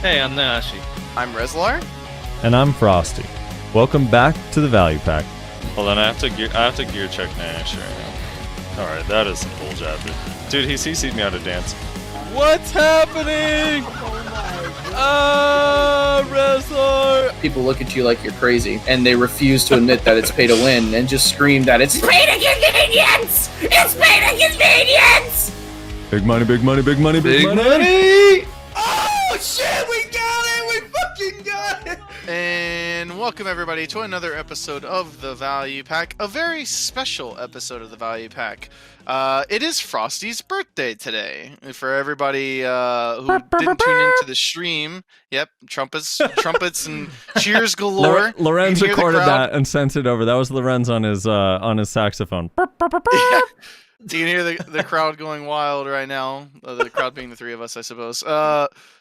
Hey, I'm Nashi. I'm Rezlar. And I'm Frosty. Welcome back to the Value Pack. Hold on, I have to gear check Nash right now. Alright, that is some bull jabber. Dude, he CC'd me how to dance. What's happening? Rezlar! People look at you like you're crazy, and they refuse to admit that it's pay to win, and just scream that it's pay to convenience! It's pay to convenience! Big money, big money, big money, big money! Oh shit, we got it! We fucking got it! And welcome everybody to another episode of the Value Pack, a very special episode of the Value Pack. It is Frosty's birthday today. For everybody who didn't tune into the stream, yep, trumpets and cheers galore. Lorenz recorded that and sent it over. That was Lorenz on his saxophone. Yeah. You can hear the crowd going wild right now. The crowd being the three of us, I suppose.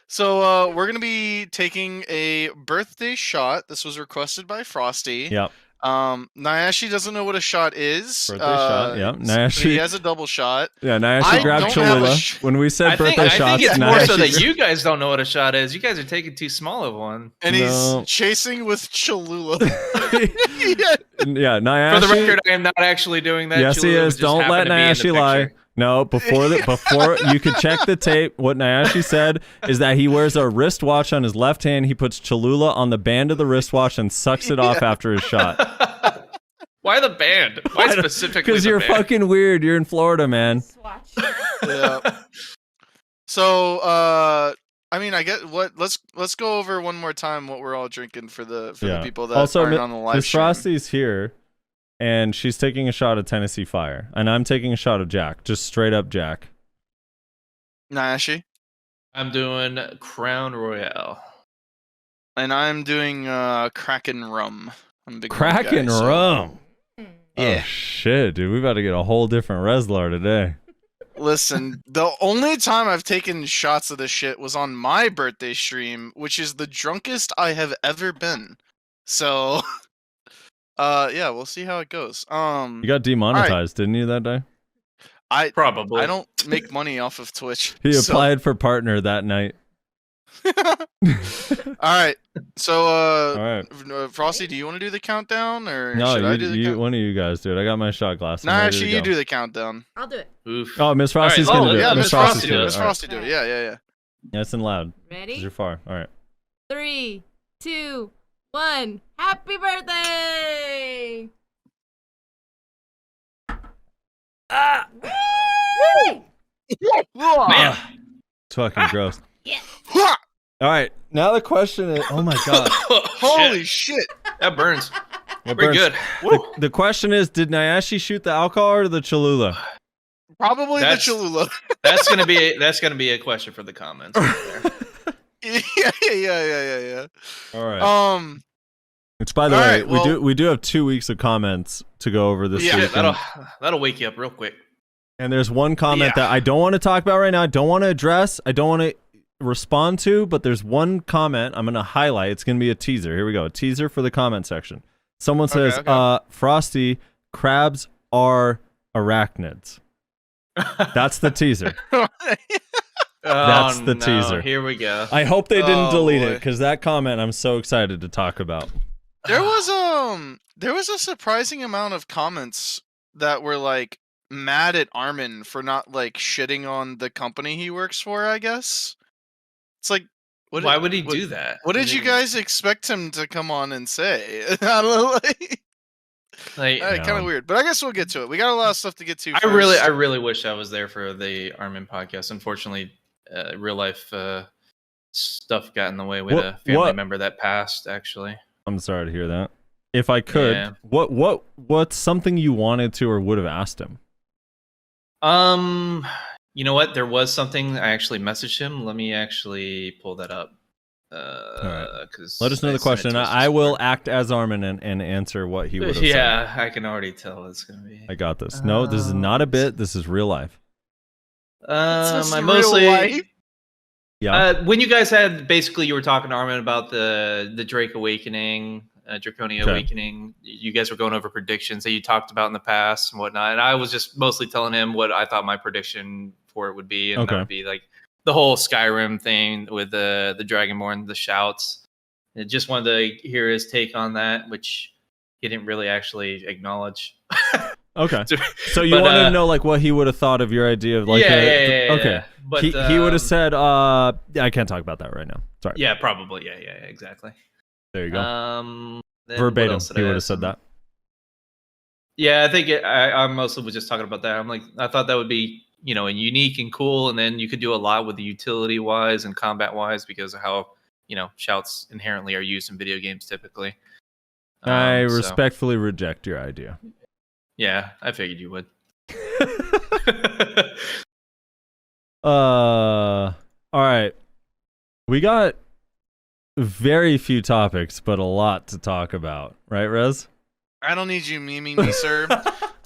So we're going to be taking a birthday shot. This was requested by Frosty. Yep. Nyashi doesn't know what a shot is. Birthday shot, yep. Nyashi, he has a double shot. Yeah, Nyashi grabbed Cholula. When we said birthday shots, I think it's Nyashi more so that you guys don't know what a shot is. You guys are taking too small of one. And he's chasing with Cholula. Yeah, Nyashi. For the record, I am not actually doing that. Yes, Cholula he is. Don't let Nyashi lie. No, before you could check the tape. What Nyashi said is that he wears a wristwatch on his left hand. He puts Cholula on the band of the wristwatch and sucks it off after his shot. Why the band? Why specifically? Because you're fucking weird. You're in Florida, man. Yeah. So, I mean, I get what. Let's go over one more time what we're all drinking for the people that aren't on the live stream. Frosty's here. And she's taking a shot of Tennessee Fire. And I'm taking a shot of Jack. Just straight up Jack. Nyashi? I'm doing Crown Royale. And I'm doing Kraken Rum. I'm a big Kraken guy, Rum? Yeah. Oh, shit, dude. We about to get a whole different Rezlar today. Listen, the only time I've taken shots of this shit was on my birthday stream, which is the drunkest I have ever been. So... yeah, we'll see how it goes. You got demonetized, didn't you, that day? I don't make money off of Twitch. He applied for partner that night. All right. So, all right. Frosty, do you want to do the countdown, or no? Should I do the countdown? One of you guys do it. I got my shot glass. Nah, actually, you do the countdown. I'll do it. Oof. Oh, Miss Frosty's gonna do it. Yeah, Miss Frosty do it. Miss Frosty do it. Yeah. Nice and loud. Ready? 'Cause you're far. All right. 3, 2, 1. Happy birthday! Ah! Woo! Man. It's fucking gross. Yeah. All right. Now the question is, oh my god, Holy shit! That burns. It Pretty burns. good. The question is, did Nyashi shoot the alcohol or the Cholula? Probably the Cholula. That's gonna be a question for the comments. Right there. Yeah. All right. Which, by the way, we do have 2 weeks of comments to go over this week. Yeah, that'll wake you up real quick. And there's one comment that I don't want to talk about right now. I don't want to address. I don't want to respond to. But there's one comment I'm going to highlight. It's going to be a teaser. Here we go. A teaser for the comment section. Someone says, Frosty, crabs are arachnids. That's the teaser. That's the teaser. Here we go. I hope they didn't delete it, because that comment I'm so excited to talk about. There was a surprising amount of comments that were like mad at Armin for not like shitting on the company he works for, I guess. It's like, why would he do that? What did you guys expect him to come on and say? I don't know, kind of weird, but I guess we'll get to it. We got a lot of stuff to get to. I really wish I was there for the Armin podcast. Unfortunately, real life stuff got in the way with a family member that passed. Actually, I'm sorry to hear that. If I could, what's something you wanted to or would have asked him? You know what? There was something I actually messaged him. Let me actually pull that up. Because let us know the question. I will act as Armin and answer what he would have said. Yeah, I can already tell it's gonna be. I got this. No, this is not a bit. This is real life. I mostly. Life? Yeah. When you guys you were talking to Armin about the Drake Awakening, Draconia Awakening. You guys were going over predictions that you talked about in the past and whatnot, and I was just mostly telling him what I thought my prediction for it would be, and that would be like the whole Skyrim thing with the Dragonborn, the shouts. I just wanted to hear his take on that, which he didn't really actually acknowledge. Okay. So you wanted to know like what he would have thought of your idea of like okay. Yeah. But He would have said I can't talk about that right now. Sorry. Yeah, probably. Yeah, exactly. There you go. Then Verbatim. what else did He I would have ask said him? that. Yeah, I think I mostly was just talking about that. I'm like, I thought that would be, and unique and cool, and then you could do a lot with the utility wise and combat wise because of how, shouts inherently are used in video games typically. I respectfully reject your idea. Yeah, I figured you would. All right. We got very few topics, but a lot to talk about, right, Rez? I don't need you memeing me, sir.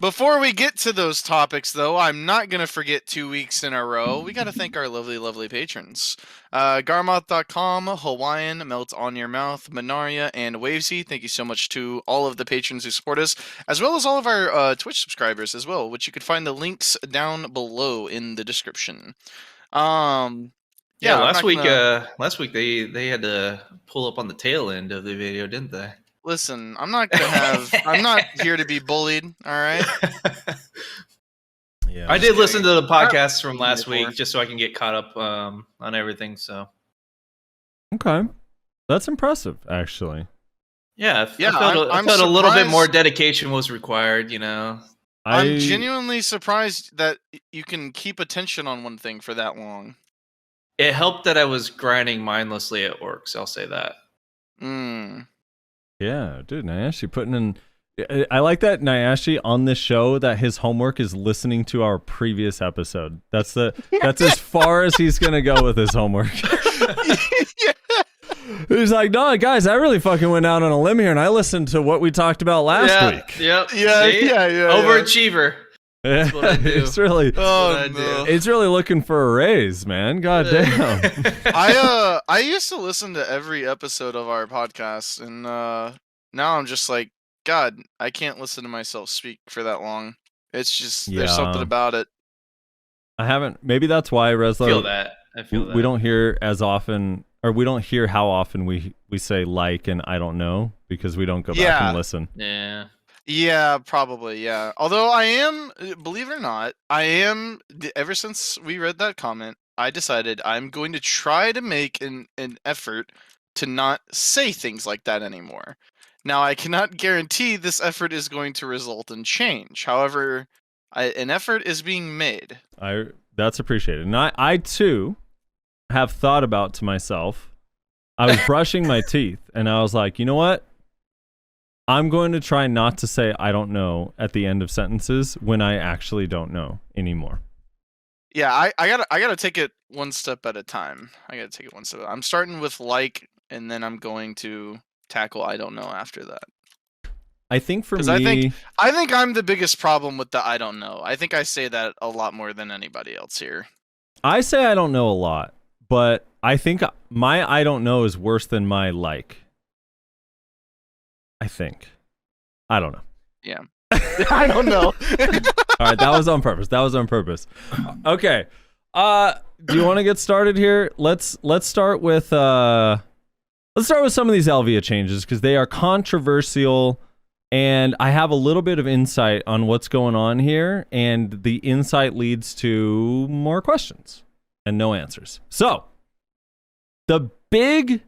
Before we get to those topics, though, I'm not going to forget 2 weeks in a row. We got to thank our lovely, lovely patrons. Garmoth.com, Hawaiian, Melt on Your Mouth, Minaria, and Wavesy. Thank you so much to all of the patrons who support us, as well as all of our Twitch subscribers as well, which you could find the links down below in the description. Yeah, last week they had to pull up on the tail end of the video, didn't they? Listen, I'm not here to be bullied, all right? Yeah. I did listen to the podcast from last week just so I can get caught up on everything, so. Okay. That's impressive, actually. Yeah, I felt a little bit more dedication was required, I'm genuinely surprised that you can keep attention on one thing for that long. It helped that I was grinding mindlessly at Orcs, I'll say that. Yeah, dude, Nyashi putting in... I like that Nyashi on this show, that his homework is listening to our previous episode. That's as far as he's going to go with his homework. Yeah. He's like, no, guys, I really fucking went out on a limb here, and I listened to what we talked about last week. Yep. Yeah. Overachiever. That's what I do. It's really, it's really looking for a raise, man. God damn. I used to listen to every episode of our podcast, and now I'm just like, God, I can't listen to myself speak for that long. It's just there's something about it. I haven't. Maybe that's why Reslo. I feel that. We don't hear as often, or we don't hear how often we say like and I don't know, because we don't go back and listen. Yeah. Yeah, probably, yeah. Although I am, believe it or not, ever since we read that comment, I decided I'm going to try to make an effort to not say things like that anymore. Now, I cannot guarantee this effort is going to result in change. However, an effort is being made. That's appreciated. And I too, have thought about to myself, I was brushing my teeth, and I was like, you know what? I'm going to try not to say I don't know at the end of sentences when I actually don't know anymore. Yeah, I gotta take it one step at a time. I'm starting with like, and then I'm going to tackle I don't know after that. I think for me, I think I'm the biggest problem with the I don't know. I think I say that a lot more than anybody else here. I say I don't know a lot, but I think my I don't know is worse than my like. I think. I don't know. Yeah. I don't know. All right, that was on purpose. Okay. Do you want to get started here? Let's start with some of these Elvia changes because they are controversial, and I have a little bit of insight on what's going on here, and the insight leads to more questions and no answers. So, the big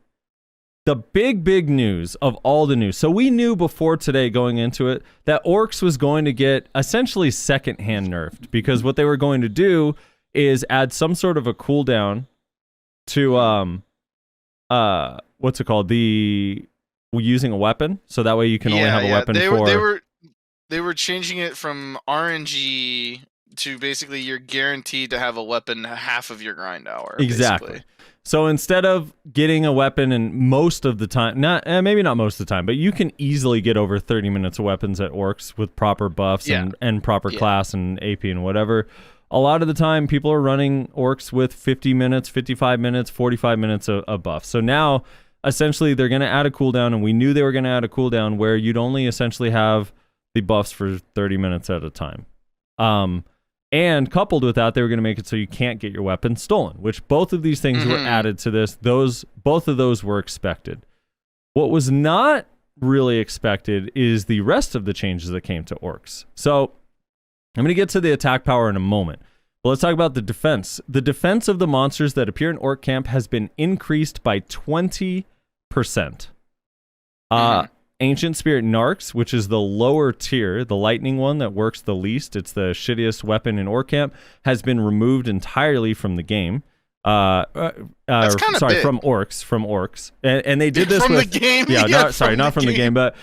news of all the news. So we knew before today going into it that Orcs was going to get essentially secondhand nerfed, because what they were going to do is add some sort of a cooldown to what's it called? Using a weapon. So that way you can only have a weapon They were changing it from RNG to basically you're guaranteed to have a weapon half of your grind hour. Exactly. Basically. So instead of getting a weapon, and most of the time, maybe not most of the time, but you can easily get over 30 minutes of weapons at Orcs with proper buffs and proper class and AP and whatever. A lot of the time, people are running Orcs with 50 minutes, 55 minutes, 45 minutes of buff. So now, essentially, they're going to add a cooldown, and we knew they were going to add a cooldown where you'd only essentially have the buffs for 30 minutes at a time. And coupled with that, they were going to make it so you can't get your weapon stolen, which both of these things were added to this. Both of those were expected. What was not really expected is the rest of the changes that came to orcs. So I'm going to get to the attack power in a moment. But let's talk about the defense. The defense of the monsters that appear in orc camp has been increased by 20%. Ancient Spirit Narcs, which is the lower tier, the lightning one that works the least, it's the shittiest weapon in orc camp, has been removed entirely from the game. From orcs. And they did this from with the game. Yeah, not from the game, but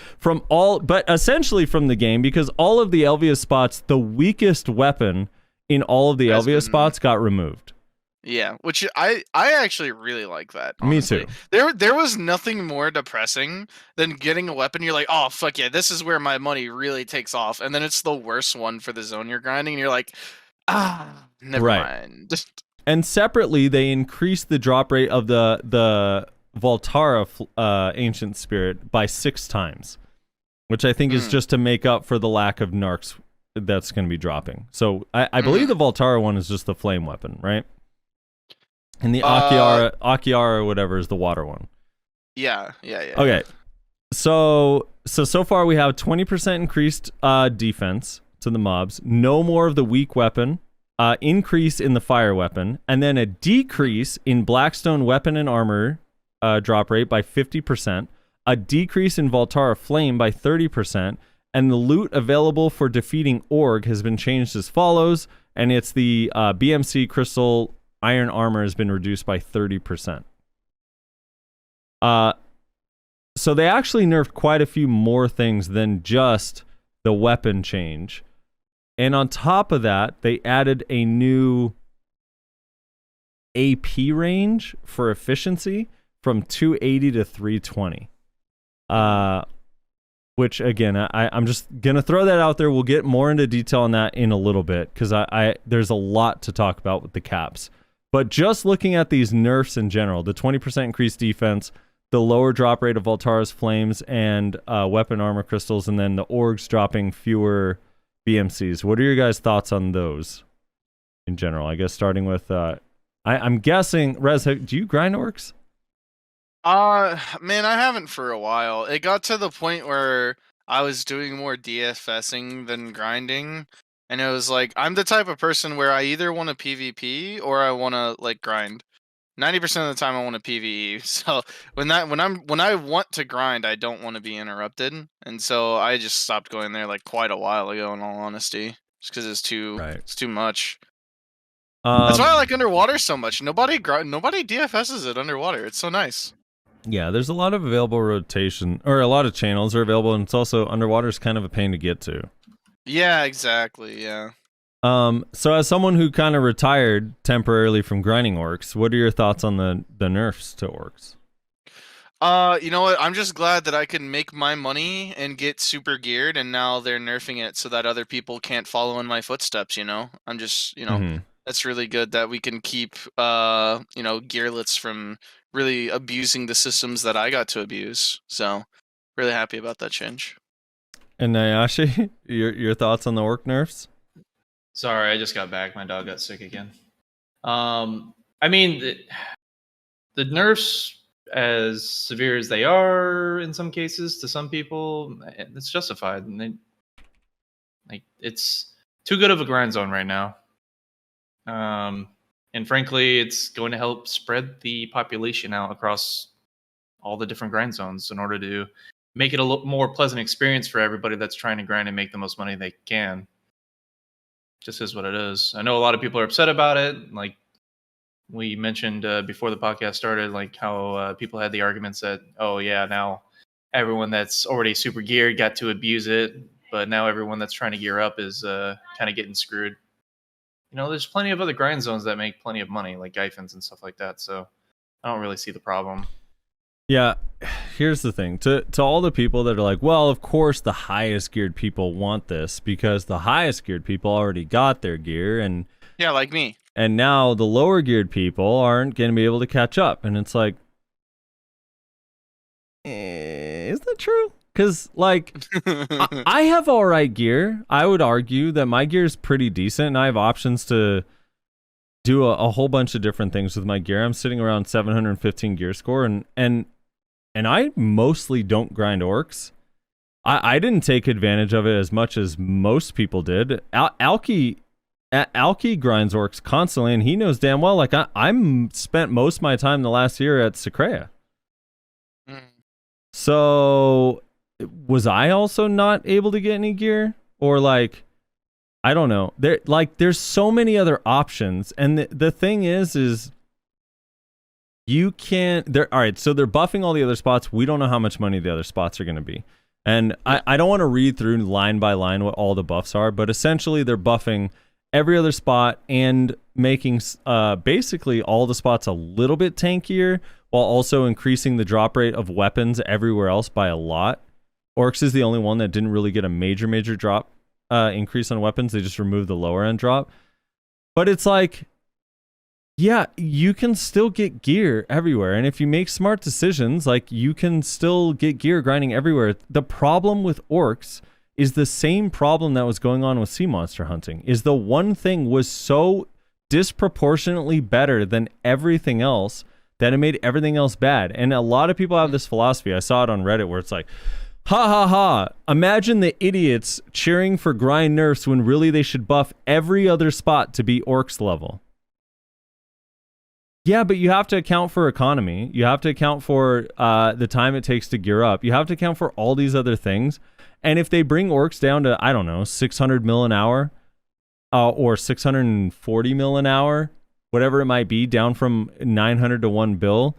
essentially from the game, because all of the Elvia spots, the weakest weapon in all of the Elvia spots got removed. Yeah, which I actually really like that. Honestly. Me too. There was nothing more depressing than getting a weapon. You're like, oh fuck yeah, this is where my money really takes off, and then it's the worst one for the zone you're grinding, and you're like, never mind. And separately, they increased the drop rate of the Voltara Ancient Spirit by 6 times, which I think is just to make up for the lack of narcs that's going to be dropping. So I believe the Voltara one is just the flame weapon, right? And the Akiara or whatever is the water one. Yeah. Okay. So far we have 20% increased defense to the mobs, no more of the weak weapon, increase in the fire weapon, and then a decrease in Blackstone weapon and armor drop rate by 50%, a decrease in Voltara flame by 30%, and the loot available for defeating Org has been changed as follows, and it's the BMC crystal iron armor has been reduced by 30%. So they actually nerfed quite a few more things than just the weapon change. And on top of that, they added a new AP range for efficiency from 280 to 320. Which, again, I'm just going to throw that out there. We'll get more into detail on that in a little bit, because there's a lot to talk about with the caps. But just looking at these nerfs in general, the 20% increased defense, the lower drop rate of Voltara's flames and weapon armor crystals, and then the orgs dropping fewer BMCs. What are your guys' thoughts on those in general? I guess starting with, I'm guessing, Rez, do you grind orcs? Man, I haven't for a while. It got to the point where I was doing more DFSing than grinding. And it was like, I'm the type of person where I either want to PvP or I want to like grind. 90% of the time I want to PvE. So when I want to grind, I don't want to be interrupted. And so I just stopped going there like quite a while ago, in all honesty, just because it's too much. That's why I like underwater so much. Nobody DFSs it underwater. It's so nice. Yeah, there's a lot of available rotation, or a lot of channels are available, and it's also underwater is kind of a pain to get to. Yeah, exactly. Yeah. So as someone who kind of retired temporarily from grinding orcs, what are your thoughts on the nerfs to orcs? You know what? I'm just glad that I can make my money and get super geared, and now they're nerfing it so that other people can't follow in my footsteps, you know? I'm just, that's really good that we can keep, gearlets from really abusing the systems that I got to abuse. So, really happy about that change. And Nayashi, your thoughts on the orc nerfs? Sorry, I just got back. My dog got sick again. I mean, the nerfs, as severe as they are in some cases to some people, it's justified. And it's too good of a grind zone right now. And frankly, it's going to help spread the population out across all the different grind zones in order to make it a more pleasant experience for everybody that's trying to grind and make the most money they can. Just is what it is. I know a lot of people are upset about it. Like we mentioned before the podcast started, like how people had the arguments that, oh yeah, now everyone that's already super geared got to abuse it, but now everyone that's trying to gear up is kind of getting screwed. You know, there's plenty of other grind zones that make plenty of money, like Gyphins and stuff like that. So I don't really see the problem. Yeah, here's the thing. To all the people that are like, well, of course the highest geared people want this because the highest geared people already got their gear, and yeah, like me. And now the lower geared people aren't going to be able to catch up. And it's like, is that true? Because, like, I have all right gear. I would argue that my gear is pretty decent, and I have options to do a whole bunch of different things with my gear. I'm sitting around 715 gear score, and I mostly don't grind orcs. I didn't take advantage of it as much as most people did. Alki grinds orcs constantly, and he knows damn well, like, I'm spent most of my time the last year at Secrea. So, was I also not able to get any gear? Or, like, I don't know. There's so many other options, and the thing is you can't. All right, so they're buffing all the other spots. We don't know how much money the other spots are going to be. And I don't want to read through line by line what all the buffs are, but essentially they're buffing every other spot and making basically all the spots a little bit tankier, while also increasing the drop rate of weapons everywhere else by a lot. Orcs is the only one that didn't really get a major drop increase on weapons. They just removed the lower end drop. But it's like, yeah, you can still get gear everywhere. And if you make smart decisions, like, you can still get gear grinding everywhere. The problem with orcs is the same problem that was going on with sea monster hunting, is the one thing was so disproportionately better than everything else that it made everything else bad. And a lot of people have this philosophy. I saw it on Reddit where it's like, ha ha ha, imagine the idiots cheering for grind nerfs when really they should buff every other spot to be orcs level. Yeah, but you have to account for economy. You have to account for the time it takes to gear up. You have to account for all these other things. And if they bring orcs down to, I don't know, 600 mil an hour or 640 mil an hour, whatever it might be, down from 900 to 1 bill,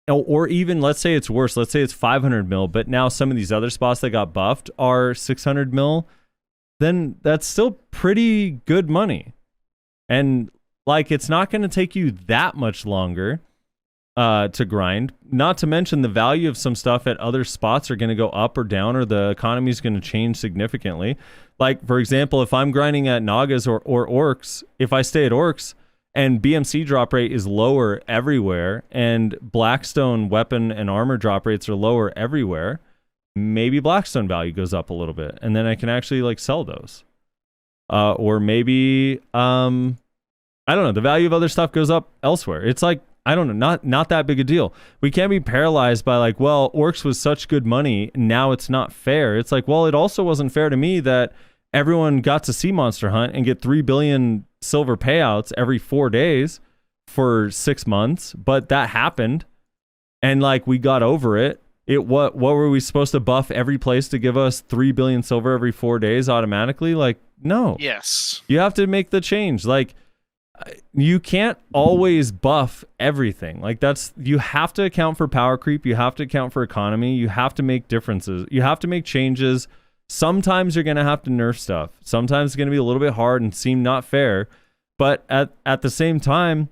or even, let's say it's worse, let's say it's 500 mil, but now some of these other spots that got buffed are 600 mil, then that's still pretty good money. And, like, it's not going to take you that much longer to grind. Not to mention the value of some stuff at other spots are going to go up or down, or the economy is going to change significantly. Like, for example, if I'm grinding at Nagas or orcs, if I stay at orcs and BMC drop rate is lower everywhere and Blackstone weapon and armor drop rates are lower everywhere, maybe Blackstone value goes up a little bit, and then I can actually, like, sell those. Or maybe I don't know, the value of other stuff goes up elsewhere. It's like, I don't know, not that big a deal. We can't be paralyzed by, like, well, orcs was such good money, now it's not fair. It's like, well, it also wasn't fair to me that everyone got to sea monster hunt and get 3 billion silver payouts every 4 days for 6 months, but that happened, and, like, we got over it. What were we supposed to buff every place to give us 3 billion silver every 4 days automatically? Like, no. Yes. You have to make the change. Like, you can't always buff everything. Like, you have to account for power creep. You have to account for economy. You have to make differences. You have to make changes. Sometimes you're going to have to nerf stuff. Sometimes it's going to be a little bit hard and seem not fair. But at the same time,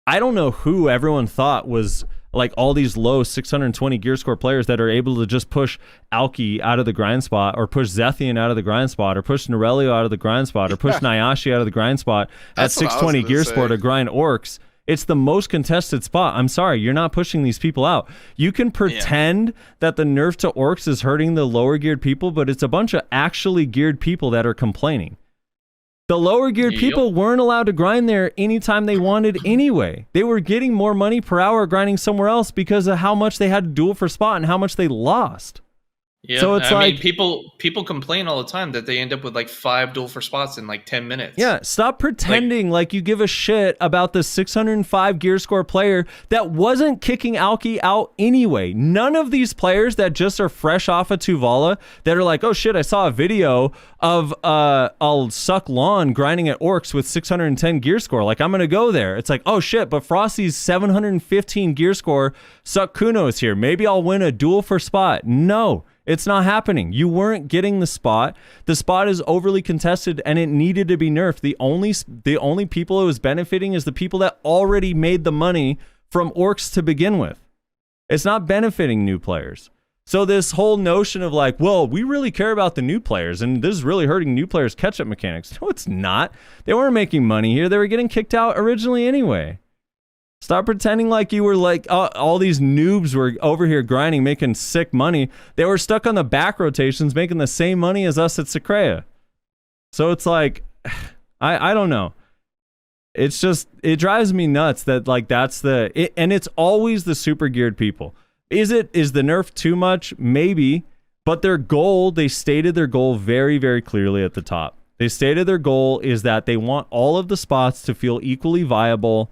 I don't know who everyone thought was, like, all these low 620 gear score players that are able to just push Alki out of the grind spot, or push Zethian out of the grind spot, or push Norelio out of the grind spot, or push Nayashe out of the grind spot at 620 gear score to grind orcs. It's the most contested spot. I'm sorry, you're not pushing these people out. You can pretend that the nerf to orcs is hurting the lower geared people, but it's a bunch of actually geared people that are complaining. The lower geared people weren't allowed to grind there anytime they wanted anyway. They were getting more money per hour grinding somewhere else because of how much they had to duel for spot and how much they lost. Yeah, so it's I mean, people complain all the time that they end up with, like, 5 duel for spots in, like, 10 minutes. Yeah, stop pretending like you give a shit about the 605 gear score player that wasn't kicking Alki out anyway. None of these players that just are fresh off of Tuvala that are like, oh shit, I saw a video of I'll suck lawn grinding at orcs with 610 gear score. Like, I'm gonna go there. It's like, oh shit, but Frosty's 715 gear score, suck Kuno is here. Maybe I'll win a duel for spot. No. It's not happening. You weren't getting the spot. The spot is overly contested and it needed to be nerfed. The only people it was benefiting is the people that already made the money from orcs to begin with. It's not benefiting new players. So this whole notion of, like, well, we really care about the new players and this is really hurting new players' catch-up mechanics. No, it's not. They weren't making money here. They were getting kicked out originally anyway. Stop pretending like you were like all these noobs were over here grinding, making sick money. They were stuck on the back rotations, making the same money as us at Secrea. So it's like, I don't know. It's just, it drives me nuts that like and it's always the super geared people. Is the nerf too much? Maybe, but they stated their goal very, very clearly at the top. They stated their goal is that they want all of the spots to feel equally viable,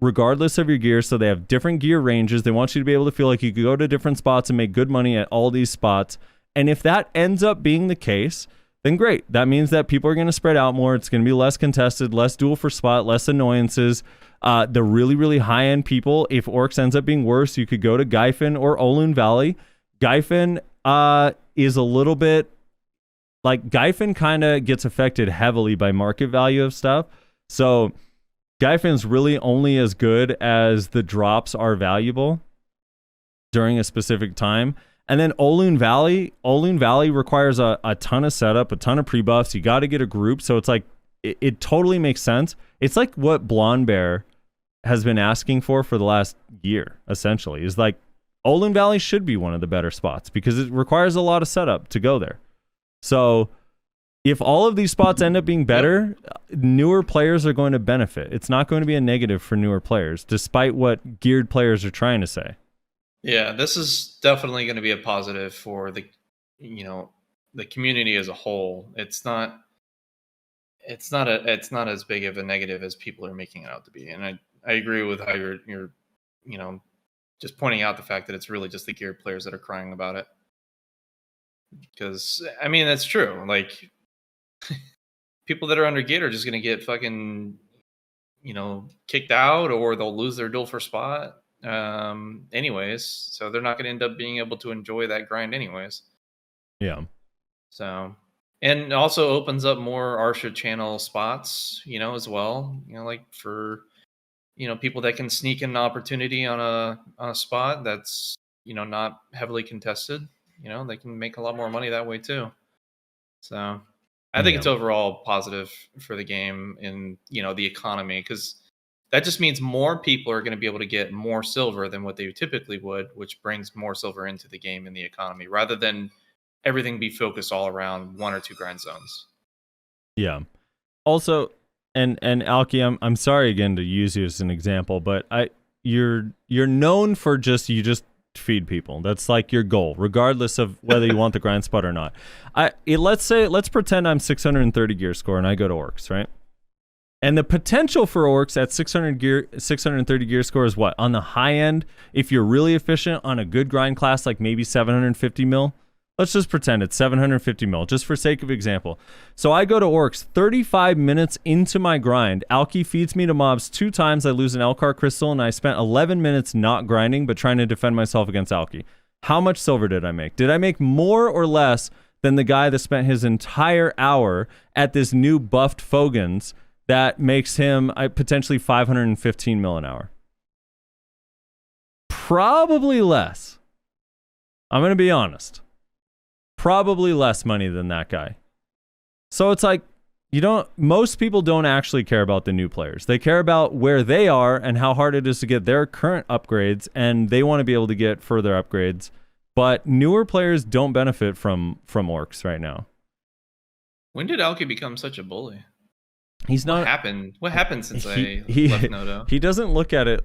regardless of your gear. So they have different gear ranges. They want you to be able to feel like you could go to different spots and make good money at all these spots. And if that ends up being the case, then great. That means that people are going to spread out more. It's going to be less contested, less duel for spot, less annoyances. The really, really high-end people, if Orcs ends up being worse, you could go to Gyfin or Olun Valley. Gyfin is a little bit... Like, Gyfin kind of gets affected heavily by market value of stuff. So... Gyfin's really only as good as the drops are valuable during a specific time. And then Olun Valley requires a ton of setup, a ton of pre-buffs. You got to get a group. So it's like, it totally makes sense. It's like what Blonde Bear has been asking for the last year, essentially. Is like, Olun Valley should be one of the better spots because it requires a lot of setup to go there. So... if all of these spots end up being better, newer players are going to benefit. It's not going to be a negative for newer players, despite what geared players are trying to say. Yeah, this is definitely going to be a positive for the community as a whole. It's not as big of a negative as people are making it out to be. And I agree with how you're just pointing out the fact that it's really just the geared players that are crying about it. Because I mean, that's true. Like, people that are under geared are just going to get fucking, kicked out, or they'll lose their duel for spot anyways. So they're not going to end up being able to enjoy that grind anyways. Yeah. So, and also opens up more Arsha channel spots, as well, like for, people that can sneak an opportunity on a spot that's, not heavily contested, they can make a lot more money that way too. So I think it's overall positive for the game and, the economy, because that just means more people are going to be able to get more silver than what they typically would, which brings more silver into the game and the economy, rather than everything be focused all around one or two grind zones. Yeah. Also, and Alki, I'm sorry again to use you as an example, but you're known for you just feed people. That's like your goal, regardless of whether you want the grind spot or not. Let's pretend I'm 630 gear score and I go to Orcs, right? And the potential for Orcs at 630 gear score is what? On the high end, if you're really efficient on a good grind class, like maybe 750 mil. Let's just pretend it's 750 mil, just for sake of example. So I go to Orcs, 35 minutes into my grind. Alki feeds me to mobs 2 times. I lose an Elcar crystal, and I spent 11 minutes not grinding, but trying to defend myself against Alki. How much silver did I make? Did I make more or less than the guy that spent his entire hour at this new buffed Fogans that makes him potentially 515 mil an hour? Probably less. I'm going to be honest. Probably less money than that guy. So it's like, most people don't actually care about the new players. They care about where they are and how hard it is to get their current upgrades, and they want to be able to get further upgrades. But newer players don't benefit from Orcs right now. When did Alki become such a bully? He's not. What happened since I left Nodo? He doesn't look at it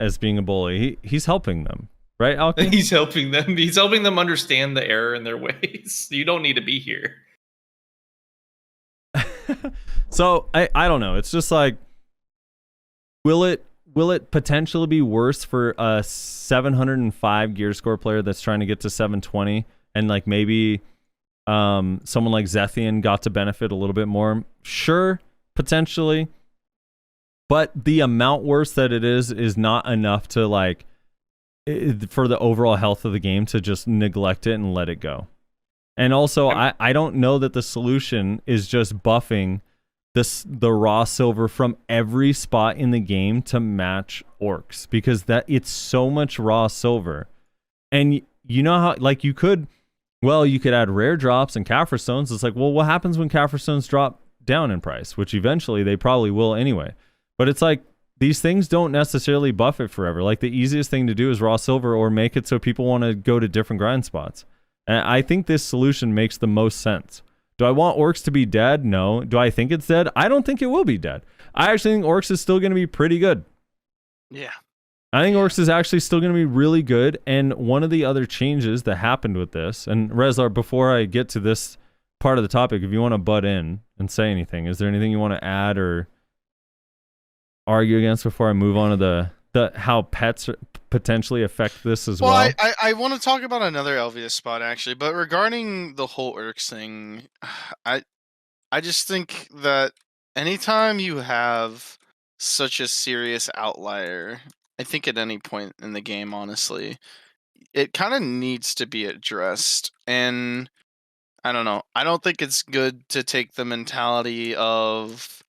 as being a bully. He's helping them. Right, Alki? He's helping them. He's helping them understand the error in their ways. You don't need to be here. So I don't know. It's just like, will it potentially be worse for a 705 gear score player that's trying to get to 720, and like maybe someone like Zethian got to benefit a little bit more? Sure, potentially, but the amount worse that it is not enough to like, for the overall health of the game, to just neglect it and let it go. And also, I don't know that the solution is just buffing the raw silver from every spot in the game to match Orcs, because that it's so much raw silver. And you know how, like, you could add rare drops and Kaffir stones. It's like, well, what happens when Kaffir stones drop down in price, which eventually they probably will anyway. But it's like, these things don't necessarily buff it forever. Like the easiest thing to do is raw silver or make it so people want to go to different grind spots. And I think this solution makes the most sense. Do I want orcs to be dead? No. Do I think it's dead? I don't think it will be dead. I actually think orcs is still going to be pretty good. Yeah. I think orcs is actually still going to be really good. And one of the other changes that happened with this, and Rezlar, before I get to this part of the topic, if you want to butt in and say anything, is there anything you want to add or argue against before I move on to the how pets potentially affect this as well? Well, I want to talk about another Elvia spot actually, but regarding the whole Urks thing, I just think that anytime you have such a serious outlier, I think at any point in the game, honestly, it kind of needs to be addressed. And I don't know. I don't think it's good to take the mentality of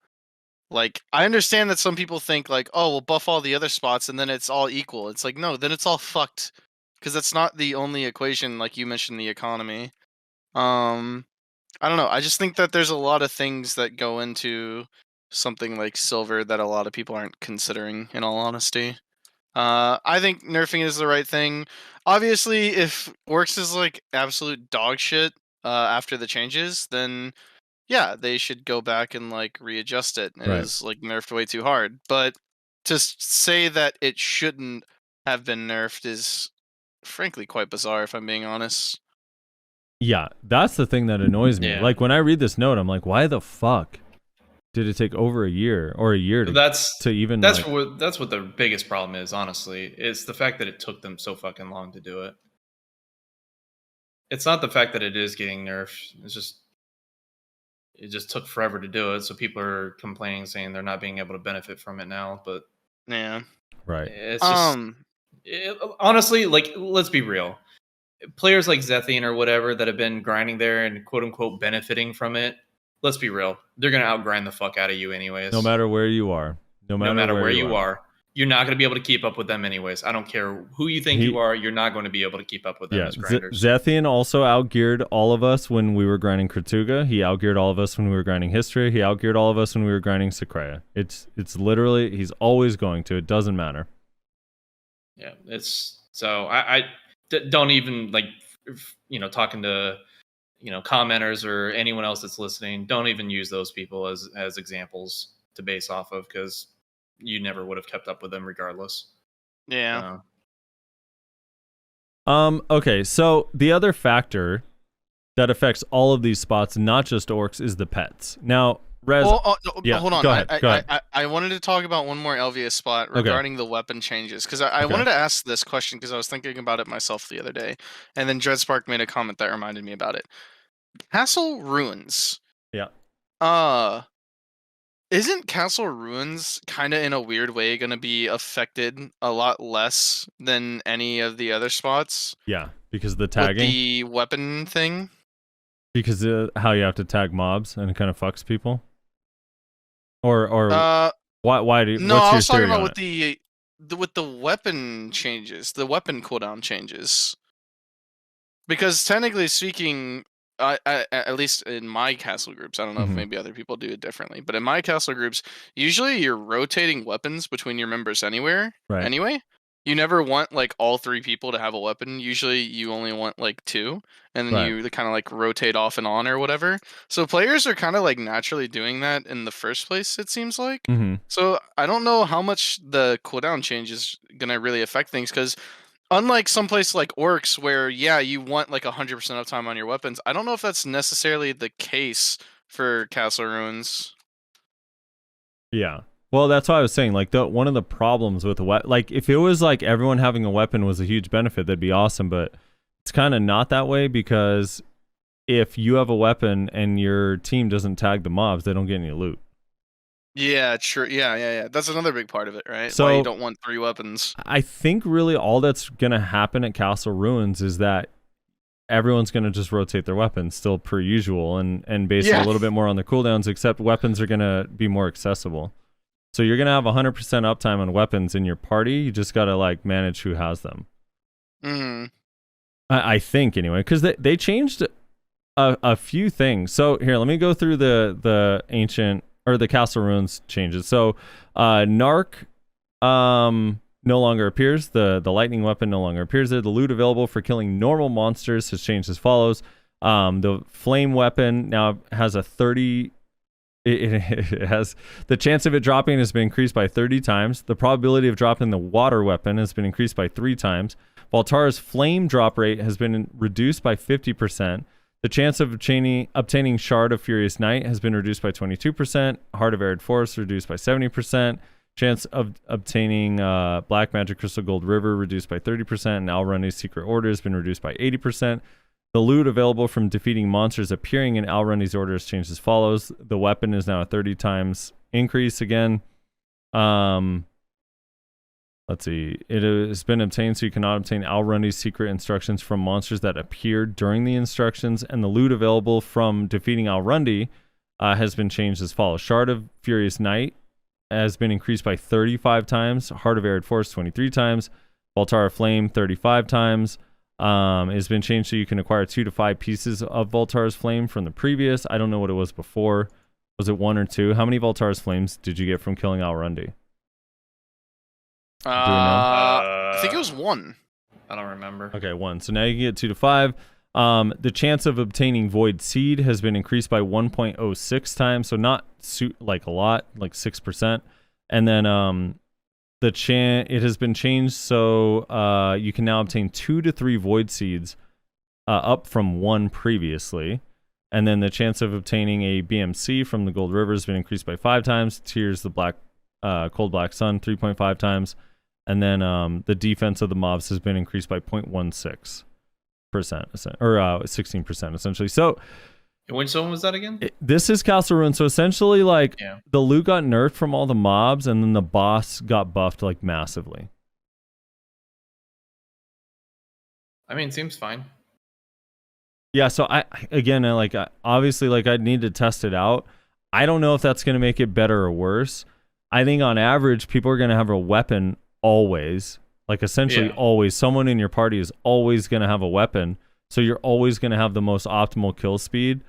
like, I understand that some people think like, oh, we'll buff all the other spots and then it's all equal. It's like, no, then it's all fucked because that's not the only equation. Like you mentioned, the economy. I don't know. I just think that there's a lot of things that go into something like silver that a lot of people aren't considering, in all honesty. I think nerfing is the right thing. Obviously, if Orcs is like absolute dog shit after the changes, then yeah, they should go back and like readjust it. It was like nerfed way too hard. But to say that it shouldn't have been nerfed is frankly quite bizarre, if I'm being honest. Yeah, that's the thing that annoys me. Yeah. Like when I read this note, I'm like, why the fuck did it take over a year to That's even that's like, what the biggest problem is. Honestly, it's the fact that it took them so fucking long to do it. It's not the fact that it is getting nerfed. It just took forever to do it. So people are complaining, saying they're not being able to benefit from it now. But Yeah. right? it's just honestly, like, let's be real. Players like Zethian or whatever that have been grinding there and quote unquote benefiting from it, let's be real, they're gonna outgrind the fuck out of you anyways. No matter where you are, no matter where you are, you're not gonna be able to keep up with them anyways. I don't care who you think you are, you're not going to be able to keep up with them as grinders. Zethian also outgeared all of us when we were grinding Kratuga. He outgeared all of us when we were grinding History. He outgeared all of us when we were grinding Sakrea. It's literally, he's always going to. It doesn't matter. Yeah, it's so I don't even like, talking to commenters or anyone else that's listening, don't even use those people as examples to base off of, because you never would have kept up with them regardless. Yeah. Okay, so the other factor that affects all of these spots, not just orcs, is the pets. Now, Rez, hold on. Go ahead. I wanted to talk about one more Elvia spot regarding the weapon changes, because I wanted to ask this question because I was thinking about it myself the other day, and then Dreadspark made a comment that reminded me about it. Castle Ruins. Yeah. Isn't Castle Ruins kind of in a weird way going to be affected a lot less than any of the other spots? Yeah, because of the tagging. With the weapon thing? Because how you have to tag mobs and it kind of fucks people? Or why do you... No, what's I your was talking theory about on with the weapon changes, the weapon cooldown changes. Because technically speaking, at least in my castle groups, I don't know if maybe other people do it differently, but in my castle groups, usually you're rotating weapons between your members anyway. You never want like all three people to have a weapon. Usually you only want like two, and then you kind of like rotate off and on or whatever. So players are kind of like naturally doing that in the first place, it seems like. So I don't know how much the cooldown change is going to really affect things, because unlike some place like Orcs where, yeah, you want like 100% uptime on your weapons, I don't know if that's necessarily the case for Castle Ruins. Yeah. Well, that's what I was saying. Like, one of the problems with like, if it was like everyone having a weapon was a huge benefit, that'd be awesome. But it's kind of not that way, because if you have a weapon and your team doesn't tag the mobs, they don't get any loot. Yeah, true. Yeah. That's another big part of it, right? So, why you don't want three weapons. I think really all that's gonna happen at Castle Ruins is that everyone's gonna just rotate their weapons still per usual and base it a little bit more on the cooldowns, except weapons are gonna be more accessible. So you're going to have 100% uptime on weapons in your party. You just got to like manage who has them. I think anyway, because they changed a few things. So here, let me go through the ancient or the Castle Ruins changes. So Narc no longer appears. The lightning weapon no longer appears there. The loot available for killing normal monsters has changed as follows. The flame weapon now has a 30. It has the chance of it dropping has been increased by 30 times. The probability of dropping the water weapon has been increased by 3 times. Voltara's flame drop rate has been reduced by 50%. The chance of obtaining Shard of Furious Night has been reduced by 22%. Heart of Arid Force reduced by 70%. Chance of obtaining Black Magic Crystal Gold River reduced by 30%. And Alrundi's Secret Order has been reduced by 80%. The loot available from defeating monsters appearing in Alrundi's Order has changed as follows. The weapon is now a 30 times increase again. Let's see. It has been obtained so you cannot obtain Alrundi's secret instructions from monsters that appeared during the instructions, and the loot available from defeating Alrundi has been changed as follows. Shard of Furious Night has been increased by 35 times. Heart of Arid Force 23 times. Voltara Flame 35 times. It has been changed so you can acquire 2 to 5 pieces of Voltara's Flame from the previous. I don't know what it was before. Was it 1 or 2? How many Voltara's Flames did you get from killing Alrundi? I think it was 1. I don't remember. Okay, 1. So now you can get 2 to 5. The chance of obtaining Void Seed has been increased by 1.06 times, so not like a lot, like 6%. And then it has been changed so you can now obtain 2 to 3 Void Seeds, up from 1 previously. And then the chance of obtaining a BMC from the Gold River has been increased by 5 times. Tears the Cold Black Sun 3.5 times. And then the defense of the mobs has been increased by 0.16%, or 16% essentially. So which one was that again? this is Castle Ruin. So essentially, like, the loot got nerfed from all the mobs, and then the boss got buffed like massively. I mean, seems fine. Yeah. So obviously, like, I'd need to test it out. I don't know if that's going to make it better or worse. I think on average, people are going to have a weapon always. Like, essentially always. Someone in your party is always going to have a weapon. So you're always going to have the most optimal kill speed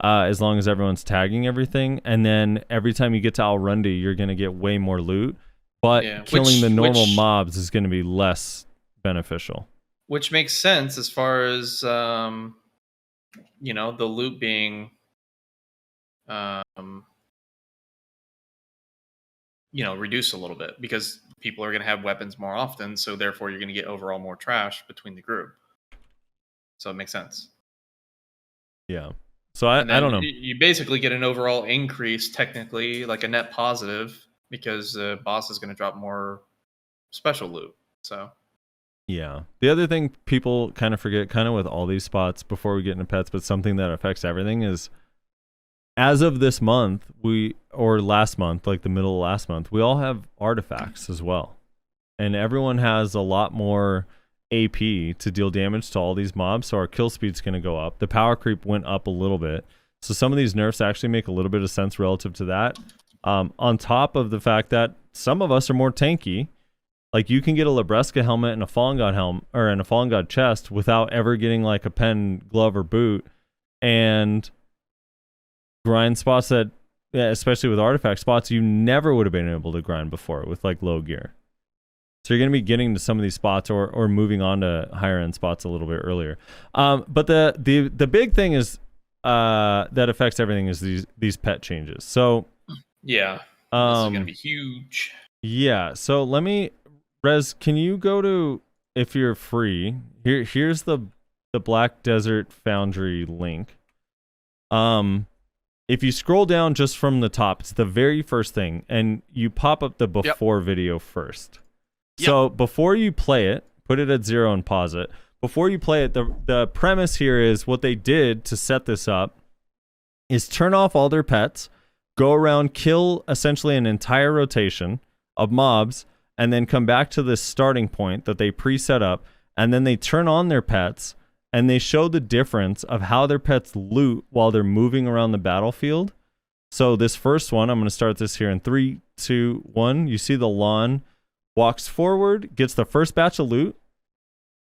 as long as everyone's tagging everything. And then every time you get to Alrundi, you're going to get way more loot. But killing the normal mobs is going to be less beneficial. Which makes sense as far as, the loot being... reduce a little bit because people are going to have weapons more often, so therefore you're going to get overall more trash between the group. So it makes sense. Yeah. So I don't know. You basically get an overall increase, technically, like a net positive, because the boss is going to drop more special loot. So yeah. The other thing people kind of forget, kind of with all these spots before we get into pets, but something that affects everything is, as of this month, or last month, like the middle of last month, we all have artifacts as well. And everyone has a lot more AP to deal damage to all these mobs, so our kill speed's going to go up. The power creep went up a little bit. So some of these nerfs actually make a little bit of sense relative to that. On top of the fact that some of us are more tanky. Like, you can get a Labreska helmet and a Fallen God helmet, or in a Fallen God chest, without ever getting like a pen, glove, or boot. And grind spots that, especially with artifact spots, you never would have been able to grind before with like low gear. So you're going to be getting to some of these spots or moving on to higher end spots a little bit earlier. But the big thing is that affects everything is these pet changes. So yeah, this is going to be huge. Yeah. So let me, Rez, can you go to, if you're free, here's the Black Desert Foundry link. If you scroll down just from the top, it's the very first thing, and you pop up the before video first. So before you play it, put it at 0 and pause it. Before you play it, the premise here is what they did to set this up is turn off all their pets, go around, kill essentially an entire rotation of mobs, and then come back to this starting point that they pre-set up, and then they turn on their pets, and they show the difference of how their pets loot while they're moving around the battlefield. So this first one, I'm going to start this here in 3, 2, 1. You see the lawn walks forward, gets the first batch of loot,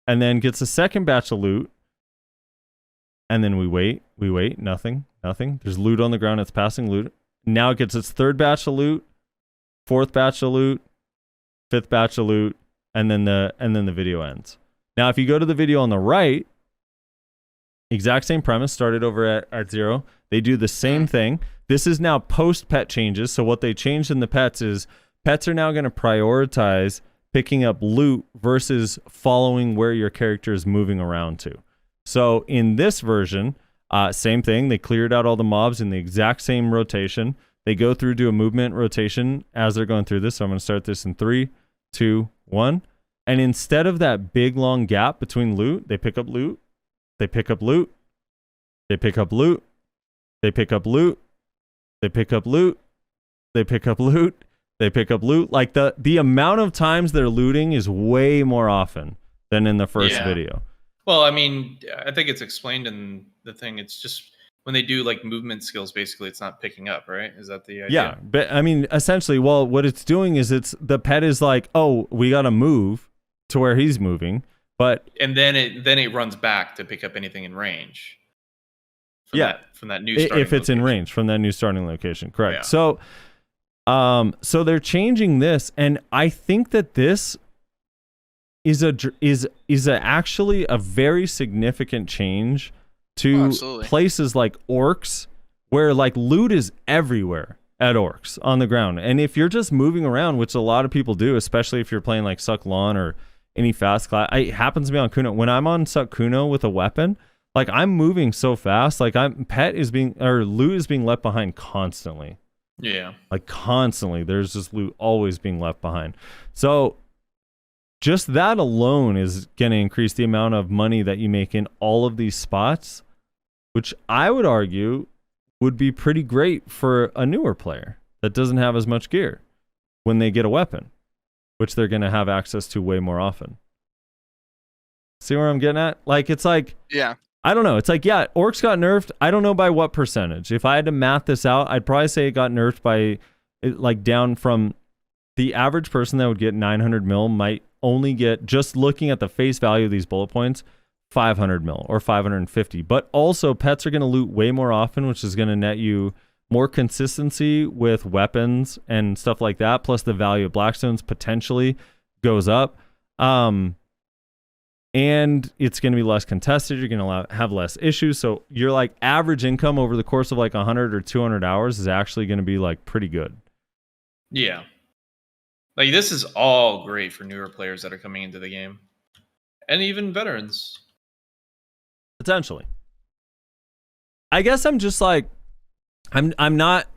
and then gets the second batch of loot. And then we wait, nothing. There's loot on the ground, it's passing loot. Now it gets its third batch of loot, fourth batch of loot, 5th batch of loot, and then the video ends. Now, if you go to the video on the right, exact same premise, started over at 0. They do the same thing. This is now post pet changes. So what they changed in the pets is pets are now going to prioritize picking up loot versus following where your character is moving around to. So in this version, same thing. They cleared out all the mobs in the exact same rotation. They go through, do a movement rotation as they're going through this. So I'm going to start this in 3, 2, 1. And instead of that big long gap between loot, they pick up loot. They pick up loot. They pick up loot. They pick up loot. They pick up loot. They pick up loot. They pick up loot. Like the amount of times they're looting is way more often than in the first video. Well, I mean, I think it's explained in the thing. It's just when they do like movement skills, basically, it's not picking up, right? Is that the idea? Yeah, but I mean, essentially, well, what it's doing is the pet is like, oh, we gotta move to where he's moving, and then it runs back to pick up anything in range. From that new starting if it's location. in range from that new starting location, correct? Yeah. So they're changing this, and I think that this is actually a very significant change to places like Orcs, where like loot is everywhere at Orcs on the ground. And if you're just moving around, which a lot of people do, especially if you're playing like Suck Lawn or any fast class, it happens to me on Kuno. When I'm on Suck Kuno with a weapon, like I'm moving so fast, like loot is being left behind constantly. Yeah. Like constantly, there's just loot always being left behind. So just that alone is going to increase the amount of money that you make in all of these spots, which I would argue would be pretty great for a newer player that doesn't have as much gear when they get a weapon, which they're going to have access to way more often. See where I'm getting at? Like, it's like, Yeah. I don't know. It's like, yeah, Orcs got nerfed. I don't know by what percentage. If I had to math this out, I'd probably say it got nerfed by like down from the average person that would get 900 mil might only get, just looking at the face value of these bullet points, 500 mil or 550. But also pets are going to loot way more often, which is going to net you more consistency with weapons and stuff like that. Plus the value of Blackstones potentially goes up. And it's going to be less contested. You're going to have less issues. So your like average income over the course of like 100 or 200 hours is actually going to be like pretty good. Yeah. Like this is all great for newer players that are coming into the game. And even veterans. Potentially. I guess I'm just like, I'm not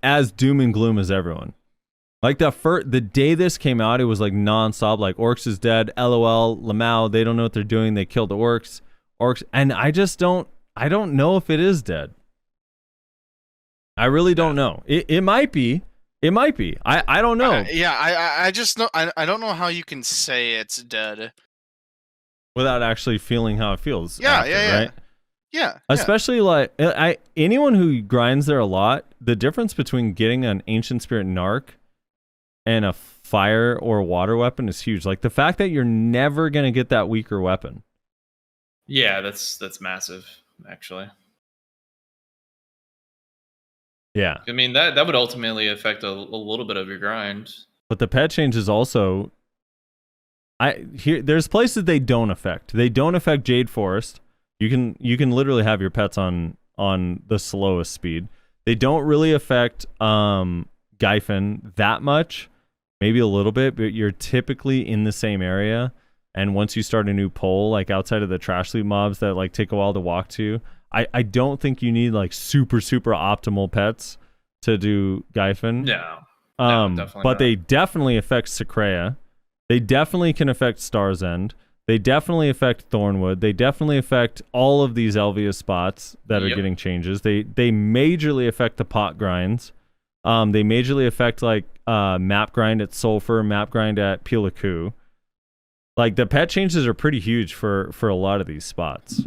as doom and gloom as everyone. Like the day this came out, it was like nonstop. Like Orcs is dead. LOL. Lamau. They don't know what they're doing. They killed the Orcs. And I don't know if it is dead. I really don't know. It might be. It might be. I don't know. I just know. I don't know how you can say it's dead without actually feeling how it feels. Yeah. Right? Yeah. Especially like anyone who grinds there a lot. The difference between getting an Ancient Spirit Narc and a fire or water weapon is huge. Like the fact that you're never gonna get that weaker weapon. Yeah, that's massive, actually. Yeah. I mean that would ultimately affect a little bit of your grind. But the pet changes also. There's places they don't affect. They don't affect Jade Forest. You can literally have your pets on the slowest speed. They don't really affect Gyfin that much. Maybe a little bit, but you're typically in the same area. And once you start a new pole, like outside of the trash loot mobs that like take a while to walk to, I don't think you need like super optimal pets to do Gyfin. No, definitely but not. They definitely affect Secrea. They definitely can affect Star's End. They definitely affect Thornwood. They definitely affect all of these Elvia spots that are getting changes. They majorly affect the pot grinds. They majorly affect like map grind at Sulfur, map grind at Pilaku. Like the pet changes are pretty huge for a lot of these spots.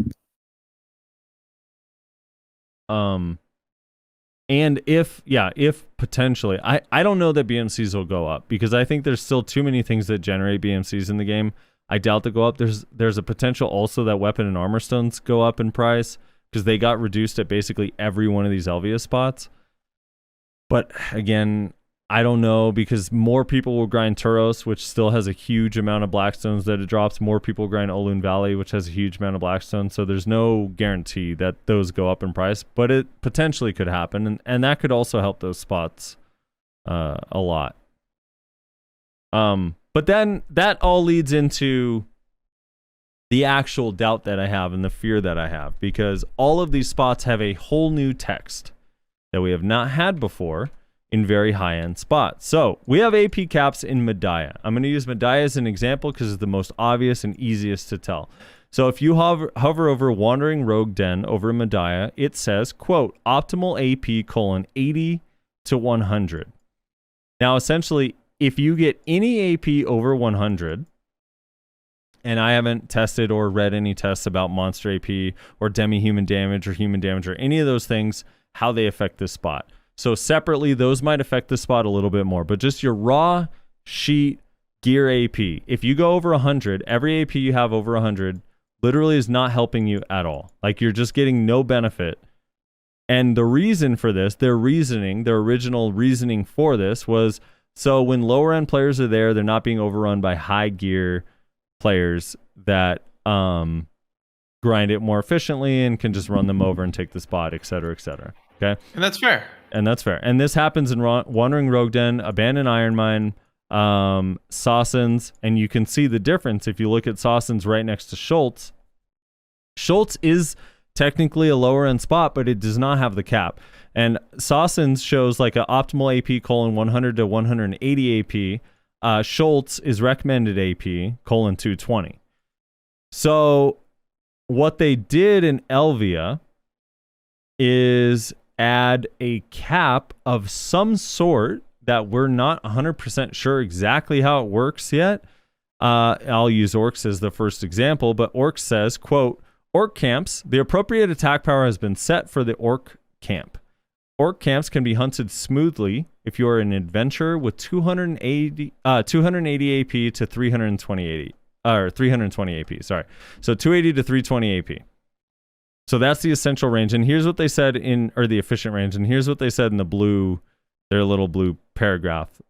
And if potentially, I don't know that BMCs will go up because I think there's still too many things that generate BMCs in the game. I doubt they'll go up. There's a potential also that weapon and armor stones go up in price because they got reduced at basically every one of these Elvia spots. But again, I don't know, because more people will grind Turos, which still has a huge amount of Blackstones that it drops. More people grind Olun Valley, which has a huge amount of Blackstones. So there's no guarantee that those go up in price, but it potentially could happen, and that could also help those spots a lot. But then that all leads into the actual doubt that I have and the fear that I have, because all of these spots have a whole new text that we have not had before in very high-end spots. So we have AP caps in Medaya. I'm going to use Medaya as an example because it's the most obvious and easiest to tell. So if you hover over Wandering Rogue Den over Medaya, it says, quote, optimal AP colon 80 to 100. Now, essentially, if you get any AP over 100, and I haven't tested or read any tests about monster AP or demi-human damage or human damage or any of those things, how they affect this spot. So separately, those might affect the spot a little bit more, but just your raw sheet gear AP. If you go over 100, every AP you have over 100 literally is not helping you at all. Like, you're just getting no benefit. And the reason for this, their original reasoning for this was, so when lower end players are there, they're not being overrun by high gear players that grind it more efficiently and can just run them over and take the spot, et cetera, et cetera. Okay? And that's fair. And this happens in Wandering Rogue Den, Abandoned Iron Mine, Sawsons, and you can see the difference if you look at Sawsons right next to Schultz. Schultz is technically a lower end spot, but it does not have the cap. And Sawsons shows like an optimal AP colon 100 to 180 AP. Schultz is recommended AP colon 220. So what they did in Elvia is add a cap of some sort that we're not 100% sure exactly how it works yet. I'll use Orcs as the first example, but Orcs says, quote, Orc camps, the appropriate attack power has been set for the Orc camp. Orc camps can be hunted smoothly if you are an adventurer with 280 AP to 320 AP, sorry. So 280 to 320 AP. So that's the essential range. And here's what they said the efficient range. And here's what they said in their little blue paragraph.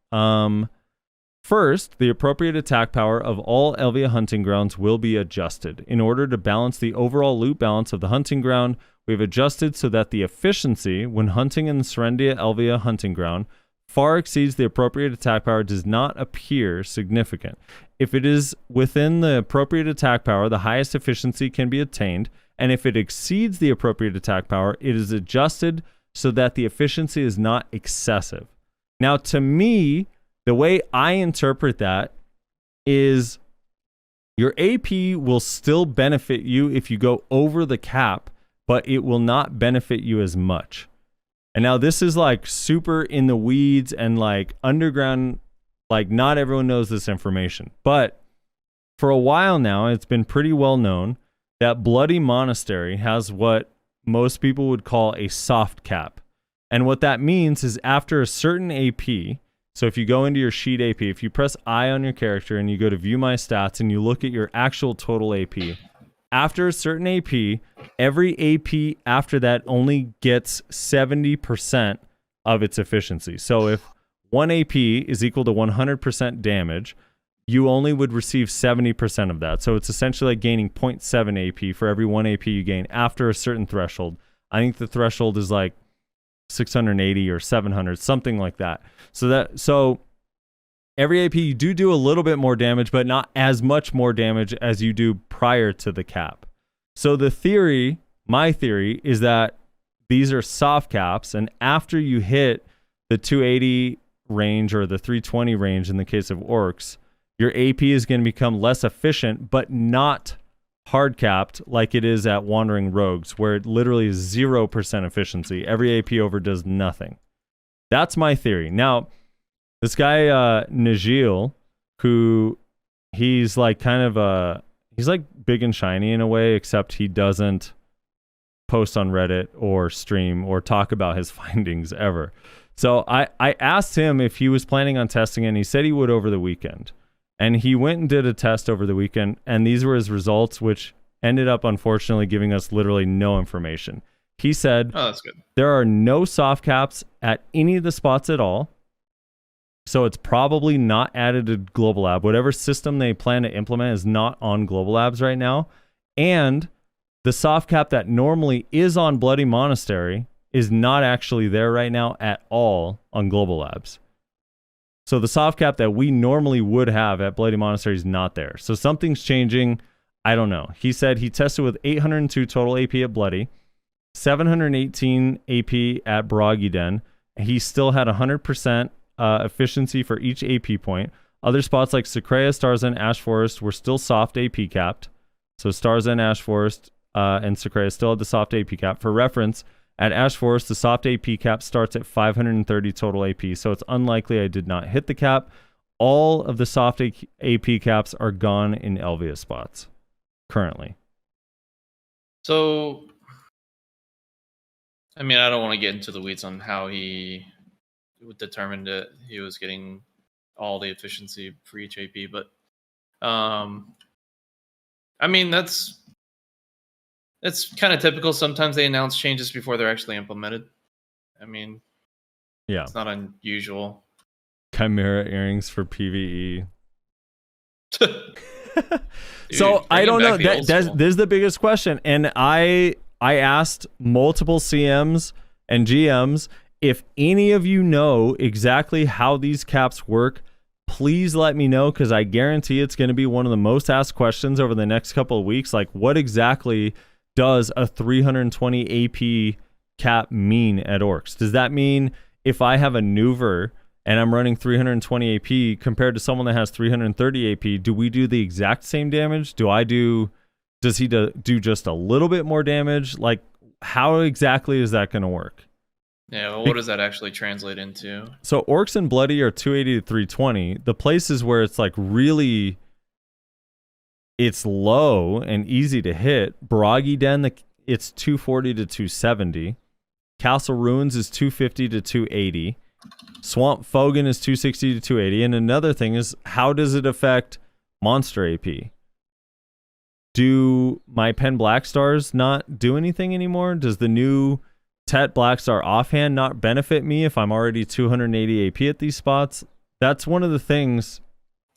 First, the appropriate attack power of all Elvia hunting grounds will be adjusted. In order to balance the overall loot balance of the hunting ground, we've adjusted so that the efficiency when hunting in the Serendia Elvia hunting ground far exceeds the appropriate attack power does not appear significant. If it is within the appropriate attack power, the highest efficiency can be attained, and if it exceeds the appropriate attack power, it is adjusted so that the efficiency is not excessive. Now, to me, the way I interpret that is your AP will still benefit you if you go over the cap, but it will not benefit you as much. And now this is like super in the weeds and like underground, like not everyone knows this information. But for a while now, it's been pretty well known that Bloody Monastery has what most people would call a soft cap. And what that means is after a certain AP, so if you go into your sheet AP, if you press I on your character and you go to view my stats and you look at your actual total AP, after a certain AP, every AP after that only gets 70% of its efficiency. So if 1 AP is equal to 100% damage, you only would receive 70% of that. So it's essentially like gaining 0.7 AP for every 1 AP you gain after a certain threshold. I think the threshold is like 680 or 700, something like that. So every AP you do a little bit more damage, but not as much more damage as you do prior to the cap. So my theory is that these are soft caps, and after you hit the 280 range or the 320 range in the case of Orcs, your AP is going to become less efficient, but not hard capped like it is at Wandering Rogues, where it literally is 0% efficiency. Every AP over does nothing. That's my theory. Now, this guy, Najil, who he's like he's like big and shiny in a way, except he doesn't post on Reddit or stream or talk about his findings ever. So I asked him if he was planning on testing, and he said he would over the weekend. And he went and did a test over the weekend, and these were his results, which ended up unfortunately giving us literally no information. He said, Oh, that's good. There are no soft caps at any of the spots at all. So it's probably not added to Global Lab. Whatever system they plan to implement is not on Global Labs right now. And the soft cap that normally is on Bloody Monastery is not actually there right now at all on Global Labs. So the soft cap that we normally would have at Bloody Monastery is not there. So something's changing. I don't know. He said he tested with 802 total AP at Bloody, 718 AP at Broggy Den. He still had 100% efficiency for each AP point. Other spots like Secrea, Stars and Ash Forest were still soft AP capped. So Stars and Ash Forest and Secrea still had the soft AP cap. For reference, at Ash Forest, the soft AP cap starts at 530 total AP, so it's unlikely I did not hit the cap. All of the soft AP caps are gone in Elvia spots currently. So, I mean, I don't want to get into the weeds on how he determined that he was getting all the efficiency for each AP, but I mean, that's kind of typical. Sometimes they announce changes before they're actually implemented. I mean, yeah, it's not unusual. Chimera earrings for PvE. Dude, So I don't know. this is the biggest question, and I asked multiple CMs and GMs if any of you know exactly how these caps work. Please let me know, because I guarantee it's going to be one of the most asked questions over the next couple of weeks. Like, what exactly does a 320 AP cap mean at Orcs? Does that mean if I have a Nuver and I'm running 320 AP compared to someone that has 330 AP, do we do the exact same damage? Does he do just a little bit more damage? Like, how exactly is that going to work? Yeah, well, what does that actually translate into? So Orcs and Bloody are 280 to 320. The places where it's like really, it's low and easy to hit. Broggy Den, it's 240 to 270. Castle Ruins is 250 to 280. Swamp Fogan is 260 to 280. And another thing is, how does it affect monster AP? Do my Pen Black Stars not do anything anymore? Does the new Tet Black Star offhand not benefit me if I'm already 280 AP at these spots? That's one of the things.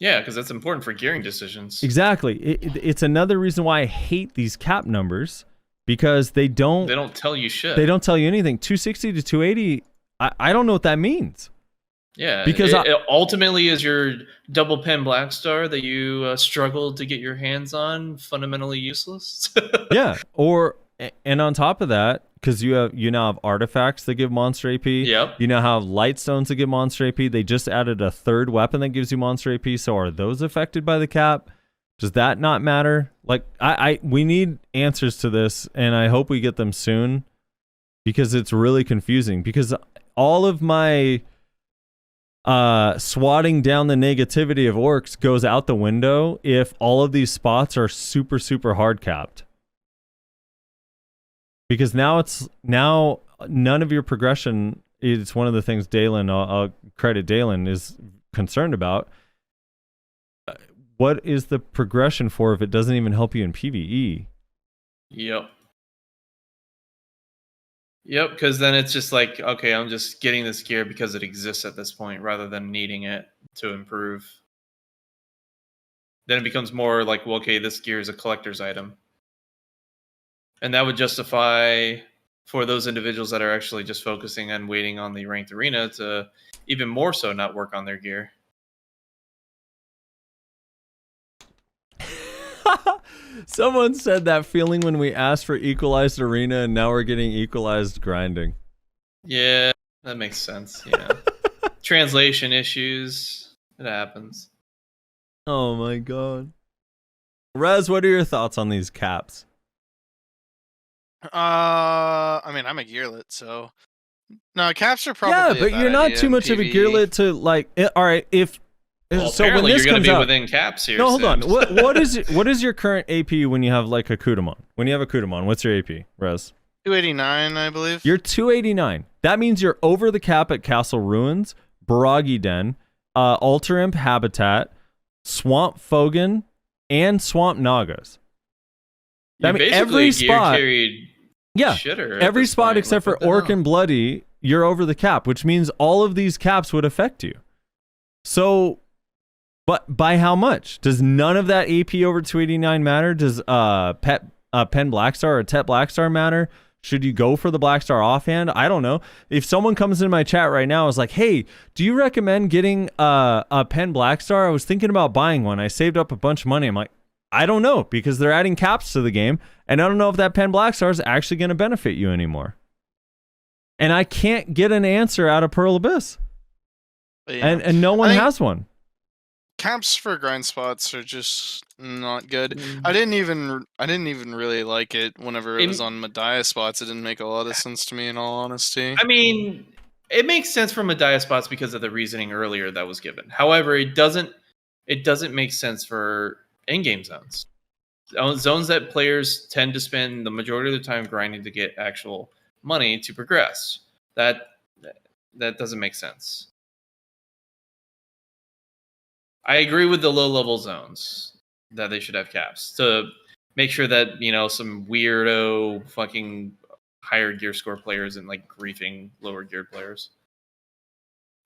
Yeah, because that's important for gearing decisions. Exactly. It's another reason why I hate these cap numbers, because they don't tell you shit. They don't tell you anything. 260 to 280, I don't know what that means. Yeah, because it ultimately is your double pen black star that you struggled to get your hands on fundamentally useless. Yeah, and on top of that, because you now have artifacts that give monster AP. Yep. You now have light stones that give monster AP. They just added a third weapon that gives you monster AP. So are those affected by the cap? Does that not matter? Like, we need answers to this, and I hope we get them soon, because it's really confusing. Because all of my swatting down the negativity of Orcs goes out the window if all of these spots are super, super hard capped. Because now none of your progression, it's one of the things Dalen, I'll credit Dalen, is concerned about. What is the progression for if it doesn't even help you in PvE? Yep, because then it's just like, okay, I'm just getting this gear because it exists at this point rather than needing it to improve. Then it becomes more like, well, okay, this gear is a collector's item. And that would justify for those individuals that are actually just focusing on waiting on the ranked arena to even more so not work on their gear. Someone said that feeling when we asked for equalized arena and now we're getting equalized grinding. Yeah, that makes sense. Yeah. Translation issues. It happens. Oh my god. Rez, what are your thoughts on these caps? I mean, I'm a gearlet, so no, caps are probably. Yeah, but you're not too much of a gearlet to like. All right, so when this you're comes be out, within caps here. No, hold on. What is your current AP when you have like a Kudamon? When you have a Kudamon, what's your AP, Rez? 289, I believe. You're 289. That means you're over the cap at Castle Ruins, Baragi Den, Altar Imp Habitat, Swamp Fogan, and Swamp Nagas. I mean, every spot. Yeah, every spot point. except for Orc and Bloody, you're over the cap, which means all of these caps would affect you. So, but by how much? Does none of that AP over 289 matter? Does Pen Blackstar or Tet Blackstar matter? Should you go for the Blackstar offhand? I don't know. If someone comes in my chat right now is like, hey, do you recommend getting a Pen Blackstar? I was thinking about buying one. I saved up a bunch of money. I'm like, I don't know, because they're adding caps to the game, and I don't know if that Pen Blackstar is actually going to benefit you anymore. And I can't get an answer out of Pearl Abyss. Yeah. And no one has one. Caps for grind spots are just not good. I didn't even really like it whenever it was on Medea spots. It didn't make a lot of sense to me, in all honesty. I mean, it makes sense for Medea spots because of the reasoning earlier that was given. However, it doesn't make sense for in-game zones. Zones that players tend to spend the majority of the time grinding to get actual money to progress. That doesn't make sense. I agree with the low-level zones that they should have caps to make sure that, some weirdo fucking higher gear score players and like griefing lower gear players.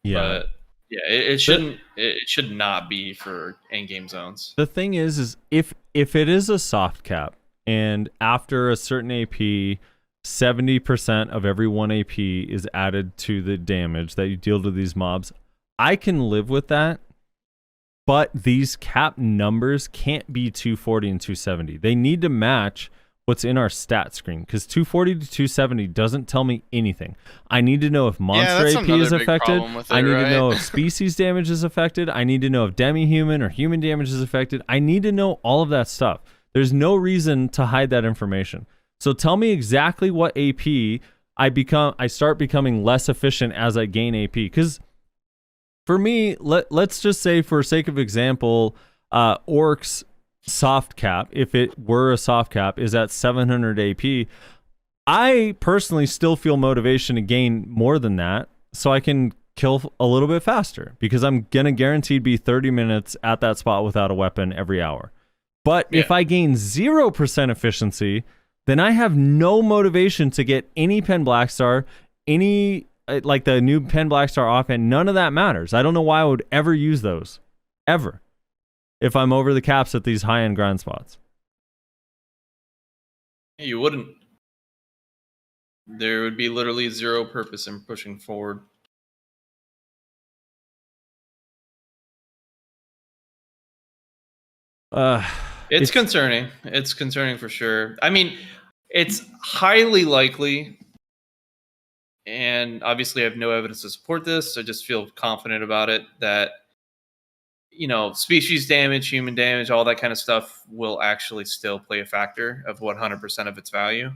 Yeah. But yeah, it shouldn't. It should not be for in-game zones. The thing is if it is a soft cap and after a certain AP, 70% of every 1 AP is added to the damage that you deal to these mobs, I can live with that. But these cap numbers can't be 240 and 270. They need to match what's in our stat screen, because 240 to 270 doesn't tell me anything. I need to know if monster AP is affected. I need to know if species damage is affected. I need to know if demi-human or human damage is affected. I need to know all of that stuff. There's no reason to hide that information. So tell me exactly what AP I start becoming less efficient as I gain AP, because for me, let's just say, for sake of example, Orc's soft cap, if it were a soft cap, is at 700 AP. I personally still feel motivation to gain more than that, so I can kill a little bit faster, because I'm going to guaranteed be 30 minutes at that spot without a weapon every hour. But if I gain 0% efficiency, then I have no motivation to get any Pen Blackstar, any like the new Pen Blackstar offhand. None of that matters. I don't know why I would ever use those, ever, if I'm over the caps at these high-end grind spots. You wouldn't. There would be literally zero purpose in pushing forward. It's concerning. It's concerning for sure. I mean, it's highly likely, and obviously I have no evidence to support this, so I just feel confident about it, that species damage, human damage, all that kind of stuff will actually still play a factor of 100% of its value.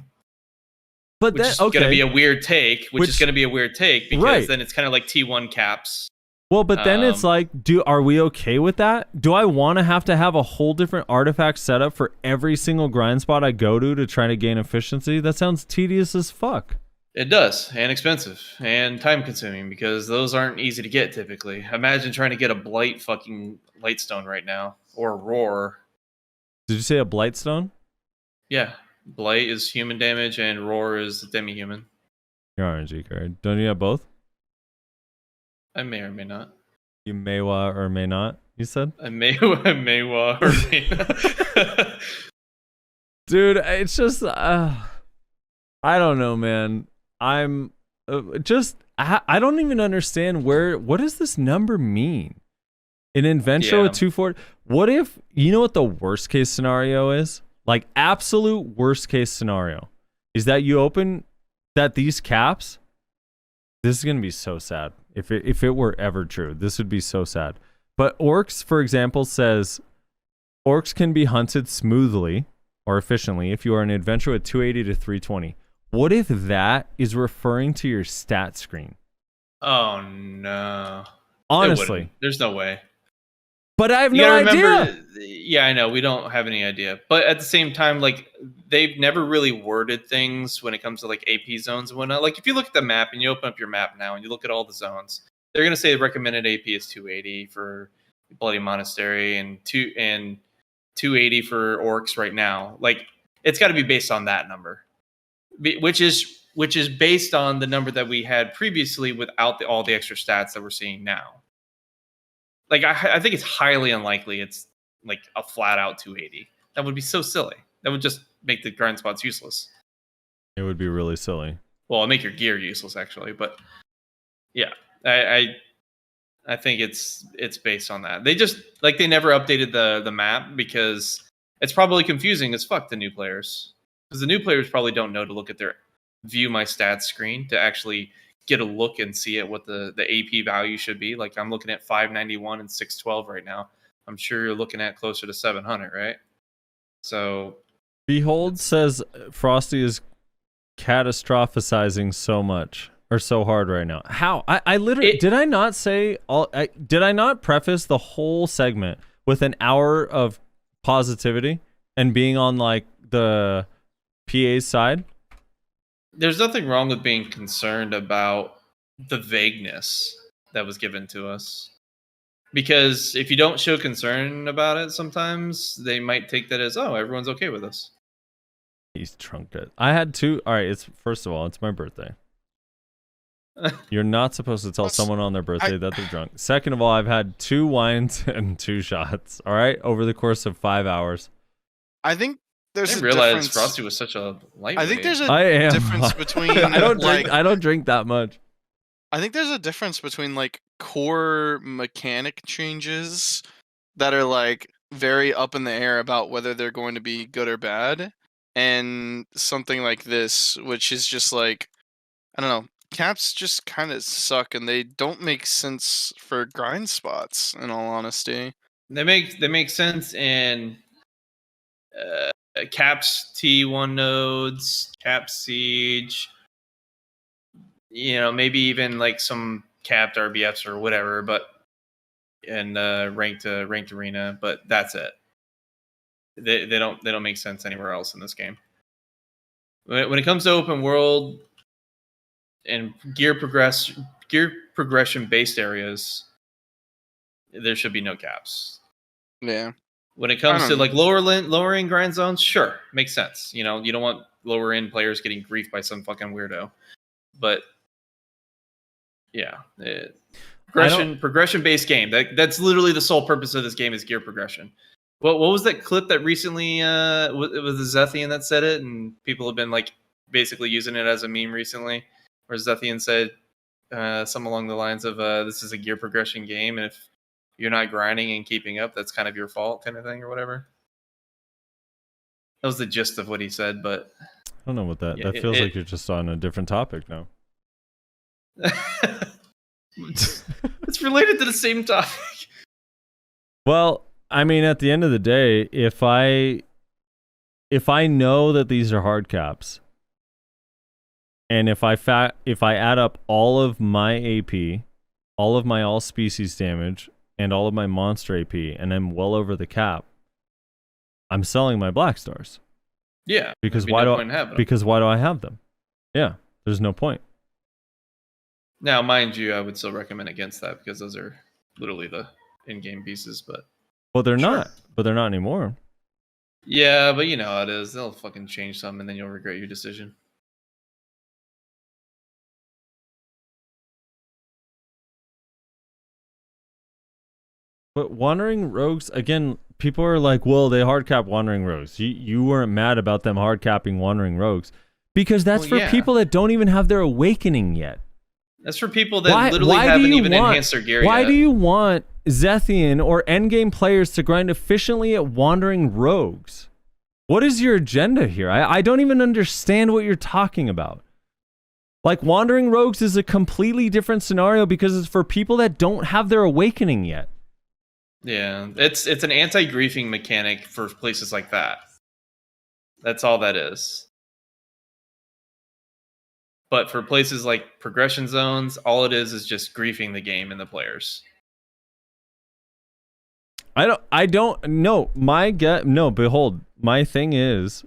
But which is going to be a weird take, because then it's kind of like T1 caps. Well, but then it's like, are we okay with that? Do I want to have a whole different artifact setup for every single grind spot I go to try to gain efficiency? That sounds tedious as fuck. It does, and expensive, and time-consuming, because those aren't easy to get typically. Imagine trying to get a Blight fucking Lightstone right now, or a Roar. Did you say a Blightstone? Yeah, Blight is human damage, and Roar is demi-human. Your RNG card. Don't you have both? I may or may not. You may or may not, you said? I may or may not. Dude, it's just... I don't know, man. I'm I don't even understand what does this number mean? An Inventro at 240? What if, what the worst case scenario is? Like, absolute worst case scenario is that you open that these caps, this is going to be so sad. If it were ever true, this would be so sad. But Orcs, for example, says Orcs can be hunted smoothly or efficiently if you are an Adventure at 280 to 320. What if that is referring to your stat screen? Oh, no. Honestly. There's no way. But I have no idea. Yeah, I know. We don't have any idea. But at the same time, like, they've never really worded things when it comes to, like, AP zones and whatnot. Like, if you look at the map and you open up your map now and you look at all the zones, they're going to say the recommended AP is 280 for Bloody Monastery and 280 for Orcs right now. Like, it's got to be based on that number, which is based on the number that we had previously without all the extra stats that we're seeing now. like I think it's highly unlikely it's like a flat out 280. That would be so silly. That would just make the grind spots useless. It would be really silly. Well, it'll make your gear useless actually, but yeah, I think it's based on that. They just they never updated the map because it's probably confusing as fuck to new players, because the new players probably don't know to look at their view my stats screen to actually get a look and see what the AP value should be. Like I'm looking at 591 and 612 right now. I'm sure you're looking at closer to 700, right? So Behold says Frosty is catastrophizing so much or so hard right now. How? I literally did I not say did I not preface the whole segment with an hour of positivity and being on like the PA's side? There's nothing wrong with being concerned about the vagueness that was given to us. Because if you don't show concern about it, sometimes they might take that as, oh, everyone's okay with us. He's trunked it. I had two. All right, first of all, it's my birthday. You're not supposed to tell someone on their birthday that they're drunk. Second of all, I've had 2 wines and 2 shots, all right, over the course of 5 hours. I think there's I a realized difference. Frosty was such a lightweight. I think there's a difference between I don't drink that much. I think there's a difference between like core mechanic changes that are like very up in the air about whether they're going to be good or bad, and something like this, which is just like, I don't know, caps just kind of suck and they don't make sense for grind spots, in all honesty. They make sense in caps T1 nodes, cap siege, maybe even like some capped RBFs or whatever, but and ranked arena, but that's it. They don't make sense anywhere else in this game. When it comes to open world and gear progression based areas, there should be no caps. Yeah. When it comes to like lowering grind zones, sure, makes sense. You don't want lower end players getting griefed by some fucking weirdo. But yeah, progression based game. That's literally the sole purpose of this game is gear progression. What was that clip that recently it was a Zethian that said it, and people have been like basically using it as a meme recently, where Zethian said something along the lines of this is a gear progression game, and if you're not grinding and keeping up, that's kind of your fault, kind of thing, or whatever. That was the gist of what he said, but I don't know what that. Yeah, that feels like you're just on a different topic now. It's related to the same topic. Well, I mean, at the end of the day, if I know that these are hard caps, and if I add up all of my AP, all of my all species damage, and all of my monster AP, and I'm well over the cap, I'm selling my black stars. Yeah. Because why do I have them? Yeah, there's no point. Now, mind you, I would still recommend against that because those are literally the in-game pieces, but well, they're not. But they're not anymore. Yeah, but you know how it is. They'll fucking change something, and then you'll regret your decision. But Wandering Rogues, again, people are like, well, they hard cap Wandering Rogues. You weren't mad about them hard capping Wandering Rogues because that's for people that don't even have their awakening yet. That's for people that literally haven't even enhanced their gear yet. Why do you want Zethian or endgame players to grind efficiently at Wandering Rogues? What is your agenda here? I don't even understand what you're talking about. Like, Wandering Rogues is a completely different scenario because it's for people that don't have their awakening yet. Yeah, it's an anti-griefing mechanic for places like that. That's all that is. But for places like progression zones, all it is just griefing the game and the players. Behold, my thing is,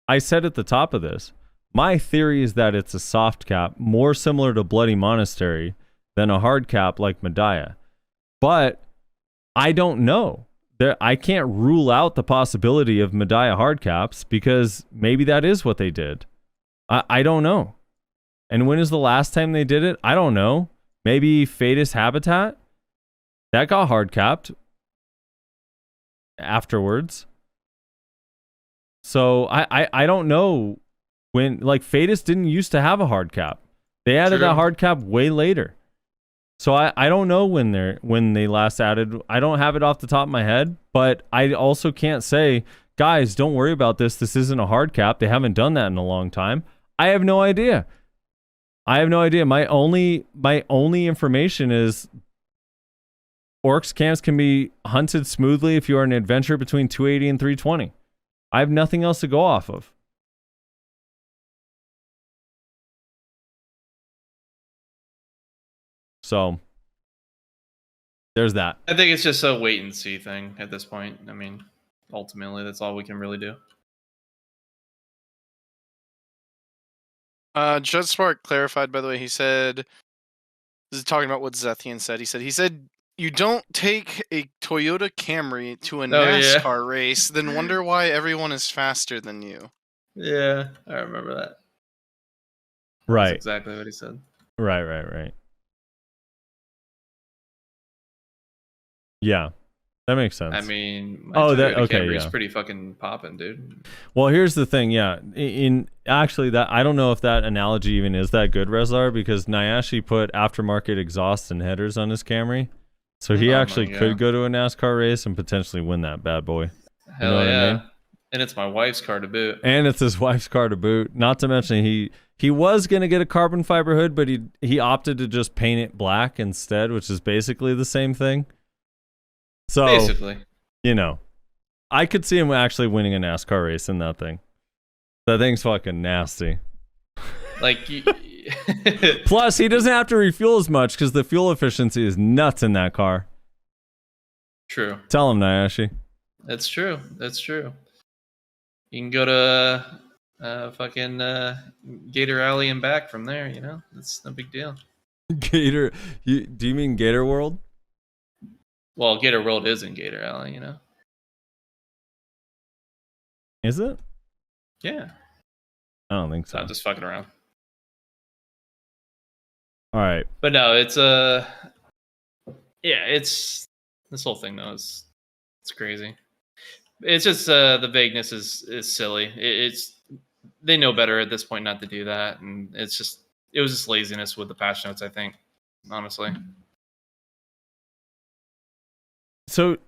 I said at the top of this, my theory is that it's a soft cap, more similar to Bloody Monastery than a hard cap like Medaya. But I don't know. I can't rule out the possibility of Medaya hard caps because maybe that is what they did. I don't know. And when is the last time they did it? I don't know. Maybe Fatus Habitat? That got hard capped afterwards. So I don't know when, like, Fadus didn't used to have a hard cap. They added that hard cap way later. So I don't know when they last added. I don't have it off the top of my head, but I also can't say, guys, don't worry about this. This isn't a hard cap. They haven't done that in a long time. I have no idea. My only information is Orcs camps can be hunted smoothly if you are an adventurer between 280 and 320. I have nothing else to go off of. So there's that. I think it's just a wait and see thing at this point. I mean, ultimately, that's all we can really do. Judd Spark clarified, by the way. He said, this is talking about what Zethian said. He said, you don't take a Toyota Camry to a NASCAR race, then wonder why everyone is faster than you. Yeah, I remember that. Right. That's exactly what he said. Right. Yeah, that makes sense. I mean, Camry's yeah. pretty fucking popping, dude. Well, here's the thing, yeah. In actually, that I don't know if that analogy even is that good, Rezlar, because Nyashi put aftermarket exhaust and headers on his Camry, so he actually could go to a NASCAR race and potentially win that bad boy. Hell you know yeah! What I mean? And it's my wife's car to boot. And it's his wife's car to boot. Not to mention he was gonna get a carbon fiber hood, but he opted to just paint it black instead, which is basically the same thing. So basically, you know, I could see him actually winning a NASCAR race in that thing. That thing's fucking nasty. Like, plus he doesn't have to refuel as much because the fuel efficiency is nuts in that car. True. Tell him, Nyashi. That's true. You can go to fucking Gator Alley and back from there. You know, it's no big deal. Gator? Do you mean Gator World? Well, Gator World is in Gator Alley, you know. Is it? Yeah. I don't think so. I'm just fucking around. All right. But no, it's it's this whole thing though it's crazy. It's just the vagueness is silly. It's they know better at this point not to do that, and it was just laziness with the patch notes, I think, honestly. So,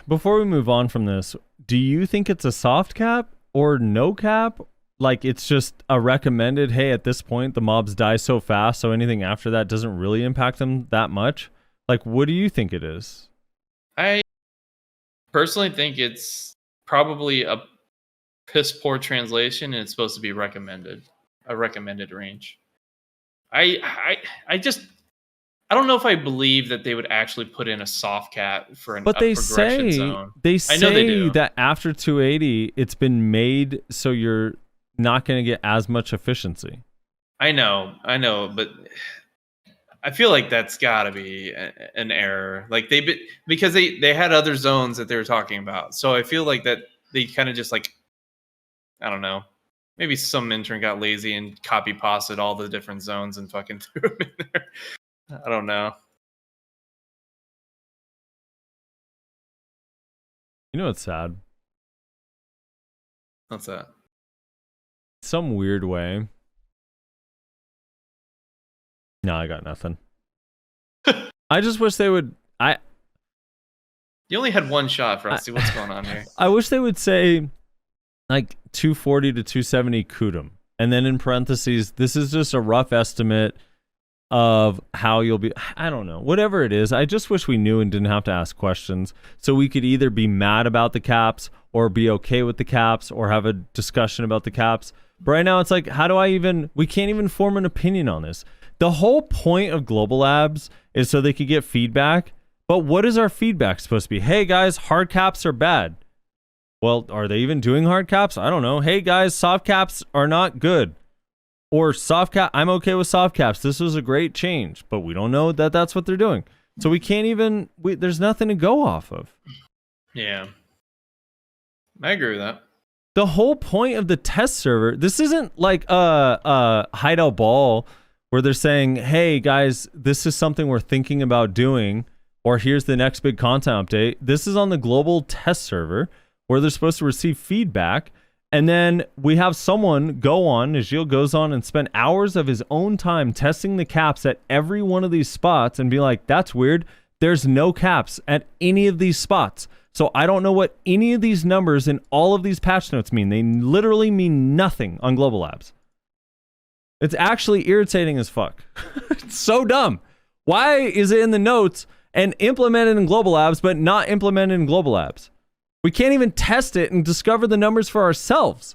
before we move on from this, do you think it's a soft cap or no cap? Like, it's just a recommended, hey, at this point, the mobs die so fast, so anything after that doesn't really impact them that much? Like, what do you think it is? I personally think it's probably a piss poor translation, and it's supposed to be a recommended range. I don't know if I believe that they would actually put in a soft cap for but they progression say zone. I know they do. That after 280, it's been made so you're not going to get as much efficiency. I know, but I feel like that's got to be an error. Like because they had other zones that they were talking about, so I feel like that they kind of just like, I don't know. Maybe some intern got lazy and copy pasted all the different zones and fucking threw them in there. I don't know. You know what's sad? What's that? Some weird way. No, I got nothing. I just wish they would. You only had one shot, Frosty. What's going on here? I wish they would say like 240 to 270 Kudum. And then in parentheses, this is just a rough estimate of how you'll be. I don't know. Whatever it is, I just wish we knew and didn't have to ask questions. So we could either be mad about the caps or be okay with the caps or have a discussion about the caps. But right now it's like, we can't even form an opinion on this. The whole point of Global Labs is so they could get feedback. But what is our feedback supposed to be? Hey guys, hard caps are bad. Well, are they even doing hard caps? I don't know. Hey guys, soft caps are not good. Or soft cap, I'm okay with soft caps. This was a great change, but we don't know that that's what they're doing. So we can't even, there's nothing to go off of. Yeah. I agree with that. The whole point of the test server, this isn't like a hideout ball where they're saying, hey guys, this is something we're thinking about doing. Or here's the next big content update. This is on the global test server where they're supposed to receive feedback. And then we have someone go on, Najil goes on and spend hours of his own time testing the caps at every one of these spots and be like, that's weird. There's no caps at any of these spots. So I don't know what any of these numbers in all of these patch notes mean. They literally mean nothing on Global Labs. It's actually irritating as fuck. It's so dumb. Why is it in the notes and implemented in Global Labs, but not implemented in Global Labs? We can't even test it and discover the numbers for ourselves.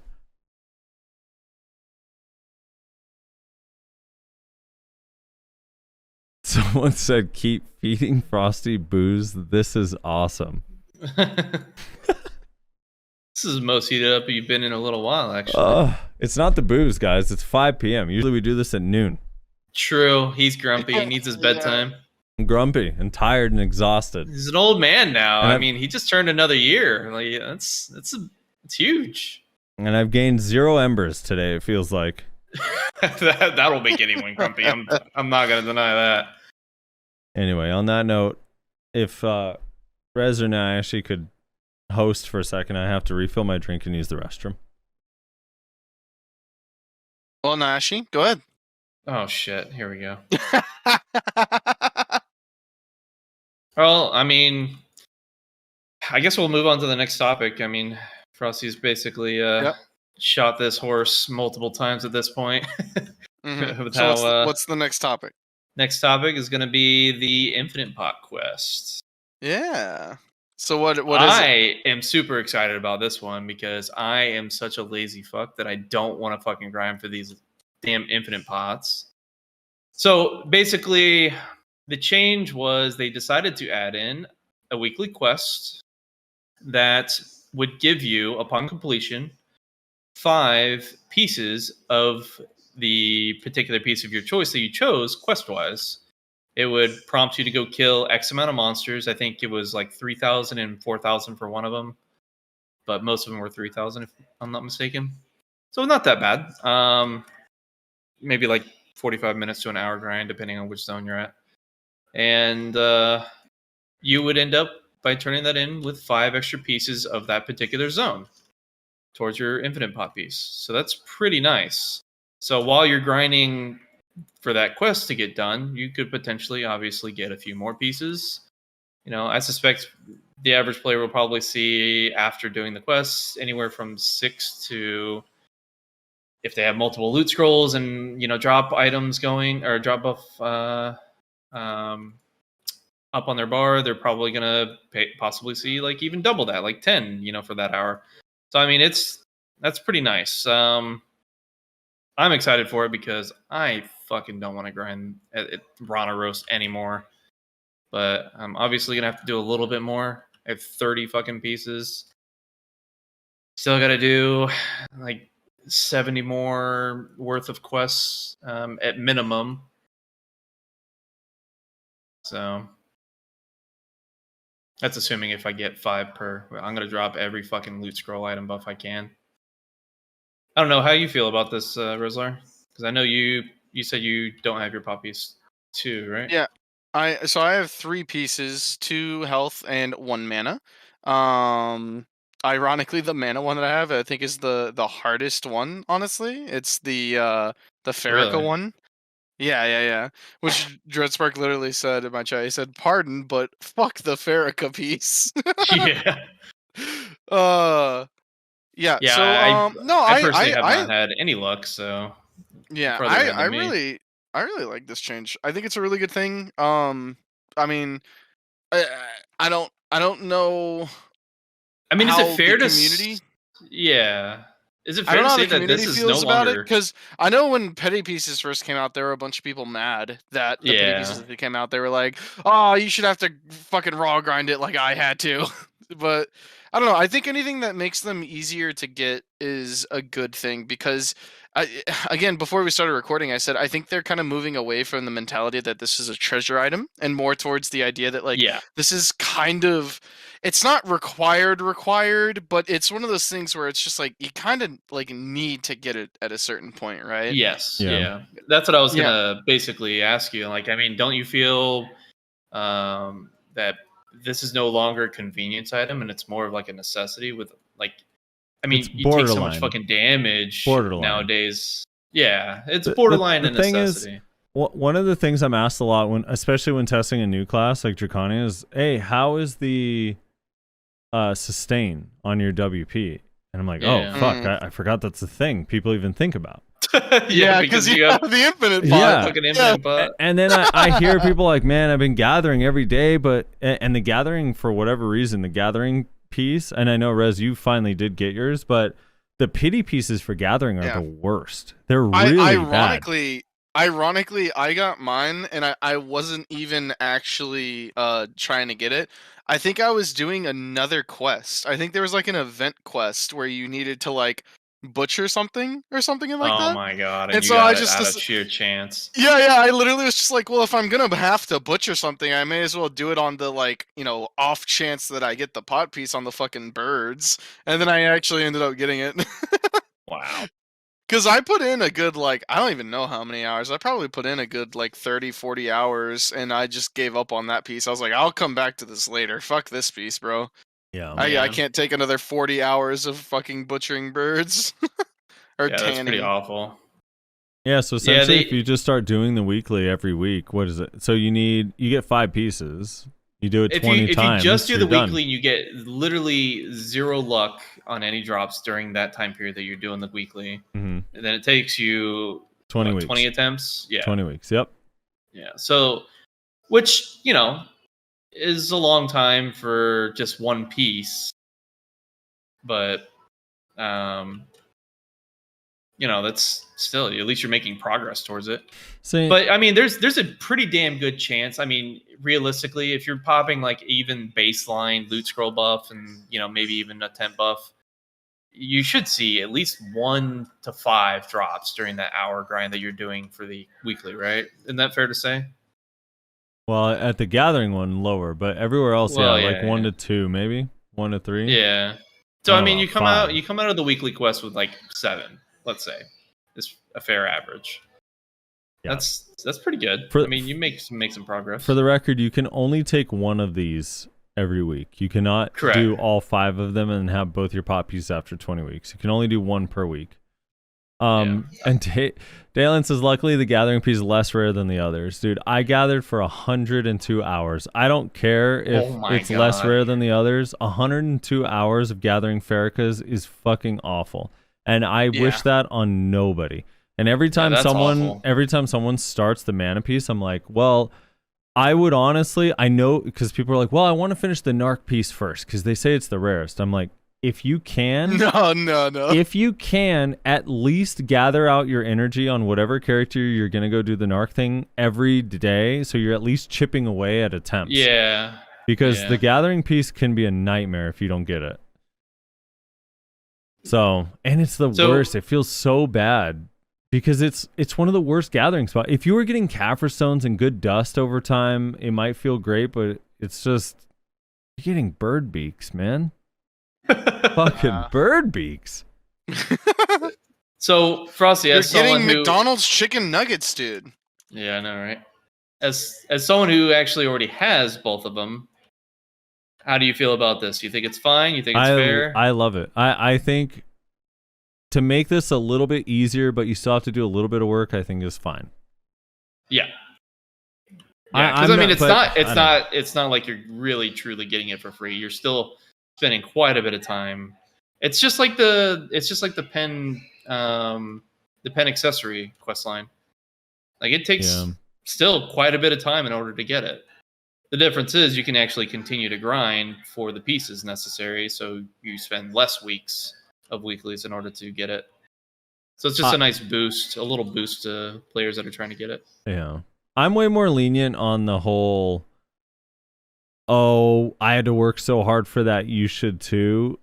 Someone said, keep feeding Frosty booze. This is awesome. This is the most heated up you've been in a little while, actually. It's not the booze, guys. It's 5 p.m. Usually we do this at noon. True. He's grumpy. He needs his bedtime. I'm grumpy and tired and exhausted. He's an old man now. And I mean, he just turned another year. Like it's huge. And I've gained 0 embers today, it feels like. That'll make anyone grumpy. I'm not gonna deny that. Anyway, on that note, if Rez or I actually could host for a second, I have to refill my drink and use the restroom. Well, Nashi, go ahead. Oh shit! Here we go. Well, I mean, I guess we'll move on to the next topic. I mean, Frosty's basically shot this horse multiple times at this point. Mm-hmm. So what's the next topic? Next topic is going to be the Infinite Pot quest. Yeah. So what is it? I am super excited about this one because I am such a lazy fuck that I don't want to fucking grind for these damn infinite pots. So basically, the change was they decided to add in a weekly quest that would give you, upon completion, 5 pieces of the particular piece of your choice that you chose quest-wise. It would prompt you to go kill X amount of monsters. I think it was like 3,000 and 4,000 for one of them, but most of them were 3,000 if I'm not mistaken. So not that bad. Maybe like 45 minutes to an hour grind, depending on which zone you're at. And you would end up by turning that in with 5 extra pieces of that particular zone towards your infinite pot piece. So that's pretty nice. So while you're grinding for that quest to get done, you could potentially obviously get a few more pieces. You know, I suspect the average player will probably see, after doing the quests, anywhere from 6 to, if they have multiple loot scrolls and, you know, drop items going, or drop buff up on their bar, they're probably gonna possibly see like even double that, like 10, you know, for that hour. So I mean, that's pretty nice. I'm excited for it because I fucking don't want to grind at Rana Roast anymore. But I'm obviously gonna have to do a little bit more. I have 30 fucking pieces. Still gotta do like 70 more worth of quests at minimum. So that's assuming if I get 5 per. I'm gonna drop every fucking loot scroll item buff I can. I don't know how you feel about this, Roslar, because I know you said you don't have your poppies too, right? Yeah, I have 3 pieces, 2 health and 1 mana. Ironically, the mana one that I have, I think, is the hardest one. Honestly, it's the Farrakha Really? one. Yeah. Which Dreadspark literally said in my chat. He said, "Pardon, but fuck the Farrakha piece." Yeah. Yeah. Yeah. So I personally have not had any luck. So yeah, further than I me. really like this change. I think it's a really good thing. I mean, I don't know. I mean, is how it fair the to community? Yeah. Is it I fair don't to know how say the that this community is no feels about it, longer? because I know when Petty Pieces first came out, there were a bunch of people mad that the Petty Pieces Yeah. that came out, they were like, "Oh, you should have to fucking raw grind it like I had to." But I don't know. I think anything that makes them easier to get is a good thing, because again, before we started recording, I said I think they're kind of moving away from the mentality that this is a treasure item and more towards the idea that, like, Yeah. this is kind of, it's not required, but it's one of those things where it's just like you kind of like need to get it at a certain point, right? Yes. Yeah. Yeah. That's what I was Yeah. gonna basically ask you. Like, I mean, don't you feel that this is no longer a convenience item and it's more of like a necessity with like, I mean, It's you take so borderline. much fucking damage Borderline. nowadays. Yeah, it's borderline a thing necessity. Is, one of the things I'm asked a lot especially when testing a new class like Draconian is, hey, how is the sustain on your WP? And I'm like, Yeah. oh fuck, I forgot that's a thing people even think about. Yeah, because you have the infinite pot. Yeah. fucking infinite pot. And then I hear people like, man, I've been gathering every day, but and the gathering, for whatever reason, the gathering piece, and I know Rez, you finally did get yours, but the pity pieces for gathering are the worst. They're really bad. Ironically, I got mine, and I wasn't even actually trying to get it. I think I was doing another quest. I think there was like an event quest where you needed to like butcher something or something like that. Oh my god! And And you so got I it just- out of sheer chance. Yeah, I literally was just like, well, if I'm gonna have to butcher something, I may as well do it on the like, off chance that I get the pot piece on the fucking birds. And then I actually ended up getting it. Wow. Because I put in a good, like, I don't even know how many hours. I probably put in a good, like, 30, 40 hours, and I just gave up on that piece. I was like, I'll come back to this later. Fuck this piece, bro. Yeah. I can't take another 40 hours of fucking butchering birds. Or Yeah, tanning. that's pretty awful. Yeah, so essentially if you just start doing the weekly every week, what is it? So you get 5 pieces. You do it 20 times. If you just do the you're done. weekly, you get literally 0 luck on any drops during that time period that you're doing the weekly. Mhm. And then it takes you 20 weeks. 20 attempts. Yeah. 20 weeks. Yep. Yeah. So, which, is a long time for just one piece. But, that's still, at least you're making progress towards it. So, But I mean, there's a pretty damn good chance. I mean, realistically, if you're popping like even baseline loot scroll buff and maybe even a 10 buff, you should see at least 1 to 5 drops during that hour grind that you're doing for the weekly, right? Isn't that fair to say? well, at the gathering one lower, but everywhere else, like 1 to 2, maybe 1 to 3. Yeah. So I mean, you come 5. out of the weekly quest with like 7, let's say, is a fair average. Yeah. That's pretty good. I mean, you make some progress. For the record, you can only take one of these every week. You cannot do all 5 of them and have both your pot pieces after 20 weeks. You can only do 1 per week. And Dalen says, luckily the gathering piece is less rare than the others. Dude, I gathered for 102 hours. I don't care if it's less rare than the others. 102 hours of gathering Farrakahs is fucking awful. And I wish that on nobody. And every time someone starts the mana piece, I'm like, well, I would honestly, I know, because people are like, well, I want to finish the Narc piece first because they say it's the rarest. I'm like, if you can, no. If you can, at least gather out your energy on whatever character you're gonna go do the Narc thing every day, so you're at least chipping away at attempts. Yeah. Because the gathering piece can be a nightmare if you don't get it. So, and it's the worst. It feels so bad. Because it's one of the worst gathering spots. If you were getting Kaffir stones and good dust over time, it might feel great, but it's just you're getting bird beaks, man. Fucking bird beaks. So Frosty, You're as getting someone who, McDonald's chicken nuggets, dude. Yeah, I know, right? As someone who actually already has both of them, how do you feel about this? You think it's fine? You think it's fair? I love it. I think to make this a little bit easier, but you still have to do a little bit of work, I think is fine. Yeah. Yeah, because it's not like you're really truly getting it for free. You're still spending quite a bit of time. It's just like the pen accessory quest line. Like it takes still quite a bit of time in order to get it. The difference is you can actually continue to grind for the pieces necessary, so you spend less weeks of weeklies in order to get it. So it's just a nice boost, a little boost to players that are trying to get it. Yeah. I'm way more lenient on the whole, oh, I had to work so hard for that, you should too.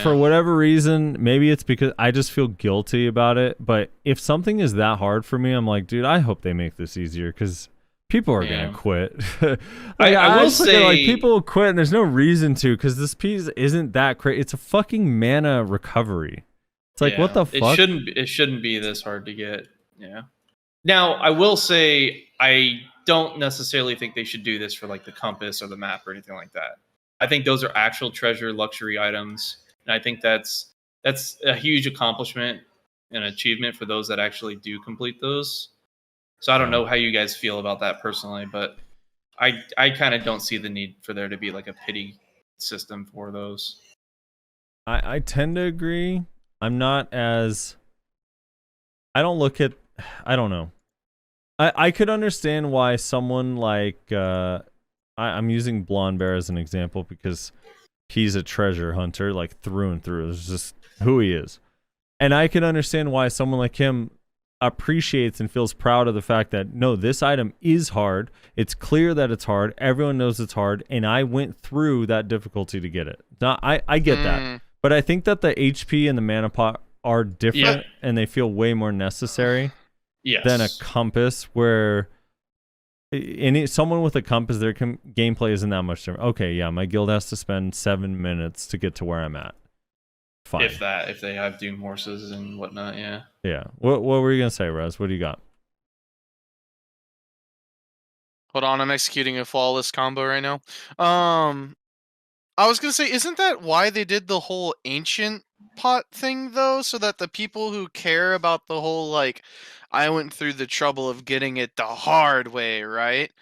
For whatever reason, maybe it's because I just feel guilty about it, but if something is that hard for me, I'm like, dude, I hope they make this easier because people are going to quit. I will say, like, people will quit and there's no reason to because this piece isn't that great. It's a fucking mana recovery. It's like, what the fuck? It shouldn't be this hard to get. Yeah. Now, I will say, I don't necessarily think they should do this for like the compass or the map or anything like that. I think those are actual treasure luxury items, and I think that's a huge accomplishment and achievement for those that actually do complete those. So I don't know how you guys feel about that personally, but I kind of don't see the need for there to be like a pity system for those. I tend to agree. I'm not as... I don't look at... I don't know. I could understand why someone like... I'm using Blonde Bear as an example because he's a treasure hunter, like through and through. It's just who he is. And I can understand why someone like him appreciates and feels proud of the fact that, no, this item is hard. It's clear that it's hard. Everyone knows it's hard. And I went through that difficulty to get it. Now, I get that. But I think that the HP and the mana pot are different and they feel way more necessary than a compass where... someone with a compass, their gameplay isn't that much different. Okay, yeah, my guild has to spend 7 minutes to get to where I'm at. Fine. If they have Doom horses and whatnot, yeah. Yeah. What were you gonna say, Rez? What do you got? Hold on, I'm executing a flawless combo right now. I was gonna say, isn't that why they did the whole ancient pot thing though? So that the people who care about the whole like, I went through the trouble of getting it the hard way, right?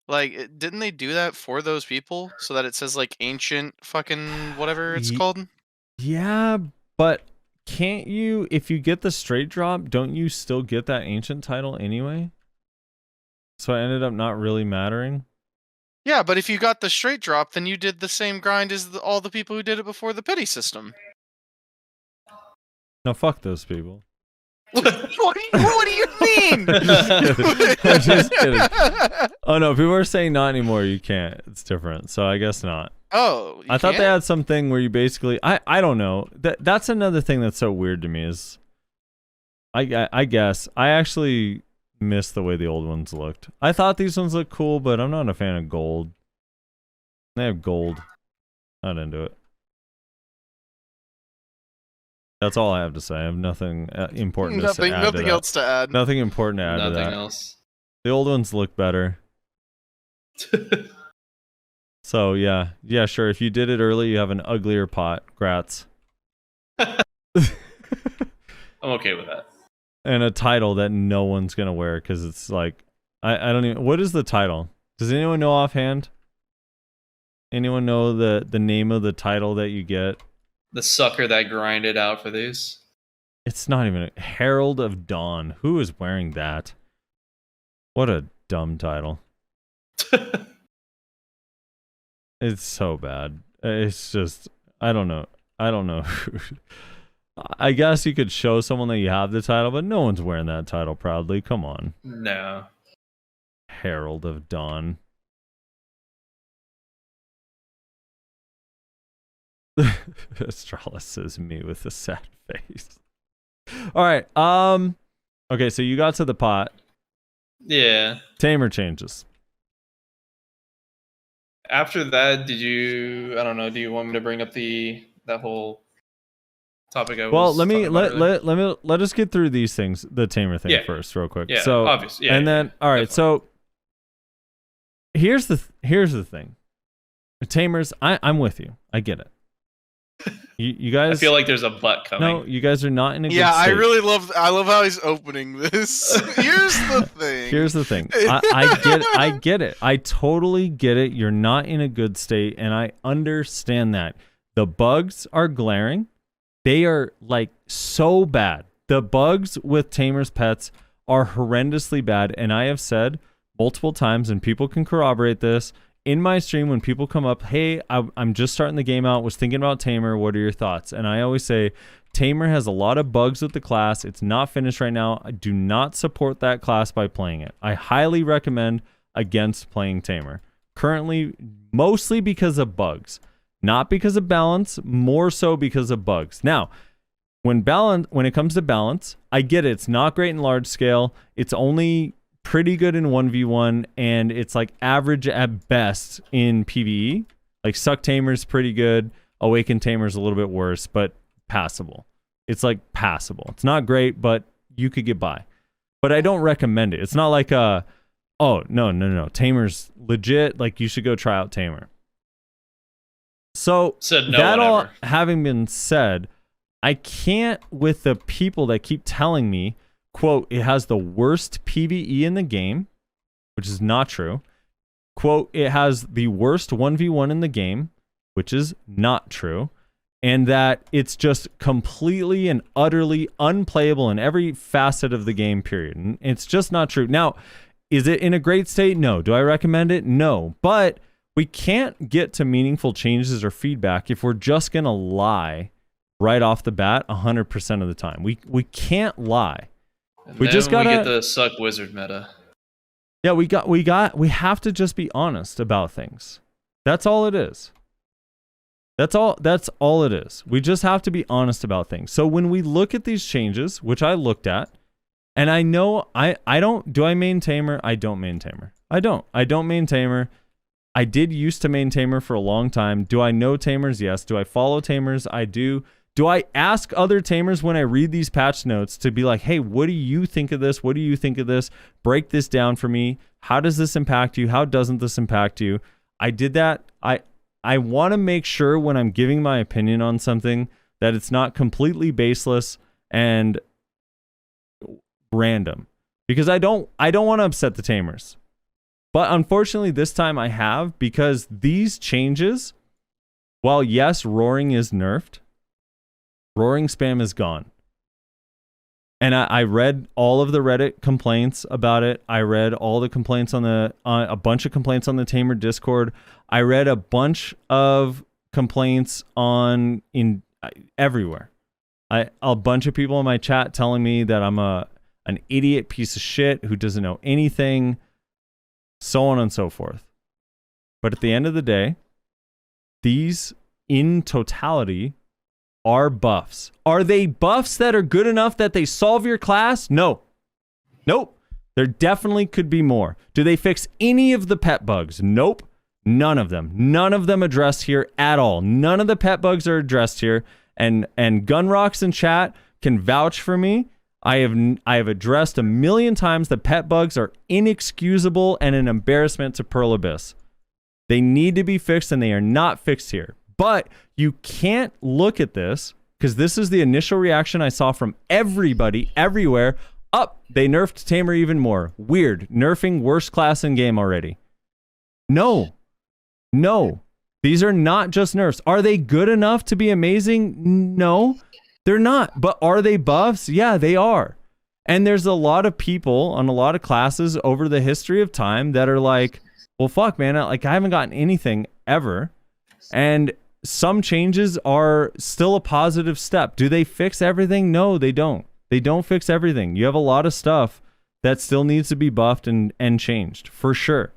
Like, didn't they do that for those people so that it says like ancient fucking whatever it's called? Yeah, but can't you, if you get the straight drop, don't you still get that ancient title anyway? So it ended up not really mattering. Yeah, but if you got the straight drop, then you did the same grind as all the people who did it before the pity system. No, fuck those people. What do you mean? I'm just kidding. Oh no, people are saying not anymore. You can't. It's different. So I guess not. Oh, I thought they had something where you basically... I don't know. That's another thing that's so weird to me is... I guess. I actually miss the way the old ones looked. I thought these ones looked cool, but I'm not a fan of gold. They have gold. Not into it. That's all I have to say. I have nothing important to add to that. Nothing else to add. Nothing important to add to that. Nothing else. The old ones look better. So yeah, sure. If you did it early, you have an uglier pot. Grats. I'm okay with that. And a title that no one's gonna wear because it's like, I don't even. What is the title? Does anyone know offhand? Anyone know the name of the title that you get? The sucker that grinded out for these. It's not even a Herald of Dawn. Who is wearing that? What a dumb title. It's so bad. It's just, I don't know. I guess you could show someone that you have the title, but no one's wearing that title proudly. Come on. No. Herald of Dawn. Astralis says me with a sad face. All right. Okay, so you got to the pot. Yeah. Tamer Changes. After that, did you? I don't know. Do you want me to bring up that whole topic? Let us get through these things. The Tamer thing first, real quick. Yeah. So obvious. Yeah. And then all right. Definitely. So here's the thing. Tamers, I'm with you. I get it. You guys. I feel like there's a butt coming. No, you guys are not in a good state. I love how he's opening this. Here's the thing. I get it. I totally get it. You're not in a good state, and I understand that. The bugs are glaring. They are like so bad. The bugs with Tamer's pets are horrendously bad, and I have said multiple times, and people can corroborate this, in my stream when people come up, hey, I'm just starting the game out, was thinking about Tamer, what are your thoughts? And I always say, Tamer has a lot of bugs with the class. It's not finished right now. I do not support that class by playing it. I highly recommend against playing Tamer. Currently, mostly because of bugs. Not because of balance, more so because of bugs. Now, when it comes to balance, I get it. It's not great in large scale. It's only pretty good in 1v1, and it's like average at best in PvE. Like Suck Tamer's pretty good. Awaken Tamer's a little bit worse, but passable. It's like passable. It's not great, but you could get by. But I don't recommend it. It's not like Oh, no. Tamer's legit. Like, you should go try out Tamer. So, Said no that one all ever. having been said, I can't, with the people that keep telling me, quote, it has the worst PvE in the game, which is not true. Quote, it has the worst 1v1 in the game, which is not true. And that it's just completely and utterly unplayable in every facet of the game, period. And it's just not true. Now, is it in a great state? No. Do I recommend it? No. But we can't get to meaningful changes or feedback if we're just going to lie right off the bat 100% of the time. We can't lie. And We then just gotta- we get the suck wizard meta. Yeah, we have to just be honest about things. That's all it is. That's all it is. We just have to be honest about things. So when we look at these changes, which I looked at, and I know I main Tamer? I don't main Tamer. I don't main Tamer. I did used to main Tamer for a long time. Do I know Tamers? Yes. Do I follow Tamers? I do. Do I ask other Tamers when I read these patch notes to be like, hey, what do you think of this? What do you think of this? Break this down for me. How does this impact you? How doesn't this impact you? I did that. I want to make sure when I'm giving my opinion on something that it's not completely baseless and random, because I don't want to upset the Tamers. But unfortunately, this time I have, because these changes, while yes, roaring is nerfed, roaring spam is gone. And I read all of the Reddit complaints about it. I read all the complaints on a bunch of complaints on the Tamer Discord. I read a bunch of complaints in everywhere. A bunch of people in my chat telling me that I'm an idiot piece of shit who doesn't know anything, so on and so forth. But at the end of the day, these in totality are buffs. Are they buffs that are good enough that they solve your class? No. Nope. There definitely could be more. Do they fix any of the pet bugs? Nope. None of them. None of them addressed here at all. None of the pet bugs are addressed here. And Gunrocks in chat can vouch for me. I have addressed a million times the pet bugs are inexcusable and an embarrassment to Pearl Abyss. They need to be fixed, and they are not fixed here. But you can't look at this, because this is the initial reaction I saw from everybody, everywhere. They nerfed Tamer even more. Weird. Nerfing worst class in game already. No. These are not just nerfs. Are they good enough to be amazing? No, they're not. But are they buffs? Yeah, they are. And there's a lot of people on a lot of classes over the history of time that are like, well, fuck, man. I haven't gotten anything ever. And some changes are still a positive step. Do they fix everything? No, they don't. They don't fix everything. You have a lot of stuff that still needs to be buffed and changed, for sure.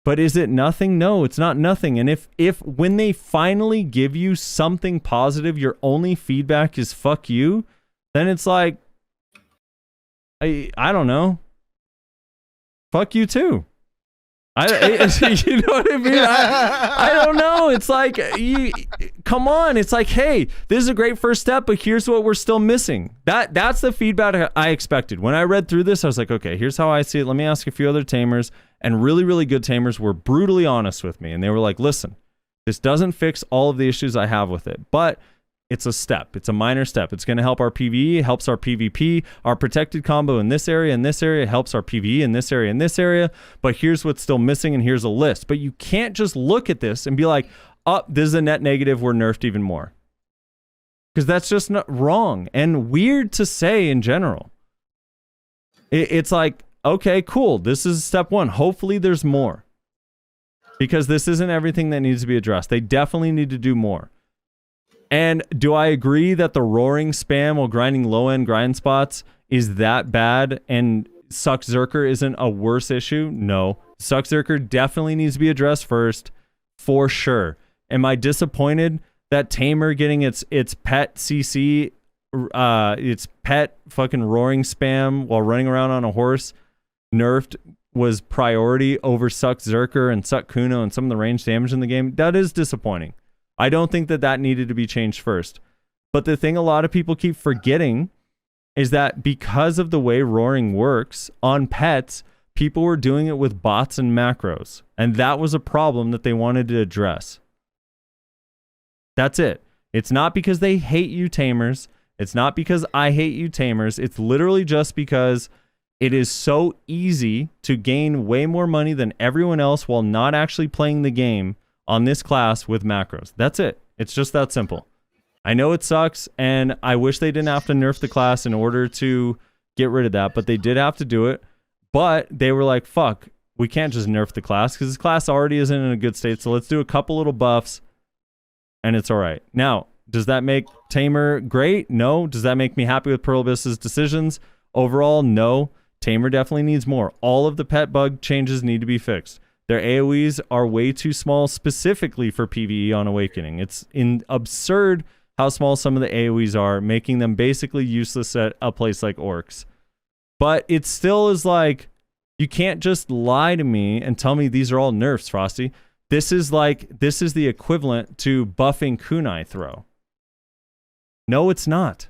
But is it nothing? No, it's not nothing. And if when they finally give you something positive, your only feedback is fuck you, then it's like, I don't know. Fuck you too. You know what I mean? I don't know. It's like, come on. It's like, hey, this is a great first step, but here's what we're still missing. That's the feedback I expected. When I read through this, I was like, okay, here's how I see it. Let me ask a few other Tamers. And really, really good Tamers were brutally honest with me. And they were like, listen, this doesn't fix all of the issues I have with it, but it's a step. It's a minor step. It's going to help our PvE, helps our PvP, our protected combo in this area, helps our PvE in this area. But here's what's still missing, and here's a list. But you can't just look at this and be like, oh, this is a net negative. We're nerfed even more. Because that's just not wrong and weird to say in general. It's like, okay, cool. This is step one. Hopefully there's more. Because this isn't everything that needs to be addressed. They definitely need to do more. And do I agree that the roaring spam while grinding low-end grind spots is that bad and Suck Zerker isn't a worse issue? No. Suck Zerker definitely needs to be addressed first, for sure. Am I disappointed that Tamer getting its pet CC, its pet fucking roaring spam while running around on a horse nerfed was priority over Suck Zerker and Suck Kuno and some of the range damage in the game? That is disappointing. I don't think that needed to be changed first. But the thing a lot of people keep forgetting is that because of the way roaring works on pets, people were doing it with bots and macros, and that was a problem that they wanted to address. That's it. It's not because they hate you tamers. It's not because I hate you tamers. It's literally just because it is so easy to gain way more money than everyone else while not actually playing the game on this class with macros. That's it. It's just that simple. I know it sucks, and I wish they didn't have to nerf the class in order to get rid of that, but they did have to do it. But they were like, fuck, we can't just nerf the class because this class already isn't in a good state, so let's do a couple little buffs, and it's all right. Now, does that make Tamer great? No. Does that make me happy with Pearl Abyss's decisions? Overall, no. Tamer definitely needs more. All of the pet bug changes need to be fixed. Their AoEs are way too small specifically for PvE on Awakening. It's absurd how small some of the AoEs are, making them basically useless at a place like Orcs. But it still is like, you can't just lie to me and tell me these are all nerfs, Frosty. This is the equivalent to buffing kunai throw. No, it's not.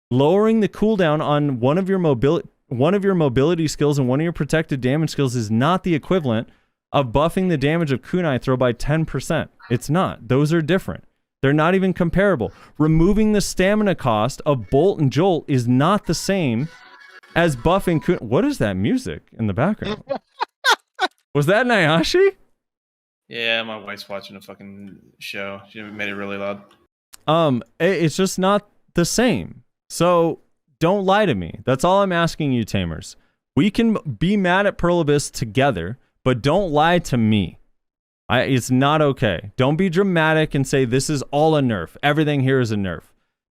Lowering the cooldown on one of your mobility skills and one of your protected damage skills is not the equivalent of buffing the damage of kunai throw by 10%. It's not. Those are different. They're not even comparable. Removing the stamina cost of Bolt and Jolt is not the same as buffing kunai. What is that music in the background? Was that Nayashe? Yeah, my wife's watching a fucking show. She made it really loud. It's just not the same. So don't lie to me. That's all I'm asking you, Tamers. We can be mad at Pearl Abyss together, but don't lie to me. It's not okay. Don't be dramatic and say this is all a nerf. Everything here is a nerf.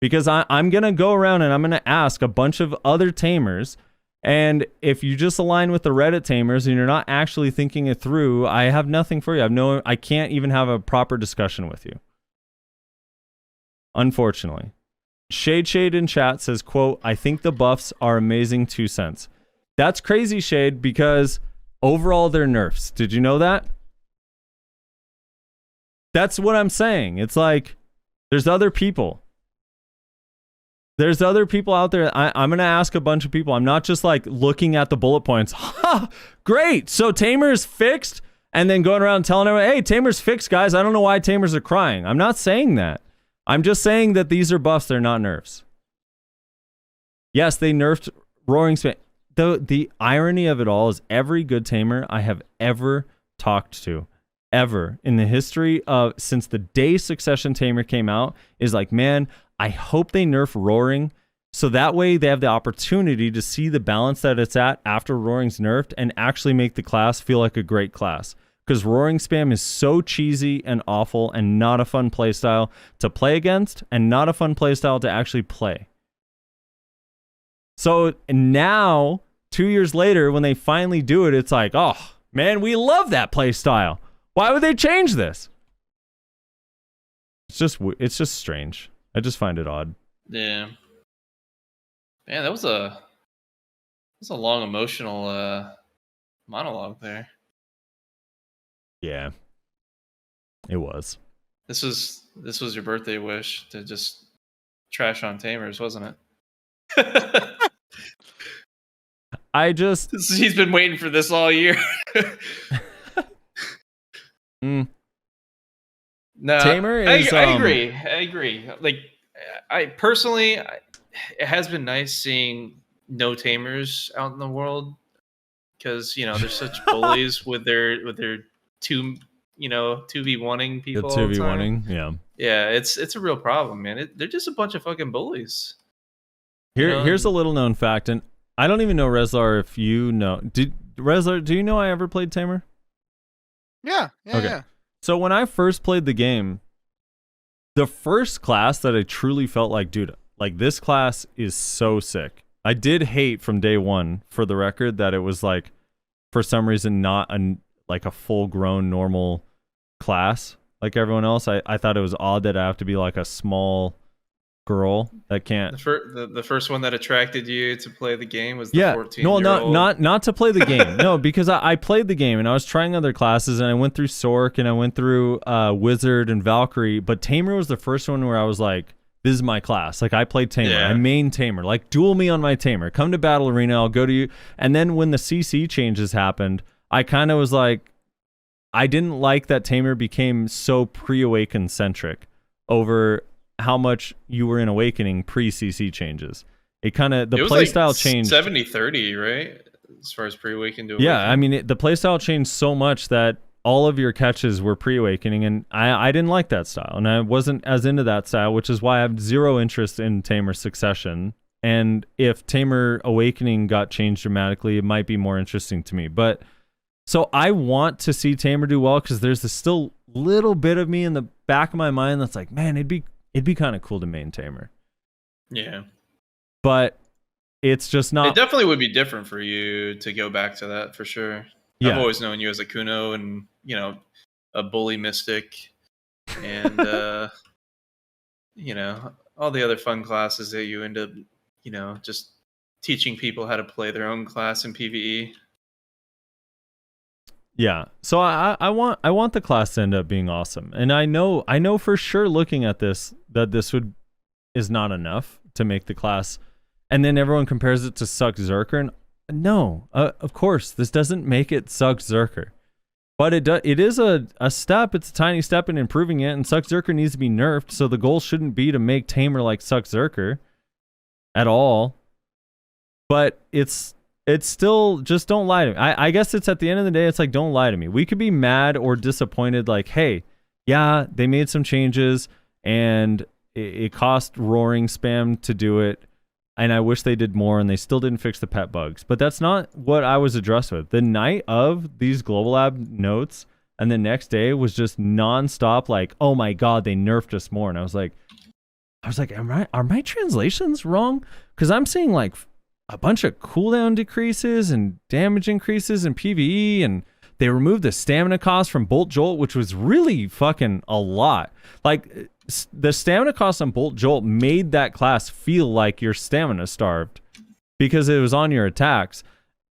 Because I'm going to go around and I'm going to ask a bunch of other Tamers, and if you just align with the Reddit Tamers and you're not actually thinking it through, I have nothing for you. I can't even have a proper discussion with you. Unfortunately. Shade in chat says, quote, I think the buffs are amazing 2 cents. That's crazy, Shade, because overall they're nerfs. Did you know that? That's what I'm saying. It's like, there's other people. There's other people out there. I'm going to ask a bunch of people. I'm not just like looking at the bullet points. Ha! Great. So Tamer's fixed, and then going around telling everyone, hey, Tamer's fixed, guys. I don't know why Tamers are crying. I'm not saying that. I'm just saying that these are buffs. They're not nerfs. Yes, they nerfed Roaring Spam. The irony of it all is every good Tamer I have ever talked to, ever in the history of since the day Succession Tamer came out, is like, man, I hope they nerf Roaring so that way they have the opportunity to see the balance that it's at after Roaring's nerfed and actually make the class feel like a great class. Because Roaring Spam is so cheesy and awful and not a fun playstyle to play against and not a fun playstyle to actually play. So now, 2 years later, when they finally do it, it's like, oh, man, we love that playstyle. Why would they change this? It's just strange. I just find it odd. Yeah. Man, that was a long emotional monologue there. Yeah. It was. This was your birthday wish to just trash on Tamers, wasn't it? He's been waiting for this all year. No, Tamer is. I agree. Like, I personally, it has been nice seeing no Tamers out in the world because they're such bullies with their 2v1ing people. The 2v1ing, yeah. Yeah, it's a real problem, man. They're just a bunch of fucking bullies. Here's a little known fact, and I don't even know, Rezlar, if you know. Rezlar, do you know I ever played Tamer? Yeah. Okay. So when I first played the game, the first class that I truly felt like, dude, like this class is so sick. I did hate from day one, for the record, that it was like, for some reason, not a full-grown normal class like everyone else. I thought it was odd that I have to be like a small girl that can't. The first one that attracted you to play the game was the 14-year-old. No, not to play the game. No, because I played the game and I was trying other classes and I went through Sork and I went through Wizard and Valkyrie, but Tamer was the first one where I was like, this is my class. Like I played Tamer. Yeah. I main Tamer. Like duel me on my Tamer. Come to Battle Arena. I'll go to you. And then when the CC changes happened, I kind of was like, I didn't like that Tamer became so pre-Awaken centric over how much you were in Awakening pre-CC changes. It kind of, the playstyle changed. 70-30, right? As far as pre-Awaken to Yeah, Awaken. I mean, the playstyle changed so much that all of your catches were pre-Awakening, and I didn't like that style, and I wasn't as into that style, which is why I have zero interest in Tamer Succession. And if Tamer Awakening got changed dramatically, it might be more interesting to me. But so I want to see Tamer do well because there's this still little bit of me in the back of my mind that's like, man, it'd be kind of cool to main Tamer. Yeah. But it's just not. It definitely would be different for you to go back to that for sure. Yeah. I've always known you as a Kuno and, you know, a bully mystic and, you know, all the other fun classes that you end up, you know, just teaching people how to play their own class in PvE. Yeah. So I want the class to end up being awesome. And I know for sure looking at this that this is not enough to make the class. And then everyone compares it to Suck Zerker, and no, of course, this doesn't make it Suck Zerker. But it is a step, it's a tiny step in improving it, and Suck Zerker needs to be nerfed, so the goal shouldn't be to make Tamer like Suck Zerker at all. But it's still, just don't lie to me. I guess it's at the end of the day, it's like, don't lie to me. We could be mad or disappointed, like, hey, yeah, they made some changes, and it cost roaring spam to do it, and I wish they did more, and they still didn't fix the pet bugs. But that's not what I was addressed with. The night of these Global Lab notes, and the next day was just nonstop, like, oh my god, they nerfed us more. And I was like, are my translations wrong? Because I'm seeing like a bunch of cooldown decreases and damage increases in PvE, and they removed the stamina cost from Bolt Jolt, which was really fucking a lot. Like, the stamina cost on Bolt Jolt made that class feel like you're stamina starved because it was on your attacks.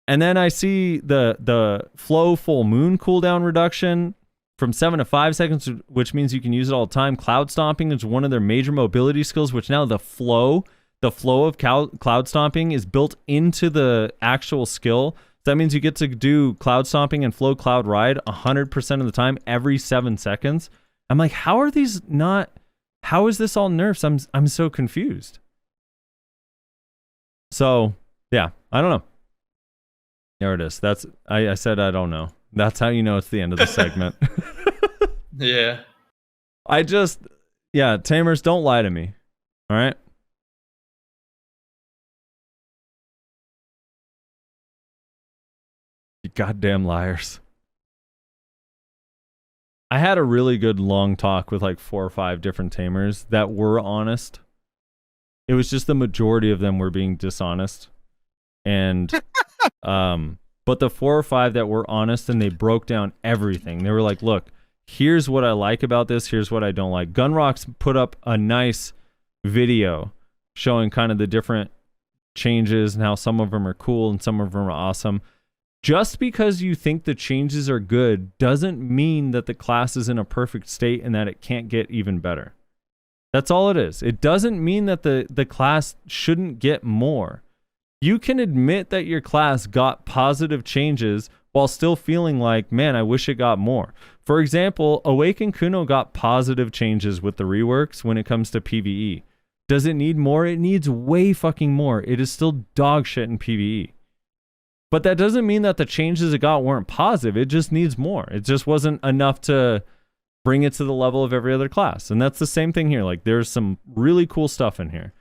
And then I see the Flow Full Moon cooldown reduction from 7 to 5 seconds, which means you can use it all the time. Cloud Stomping is one of their major mobility skills, which now the flow of Cloud Stomping is built into the actual skill. That means you get to do Cloud Stomping and Flow Cloud Ride 100% of the time every 7 seconds. I'm like, how is this all nerfs? I'm so confused. So, yeah, I don't know. There it is. I said I don't know. That's how you know it's the end of the segment. Yeah. Tamers, don't lie to me. All right? You goddamn liars. I had a really good long talk with like 4 or 5 different Tamers that were honest. It was just the majority of them were being dishonest. And but the 4 or 5 that were honest, and they broke down everything. They were like, look, here's what I like about this, here's what I don't like. Gunrock's put up a nice video showing kind of the different changes and how some of them are cool and some of them are awesome. Just because you think the changes are good doesn't mean that the class is in a perfect state and that it can't get even better. That's all it is. It doesn't mean that the class shouldn't get more. You can admit that your class got positive changes while still feeling like, man, I wish it got more. For example, Awaken Kuno got positive changes with the reworks when it comes to PvE. Does it need more? It needs way fucking more. It is still dog shit in PvE. But that doesn't mean that the changes it got weren't positive. It just needs more. It just wasn't enough to bring it to the level of every other class. And that's the same thing here. Like, there's some really cool stuff in here.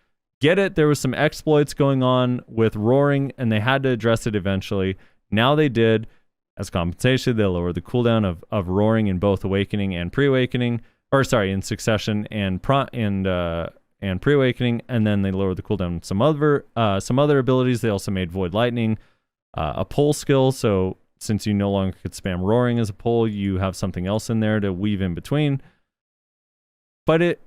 Get it? There was some exploits going on with Roaring, and they had to address it eventually. Now they did. As compensation, they lowered the cooldown of Roaring in both Awakening and Pre-Awakening. Or, sorry, in Succession and Pre-Awakening. And then they lowered the cooldown on some other abilities. They also made Void Lightning a pull skill, so since you no longer could spam Roaring as a pull, you have something else in there to weave in between. But it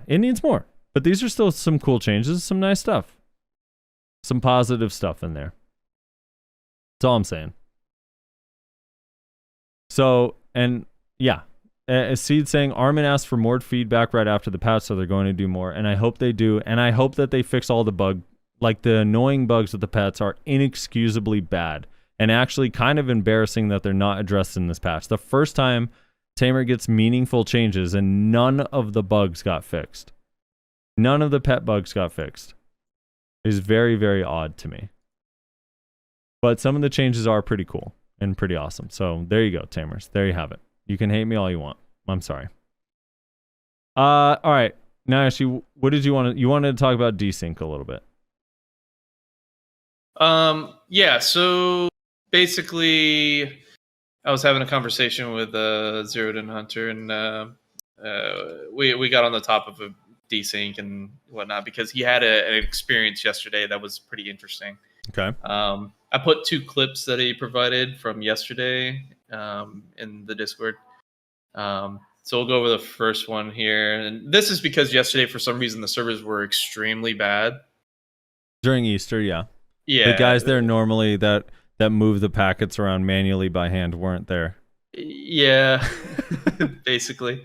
needs more. But these are still some cool changes, some nice stuff. Some positive stuff in there. That's all I'm saying. So, and yeah, Seed saying Armin asked for more feedback right after the patch, so they're going to do more, and I hope they do, and I hope that they fix all the the annoying bugs with the pets are inexcusably bad, and actually kind of embarrassing that they're not addressed in this patch. The first time Tamer gets meaningful changes, and none of the bugs got fixed. None of the pet bugs got fixed. It's very, very odd to me. But some of the changes are pretty cool and pretty awesome. So there you go, Tamers. There you have it. You can hate me all you want. I'm sorry. All right. Now, actually, what did you want to... You wanted to talk about desync a little bit. Yeah, so basically I was having a conversation with Zerodin Hunter, and we got on the top of a desync and whatnot because he had an experience yesterday that was pretty interesting. Okay. I put 2 clips that he provided from yesterday in the Discord. So we'll go over the first one here. And this is because yesterday, for some reason, the servers were extremely bad. During Easter, yeah. Yeah. The guys there normally that move the packets around manually by hand weren't there. Yeah, basically.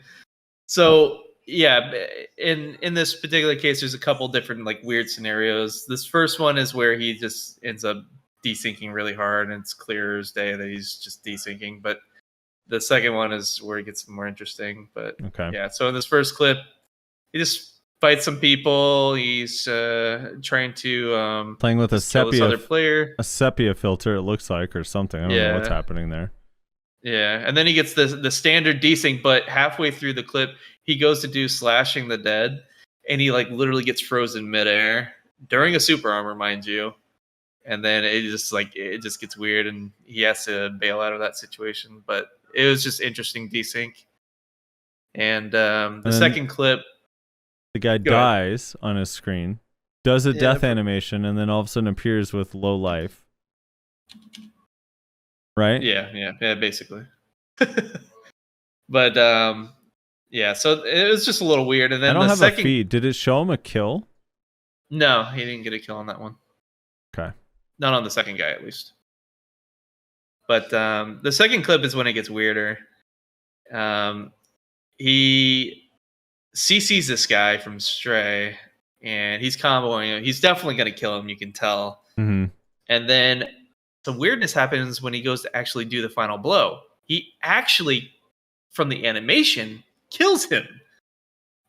So, yeah, in this particular case, there's a couple different like weird scenarios. This first one is where he just ends up desyncing really hard, and it's clear as day that he's just desyncing. But the second one is where it gets more interesting. But okay. Yeah, so in this first clip, he just fights some people. He's trying to playing with a sepia other player. A sepia filter, it looks like, or something. I don't know what's happening there. Yeah, and then he gets the standard desync, but halfway through the clip, he goes to do slashing the dead, and he like literally gets frozen midair during a super armor, mind you. And then it just gets weird, and he has to bail out of that situation. But it was just interesting desync. And the second clip, the guy dies on his screen, does a death animation, and then all of a sudden appears with low life. Right? Yeah, basically. But yeah, so it was just a little weird. And then I don't the have second a feed. Did it show him a kill? No, he didn't get a kill on that one. Okay. Not on the second guy, at least. But the second clip is when it gets weirder. He CC's this guy from Stray, and he's comboing him. He's definitely going to kill him, you can tell. Mm-hmm. And then some weirdness happens when he goes to actually do the final blow. He actually, from the animation, kills him.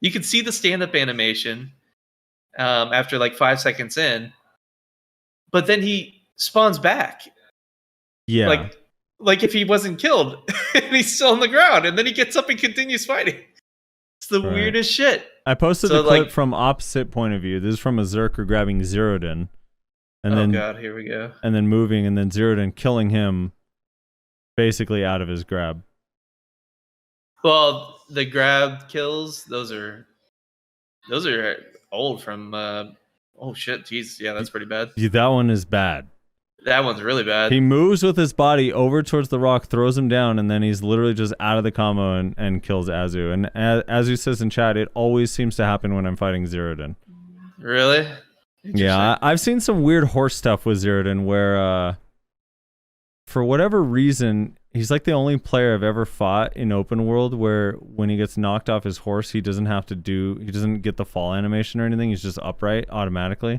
You can see the stand-up animation after like 5 seconds in. But then he spawns back. Yeah. Like if he wasn't killed and he's still on the ground, and then he gets up and continues fighting. It's the weirdest shit. I posted the clip from opposite point of view. This is from a Zerker grabbing Zerodin. And then, God, here we go. And then moving, and then Zerodin killing him basically out of his grab. Well, the grab kills, those are old from oh shit, geez, yeah, that's pretty bad. Yeah, that one is bad. That one's really bad. He moves with his body over towards the rock, throws him down, and then he's literally just out of the combo and kills Azu. And Azu says in chat, it always seems to happen when I'm fighting Zerodin. Really? Yeah, I've seen some weird horse stuff with Zerodin where, for whatever reason, he's like the only player I've ever fought in open world where when he gets knocked off his horse, he doesn't get the fall animation or anything. He's just upright automatically.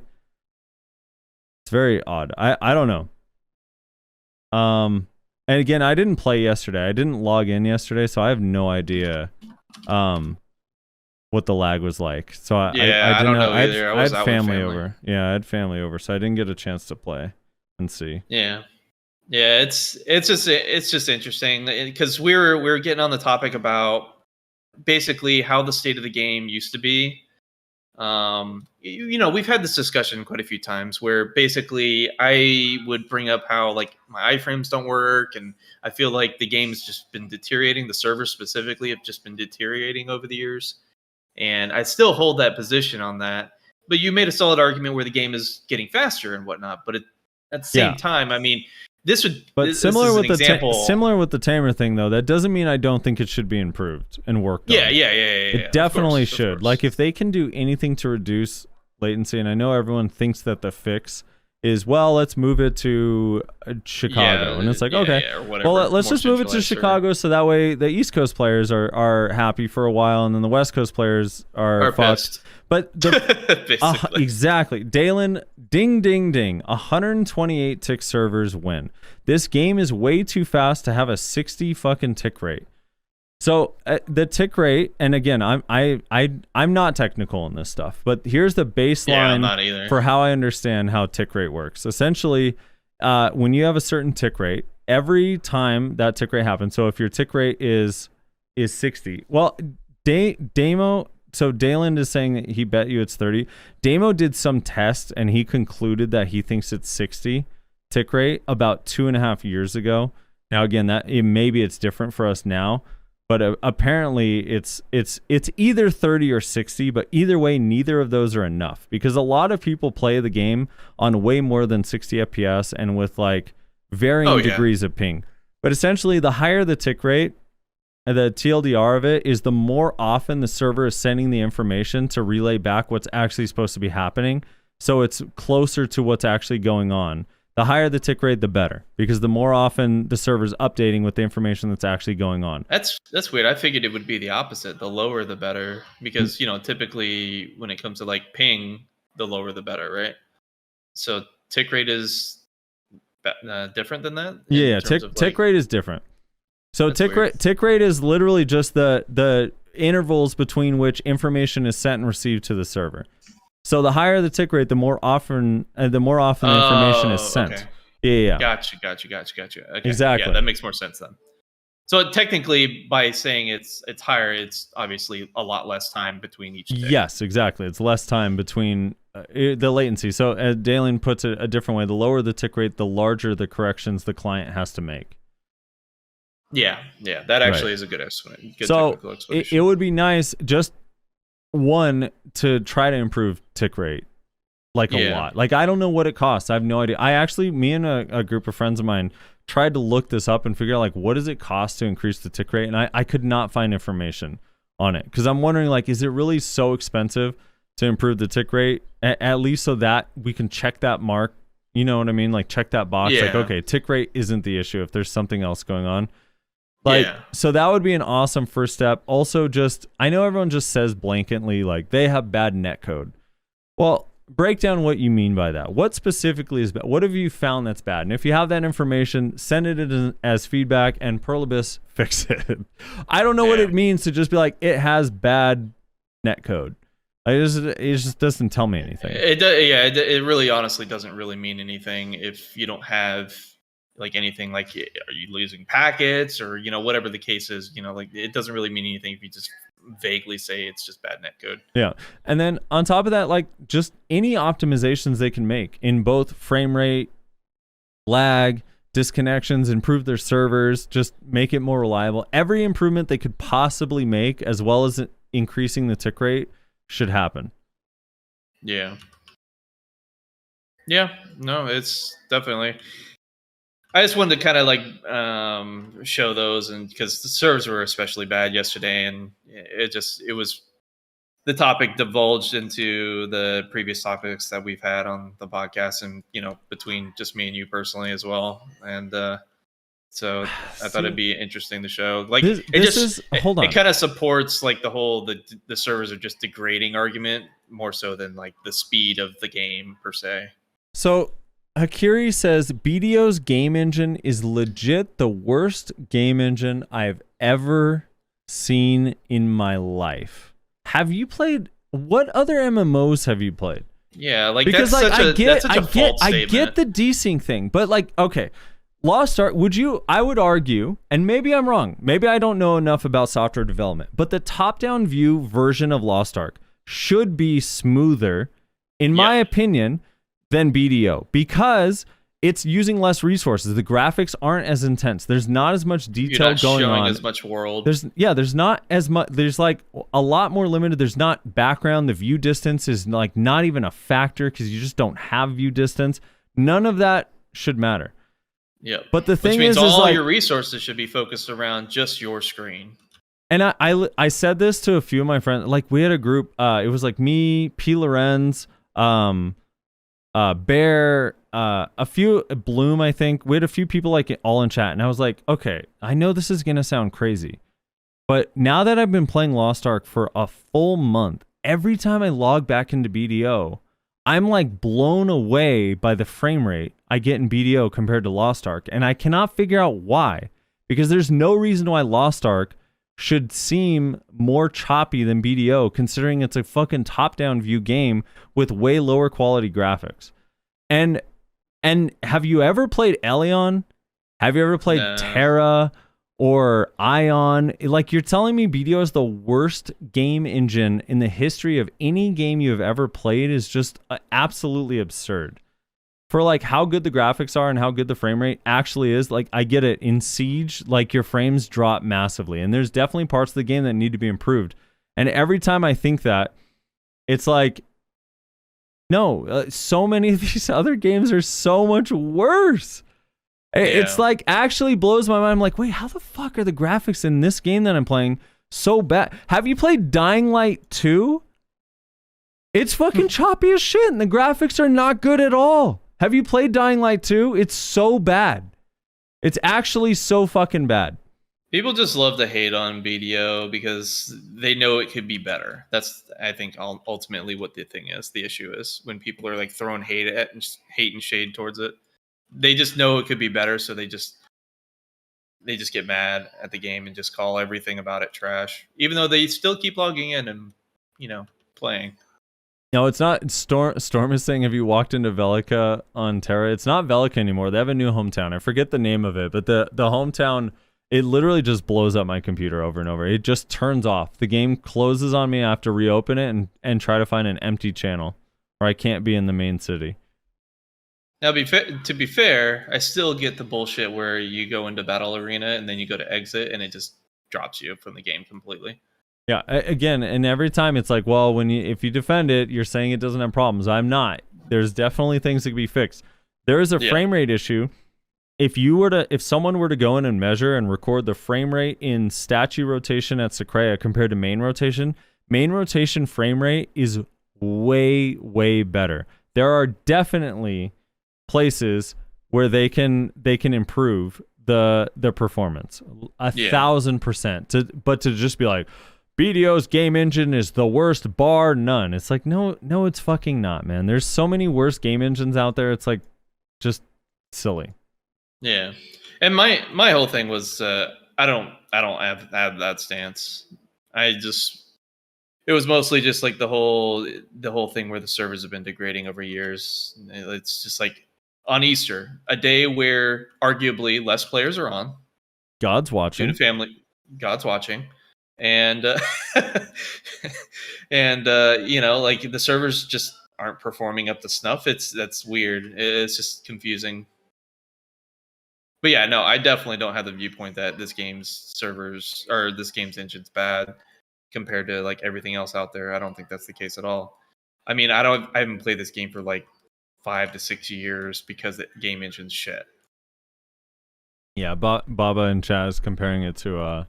It's very odd. I don't know. And again, I didn't play yesterday. I didn't log in yesterday, so I have no idea what the lag was like. So I don't know either. I had family over. Yeah, I had family over, so I didn't get a chance to play and see. Yeah. Yeah, it's just interesting because we were getting on the topic about basically how the state of the game used to be. We've had this discussion quite a few times where basically I would bring up how like my iframes don't work, and I feel like the game's just been deteriorating. The servers specifically have just been deteriorating over the years, and I still hold that position on that. But you made a solid argument where the game is getting faster and whatnot. But at the same time, I mean, similar with the Tamer thing though, that doesn't mean I don't think it should be improved and worked on. Yeah. It definitely should. Like if they can do anything to reduce latency, and I know everyone thinks that the fix is, well, let's move it to Chicago. And it's like, okay, or whatever, well, let's more just move it to centralized Chicago so that way the East Coast players are happy for a while and then the West Coast players are fucked. pissed. But Basically. exactly. Dalen, ding, ding, ding. 128 tick servers win. This game is way too fast to have a 60 fucking tick rate. So the tick rate, and again, I'm not technical in this stuff, but here's the baseline I'm not either. for how I understand how tick rate works. Essentially, when you have a certain tick rate, every time that tick rate happens, so if your tick rate is 60, well, Damo, so Dalen is saying that he bet you it's 30. Damo did some test and he concluded that he thinks it's 60 tick rate about 2.5 years ago. Now again, maybe it's different for us now. But apparently it's either 30 or 60, but either way, neither of those are enough because a lot of people play the game on way more than 60 FPS and with like varying degrees of ping. But essentially, the higher the tick rate, the TLDR of it is the more often the server is sending the information to relay back what's actually supposed to be happening. So it's closer to what's actually going on. The higher the tick rate, the better, because the more often the server's updating with the information that's actually going on. That's weird. I figured it would be the opposite. The lower, the better, because typically when it comes to like ping, the lower the better, right? So tick rate is different than that. Yeah, tick rate is different. So tick rate is literally just the intervals between which information is sent and received to the server. So the higher the tick rate, the more often the information is sent. Okay. Yeah. Gotcha. Okay. Exactly. Yeah, that makes more sense then. So technically, by saying it's higher, it's obviously a lot less time between each tick. Yes, exactly. It's less time between the latency. So as Dalen puts it a different way, the lower the tick rate, the larger the corrections the client has to make. Yeah. That actually is a good estimate. Good so technical explanation. it would be nice just one to try to improve tick rate a lot. Like I don't know what it costs. I have no idea. Me and a group of friends of mine tried to look this up and figure out like what does it cost to increase the tick rate, and I could not find information on it because I'm wondering like is it really so expensive to improve the tick rate at least so that we can check that mark, you know what I mean, like check that box like okay, tick rate isn't the issue if there's something else going on. So that would be an awesome first step. Also, I know everyone just says blanketly like they have bad netcode. Well, break down what you mean by that. What specifically is bad? What have you found that's bad? And if you have that information, send it as feedback and Perlibus fix it. I don't know what it means to just be like it has bad netcode. It just doesn't tell me anything. It really honestly doesn't really mean anything if you don't have like anything like are you losing packets or whatever the case is, like it doesn't really mean anything if you just vaguely say it's just bad netcode. Yeah. And then on top of that, like just any optimizations they can make in both frame rate, lag, disconnections, improve their servers, just make it more reliable. Every improvement they could possibly make as well as increasing the tick rate should happen. Yeah. No, it's definitely. I just wanted to kind of like show those, and because the servers were especially bad yesterday, and it was the topic divulged into the previous topics that we've had on the podcast, and between just me and you personally as well, and so I thought it'd be interesting to show. Like hold on, it kind of supports like the whole the servers are just degrading argument more so than like the speed of the game per se. So Hakiri says BDO's game engine is legit the worst game engine I've ever seen in my life. Have you played? What other MMOs have you played? Yeah, like because that's like such a false I statement. get the desync thing, but like okay, Lost Ark. I would argue, and maybe I'm wrong. Maybe I don't know enough about software development, but the top-down view version of Lost Ark should be smoother, in my opinion, than BDO because it's using less resources. The graphics aren't as intense. There's not as much detail going on. You're not showing as much world. There's not as much. There's like a lot more limited. There's not background. The view distance is like not even a factor because you just don't have view distance. None of that should matter. Yeah. But the thing is all like, your resources should be focused around just your screen. And I said this to a few of my friends. Like we had a group. It was like me, P. Lorenz, Bear, a few Bloom, I think we had a few people like it all in chat, and I was like, okay, I know this is gonna sound crazy, but now that I've been playing Lost Ark for a full month, every time I log back into BDO, I'm like blown away by the frame rate I get in BDO compared to Lost Ark, and I cannot figure out why, because there's no reason why Lost Ark should seem more choppy than BDO, considering it's a fucking top-down view game with way lower quality graphics. And have you ever played Elion? Have you ever played Terra or Ion? Like, you're telling me BDO is the worst game engine in the history of any game you have ever played is just absolutely absurd. For like how good the graphics are and how good the frame rate actually is, like I get it. In Siege, like your frames drop massively, and there's definitely parts of the game that need to be improved. And every time I think that, it's like, no, so many of these other games are so much worse. It's like actually blows my mind. I'm like, wait, how the fuck are the graphics in this game that I'm playing so bad? Have you played Dying Light 2? It's fucking choppy as shit, and the graphics are not good at all. Have you played Dying Light 2? It's so bad. It's actually so fucking bad. People just love to hate on BDO because they know it could be better. That's, I think, ultimately what the thing is. The issue is when people are like throwing hate and shade towards it. They just know it could be better, so they just get mad at the game and just call everything about it trash, even though they still keep logging in and playing. No, it's not. Storm is saying, have you walked into Velica on Terra? It's not Velica anymore. They have a new hometown. I forget the name of it, but the hometown, it literally just blows up my computer over and over. It just turns off. The game closes on me. I have to reopen it and try to find an empty channel, or I can't be in the main city. Now, to be fair, I still get the bullshit where you go into Battle Arena and then you go to exit and it just drops you from the game completely. Yeah, again, and every time it's like, well, if you defend it, you're saying it doesn't have problems. I'm not. There's definitely things that can be fixed. There is a frame rate issue. If someone were to go in and measure and record the frame rate in statue rotation at Secrea compared to main rotation frame rate is way, way better. There are definitely places where they can improve the performance 1,000%. But to just be like, BDO's game engine is the worst bar none. It's like, no, it's fucking not, man. There's so many worse game engines out there. It's like just silly. Yeah. And my whole thing was I don't have that stance. It was mostly just like the whole thing where the servers have been degrading over years. It's just like on Easter, a day where arguably less players are on. God's watching. Student family, God's watching. And like the servers just aren't performing up to snuff. That's weird. It's just confusing. But yeah, no, I definitely don't have the viewpoint that this game's servers or this game's engine's bad compared to like everything else out there. I don't think that's the case at all. I mean, I haven't played this game for like 5 to 6 years because the game engine's shit. Yeah, Baba and Chaz comparing it to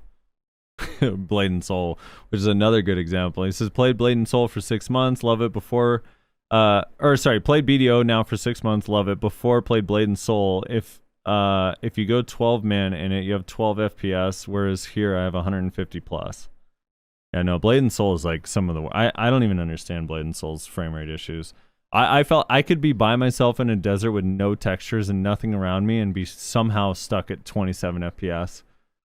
Blade and Soul, which is another good example. He says, played Blade and Soul for 6 months, love it before played BDO now for 6 months, love it before, played Blade and Soul. If you go 12 man in it, you have 12 FPS, whereas here I have 150 plus. Yeah, no, Blade and Soul is like some of the I don't even understand Blade and Soul's frame rate issues. I felt I could be by myself in a desert with no textures and nothing around me and be somehow stuck at 27 FPS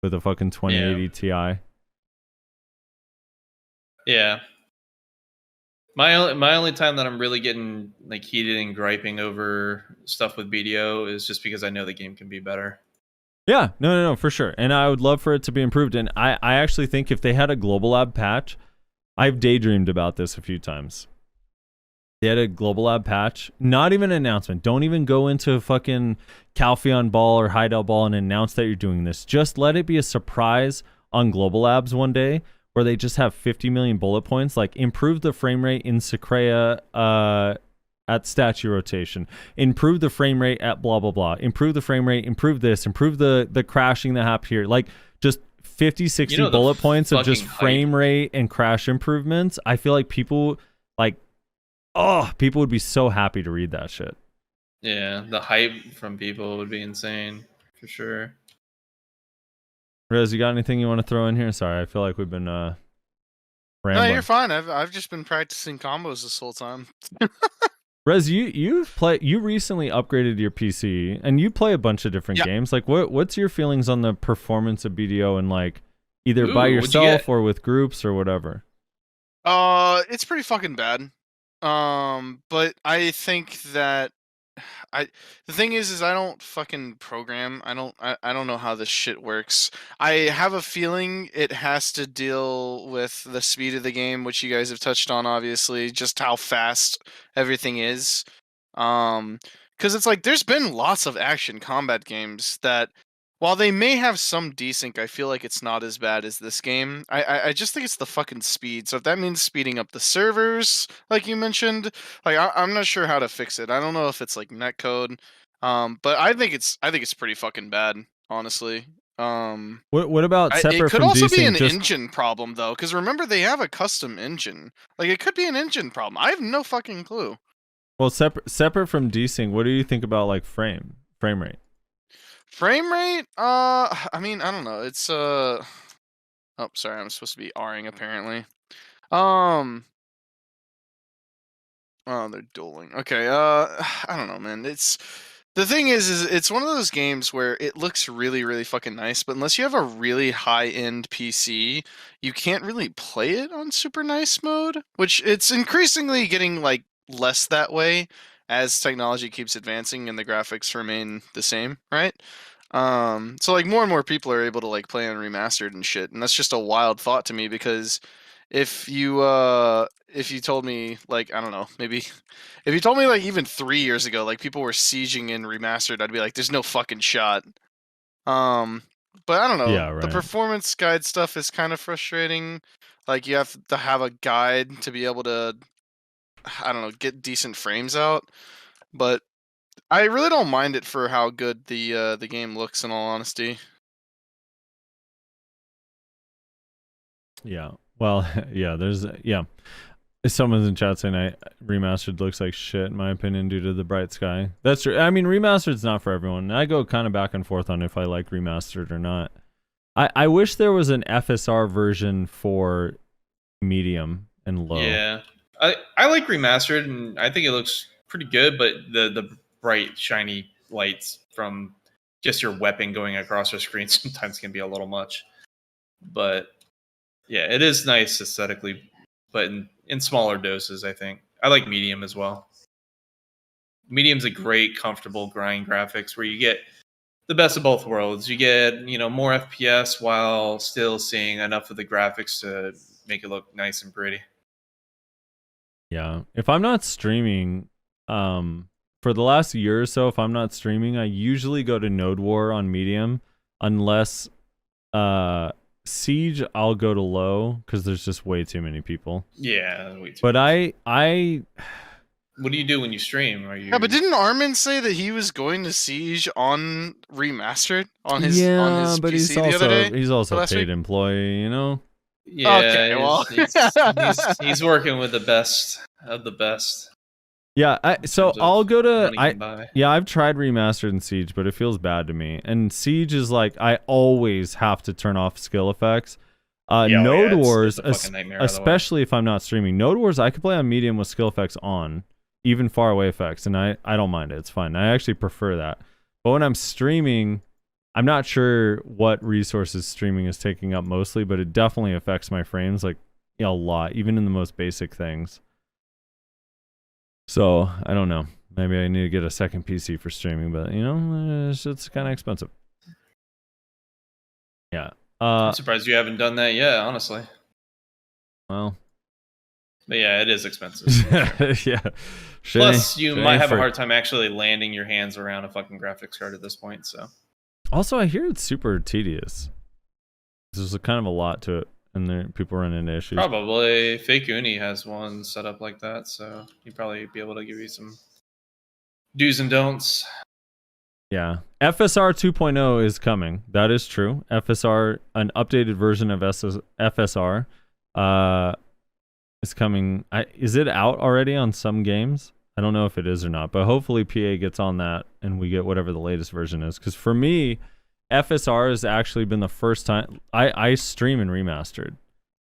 with a fucking 2080 Ti. Yeah. My only time that I'm really getting like heated and griping over stuff with BDO is just because I know the game can be better. Yeah, no, for sure. And I would love for it to be improved. And I actually think if they had a Global Lab patch, I've daydreamed about this a few times. They had a Global Lab patch, not even an announcement. Don't even go into fucking Calpheon Ball or Hideout Ball and announce that you're doing this. Just let it be a surprise on Global Labs one day where they just have 50 million bullet points, like improve the frame rate in Secrea at statue rotation, improve the frame rate at blah, blah, blah, improve the frame rate, improve this, improve the crashing that happened here. Like just 50, 60 bullet points of just frame rate and crash improvements. I feel like people would be so happy to read that shit. Yeah, the hype from people would be insane for sure. Rez, you got anything you want to throw in here? Sorry, I feel like we've been No, rambling. you're fine. I've just been practicing combos this whole time. Rez, you recently upgraded your PC and you play a bunch of different Yeah. games. Like what's your feelings on the performance of BDO and like either by Ooh, what'd you yourself get? or with groups or whatever? It's pretty fucking bad. But I think that the thing is I don't fucking program. I don't know how this shit works. I have a feeling it has to deal with the speed of the game, which you guys have touched on, obviously, just how fast everything is. Because it's like there's been lots of action combat games that, while they may have some desync, I feel like it's not as bad as this game. I just think it's the fucking speed. So if that means speeding up the servers, like you mentioned, like I'm not sure how to fix it. I don't know if it's like netcode, but I think it's pretty fucking bad, honestly. What about It separate could from also be desync? an Just engine problem though, because remember they have a custom engine. Like it could be an engine problem. I have no fucking clue. well, separate from desync, what do you think about like frame rate? Frame rate? I mean, I don't know. It's oh, sorry, I'm supposed to be R-ing apparently. Um, oh, they're dueling. Okay, I don't know, man. It's the thing is it's one of those games where it looks really, really fucking nice, but unless you have a really high-end PC, you can't really play it on super nice mode, which it's increasingly getting like less that way as technology keeps advancing and the graphics remain the same, right? So like more and more people are able to like play on remastered and shit, and that's just a wild thought to me because if you told me like I don't know, maybe if you told me like even 3 years ago like people were sieging in remastered, I'd be like, there's no fucking shot. Um, but I don't know. Yeah, The right. performance guide stuff is kind of frustrating. Like you have to have a guide to be able to, I don't know, get decent frames out. But I really don't mind it for how good the game looks. In all honesty, Yeah. Well, yeah, yeah. Someone's in chat saying remastered looks like shit in my opinion due to the bright sky. That's true. I mean, remastered's not for everyone. I go kind of back and forth on if I like remastered or not. I wish there was an FSR version for medium and low. Yeah, I like remastered, and I think it looks pretty good. But the bright shiny lights from just your weapon going across your screen sometimes can be a little much. But yeah, it is nice aesthetically, but in smaller doses. I think I like medium as well. Medium's a great, comfortable grind graphics where you get the best of both worlds. You get more FPS while still seeing enough of the graphics to make it look nice and pretty. Yeah. If I'm not streaming, for the last year or so, if I'm not streaming, I usually go to Node War on medium, unless Siege I'll go to low because there's just way too many people. Yeah, way too But much. I What do you do when you stream? Are you? yeah. But didn't Armin say that he was going to Siege on remastered on his but PC the other day? he's also a last paid week? employee, you know? Yeah, Okay, well. he's working with the best of the best. Yeah, so terms of I'll go to money can buy. yeah, I've tried remastered in Siege, but it feels bad to me. And Siege is like I always have to turn off skill effects. Node Wars, it's a fucking nightmare otherwise. especially if I'm not streaming. Node Wars, I could play on medium with skill effects on, even far away effects, and I don't mind it. It's fine. I actually prefer that. But when I'm streaming, I'm not sure what resources streaming is taking up mostly, but it definitely affects my frames like a lot, even in the most basic things. So I don't know. Maybe I need to get a second PC for streaming, but it's kind of expensive. Yeah. I'm surprised you haven't done that yet, honestly. Well. But yeah, it is expensive. Yeah. Plus, you might have a hard time actually landing your hands around a fucking graphics card at this point. So. Also, I hear it's super tedious. There's kind of a lot to it, and people run into issues. Probably. Fake Uni has one set up like that, so he'd probably be able to give you some do's and don'ts. Yeah. FSR 2.0 is coming. That is true. FSR, an updated version of FSR, is coming. Is it out already on some games? I don't know if it is or not, but hopefully PA gets on that and we get whatever the latest version is. Because for me, FSR has actually been the first time I stream in remastered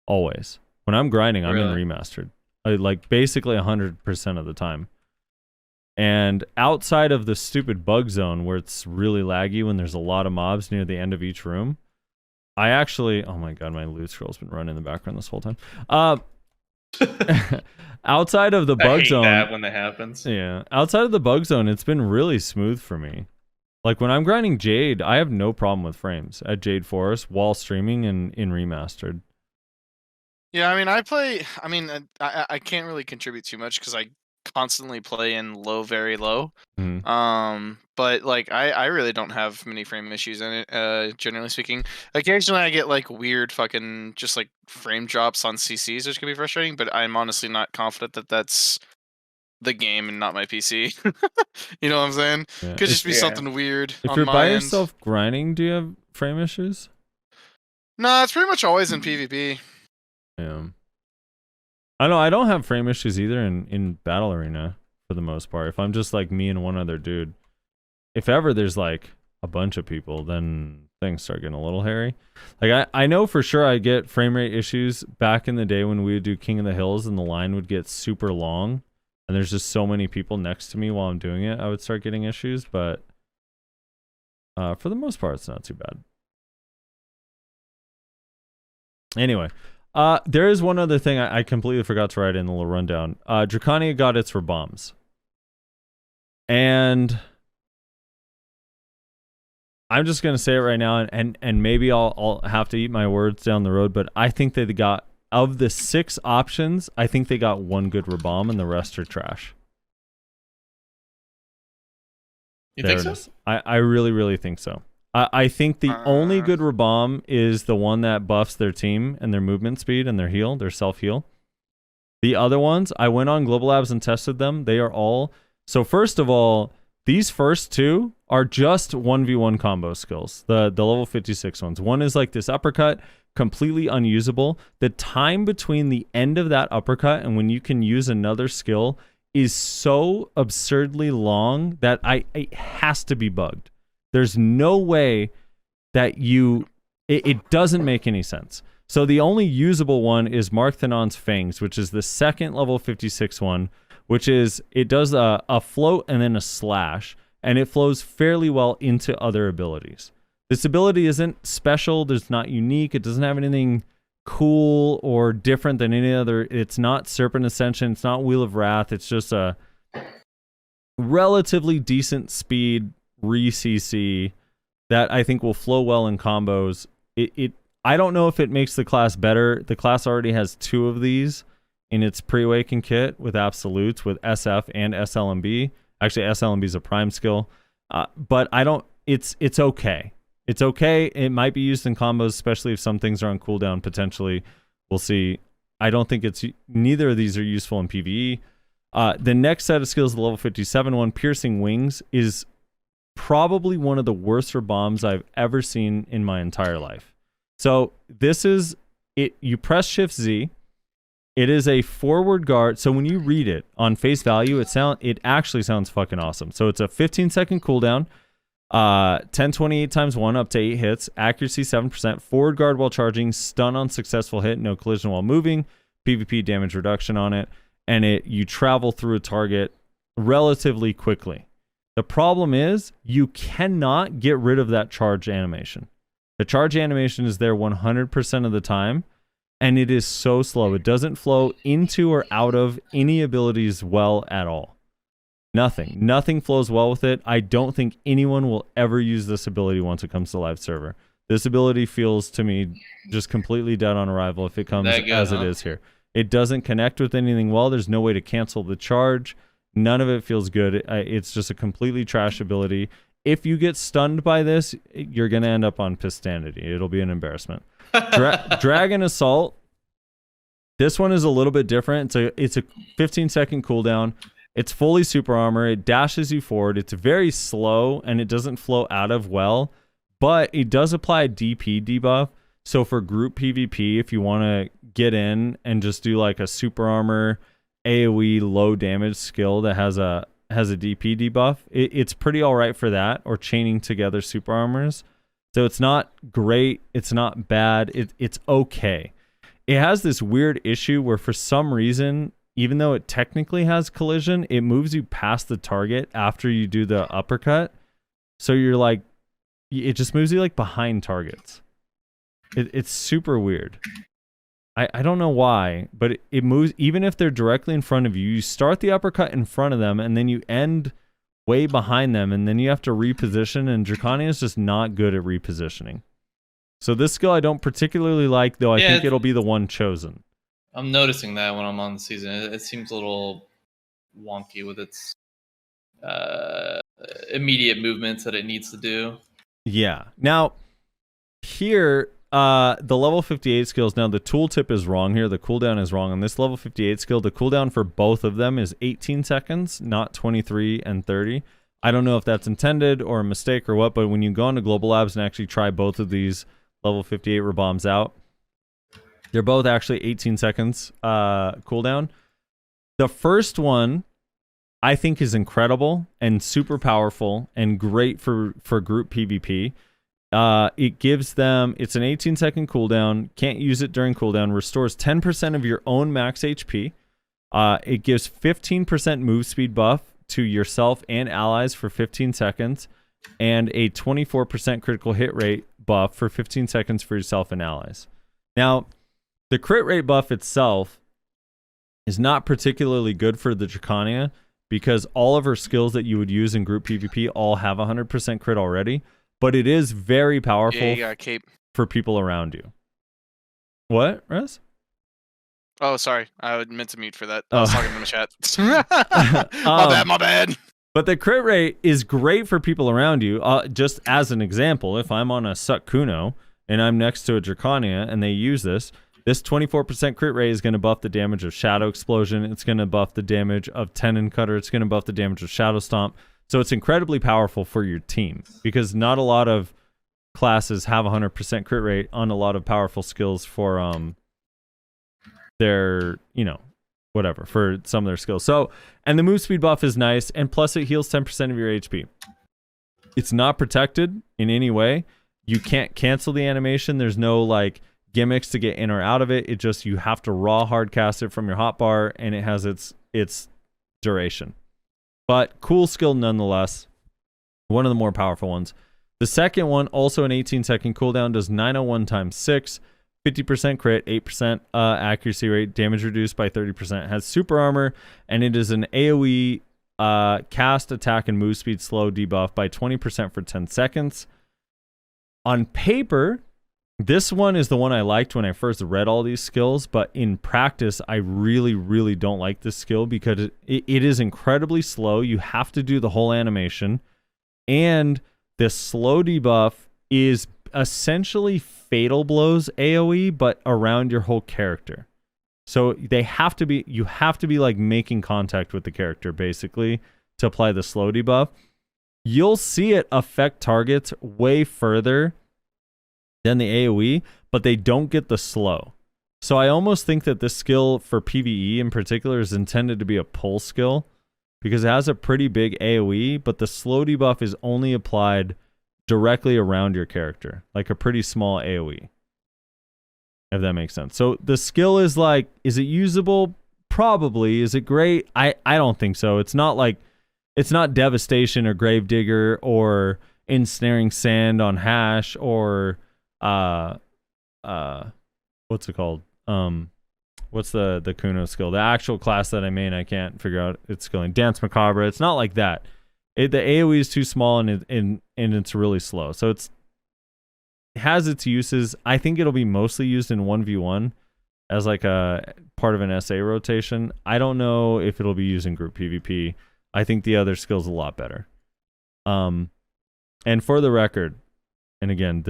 always. When I'm grinding, I'm in remastered, like basically 100% of the time. And outside of the stupid bug zone where it's really laggy when there's a lot of mobs near the end of each room, I actually, oh my god, my loot scroll's been running in the background this whole time. Outside of the bug zone, that when that happens. Yeah, outside of the bug zone, it's been really smooth for me. Like when I'm grinding Jade, I have no problem with frames at Jade Forest while streaming and in remastered. Yeah, I can't really contribute too much because I constantly play in low, very low. But like I really don't have many frame issues in it, generally speaking. Occasionally I get like weird fucking just like frame drops on CCs, which can be frustrating, but I'm honestly not confident that that's the game and not my PC. You know what I'm saying? Yeah. Could just be something weird If on you're my by end. yourself grinding, do you have frame issues? No, it's pretty much always in PvP. Yeah. I know I don't have frame issues either in Battle Arena for the most part. If I'm just like me and one other dude. If ever there's like a bunch of people, then things start getting a little hairy. Like I know for sure I get frame rate issues back in the day when we would do King of the Hills and the line would get super long and there's just so many people next to me while I'm doing it. I would start getting issues, but for the most part it's not too bad. Anyway, there is one other thing I completely forgot to write in the little rundown. Dracania got its bombs. And I'm just going to say it right now, and maybe I'll have to eat my words down the road, but I think they got, of the 6 options, I think they got one good Rabomb and the rest are trash. You there think so? I really, really think so. I think the only good Rabomb is the one that buffs their team and their movement speed and their heal, their self-heal. The other ones, I went on Global Labs and tested them. They are all... So first of all, these first 2 are just 1v1 combo skills, the level 56 ones. One is like this uppercut, completely unusable. The time between the end of that uppercut and when you can use another skill is so absurdly long that it has to be bugged. There's no way that it doesn't make any sense. So the only usable one is Mark Thanon's Fangs, which is the second level 56 one, which is, it does a float and then a slash, and it flows fairly well into other abilities. This ability isn't special, it's not unique, it doesn't have anything cool or different than any other. It's not Serpent Ascension, it's not Wheel of Wrath, it's just a relatively decent speed re-CC that I think will flow well in combos. I don't know if it makes the class better. The class already has 2 of these in its pre-awaken kit with absolutes, with SF and SLMB. Actually, SLMB is a prime skill, but I don't. It's okay. It's okay. It might be used in combos, especially if some things are on cooldown. Potentially, we'll see. I don't think neither of these are useful in PvE. The next set of skills, the level 57 one, Piercing Wings, is probably one of the worst bombs I've ever seen in my entire life. So this is it. You press Shift Z. It is a forward guard. So when you read it on face value, it actually sounds fucking awesome. So it's a 15-second cooldown, 1028 times 1 up to 8 hits, accuracy 7%, forward guard while charging, stun on successful hit, no collision while moving, PvP damage reduction on it, and you travel through a target relatively quickly. The problem is you cannot get rid of that charge animation. The charge animation is there 100% of the time, and it is so slow. It doesn't flow into or out of any abilities well at all. Nothing flows well with it. I don't think anyone will ever use this ability once it comes to live server. This ability feels to me just completely dead on arrival if it comes as it is here. It doesn't connect with anything well. There's no way to cancel the charge. None of it feels good. It's just a completely trash ability. If you get stunned by this, you're going to end up on Pistanity. It'll be an embarrassment. Dragon Assault. This one is a little bit different. It's a 15-second cooldown. It's fully super armor. It dashes you forward. It's very slow, and it doesn't flow out of well, but it does apply a DP debuff. So for group PvP, if you want to get in and just do like a super armor AoE low damage skill that has a DP debuff. It's pretty alright for that, or chaining together super armors. So it's not great, it's not bad, it's okay. It has this weird issue where for some reason, even though it technically has collision, it moves you past the target after you do the uppercut. So you're like, it just moves you like behind targets. It's super weird. I don't know why, but it moves, even if they're directly in front of you, you start the uppercut in front of them, and then you end way behind them, and then you have to reposition, and Dracania is just not good at repositioning. So this skill I don't particularly like, though I think it'll be the one chosen. I'm noticing that when I'm on the season. It seems a little wonky with its immediate movements that it needs to do. Yeah. Now, here, the level 58 skills, now the tooltip is wrong here. The cooldown is wrong. On this level 58 skill, the cooldown for both of them is 18 seconds, not 23 and 30. I don't know if that's intended or a mistake or what, but when you go into Global Labs and actually try both of these level 58 Rabombs out, they're both actually 18 seconds cooldown. The first one, I think, is incredible and super powerful and great for group PvP. It gives them, it's an 18-second cooldown, can't use it during cooldown, restores 10% of your own max HP. It gives 15% move speed buff to yourself and allies for 15 seconds, and a 24% critical hit rate buff for 15 seconds for yourself and allies. Now, the crit rate buff itself is not particularly good for the Dracania, because all of her skills that you would use in group PvP all have 100% crit already. But it is very powerful Yeah, you got cape. for people around you. What, Rez? Oh, sorry. I meant to mute for that. Oh. I was talking in the chat. My bad. But the crit rate is great for people around you. Just as an example, if I'm on a Suck Kuno and I'm next to a Dracania and they use this 24% crit rate is going to buff the damage of Shadow Explosion. It's going to buff the damage of Tenon Cutter. It's going to buff the damage of Shadow Stomp. So it's incredibly powerful for your team, because not a lot of classes have 100% crit rate on a lot of powerful skills for their, whatever, for some of their skills. So, and the move speed buff is nice, and plus it heals 10% of your HP. It's not protected in any way. You can't cancel the animation. There's no like gimmicks to get in or out of it. It just, you have to raw hard cast it from your hotbar, and it has its duration. But cool skill nonetheless. One of the more powerful ones. The second one, also an 18-second cooldown, does 901 times 6, 50% crit, 8% accuracy rate, damage reduced by 30%. Has super armor, and it is an AoE cast, attack, and move speed slow debuff by 20% for 10 seconds. On paper, this one is the one I liked when I first read all these skills, but in practice, I really, really don't like this skill because it is incredibly slow. You have to do the whole animation, and the slow debuff is essentially Fatal Blows AoE, but around your whole character. So you have to be like making contact with the character, basically, to apply the slow debuff. You'll see it affect targets way further than the AoE, but they don't get the slow. So I almost think that this skill for PvE in particular is intended to be a pull skill, because it has a pretty big AoE, but the slow debuff is only applied directly around your character, like a pretty small AoE, if that makes sense. So the skill is like, is it usable? Probably. Is it great? I don't think so. It's not Devastation or Gravedigger or Ensnaring Sand on Hash or what's it called? What's the Kuno skill? The actual class that I main, I can't figure out its skilling. Dance Macabre. It's not like that. The AoE is too small and it's really slow. So it has its uses. I think it'll be mostly used in 1v1 as like a part of an SA rotation. I don't know if it'll be used in group PvP. I think the other skill's a lot better. And for the record, and again,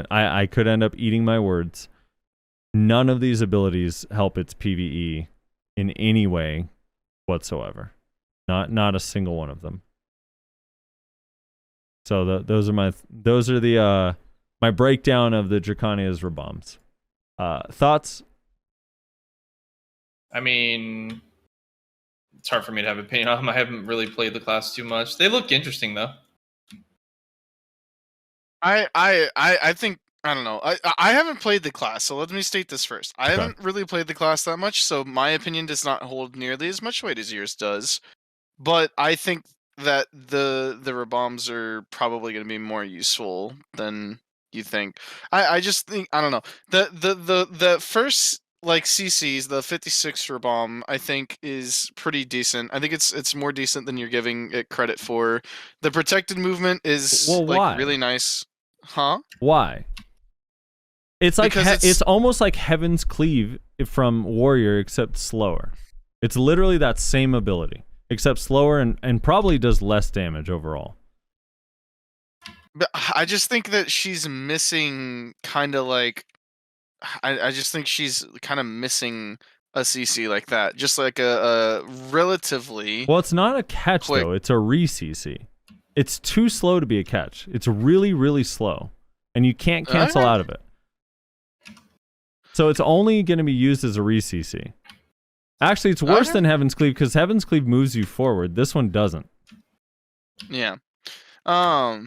I could end up eating my words. None of these abilities help its PvE in any way whatsoever. Not a single one of them. So those are the my breakdown of the Draconia's Rabombs. Thoughts? I mean, it's hard for me to have an opinion on them. I haven't really played the class too much. They look interesting though. I think I don't know. I haven't played the class, so let me state this first. I haven't really played the class that much, so my opinion does not hold nearly as much weight as yours does. But I think that the Rabombs are probably going to be more useful than you think. I just think I don't know. The first like CCs, the 56 Rabomb, I think is pretty decent. I think it's more decent than you're giving it credit for. The protected movement is like really nice. Huh? Why? It's like Because it's almost like Heaven's Cleave from Warrior, except slower. It's literally that same ability, except slower and probably does less damage overall. But I just think that she's missing kind of like I just think she's kind of missing a CC like that. Just like a relatively Well, it's not a catch quick. though. It's a re-CC. It's too slow to be a catch. It's really, really slow. And you can't cancel out of it. So it's only going to be used as a re-CC. Actually, it's worse than Heaven's Cleave because Heaven's Cleave moves you forward. This one doesn't. Yeah. I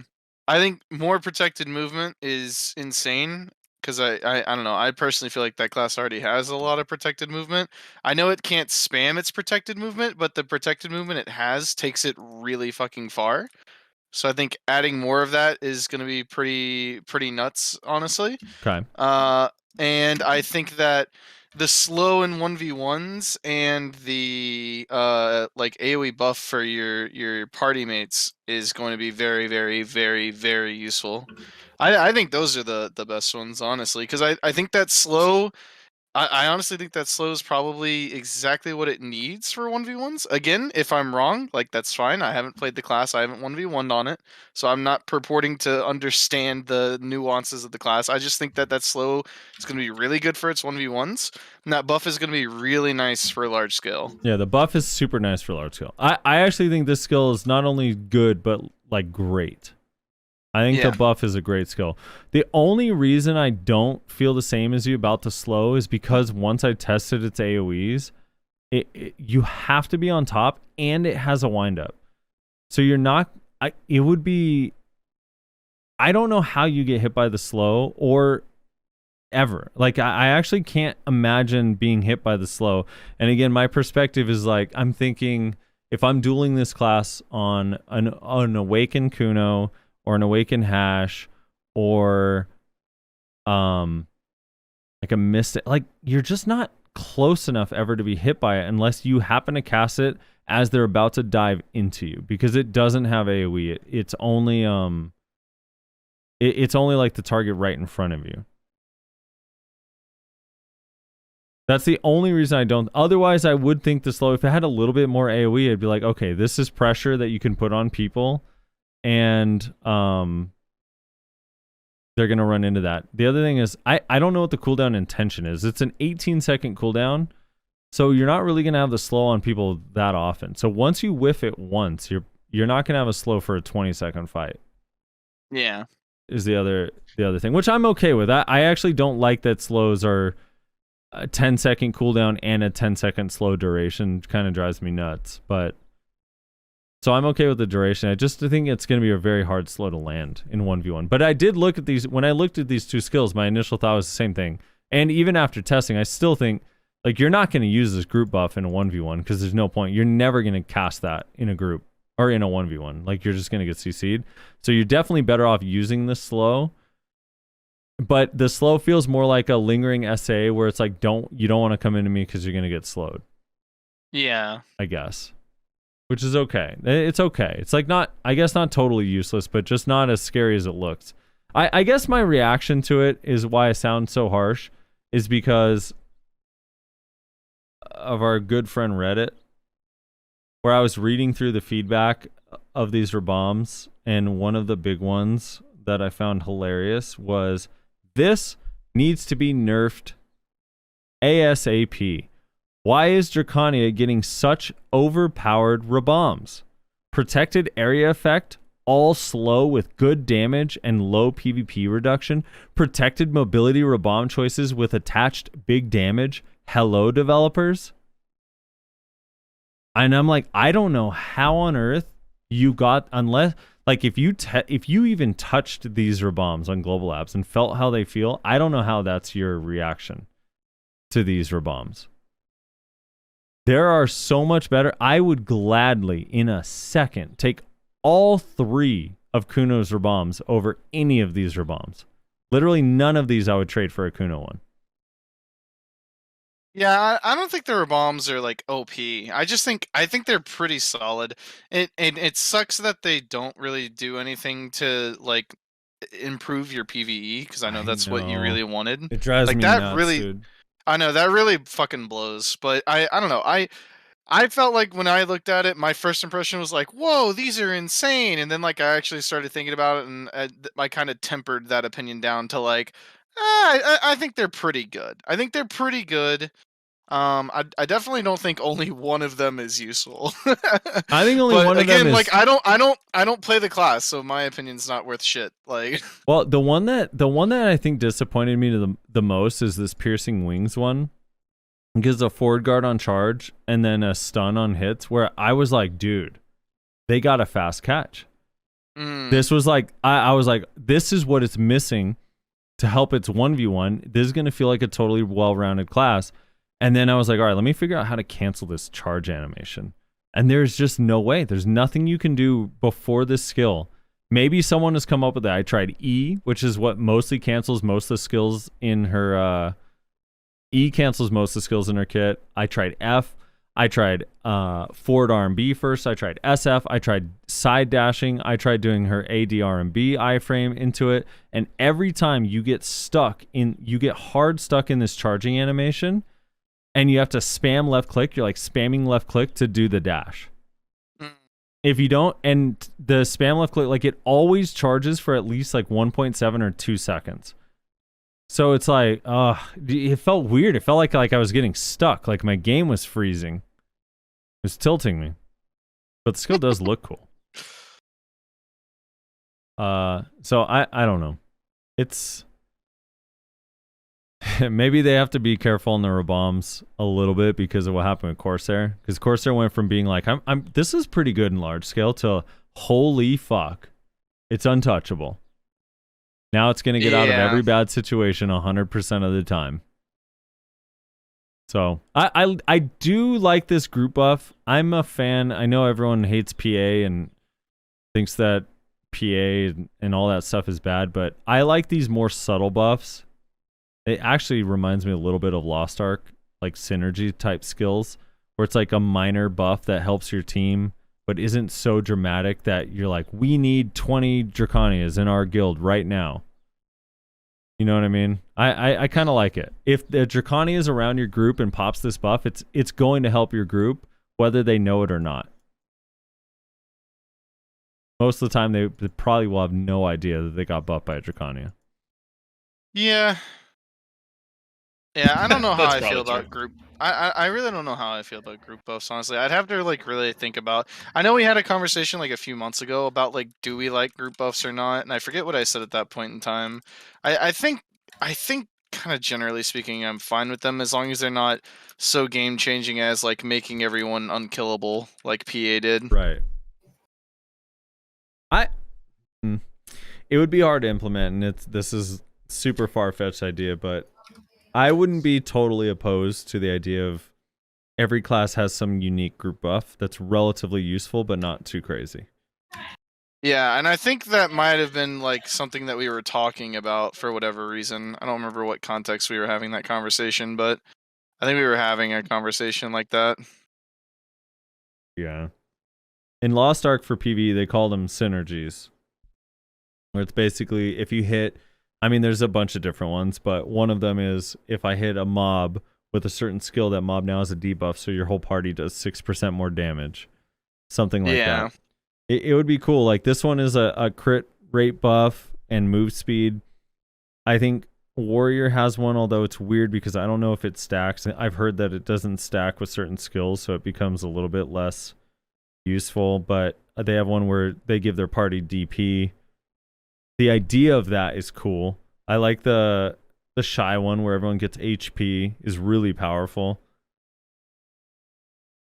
think more protected movement is insane because I don't know. I personally feel like that class already has a lot of protected movement. I know it can't spam its protected movement, but the protected movement it has takes it really fucking far. So I think adding more of that is going to be pretty nuts, honestly. Okay. And I think that the slow in 1v1s and the like AoE buff for your party mates is going to be very, very, very, very useful. I think those are the best ones, honestly, because I think that slow. I honestly think that slow is probably exactly what it needs for 1v1s. Again, if I'm wrong, like that's fine. I haven't played the class. I haven't 1v1'd on it. So I'm not purporting to understand the nuances of the class. I just think that slow is going to be really good for its 1v1s. And that buff is going to be really nice for large scale. Yeah, the buff is super nice for large scale. I actually think this skill is not only good, but like great. I think the buff is a great skill. The only reason I don't feel the same as you about the slow is because once I tested its AoEs, you have to be on top and it has a windup. So you're not... it would be... I don't know how you get hit by the slow or ever. Like, I actually can't imagine being hit by the slow. And again, my perspective is like, I'm thinking if I'm dueling this class on an Awakened Kuno or an Awakened Hash, or like a Mystic, like you're just not close enough ever to be hit by it unless you happen to cast it as they're about to dive into you, because it doesn't have AoE. It's only it's only like the target right in front of you. That's the only reason I don't. Otherwise, I would think the slow, if it had a little bit more AoE, I'd be like, okay, this is pressure that you can put on people. And they're going to run into that. The other thing is, I don't know what the cooldown intention is. It's an 18-second cooldown, so you're not really going to have the slow on people that often. So once you whiff it once, you're not going to have a slow for a 20-second fight. Yeah. Is the other thing, which I'm okay with. I actually don't like that slows are a 10-second cooldown and a 10-second slow duration. Kind of drives me nuts, but... So I'm okay with the duration. I just think it's going to be a very hard slow to land in 1v1. But I did look at these, when I looked at these two skills, my initial thought was the same thing. And even after testing, I still think, like, you're not going to use this group buff in a 1v1 because there's no point. You're never going to cast that in a group or in a 1v1. Like, you're just going to get CC'd. So you're definitely better off using the slow. But the slow feels more like a lingering SA where it's like, you don't want to come into me because you're going to get slowed. Yeah. I guess. Which is okay. It's okay. It's like not, I guess not totally useless, but just not as scary as it looks. I guess my reaction to it is why I sound so harsh is because of our good friend Reddit, where I was reading through the feedback of these Rabombs, and one of the big ones that I found hilarious was, this needs to be nerfed ASAP. Why is Dracania getting such overpowered Rabombs? Protected area effect, all slow with good damage and low PvP reduction. Protected mobility Rabomb choices with attached big damage. Hello, developers. And I'm like, I don't know how on earth you got, unless like if you even touched these bombs on global apps and felt how they feel, I don't know how that's your reaction to these bombs. There are so much better. I would gladly, in a second, take all 3 of Kuno's bombs over any of these bombs. Literally none of these I would trade for a Kuno one. Yeah, I don't think the bombs are like OP. I think they're pretty solid. It sucks that they don't really do anything to like improve your PvE, because I know that's what you really wanted. It drives Like me that nuts, really, dude. I know that really fucking blows. But I don't know. I felt like when I looked at it, my first impression was like, "Whoa, these are insane!" And then like I actually started thinking about it, and I kind of tempered that opinion down to like, I think they're pretty good. I think they're pretty good. I definitely don't think only one of them is useful. I think only But one of them again, is like I don't play the class, so my opinion's not worth shit. Like, well, the one that I think disappointed me the most is this piercing wings one. It gives a forward guard on charge and then a stun on hits, where I was like, dude, they got a fast catch. This was like, I was like, this is what it's missing to help its 1v1. This is going to feel like a totally well-rounded class. And then I was like, all right, let me figure out how to cancel this charge animation. And there's just no way. There's nothing you can do before this skill. Maybe someone has come up with that. I tried E, which is what mostly cancels most of the skills in her... E cancels most of the skills in her kit. I tried F. I tried forward R&B first. I tried SF. I tried side dashing. I tried doing her AD R&B iframe into it. And every time you get hard stuck in this charging animation, and you have to spam left click. You're like spamming left click to do the dash. If you don't, and the spam left click, like it always charges for at least like 1.7 or 2 seconds. So it's like, it felt weird. It felt like I was getting stuck. Like my game was freezing. It was tilting me. But the skill does look cool. So I don't know. It's maybe they have to be careful on the bombs a little bit because of what happened with Corsair. Because Corsair went from being like, this is pretty good in large scale to holy fuck, it's untouchable. Now it's going to get out of every bad situation 100% of the time. So I do like this group buff. I'm a fan. I know everyone hates PA and thinks that PA and all that stuff is bad, but I like these more subtle buffs. It actually reminds me a little bit of Lost Ark, like synergy type skills, where it's like a minor buff that helps your team, but isn't so dramatic that you're like, we need 20 Draconias in our guild right now. You know what I mean? I kind of like it. If the Draconia is around your group and pops this buff, it's going to help your group, whether they know it or not. Most of the time, they probably will have no idea that they got buffed by a Draconia. Yeah. Yeah, I don't know how That's I feel probably about true. group. I really don't know how I feel about group buffs, honestly. I'd have to like really think about. I know we had a conversation like a few months ago about like, do we like group buffs or not? And I forget what I said at that point in time. I think kind of generally speaking, I'm fine with them as long as they're not so game changing as like making everyone unkillable like PA did. Right. It would be hard to implement, and this is super far-fetched idea, but I wouldn't be totally opposed to the idea of every class has some unique group buff that's relatively useful but not too crazy. Yeah, and I think that might have been like something that we were talking about for whatever reason. I don't remember what context we were having that conversation, but I think we were having a conversation like that. Yeah. In Lost Ark for PvE, they call them synergies, where it's basically if you hit, I mean, there's a bunch of different ones, but one of them is if I hit a mob with a certain skill, that mob now has a debuff, so your whole party does 6% more damage. Something like that. It would be cool. Like this one is a crit rate buff and move speed. I think Warrior has one, although it's weird because I don't know if it stacks. I've heard that it doesn't stack with certain skills, so it becomes a little bit less useful, but they have one where they give their party DP. The idea of that is cool. I like the shy one where everyone gets HP is really powerful.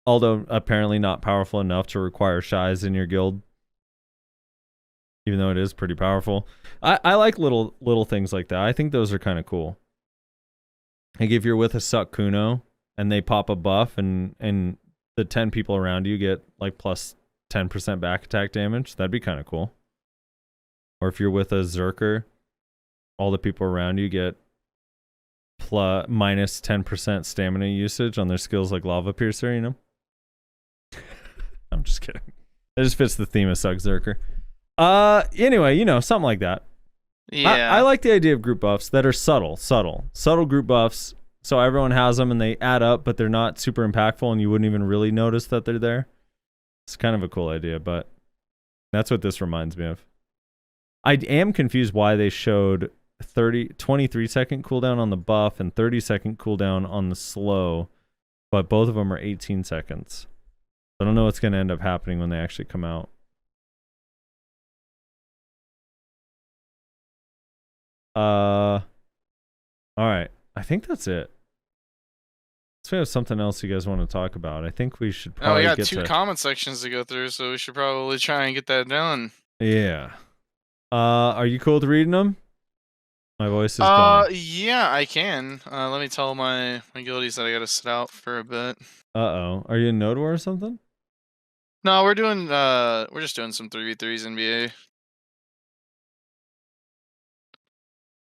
although apparently not powerful enough to require shies in your guild. Even though it is pretty powerful. I like little things like that. I think those are kind of cool. Like if you're with a Suck Kuno and they pop a buff and the 10 people around you get like plus 10% back attack damage, that'd be kind of cool. Or if you're with a Zerker, all the people around you get minus 10% stamina usage on their skills like Lava Piercer, you know? I'm just kidding. It just fits the theme of Suck Zerker. Anyway, you know, something like that. Yeah. I like the idea of group buffs that are subtle group buffs. So everyone has them and they add up, but they're not super impactful and you wouldn't even really notice that they're there. It's kind of a cool idea, but that's what this reminds me of. I am confused why they showed 23-second cooldown on the buff and 30-second cooldown on the slow, but both of them are 18 seconds. I don't know what's going to end up happening when they actually come out. All right. I think that's it. Let's have something else you guys want to talk about. I think we should probably we got get two comment sections to go through, so we should probably try and get that done. Yeah. Are you cool with reading them? My voice is gone. Yeah, I can. Let me tell my guildies that I gotta sit out for a bit. Uh-oh. Are you in Node War or something? No, we're just doing some 3v3s NBA.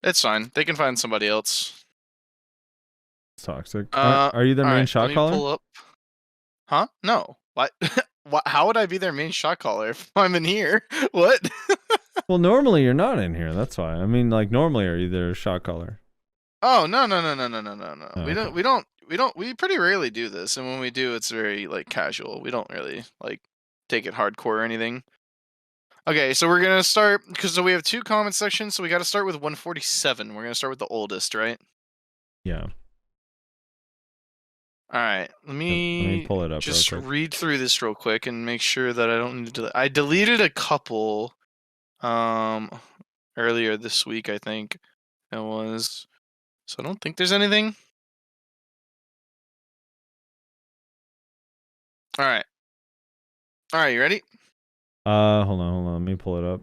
It's fine. They can find somebody else. It's toxic. Are you their main shot caller? Pull up. Huh? No. What? How would I be their main shot caller if I'm in here? What? Well, normally you're not in here. That's why. I mean, like normally are you their shot caller? Oh no. Oh, We pretty rarely do this, and when we do, it's very like casual. We don't really like take it hardcore or anything. Okay, so we're gonna start because we have two comment sections, so we got to start with 147. We're gonna start with the oldest, right? Yeah. All right, let me pull it up. just real quick. read through this real quick and make sure that I don't need to. I deleted a couple, earlier this week, I think it was. So I don't think there's anything. All right, you ready? Hold on. Let me pull it up.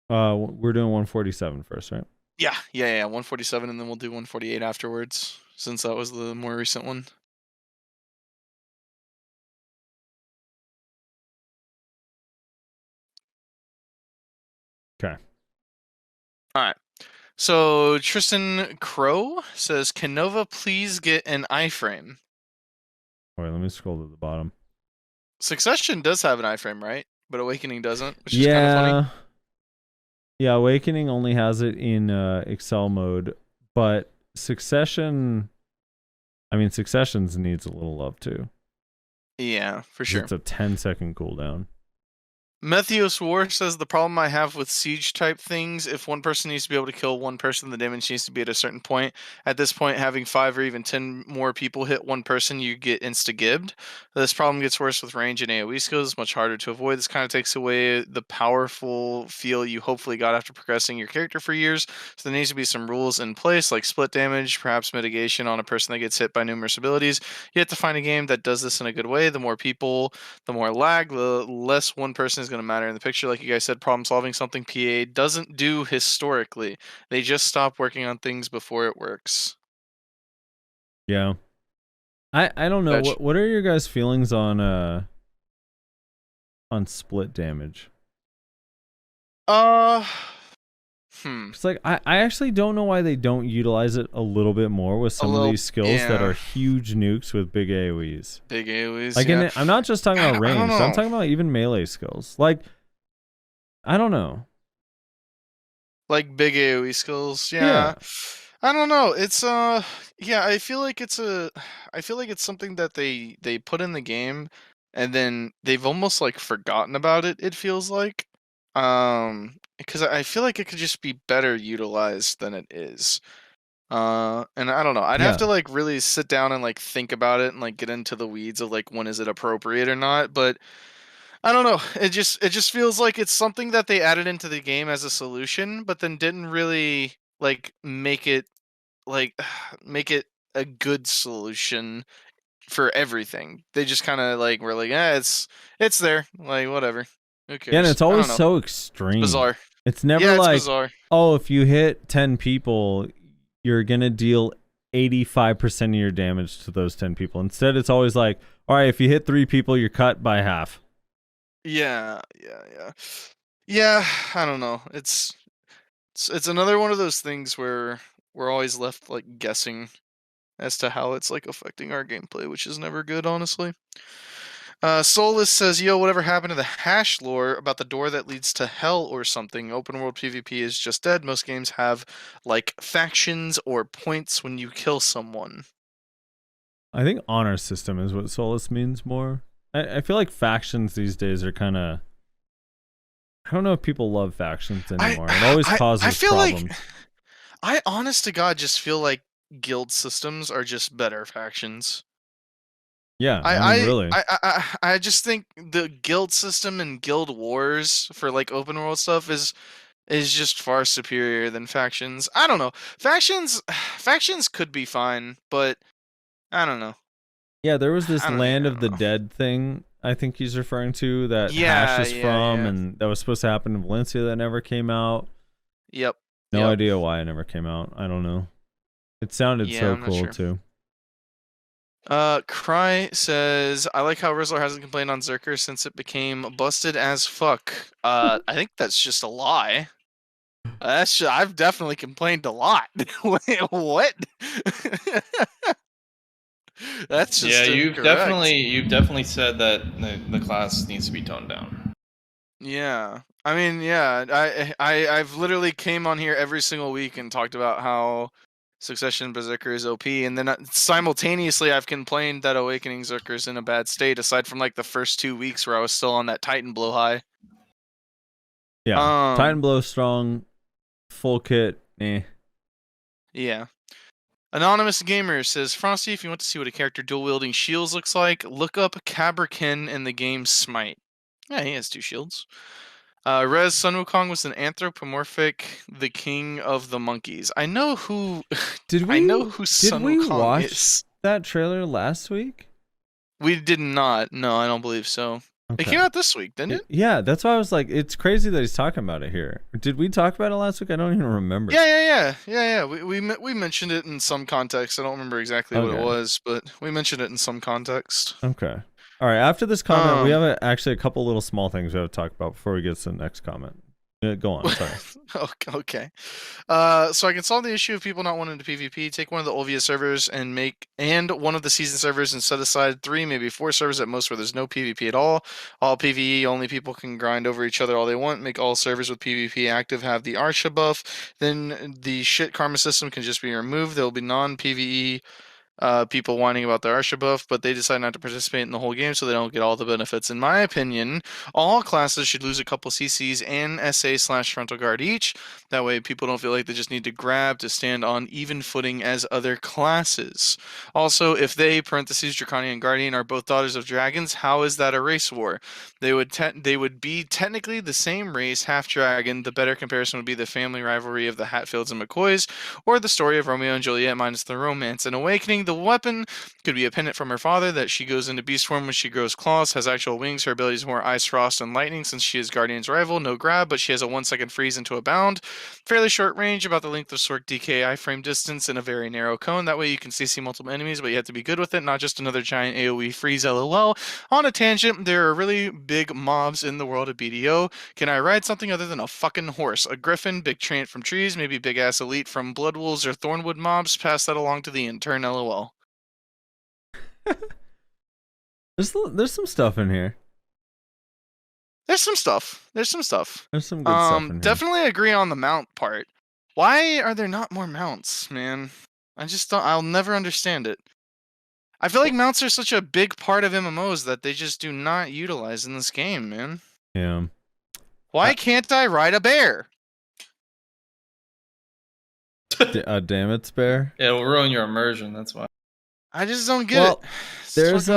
We're doing 147 first, right? Yeah. 147, and then we'll do 148 afterwards, since that was the more recent one. Okay. All right. So Tristan Crow says, "Can Nova please get an iframe?" Wait, let me scroll to the bottom. Succession does have an iframe, right? But Awakening doesn't, which is kind of funny. Yeah, Awakening only has it in Excel mode, but Successions needs a little love too. Yeah, for sure. It's a 10-second cooldown. Methios War says, "The problem I have with siege type things, if one person needs to be able to kill one person, the damage needs to be at a certain point. At this point, having 5 or even 10 more people hit one person, you get insta-gibbed. This problem gets worse with range and AoE skills. It's much harder to avoid. This kind of takes away the powerful feel you hopefully got after progressing your character for years. So there needs to be some rules in place, like split damage, perhaps mitigation on a person that gets hit by numerous abilities. You have to find a game that does this in a good way. The more people, the more lag, the less one person is going to matter in the picture. Like you guys said, problem solving, something PA doesn't do historically. They just stop working on things before it works." Yeah. I don't know. What are your guys' feelings on split damage? It's like I actually don't know why they don't utilize it a little bit more with some of these skills that are huge nukes with big AoEs. Big AoEs. Like yeah. I'm not just talking about range. don't know. I'm talking about even melee skills. Like I don't know. Like big AoE skills. Yeah. I don't know. It's I feel like it's something that they put in the game and then they've almost like forgotten about it, it feels like. Because I feel like it could just be better utilized than it is. And I don't know. I'd have to like really sit down and like think about it and like get into the weeds of like when is it appropriate or not. But I don't know. It just feels like it's something that they added into the game as a solution, but then didn't really like like make it a good solution for everything. They just kind of like were like, it's there, like whatever. Who Yeah, and cares? it's I always don't know. so It's extreme. bizarre. It's never Yeah, it's like, bizarre. oh, if you hit 10 people, you're gonna deal 85% of your damage to those 10 people. Instead, it's always like, all right, if you hit 3 people, you're cut by half. Yeah. Yeah, I don't know. It's another one of those things where we're always left like guessing as to how it's like affecting our gameplay, which is never good, honestly. Solus says, yo, whatever happened to the hash lore about the door that leads to hell or something? Open world PvP is just dead. Most games have like factions or points when you kill someone. I think honor system is what Solus means more. I feel like factions these days are kind of... I don't know if people love factions anymore. It always causes I feel problems. like I honest to God just feel like guild systems are just better factions. Yeah, I mean, really. I just think the guild system and guild wars for like open world stuff is just far superior than factions. I don't know. Factions could be fine, but I don't know. Yeah, there was this I don't Land even of the know. Dead thing I think he's referring to that Yeah, Hash is yeah, from, yeah. and that was supposed to happen in Valencia that never came out. Yep. No Yep. idea why it never came out. I don't know. It sounded Yeah, so I'm not cool sure. too. Cry says, I like how Rizzler hasn't complained on Zerker since it became busted as fuck. I think that's just a lie. I've definitely complained a lot. Wait, what? That's just Yeah, incorrect. you've definitely said that the class needs to be toned down. Yeah. I mean, yeah, I've literally came on here every single week and talked about how Succession Berserker is OP, and then simultaneously I've complained that Awakening Berserker is in a bad state, aside from like the first 2 weeks where I was still on that Titan blow high. Yeah, Titan Blow strong, full kit. Yeah. Anonymous Gamer says, Frosty, if you want to see what a character dual-wielding shields looks like, look up Cabrakin in the game Smite. Yeah, he has 2 shields. Rez Sun Wukong was an anthropomorphic, the king of the monkeys. I know who. I know who Sun Wukong watch is. that trailer last week? We did not. No, I don't believe so. Okay. It came out this week, didn't it? Yeah, that's why I was like, it's crazy that he's talking about it here. Did we talk about it last week? I don't even remember. Yeah. We mentioned it in some context. I don't remember exactly what it was, but we mentioned it in some context. Okay. All right. After this comment, we have actually a couple little small things we have to talk about before we get to the next comment. Go on. Sorry. Okay. So I can solve the issue of people not wanting to PvP. Take one of the Elvia servers and one of the season servers and set aside 3, maybe 4 servers at most where there's no PvP at all. All PvE, only people can grind over each other all they want. Make all servers with PvP active have the Arsha buff. Then the shit karma system can just be removed. There will be non-PvE people whining about the Arsha buff, but they decide not to participate in the whole game so they don't get all the benefits. In my opinion, all classes should lose a couple CCs and SA/frontal guard each. That way people don't feel like they just need to grab to stand on even footing as other classes. Also, if they, parentheses, Draconian and Guardian, are both daughters of dragons, how is that a race war? They would be technically the same race, half dragon. The better comparison would be the family rivalry of the Hatfields and McCoys, or the story of Romeo and Juliet minus the romance. In Awakening, the weapon could be a pendant from her father that she goes into beast form when she grows claws, has actual wings. Her ability is more ice, frost, and lightning since she is Guardian's rival. No grab, but she has a 1-second freeze into a bound. Fairly short range, about the length of Sork DKI frame distance in a very narrow cone. That way you can see multiple enemies, but you have to be good with it, not just another giant AoE freeze LOL. On a tangent, there are really big mobs in the world of BDO. Can I ride something other than a fucking horse? A griffin, big treant from trees, maybe big ass elite from blood wolves or thornwood mobs? Pass that along to the intern LOL. There's some stuff in here. There's some stuff. There's some good stuff in here. Definitely agree on the mount part. Why are there not more mounts, man? I just don't. I'll never understand it. I feel like mounts are such a big part of MMOs that they just do not utilize in this game, man. Yeah. Why can't I ride a bear? Damn it, Spare. Yeah, it'll ruin your immersion. That's why. I just don't get it. There's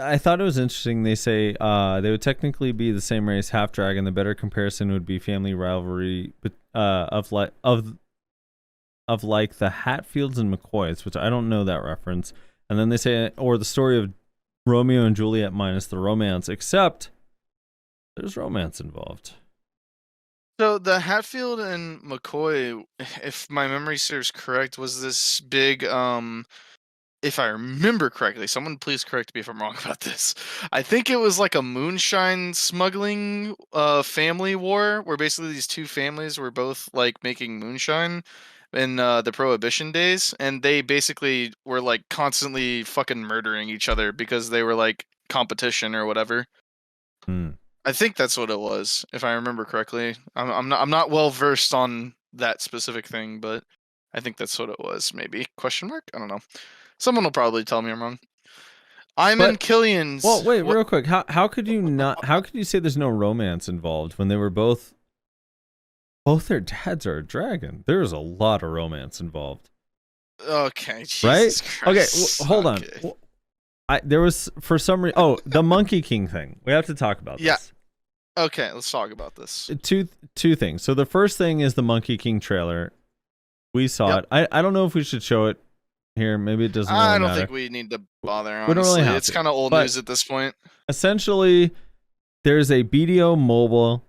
I thought it was interesting. They say they would technically be the same race, half dragon. The better comparison would be family rivalry, but of like the Hatfields and McCoys, which I don't know that reference. And then they say, or the story of Romeo and Juliet minus the romance, except there's romance involved. So the Hatfield and McCoy, if my memory serves correct, was this big if I remember correctly, someone please correct me if I'm wrong about this. I think it was like a moonshine smuggling family war where basically these two families were both like making moonshine in the prohibition days, and they basically were like constantly fucking murdering each other because they were like competition or whatever. I think that's what it was, if I remember correctly. I'm not well versed on that specific thing, but I think that's what it was. Maybe question mark? I don't know. Someone will probably tell me I'm wrong. I'm in Killian's. Well, wait, real quick. How could you not? How could you say there's no romance involved when they were both their dads are a dragon? There's a lot of romance involved. Okay, Jesus right? Christ. Okay, hold on. There was for some reason. Oh, the Monkey King thing. We have to talk about this. Yeah. Okay, let's talk about this. Two things. So the first thing is the Monkey King trailer. We saw it. I don't know if we should show it here. Maybe it doesn't really I don't matter. think we need to bother, honestly. We don't really have it's to. kind of old But news at this point. essentially, there's a BDO Mobile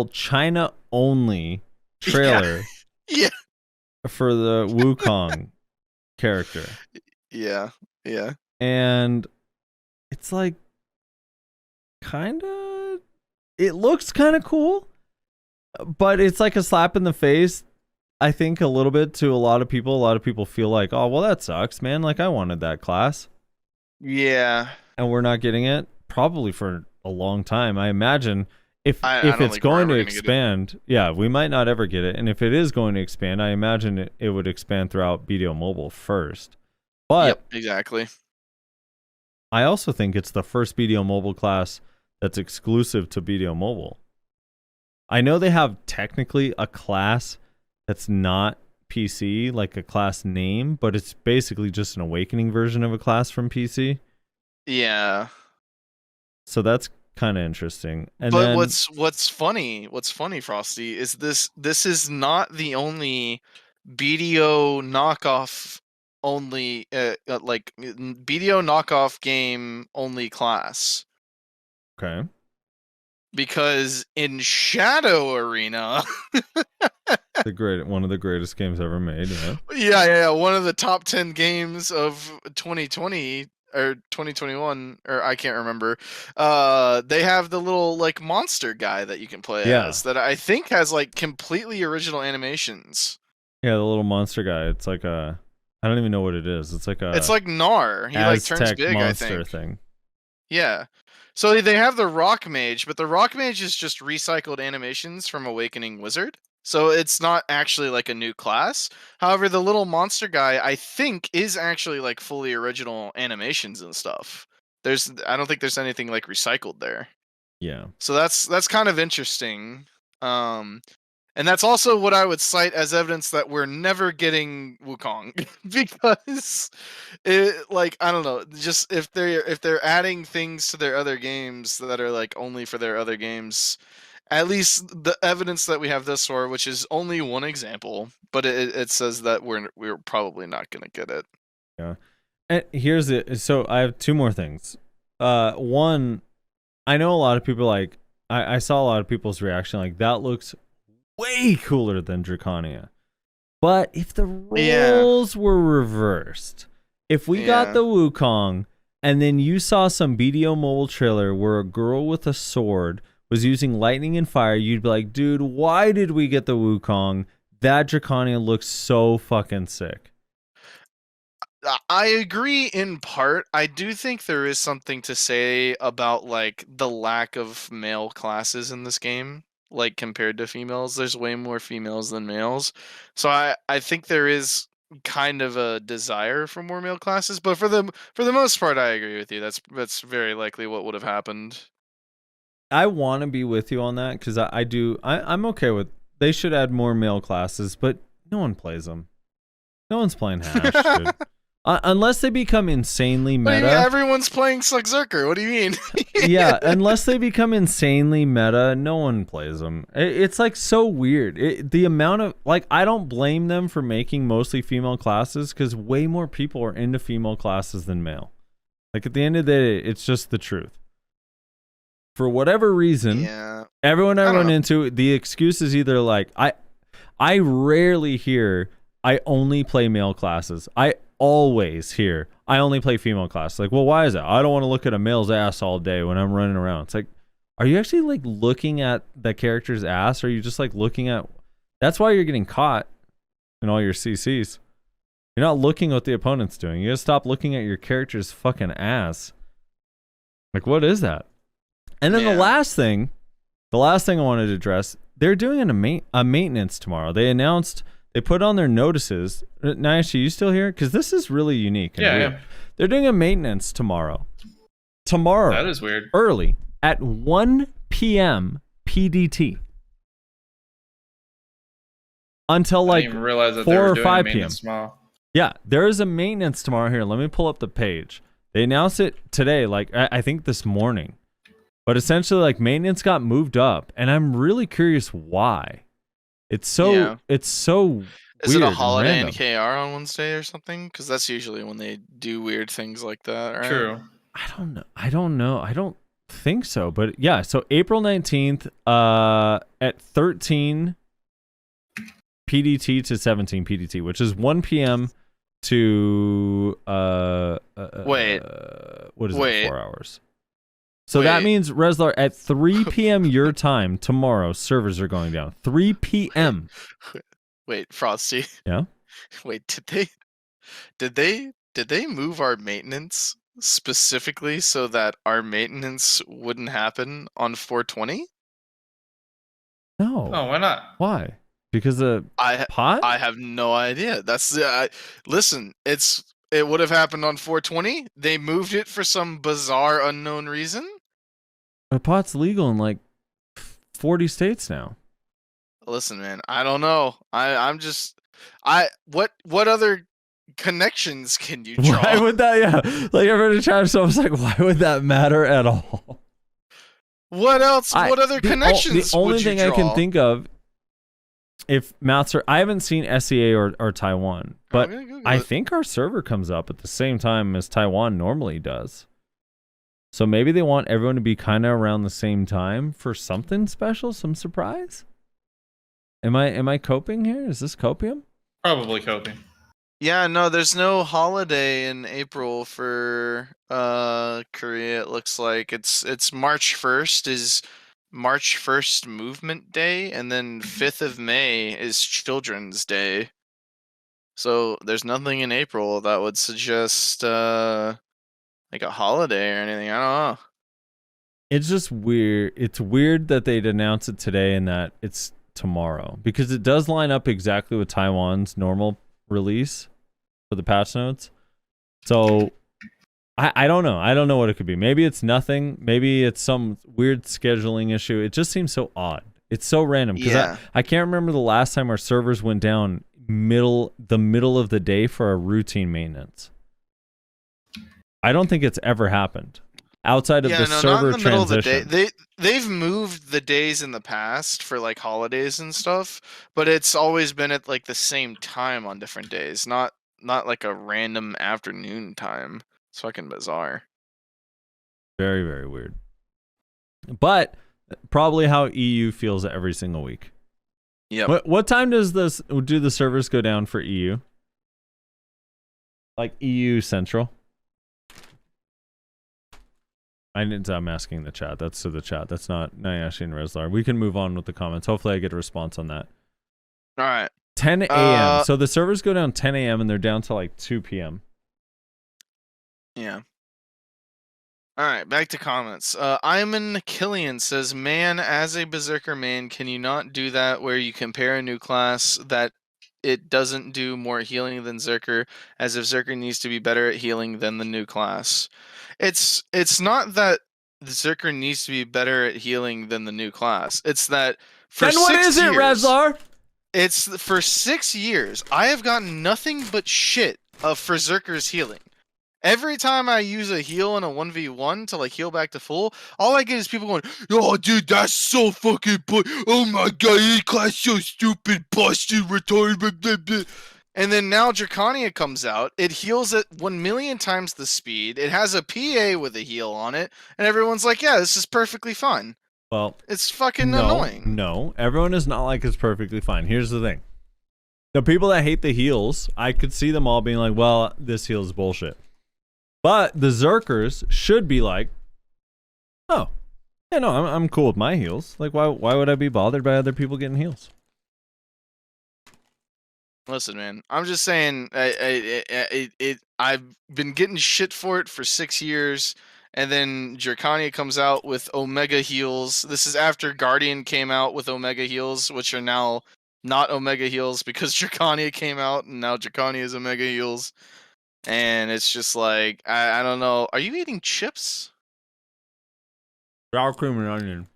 China only trailer Yeah. for the Wukong character. Yeah. And it's like it looks kind of cool, but it's like a slap in the face, I think, a little bit to a lot of people. A lot of people feel like, oh, well, that sucks, man. Like, I wanted that class. Yeah. And we're not getting it probably for a long time. I imagine if don't it's think going we're to ever gonna get it. expand, yeah, we might not ever get it. And if it is going to expand, I imagine it would expand throughout BDO Mobile first. But Yep, exactly. I also think it's the first BDO Mobile class that's exclusive to BDO Mobile. I know they have technically a class that's not PC, like a class name, but it's basically just an Awakening version of a class from PC. Yeah. So that's kind of interesting. And But then, what's funny, Frosty, is this is not the only BDO knockoff only like BDO knockoff game only class. okay. Because in Shadow Arena, One of the greatest games ever made, yeah. yeah, one of the top 10 games of 2020 or 2021, or I can't remember. They have the little like monster guy that you can play as that I think has like completely original animations. Yeah, the little monster guy. It's like I don't even know what it is. It's like Gnar. He like turns Aztec big, monster I think. thing. Yeah. So they have the Rock Mage, but the Rock Mage is just recycled animations from Awakening Wizard. So it's not actually like a new class. However, the little monster guy, I think, is actually like fully original animations and stuff. I don't think there's anything like recycled there. Yeah. So that's kind of interesting. And that's also what I would cite as evidence that we're never getting Wukong because I don't know, just if they're adding things to their other games that are like only for their other games, at least the evidence that we have this far, which is only one example, but it says that we're probably not going to get it. Yeah. And here's it. So I have two more things. One, I know a lot of people like I saw a lot of people's reaction like that looks way cooler than Draconia. But if the roles were reversed, if we got the Wukong and then you saw some BDO Mobile trailer where a girl with a sword was using lightning and fire, you'd be like, dude, why did we get the Wukong? That Draconia looks so fucking sick. I agree in part. I do think there is something to say about like the lack of male classes in this game. Like compared to females, there's way more females than males. So I think there is kind of a desire for more male classes, but for the most part I agree with you. That's very likely what would have happened. I want to be with you on that because I'm okay with they should add more male classes, but no one plays them. No one's playing Hash, dude. Unless they become insanely What do you mean? meta. Everyone's playing Slugzerker. What do you mean? Yeah, unless they become insanely meta, no one plays them. It's like so weird. The amount of like, I don't blame them for making mostly female classes because way more people are into female classes than male. Like at the end of the day, it's just the truth. For whatever reason, Yeah. everyone I I don't run know. into, the excuse is either like I rarely hear I only play male classes. I always hear I only play female classes. Like, well, why is that? I don't want to look at a male's ass all day when I'm running around. It's like, are you actually like looking at the character's ass, or are you just like looking at? That's why you're getting caught in all your CCs. You're not looking what the opponent's doing. You gotta stop looking at your character's fucking ass. Like, what is that? And then Yeah. the last thing I wanted to address, they're doing a maintenance tomorrow. They announced, they put on their notices. Niash, are you still here? Because this is really unique. And Yeah, weird. yeah. They're doing a maintenance tomorrow. Tomorrow, That is weird. early, at 1 p.m. PDT. Until I like didn't even realize that 4 they were or doing 5 maintenance tomorrow. Yeah, there is a maintenance tomorrow here. Let me pull up the page. They announced it today, like I think this morning. But essentially, like maintenance got moved up, and I'm really curious why. It's so Yeah. Is it weird a and holiday in random. KR on Wednesday or something? Because that's usually when they do weird things like that, right? True. I don't know. I don't think so. But yeah, so April 19th, at 13 PDT to 17 PDT, which is 1 p.m. to Wait. what is Wait. it? 4 hours. So that Wait. means Reslar at 3 p.m. your time tomorrow, servers are going down. 3 p.m. Wait, Frosty. Yeah. Wait, did they move our maintenance specifically so that our maintenance wouldn't happen on 420? No. Oh, why not? Why? Because of pot? I have no idea. That's listen. It would have happened on 420. They moved it for some bizarre unknown reason. But pot's legal in like 40 states now. Listen, man. I don't know. I'm just what other connections can you draw? Why would that? Yeah, like everybody tries. So I was like, why would that matter at all? What else? What other connections? The only would you thing I can draw? think of, if maths are, I haven't seen SEA or Taiwan, but I'm gonna Google I it. think our server comes up at the same time as Taiwan normally does. So maybe they want everyone to be kind of around the same time for something special, some surprise. Am I coping here? Is this copium? Probably coping. Yeah, no, there's no holiday in April for Korea. It looks like it's March 1st is March 1st Movement Day, and then 5th of May is Children's Day. So there's nothing in April that would suggest like a holiday or anything. I don't know. It's just weird. It's weird that they'd announce it today and that it's tomorrow, because it does line up exactly with Taiwan's normal release for the patch notes. So I don't know. I don't know what it could be. Maybe it's nothing. Maybe it's some weird scheduling issue. It just seems so odd. It's so random because Yeah. I can't remember the last time our servers went down the middle of the day for a routine maintenance. I don't think it's ever happened outside of the server not in the middle of the transition. day. They've moved the days in the past for like holidays and stuff, but it's always been at like the same time on different days, not like a random afternoon time. It's fucking bizarre. Very, very weird. But probably how EU feels every single week. Yep. What time do the servers go down for EU? Like EU Central? I'm asking the chat. That's to the chat. That's not Nyashi and Reslar. We can move on with the comments. Hopefully I get a response on that. All right. 10 a.m. So the servers go down 10 a.m. and they're down to like 2 p.m. Yeah. All right, back to comments. Iman Killian says, "Man, as a Berserker main, can you not do that where you compare a new class that it doesn't do more healing than Zerker, as if Zerker needs to be better at healing than the new class?" It's not that Zerker needs to be better at healing than the new class. It's that for Then what 6 is it, years, Reslar? It's for 6 years, I have gotten nothing but shit for Zerker's healing. Every time I use a heal in a 1v1 to like heal back to full, all I get is people going, "Yo, dude, that's so fucking oh my god, E-class so stupid, busted, retarded, blah, blah, blah." And then now Dracania comes out. It heals at 1,000,000 times the speed. It has a PA with a heal on it, and everyone's like, "Yeah, this is perfectly fine." Well, It's fucking no, annoying. no, everyone is not like it's perfectly fine. Here's the thing: the people that hate the heals, I could see them all being like, "Well, this heal is bullshit." But the Zerkers should be like, "Oh, yeah, no, I'm cool with my heals. Like, why would I be bothered by other people getting heals?" Listen, man, I'm just saying, I've been getting shit for it for 6 years, and then Dracania comes out with Omega heals. This is after Guardian came out with Omega heals, which are now not Omega heals because Dracania came out, and now Dracania is Omega heals. And it's just like, I don't know. Are you eating chips? Sour cream and onion.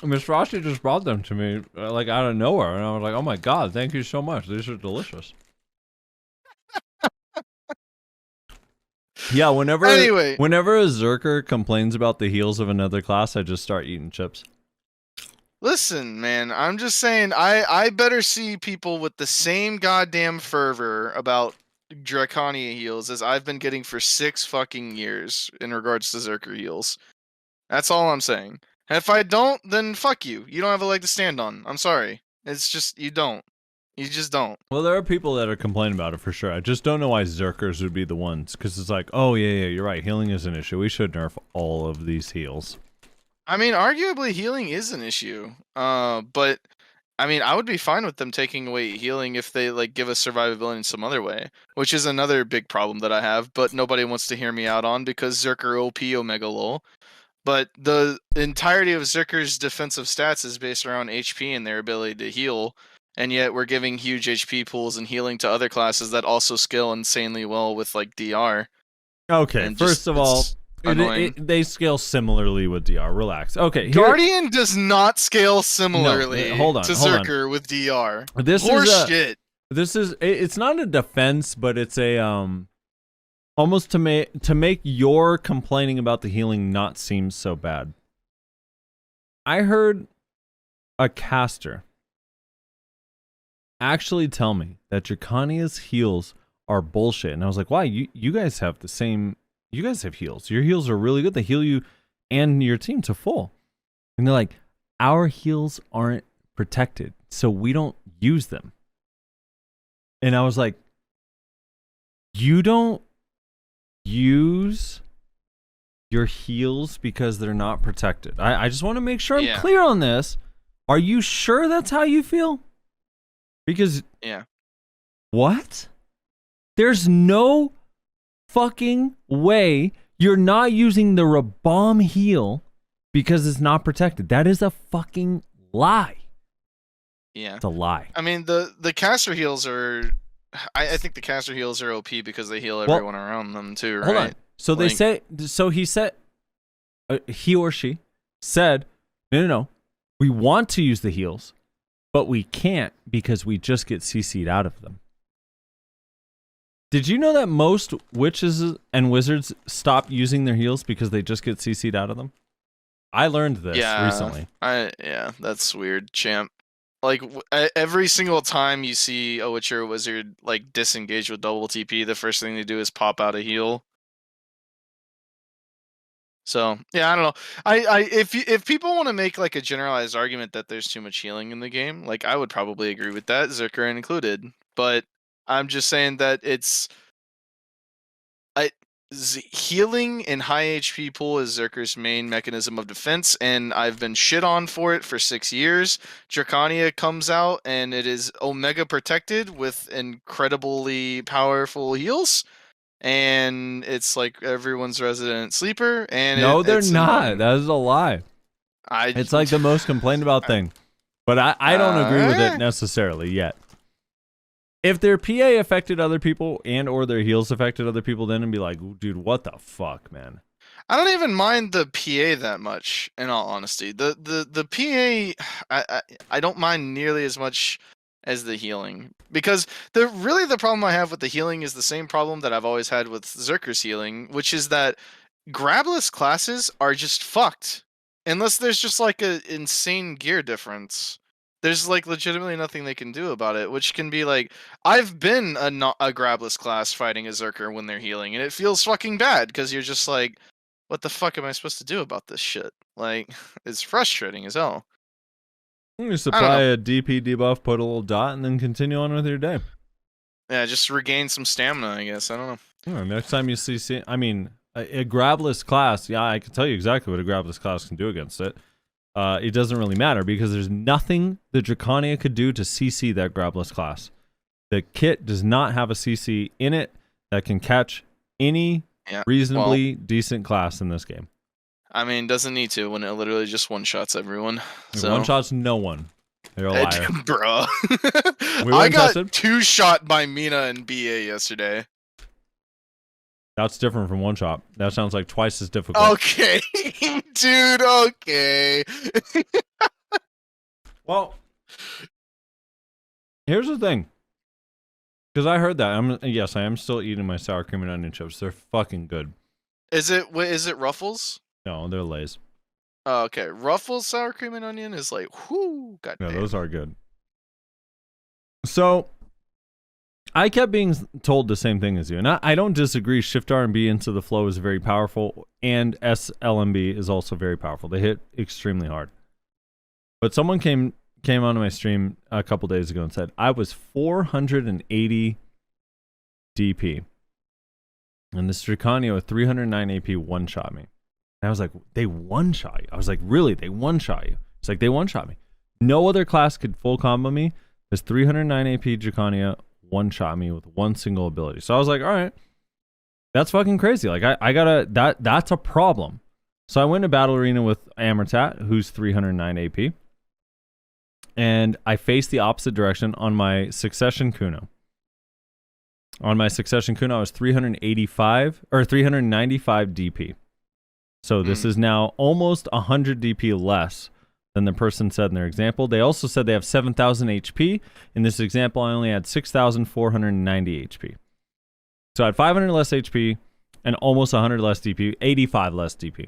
Miss Frosty just brought them to me, like out of nowhere, and I was like, "Oh my god, thank you so much. These are delicious." Yeah, whenever a Zerker complains about the heals of another class, I just start eating chips. Listen, man, I'm just saying, I better see people with the same goddamn fervor about Dracania heals as I've been getting for 6 fucking years in regards to Zerker heals. That's all I'm saying. And if I don't, then fuck you. You don't have a leg to stand on. I'm sorry. It's just, you don't. You just don't. Well, there are people that are complaining about it for sure. I just don't know why Zerkers would be the ones, because it's like, oh yeah, you're right. Healing is an issue. We should nerf all of these heals. I mean, arguably healing is an issue. But I mean, I would be fine with them taking away healing if they like give us survivability in some other way, which is another big problem that I have, but nobody wants to hear me out on because Zerker OP Omega lol. But the entirety of Zerker's defensive stats is based around HP and their ability to heal, and yet we're giving huge HP pools and healing to other classes that also scale insanely well with like DR. Okay, And first of all, annoying. they scale similarly with DR. Relax. Okay, Guardian does not scale similarly hold on. to Zerker with DR. This Horseshit. It's not a defense, but it's a almost to make your complaining about the healing not seem so bad. I heard a caster actually tell me that Draconia's heals are bullshit, and I was like, why? You guys have the same. You guys have heals. Your heals are really good. They heal you and your team to full. And they're like, our heals aren't protected, so we don't use them. And I was like, you don't use your heals because they're not protected. I just want to make sure I'm clear on this. Are you sure that's how you feel? Because what? There's no fucking way you're not using the Rabomb heal because it's not protected. That is a fucking lie. Yeah. It's a lie. I mean, the caster heals are... I think the caster heals are OP because they heal everyone around them too, right? Hold on. So they say... So he said... he or she said, no. We want to use the heals, but we can't because we just get CC'd out of them. Did you know that most witches and wizards stop using their heals because they just get CC'd out of them? I learned this recently. That's weird, champ. Like, every single time you see a witcher or wizard, like, disengage with double TP, the first thing they do is pop out a heal. So, yeah, I don't know. If people want to make, like, a generalized argument that there's too much healing in the game, like, I would probably agree with that, Zerker included. But I'm just saying that it's... healing in high HP pool is Zerker's main mechanism of defense, and I've been shit on for it for 6 years. Dracania comes out, and it is Omega protected with incredibly powerful heals, and it's like everyone's resident sleeper. And no, they're not. That is a lie. It's like the most complained about thing, but I don't agree with it necessarily yet. If their PA affected other people and or their heals affected other people, then and be like, dude, what the fuck, man? I don't even mind the PA that much, in all honesty. The PA, I don't mind nearly as much as the healing, because the problem I have with the healing is the same problem that I've always had with Zerker's healing, which is that grabless classes are just fucked unless there's just like a insane gear difference. There's like legitimately nothing they can do about it, which can be like, I've been a grabless class fighting a Zerker when they're healing, and it feels fucking bad because you're just like, what the fuck am I supposed to do about this shit? Like, it's frustrating as hell. You supply a DP debuff, put a little dot, and then continue on with your day. Yeah, just regain some stamina, I guess. I don't know. Next time you see, a grabless class, yeah, I can tell you exactly what a grabless class can do against it. It doesn't really matter because there's nothing the Dracania could do to CC that grabless class. The kit does not have a CC in it that can catch any reasonably decent class in this game. I mean, doesn't need to when it literally just one-shots everyone. So. One-shots no one. You're a liar. Bro. I got two-shot by Mina and BA yesterday. That's different from one-shot. That sounds like twice as difficult. Okay. Dude, okay. Well, here's the thing. Because I heard that. Yes, I am still eating my sour cream and onion chips. They're fucking good. Is it Ruffles? No, they're Lay's. Oh, okay. Ruffles sour cream and onion is like, whoo, goddamn. Yeah, those are good. So, I kept being told the same thing as you, and I don't disagree. Shift R&B into the flow is very powerful, and SLMB is also very powerful. They hit extremely hard. But someone came onto my stream a couple days ago and said, I was 480 DP, and this Dracania with 309 AP one-shot me. And I was like, they one-shot you? I was like, really? They one-shot you? It's like, they one-shot me. No other class could full combo me. This 309 AP Dracania one-shot me with one single ability. So I was like, all right, that's fucking crazy. Like, that's a problem. So I went to Battle Arena with Amertat, who's 309 AP. And I faced the opposite direction on my Succession Kuno. On my Succession Kuno, I was 395 DP. So this is now almost 100 DP less than the person said in their example. They also said they have 7,000 HP. In this example, I only had 6,490 HP. So I had 500 less HP and almost 100 less DP, 85 less DP.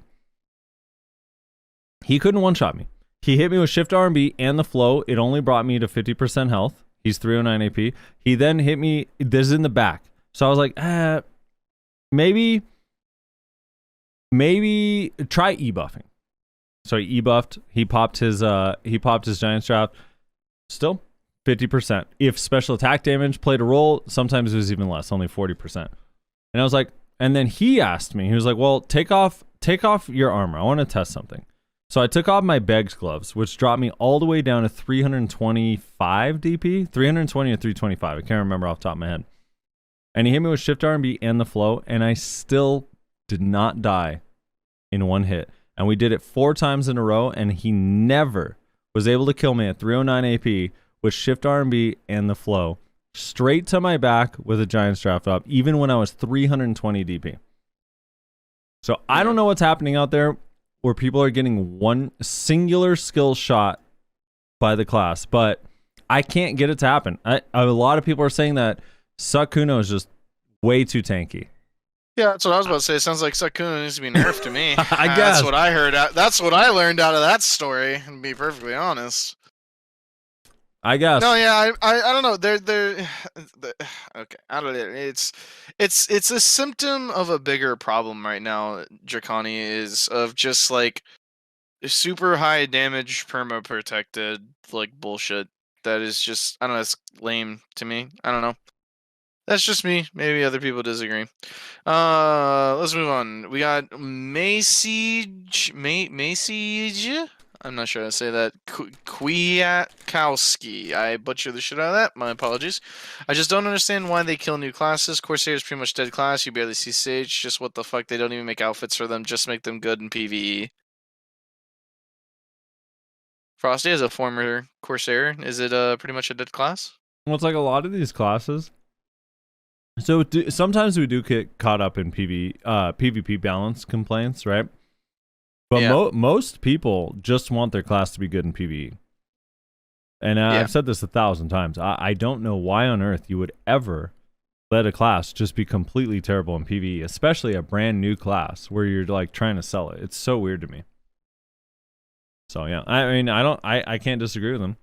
He couldn't one-shot me. He hit me with Shift R&B and the flow. It only brought me to 50% health. He's 309 AP. He then hit me, this is in the back. So I was like, maybe try E-buffing. So he E-buffed. He popped his Giant's Draft. Still 50%. If special attack damage played a role, sometimes it was even less, only 40%. And I was like, and then he asked me, he was like, well, take off your armor. I want to test something. So I took off my Beg's gloves, which dropped me all the way down to 325 DP, 320 or 325. I can't remember off the top of my head. And he hit me with Shift R&B and the flow, and I still did not die in one hit. And we did it 4 times in a row, and he never was able to kill me at 309 AP with Shift R&B and the flow, straight to my back with a Giant's Draft up, even when I was 320 DP. So I don't know what's happening out there where people are getting one singular skill shot by the class, but I can't get it to happen. A lot of people are saying that Sukuno is just way too tanky. Yeah, that's what I was about to say. It sounds like Sukuno needs to be nerfed to me. I guess. That's what I heard. That's what I learned out of that story, to be perfectly honest. I guess. No, yeah, I don't know. They're okay. I don't know. It's a symptom of a bigger problem right now. Dracania is of just like super high damage perma protected like bullshit. That is just, I don't know. It's lame to me. I don't know. That's just me. Maybe other people disagree. Let's move on. We got Maciej. I'm not sure how to say that. Kwiatkowski. I butchered the shit out of that. My apologies. I just don't understand why they kill new classes. Corsair is pretty much dead class. You barely see Sage. Just what the fuck? They don't even make outfits for them. Just make them good in PvE. Frosty is a former Corsair. Is it pretty much a dead class? Well, it's like a lot of these classes. So sometimes we do get caught up in PvP balance complaints, right? But most people just want their class to be good in PvE. And I've said this 1,000 times. I don't know why on earth you would ever let a class just be completely terrible in PvE, especially a brand new class where you're like trying to sell it. It's so weird to me. So yeah, I mean, I can't disagree with them.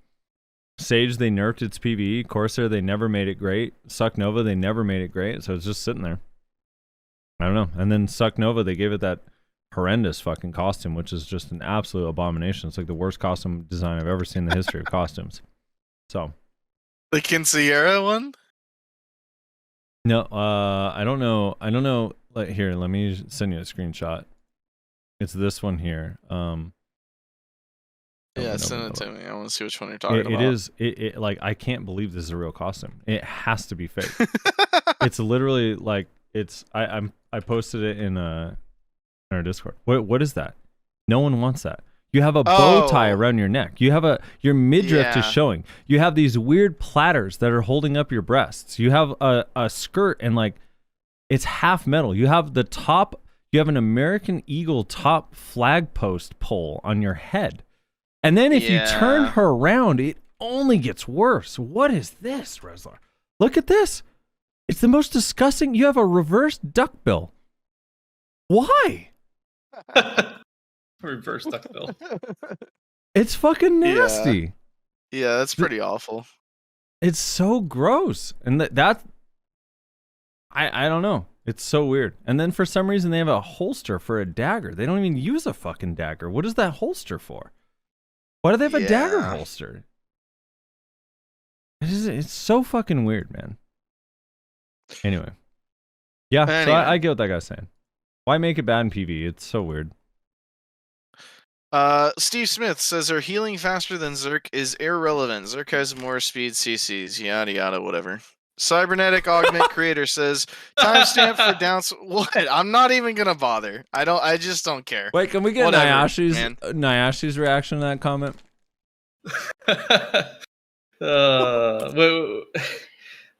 Sage, they nerfed its PvE. Corsair, they never made it great. Suck Nova, they never made it great. So it's just sitting there. I don't know. And then Suck Nova, they gave it that horrendous fucking costume, which is just an absolute abomination. It's like the worst costume design I've ever seen in the history of costumes. So The Quinceañera one? no, I don't know. Here, let me send you a screenshot. It's this one here. Yeah, send it to me. I want to see which one you're talking about. It is. It like I can't believe this is a real costume. It has to be fake. It's literally like it's. I posted it in our Discord. What is that? No one wants that. You have a bow tie around your neck. You have your midriff is showing. You have these weird platters that are holding up your breasts. You have a skirt and like it's half metal. You have the top. You have an American Eagle top flag post pole on your head. And then if you turn her around, it only gets worse. What is this, Rezlar? Look at this. It's the most disgusting. You have a reverse duckbill. Why? Reverse duckbill. It's fucking nasty. Yeah, that's pretty awful. It's so gross. And that I don't know. It's so weird. And then for some reason they have a holster for a dagger. They don't even use a fucking dagger. What is that holster for? Why do they have a dagger holster? It's so fucking weird, man. Anyway. Yeah, so I get what that guy's saying. Why make it bad in PvE? It's so weird. Steve Smith says our healing faster than Zerk is irrelevant. Zerk has more speed CCs. Yada yada, whatever. Cybernetic Augment Creator says timestamp for downs. What? I'm not even gonna bother. I just don't care. Wait, can we get Nyashi's reaction to that comment?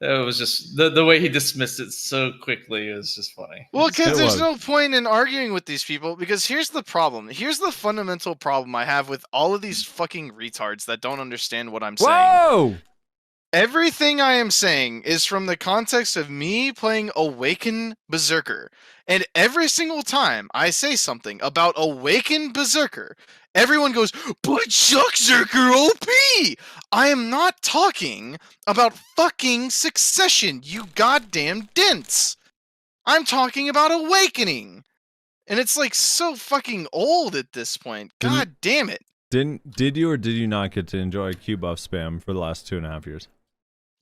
It was just the way he dismissed it so quickly. It was just funny. Well, because there's no point in arguing with these people. Because here's the problem. Here's the fundamental problem I have with all of these fucking retards that don't understand what I'm saying. Whoa! Everything I am saying is from the context of me playing Awaken Berserker. And every single time I say something about Awaken Berserker, everyone goes, but Chuck Zerker OP! I am not talking about fucking Succession, you goddamn dents! I'm talking about Awakening! And it's like so fucking old at this point. God damn it. Did you or did you not get to enjoy Q buff spam for the last 2.5 years?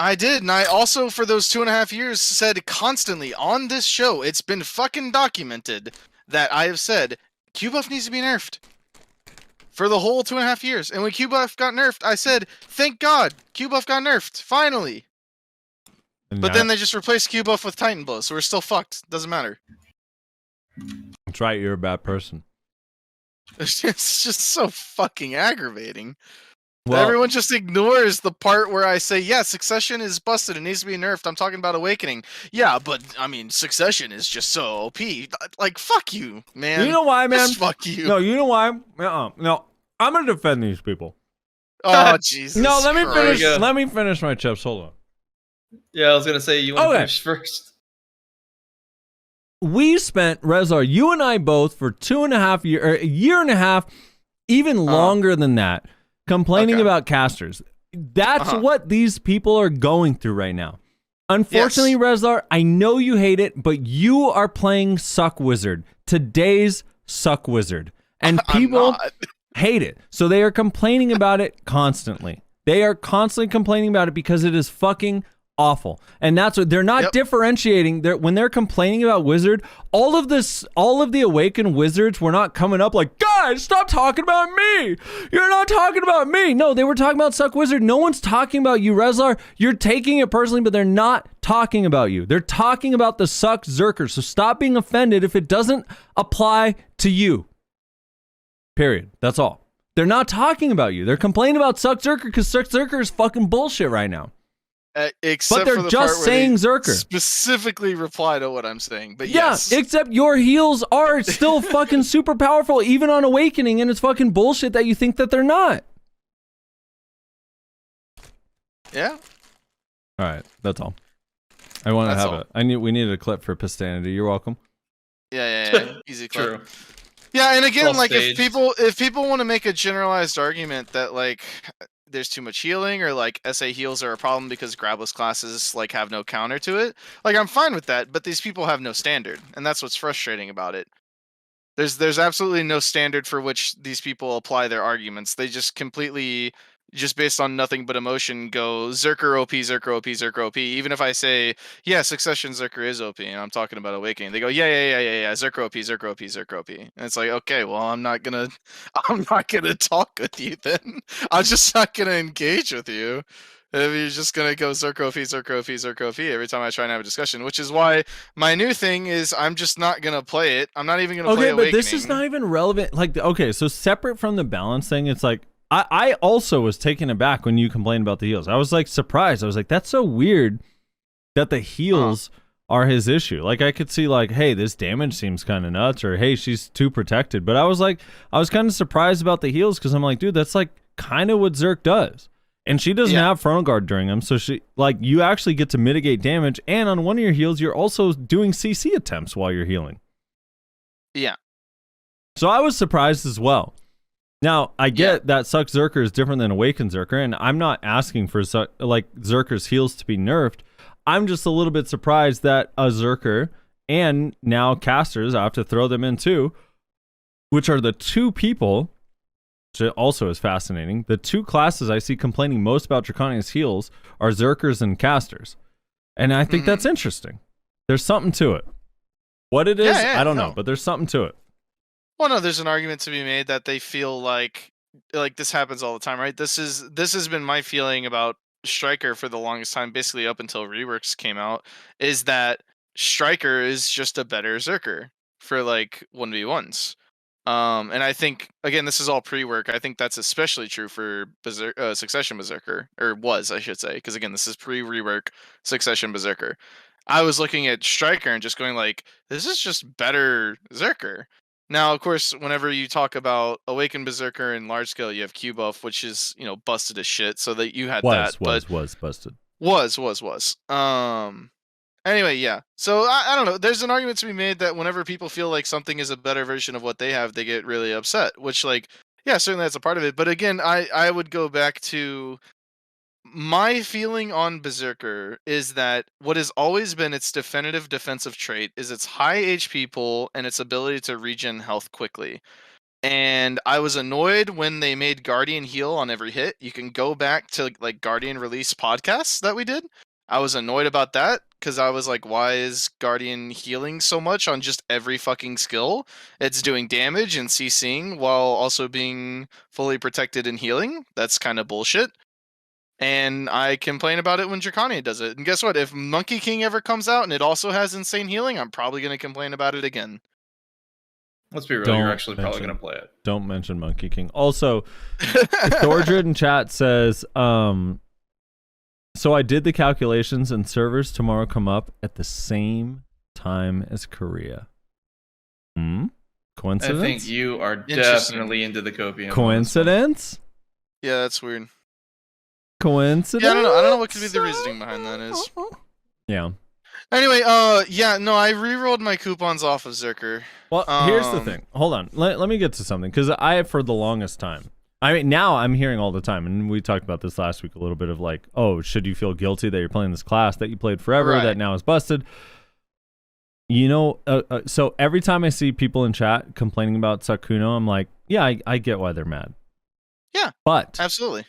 I did, and I also, for those 2.5 years, said constantly on this show, it's been fucking documented that I have said, Q-Buff needs to be nerfed. For the whole 2.5 years. And when Q-Buff got nerfed, I said, thank God, Q-Buff got nerfed, finally. But then they just replaced Q-Buff with Titan Blow, so we're still fucked. Doesn't matter. That's right, you're a bad person. It's just so fucking aggravating. Well, everyone just ignores the part where I say, yeah, Succession is busted. It needs to be nerfed. I'm talking about Awakening. Yeah, but, I mean, Succession is just so OP. Like, fuck you, man. You know why, man? Just fuck you. No, you know why? No, I'm going to defend these people. Oh, Jesus No, let me Christ. finish. Let me finish my chips. Hold on. Yeah, I was going to say, you want to finish first? We spent, Rezar, you and I both, for 2.5 years, or a year and a half, even longer than that, complaining about casters. That's what these people are going through right now. Unfortunately, Rezlar, I know you hate it, but you are playing Suck Wizard. Today's Suck Wizard. And people hate it. So they are complaining about it constantly. They are constantly complaining about it because it is fucking awful. And that's what they're not differentiating. When they're complaining about Wizard, all of the Awakened Wizards were not coming up like, guys, stop talking about me. You're not talking about me. No, they were talking about Suck Wizard. No one's talking about you, Rezlar. You're taking it personally, but they're not talking about you. They're talking about the Suck Zerker. So stop being offended if it doesn't apply to you. Period. That's all. They're not talking about you. They're complaining about Suck Zerker because Suck Zerker is fucking bullshit right now. Except but they're for the just part saying where Zerker. Specifically reply to what I'm saying. But yeah, yes. Except your heals are still fucking super powerful, even on Awakening, and it's fucking bullshit that you think that they're not. Yeah. All right, that's all. I want to That's have all. it. We needed a clip for Pistanity. You're welcome. Yeah. Easy clip. True. Yeah, and again, Well like staged. if people want to make a generalized argument that like there's too much healing or like SA heals are a problem because grabless classes like have no counter to it, like I'm fine with that, but these people have no standard, and that's what's frustrating about it. There's absolutely no standard for which these people apply their arguments. They just completely, just based on nothing but emotion, go Zerker OP, Zerker OP, Zerker OP. Even if I say, yeah, Succession Zerker is OP, and I'm talking about Awakening, they go, yeah, Zerker OP, Zerker OP, Zerker OP. And it's like, okay, well, I'm not gonna talk with you then. I'm just not gonna engage with you. If you're just gonna go Zerker OP, Zerker OP, Zerker OP every time I try and have a discussion, which is why my new thing is I'm just not gonna play it. I'm not even gonna play Okay, Awakening. but this is not even relevant. Like, okay, so separate from the balance thing, it's like I also was taken aback when you complained about the heals. I was like surprised. I was like, that's so weird that the heals are his issue. Like, I could see like, hey, this damage seems kind of nuts, or hey, she's too protected. But I was kind of surprised about the heals because I'm like, dude, that's like kind of what Zerk does. And she doesn't have frontal guard during them, so she like you actually get to mitigate damage. And on one of your heals, you're also doing CC attempts while you're healing. Yeah. So I was surprised as well. Now I get that Suck Zerker is different than Awaken Zerker, and I'm not asking for Zerker's heals to be nerfed. I'm just a little bit surprised that a Zerker and now casters, I have to throw them in too, which are the two people. Which also is fascinating. The two classes I see complaining most about Draconia's heals are Zerkers and Casters. And I think that's interesting. There's something to it. What it is, I don't know, but there's something to it. Well, no, there's an argument to be made that they feel like this happens all the time, right? This has been my feeling about Striker for the longest time, basically up until Reworks came out, is that Striker is just a better Zerker for like 1v1s. And I think, again, this is all pre-work. I think that's especially true for Succession Berserker, or was, I should say, because again, this is pre-rework Succession Berserker. I was looking at Striker and just going like, this is just better Zerker. Now, of course, whenever you talk about Awakened Berserker and large scale, you have Q buff, which is, busted as shit. So that you had was busted. Was. Anyway, yeah. So I don't know. There's an argument to be made that whenever people feel like something is a better version of what they have, they get really upset. Which, like, yeah, certainly that's a part of it. But again, I would go back to my feeling on Berserker is that what has always been its definitive defensive trait is its high HP pull and its ability to regen health quickly. And I was annoyed when they made Guardian heal on every hit. You can go back to like Guardian release podcasts that we did. I was annoyed about that because I was like, why is Guardian healing so much on just every fucking skill? It's doing damage and CCing while also being fully protected and healing. That's kind of bullshit. And I complain about it when Dracania does it. And guess what? If Monkey King ever comes out and it also has insane healing, I'm probably going to complain about it again. Let's be real, you're actually probably going to play it. Don't mention Monkey King. Also, Thordred in chat says, so I did the calculations and servers tomorrow come up at the same time as Korea. Coincidence? I think you are definitely into the copium. Coincidence? Yeah, that's weird. Coincidence? Yeah, I don't know what could be the reasoning behind that is. Yeah. Anyway, I re-rolled my coupons off of Zerker. Well, here's the thing. Hold on. Let me get to something. Because for the longest time, I mean, now I'm hearing all the time, and we talked about this last week a little bit of like, oh, should you feel guilty that you're playing this class that you played forever that now is busted? So every time I see people in chat complaining about Sakuno, I'm like, yeah, I get why they're mad. Yeah, but absolutely.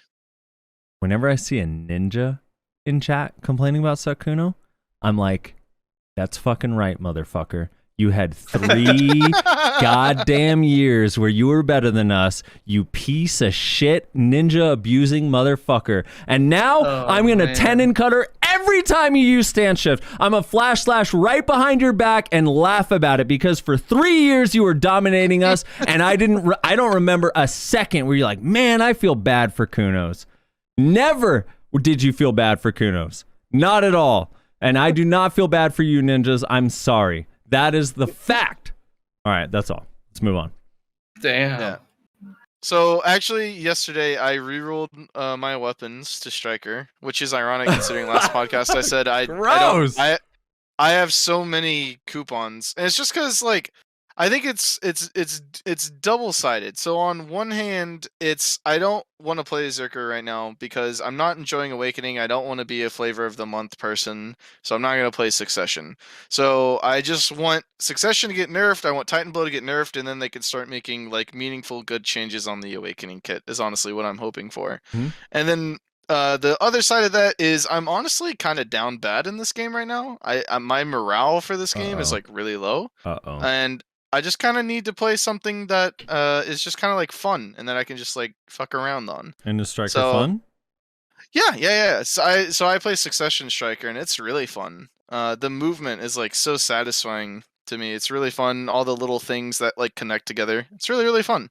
Whenever I see a ninja in chat complaining about Sakuno, I'm like, that's fucking right, motherfucker. You had 3 goddamn years where you were better than us, you piece of shit ninja abusing motherfucker. And now I'm going to tenon cutter every time you use stance shift. I'm a flash slash right behind your back and laugh about it because for 3 years you were dominating us and I don't remember a second where you're like, man, I feel bad for Kunos. Never did you feel bad for Kunos. Not at all. And I do not feel bad for you ninjas. I'm sorry. That is the fact. All right, that's all. Let's move on. Damn. Yeah. So actually, yesterday I rerolled my weapons to Striker, which is ironic considering last podcast I said Gross. I have so many coupons, and it's just because like I think it's double sided. So on one hand, it's I don't want to play Zerker right now because I'm not enjoying Awakening. I don't want to be a flavor of the month person, so I'm not gonna play Succession. So I just want Succession to get nerfed. I want Titan Blow to get nerfed, and then they can start making like meaningful, good changes on the Awakening kit. Is honestly what I'm hoping for. And then the other side of that is I'm honestly kind of down bad in this game right now. My morale for this game is like really low, and I just kind of need to play something that is just kind of like fun and that I can just like fuck around on. And is Striker fun? Yeah. So I play Succession Striker and it's really fun. The movement is like so satisfying to me. It's really fun. All the little things that like connect together. It's really fun.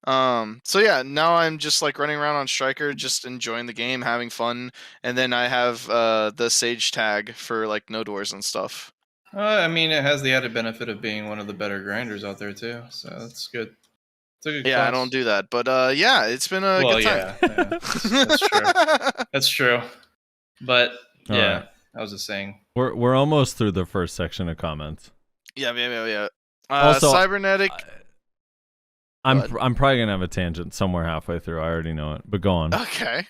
So yeah, now I'm just like running around on Striker, just enjoying the game, having fun, and then I have the Sage tag for like no doors and stuff. I mean, it has the added benefit of being one of the better grinders out there too, so that's good. It's a good Yeah, class. I don't do that, but yeah, it's been a good time. Yeah, that's true. That's true. But All yeah, right. I was just saying. We're almost through the first section of comments. Yeah. Also, Cybernetic. I'm probably gonna have a tangent somewhere halfway through. I already know it, but go on. Okay.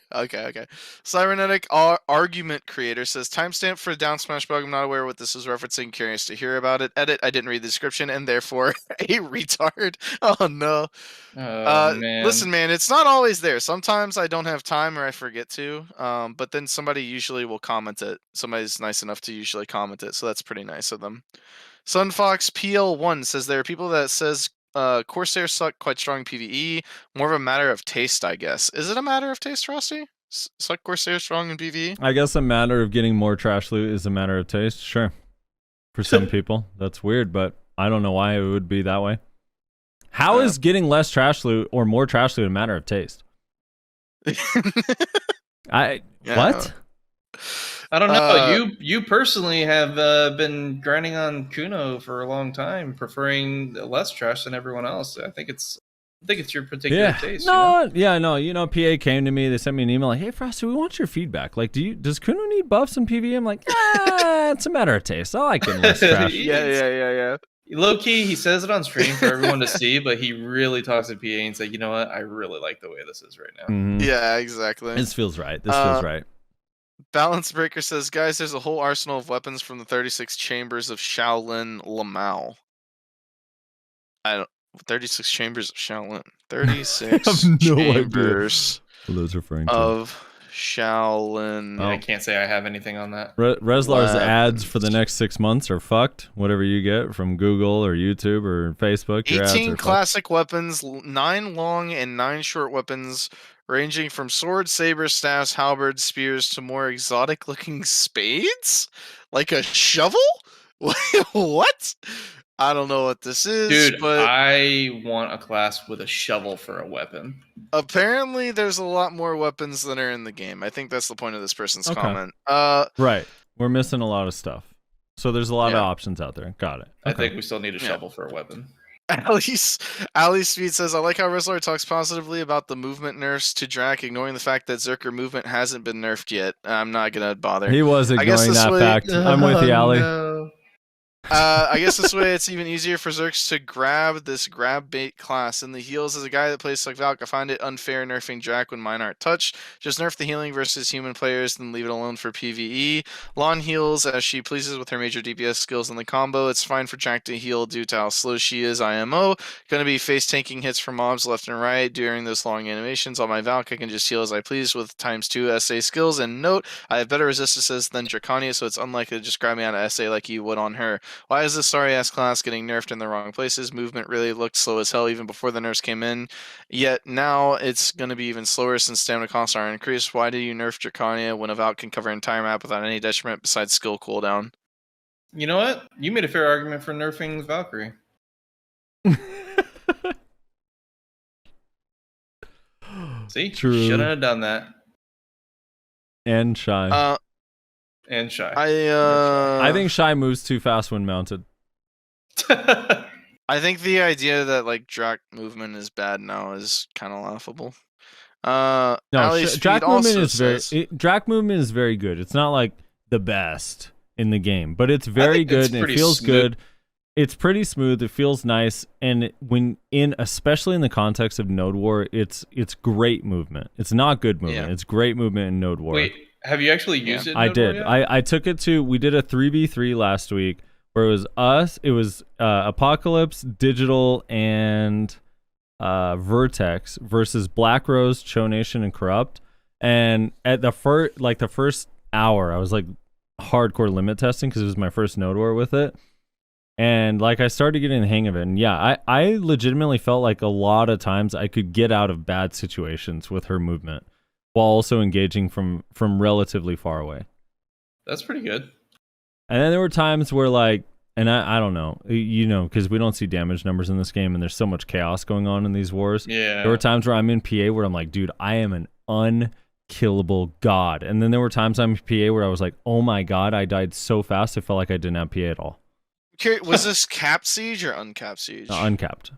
Cybernetic argument creator says timestamp for down smash bug. I'm not aware what this is referencing. Curious to hear about it. Edit. I didn't read the description and therefore a retard. Oh no. Man. Listen, man, it's not always there. Sometimes I don't have time or I forget to. But then somebody usually will comment it. Somebody's nice enough to usually comment it, so that's pretty nice of them. Sunfox PL1 says there are people that says Corsair suck quite strong PvE. More of a matter of taste, I guess. Is it a matter of taste, Frosty? Suck Corsair strong in PvE? I guess a matter of getting more trash loot is a matter of taste. Sure. For some people, that's weird, but I don't know why it would be that way. How is getting less trash loot or more trash loot a matter of taste? What? I don't know. You personally have been grinding on Kuno for a long time, preferring less trash than everyone else. I think it's your particular taste. No, PA came to me. They sent me an email like, "Hey, Frosty, we want your feedback. Like, does Kuno need buffs in PvE?" I'm like, it's a matter of taste. I like getting less trash. Yeah. Low key, he says it on stream for everyone to see, but he really talks to PA and say, "You know what? I really like the way this is right now." Mm-hmm. Yeah, exactly. This feels right. Feels right. Balance Breaker says, guys, there's a whole arsenal of weapons from the 36 chambers of Shaolin Lamau. 36 chambers of Shaolin. 36 chambers what those referring to. of Shaolin. Yeah, I can't say I have anything on that. Reslar's ads for the next 6 months are fucked. Whatever you get from Google or YouTube or Facebook, your 18 ads are classic weapons, 9 long and 9 short weapons, ranging from swords, sabers, staffs, halberds, spears to more exotic-looking spades? Like a shovel? What? I don't know what this is, dude. but I want a class with a shovel for a weapon. Apparently, there's a lot more weapons than are in the game. I think that's the point of this person's comment. Right. We're missing a lot of stuff. So there's a lot of options out there. Got it. I think we still need a shovel for a weapon. Ali Speed says, I like how Reslar talks positively about the movement nerfs to Drac, ignoring the fact that Zerker movement hasn't been nerfed yet. I'm not going to bother. He was ignoring that fact. I'm with you, Ali. No. I guess this way it's even easier for Zerks to grab this grab bait class. In the heals, as a guy that plays like Valk, I find it unfair nerfing Drac when mine aren't touched. Just nerf the healing versus human players, then leave it alone for PvE. Lawn heals as she pleases with her major DPS skills in the combo. It's fine for Drac to heal due to how slow she is IMO. Gonna be face tanking hits from mobs left and right during those long animations. On my Valk, I can just heal as I please with ×2 SA skills. And note, I have better resistances than Dracania, so it's unlikely to just grab me out of SA like you would on her. Why is this sorry-ass class getting nerfed in the wrong places? Movement really looked slow as hell even before the nerfs came in. Yet now it's going to be even slower since stamina costs are increased. Why do you nerf Dracania when a Valk can cover an entire map without any detriment besides skill cooldown? You know what? You made a fair argument for nerfing Valkyrie. See? True. Shouldn't have done that. And Shy. And Shy. I think Shy moves too fast when mounted. I think the idea that like Drac movement is bad now is kind of laughable. No, Ali Speed Drac movement also is says, Drac movement is very good. It's not like the best in the game, but it's I very think it's good and it pretty feels smooth. good. It's pretty smooth. It feels nice, and especially in the context of Node War, it's great movement. It's not good movement. Yeah. It's great movement in Node War. Wait, have you actually used it? In I Node War did. yet? I took it to. We did a 3v3 last week where it was us. It was Apocalypse, Digital, and Vertex versus Black Rose, Cho Nation, and Corrupt. And at the first hour, I was like hardcore limit testing because it was my first Node War with it. And like I started getting the hang of it, and yeah, I legitimately felt like a lot of times I could get out of bad situations with her movement while also engaging from relatively far away. That's pretty good. And then there were times where like, and I don't know, because we don't see damage numbers in this game, and there's so much chaos going on in these wars. Yeah. There were times where I'm in PA where I'm like, dude, I am an unkillable god. And then there were times I'm in PA where I was like, oh my god, I died so fast, I felt like I didn't have PA at all. was this capped siege or uncapped siege? Uncapped.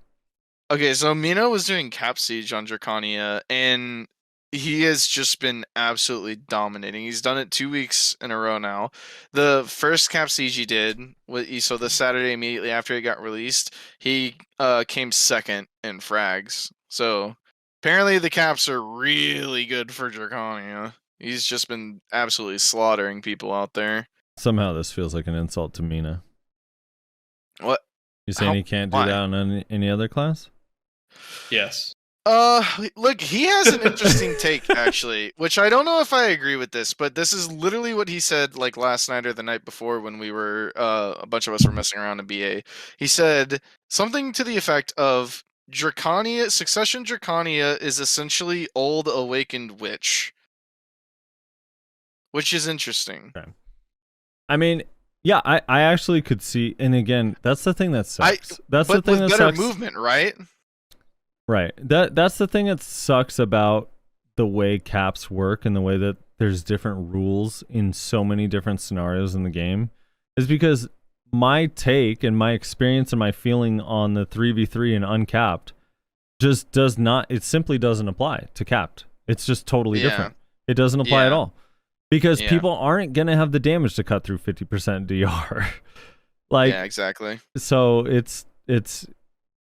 Okay, so Mina was doing cap siege on Dracania, and he has just been absolutely dominating. He's done it 2 weeks in a row now. The first cap siege he did, so the Saturday immediately after it got released, he came second in frags. So apparently the caps are really good for Dracania. He's just been absolutely slaughtering people out there. Somehow this feels like an insult to Mina. What? You saying he can't do why? that on any other class? Yes. Look, he has an interesting take actually, which I don't know if I agree with this, but this is literally what he said like last night or the night before when we were a bunch of us were messing around in BA. He said something to the effect of Succession Dracania is essentially old awakened witch. Which is interesting. Okay. I mean, yeah, I actually could see, and again, that's the thing that sucks. That's the But thing with that better sucks. movement, right? Right. That's the thing that sucks about the way caps work and the way that there's different rules in so many different scenarios in the game, is because my take and my experience and my feeling on the 3v3 and uncapped just does not, it simply doesn't apply to capped. It's just totally different. It doesn't apply at all. Because people aren't going to have the damage to cut through 50% DR. Like, yeah, exactly. So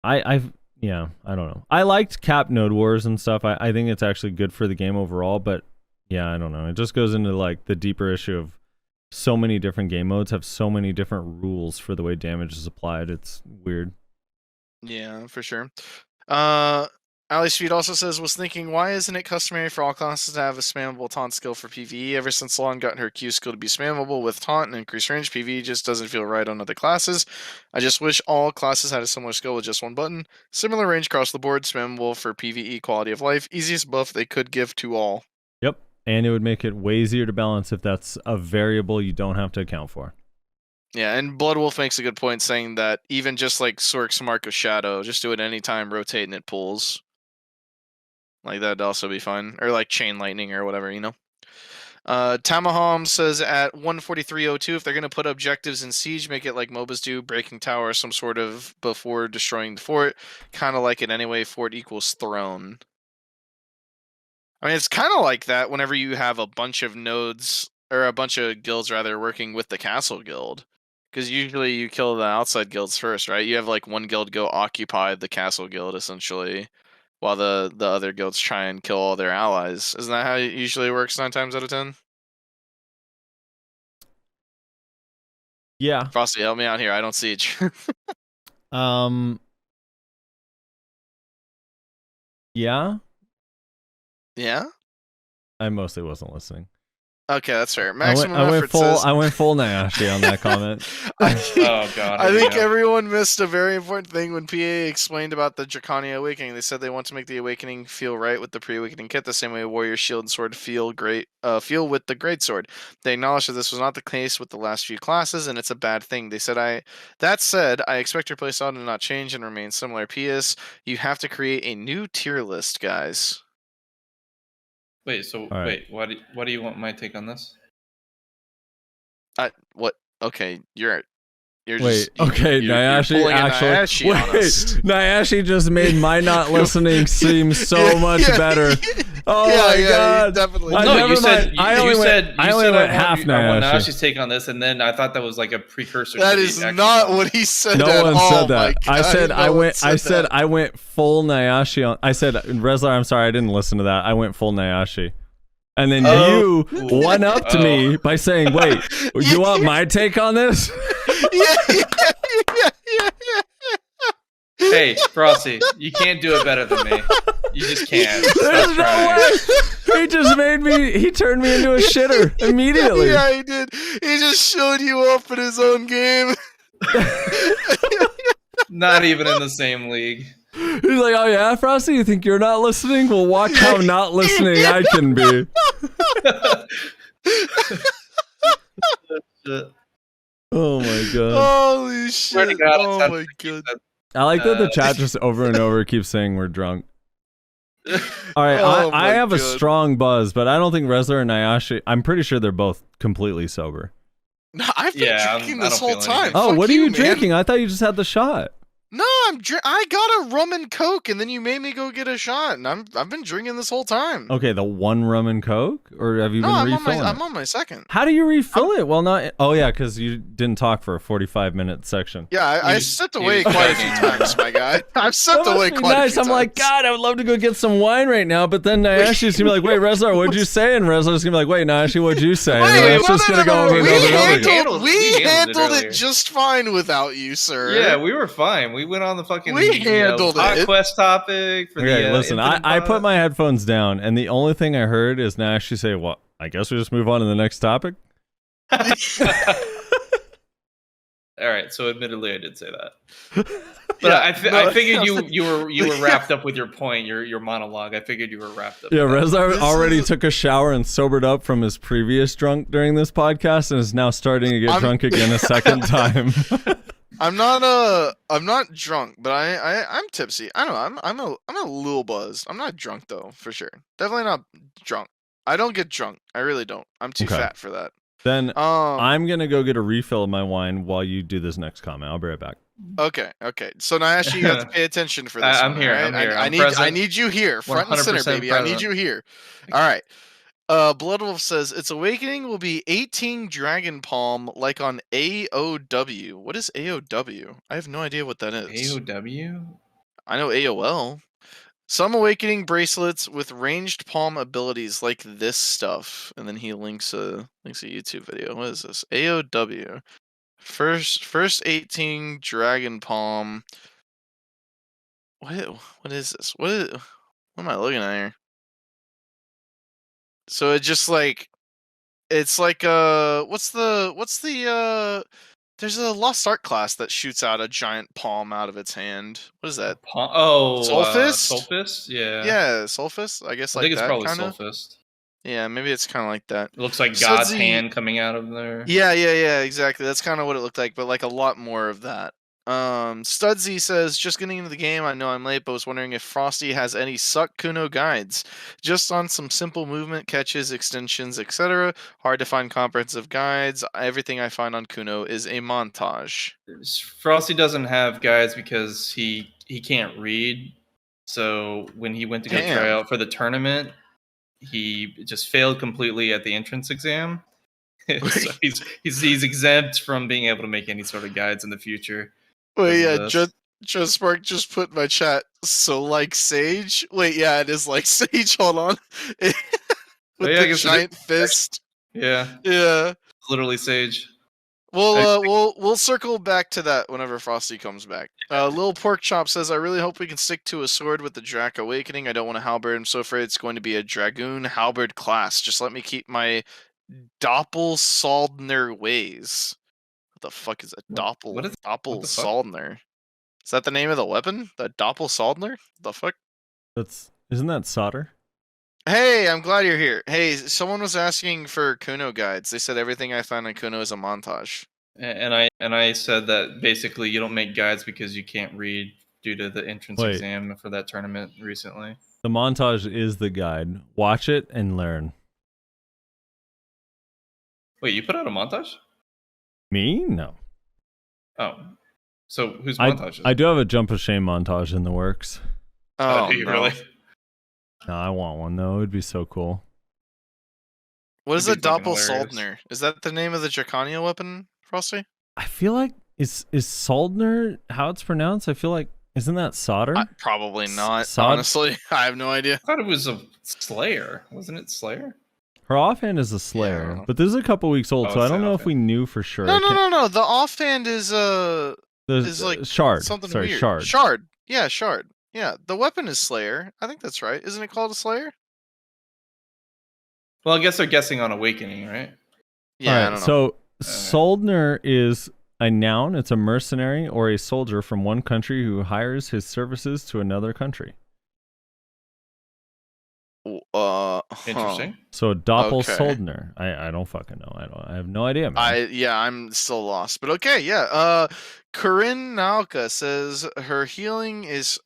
I don't know. I liked cap Node Wars and stuff. I think it's actually good for the game overall, but yeah, I don't know. It just goes into like the deeper issue of so many different game modes have so many different rules for the way damage is applied. It's weird. Yeah, for sure. Ali Speed also says, was thinking, why isn't it customary for all classes to have a spammable taunt skill for PvE? Ever since Lawn got her Q skill to be spammable with taunt and increased range, PvE just doesn't feel right on other classes. I just wish all classes had a similar skill with just one button. Similar range across the board, spammable for PvE quality of life. Easiest buff they could give to all. Yep. And it would make it way easier to balance if that's a variable you don't have to account for. Yeah, and Bloodwolf makes a good point saying that even just like Sork's Mark of Shadow, just do it anytime, rotate, and it pulls. Like, that'd also be fun. Or, like, Chain Lightning or whatever, you know? Tamahom says at 143.02, if they're going to put objectives in Siege, make it like MOBAs do, breaking tower, some sort of before destroying the fort. Kind of like it anyway, fort equals throne. I mean, it's kind of like that whenever you have a bunch of nodes, or a bunch of guilds, rather, working with the castle guild. Because usually you kill the outside guilds first, right? You have, like, one guild go occupy the castle guild, essentially, while the other guilds try and kill all their allies. Isn't that how it usually works 9 times out of 10? Yeah. Frosty, help me out here. I don't siege. Yeah. Yeah? I mostly wasn't listening. Okay, that's fair. I Maximum went effort full. says... I went full Nayashe on that comment. Oh god. I think everyone missed a very important thing when PA explained about the Dracania Awakening. They said they want to make the Awakening feel right with the pre-Awakening kit, the same way Warrior Shield and Sword feel with the Greatsword. They acknowledged that this was not the case with the last few classes, and it's a bad thing. They said, That said, I expect your playstyle to not change and remain similar. P.S. You have to create a new tier list, guys. Wait, so right. what do you want my take on this? What? Okay, you're Okay, Nyashi actually. Nyashi just made my not listening seem so much better. Oh my god! Definitely. You said I only went half I want Nyashi. Nyashi's take on this, and then I thought that was like a precursor. That to is the actual not comment. what he said. No at one all. said that. My I God, said no I one went. I said said that. I went full Nyashi on. I said Rezlar. I'm sorry, I didn't listen to that. I went full Nyashi. And then you one up to me by saying, "Wait, you want my take on this?" yeah. Hey, Frosty, you can't do it better than me. You just can't. There's Stop no trying. way. He just made me. He turned me into a shitter immediately. Yeah, he did. He just showed you up in his own game. Not even in the same league. He's like, "Oh yeah, Frosty, you think you're not listening? Well, watch how not listening I can be." Oh my god. Holy Swear to shit. God, Oh it my god. I like that the chat just over and over keeps saying we're drunk. All right, Oh I my have a God. strong buzz, but I don't think Rezlar and Nyashi. I'm pretty sure they're both completely sober. No, I've been Yeah, drinking I this don't whole feel time. anything. Oh, Fuck what are you man. drinking? I thought you just had the shot. No, I got a rum and coke, and then you made me go get a shot, and I've been drinking this whole time. Okay, the one rum and coke, or have you No, been I'm refilling it? I'm on my second. How do you refill it? Well, not. Oh yeah, because you didn't talk for a 45-minute section. Yeah, I You- stepped you- away quite a few times, my guy. I've stepped That away must be quite nice. a few I'm times. like, God, I would love to go get some wine right now, but then Nyashi's gonna be like, wait, Rezlar, what'd you say? And Rezlar's gonna be like, wait, Nyashi, what'd you say? And then it's just gonna go over and we over and over again. handled, We we handled it handled earlier. it just fine without you, sir. Yeah, we were fine. We went on the fucking We handled it. Quest topic for Okay, the listen, Infinite I Bot. put my headphones down, and the only thing I heard is Nyashi say, well, I guess we just move on to the next topic. All right, so admittedly, I did say that, but Yeah, I no, figured you were wrapped up with your point, your monologue. I figured you were wrapped up. Yeah, with that. Rezlar This already is- took a shower and sobered up from his previous drunk during this podcast, and is now starting to get drunk again a second time. I'm not drunk, but I'm tipsy. I don't know. I'm a little buzzed. I'm not drunk though, for sure. Definitely not drunk. I don't get drunk. I really don't. I'm too Okay. fat for that. Then Um. I'm gonna go get a refill of my wine while you do this next comment. I'll be right back. Okay. So now actually you have to pay attention for this. I'm one, here, alright? I'm here. I I'm need present. you here, front and center, 100% baby. I need present. you here. All right. Bloodwolf says its awakening will be 18 Dragon Palm, like on AOW. What is AOW? I have no idea what that is. AOW. I know AOL. Some awakening bracelets with ranged palm abilities like this stuff, and then he links a YouTube video. What is this? AOW. First 18 Dragon Palm. What is this? What am I looking at here? So it just like it's like what's the there's a Lost Ark class that shoots out a giant palm out of its hand. What is that? Soulfist? Soulfist. Yeah. Yeah, Soulfist. I guess I like think it's that probably kind of. Soulfist. Yeah, maybe it's kind of like that. It looks like So God's the- hand coming out of there. Yeah, exactly. That's kind of what it looked like, but like a lot more of that. Studsy says, just getting into the game. I know I'm late, but was wondering if Frosty has any suck Kuno guides, just on some simple movement catches, extensions, etc. Hard to find comprehensive guides. Everything I find on Kuno is a montage. Frosty doesn't have guides because he can't read. So when he went to go Damn. try out for the tournament, he just failed completely at the entrance exam. So he's exempt from being able to make any sort of guides in the future. Wait, yeah, Because of Just Spark just put in my chat. So like Sage. Wait, yeah, it is like Sage. Hold on, with yeah, I the guess it giant is. fist. Yeah, Yeah. literally Sage. We'll circle back to that whenever Frosty comes back. Lil Pork Chop says, I really hope we can stick to a sword with the Drac Awakening. I don't want a halberd. I'm so afraid it's going to be a Dragoon halberd class. Just let me keep my Doppelsaldner ways. What the fuck is a what the fuck? Doppelsaldner? Is that the name of the weapon? The Doppelsaldner? The fuck? Isn't that solder? Hey, I'm glad you're here. Hey, someone was asking for Kuno guides. They said everything I found on Kuno is a montage. And I said that basically you don't make guides because you can't read due to the entrance Wait. exam for that tournament recently. The montage is the guide. Watch it and learn. Wait, you put out a montage? Me? No. Oh, so whose I montage is I it? do have a jump of shame montage in the works. Oh, do you no. really? No, I want one though. It would be so cool. What is a It'd be fucking hilarious. Doppelsoldner? Is that the name of the Dracania weapon, Frosty? I feel like is Soldner how it's pronounced? I feel like isn't that solder? Probably not. Sod? Honestly, I have no idea. I thought it was a Slayer. Wasn't it Slayer? Her offhand is a Slayer, Yeah. but this is a couple weeks old, Oh, so I it's don't the know if we offhand. knew for sure. No, I no, can't- no, no. The offhand is like shard. something Sorry, weird. shard. Shard. Yeah, shard. Yeah, the weapon is Slayer. I think that's right. Isn't it called a Slayer? Well, I guess they're guessing on Awakening, right? Yeah, All I right, don't know. so Soldner is a noun. It's a mercenary or a soldier from one country who hires his services to another country. Interesting. So Doppel Okay. Soldner. I don't fucking know. I have no idea, man. I'm still lost. But okay, yeah. Corinne Nalka says her healing is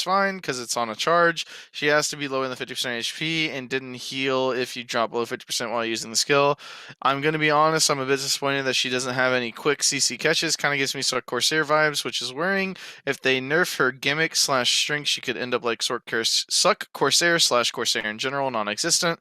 fine because it's on a charge. She has to be lower than 50% HP and didn't heal if you drop below 50% while using the skill. I'm gonna be honest, I'm a bit disappointed that she doesn't have any quick CC catches. Kind of gives me sort of Corsair vibes, which is worrying. If they nerf her gimmick / strength, she could end up like Suck Corsair / Corsair in general, non-existent.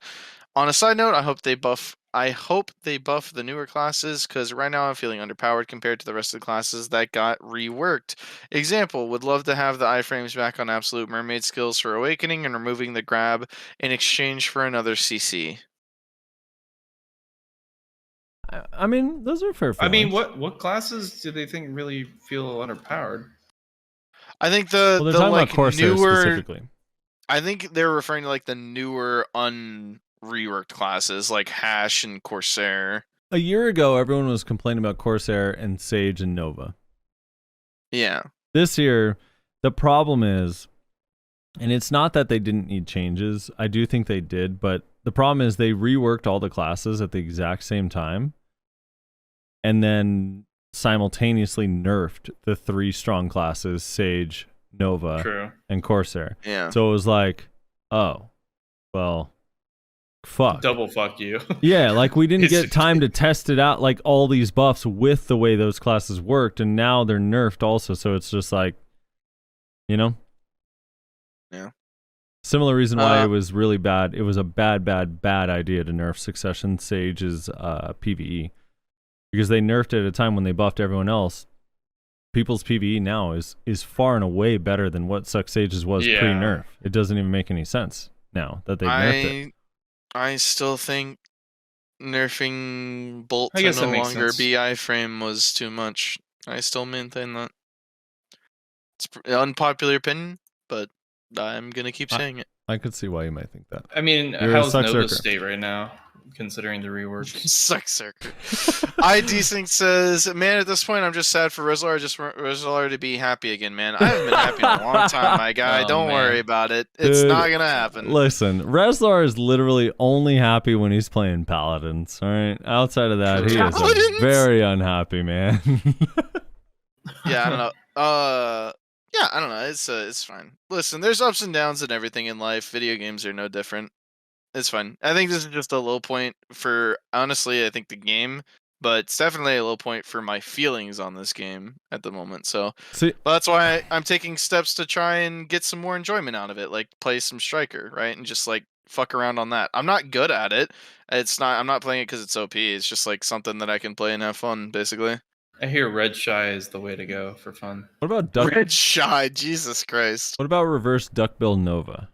On a side note, I hope they buff the newer classes because right now I'm feeling underpowered compared to the rest of the classes that got reworked. Example, would love to have the iframes back on Absolute Mermaid skills for Awakening and removing the grab in exchange for another CC. I mean, those are fair I mean, feelings. what classes do they think really feel underpowered? I think Well, they're talking like about Corsair newer. specifically. I think they're referring to like the newer unreworked classes like Hash and Corsair. A year ago, everyone was complaining about Corsair and Sage and Nova. Yeah. This year, the problem is, and it's not that they didn't need changes. I do think they did, but the problem is they reworked all the classes at the exact same time and then simultaneously nerfed the 3 strong classes, Sage, Nova, True. and Corsair. Yeah. So it was like, oh, well, fuck. Double fuck you. Yeah, like we didn't get time to test it out, like all these buffs with the way those classes worked, and now they're nerfed also, so it's just like, you know? Yeah. Similar reason why it was really bad. It was a bad idea to nerf Succession Sage's PvE. Because they nerfed it at a time when they buffed everyone else. People's PvE now is far and away better than what Suck Sage's was Yeah. pre-nerf. It doesn't even make any sense now that they've nerfed it. I still think nerfing Bolt I to guess no that makes longer sense. be iframe was too much. I still maintain that. It's unpopular opinion, but I'm gonna keep saying it. I could see why you might think that. I mean, You're a how's Nova's suck-circer. state right now, considering the reworks? Suck-circer. iDesync says, man, at this point, I'm just sad for Rezlar. I just want Rezlar to be happy again, man. I haven't been happy in a long time, my guy. Oh, Don't man. worry about it. It's Dude, not gonna happen. Listen, Rezlar is literally only happy when he's playing Paladins. All right, outside of that, he is Paladins? a very unhappy man. Yeah, I don't know. Yeah, I don't know. It's fine. Listen, there's ups and downs and everything in life. Video games are no different. It's fine. I think this is just a low point for, honestly, I think the game, but it's definitely a low point for my feelings on this game at the moment. So See, but that's why I'm taking steps to try and get some more enjoyment out of it, like play some Striker, right, and just like fuck around on that. I'm not good at it. I'm not playing it because it's OP. It's just like something that I can play and have fun, basically. I hear Red Shy is the way to go for fun. what about Duck? Red Shy, Jesus Christ. What about reverse Duckbill Nova?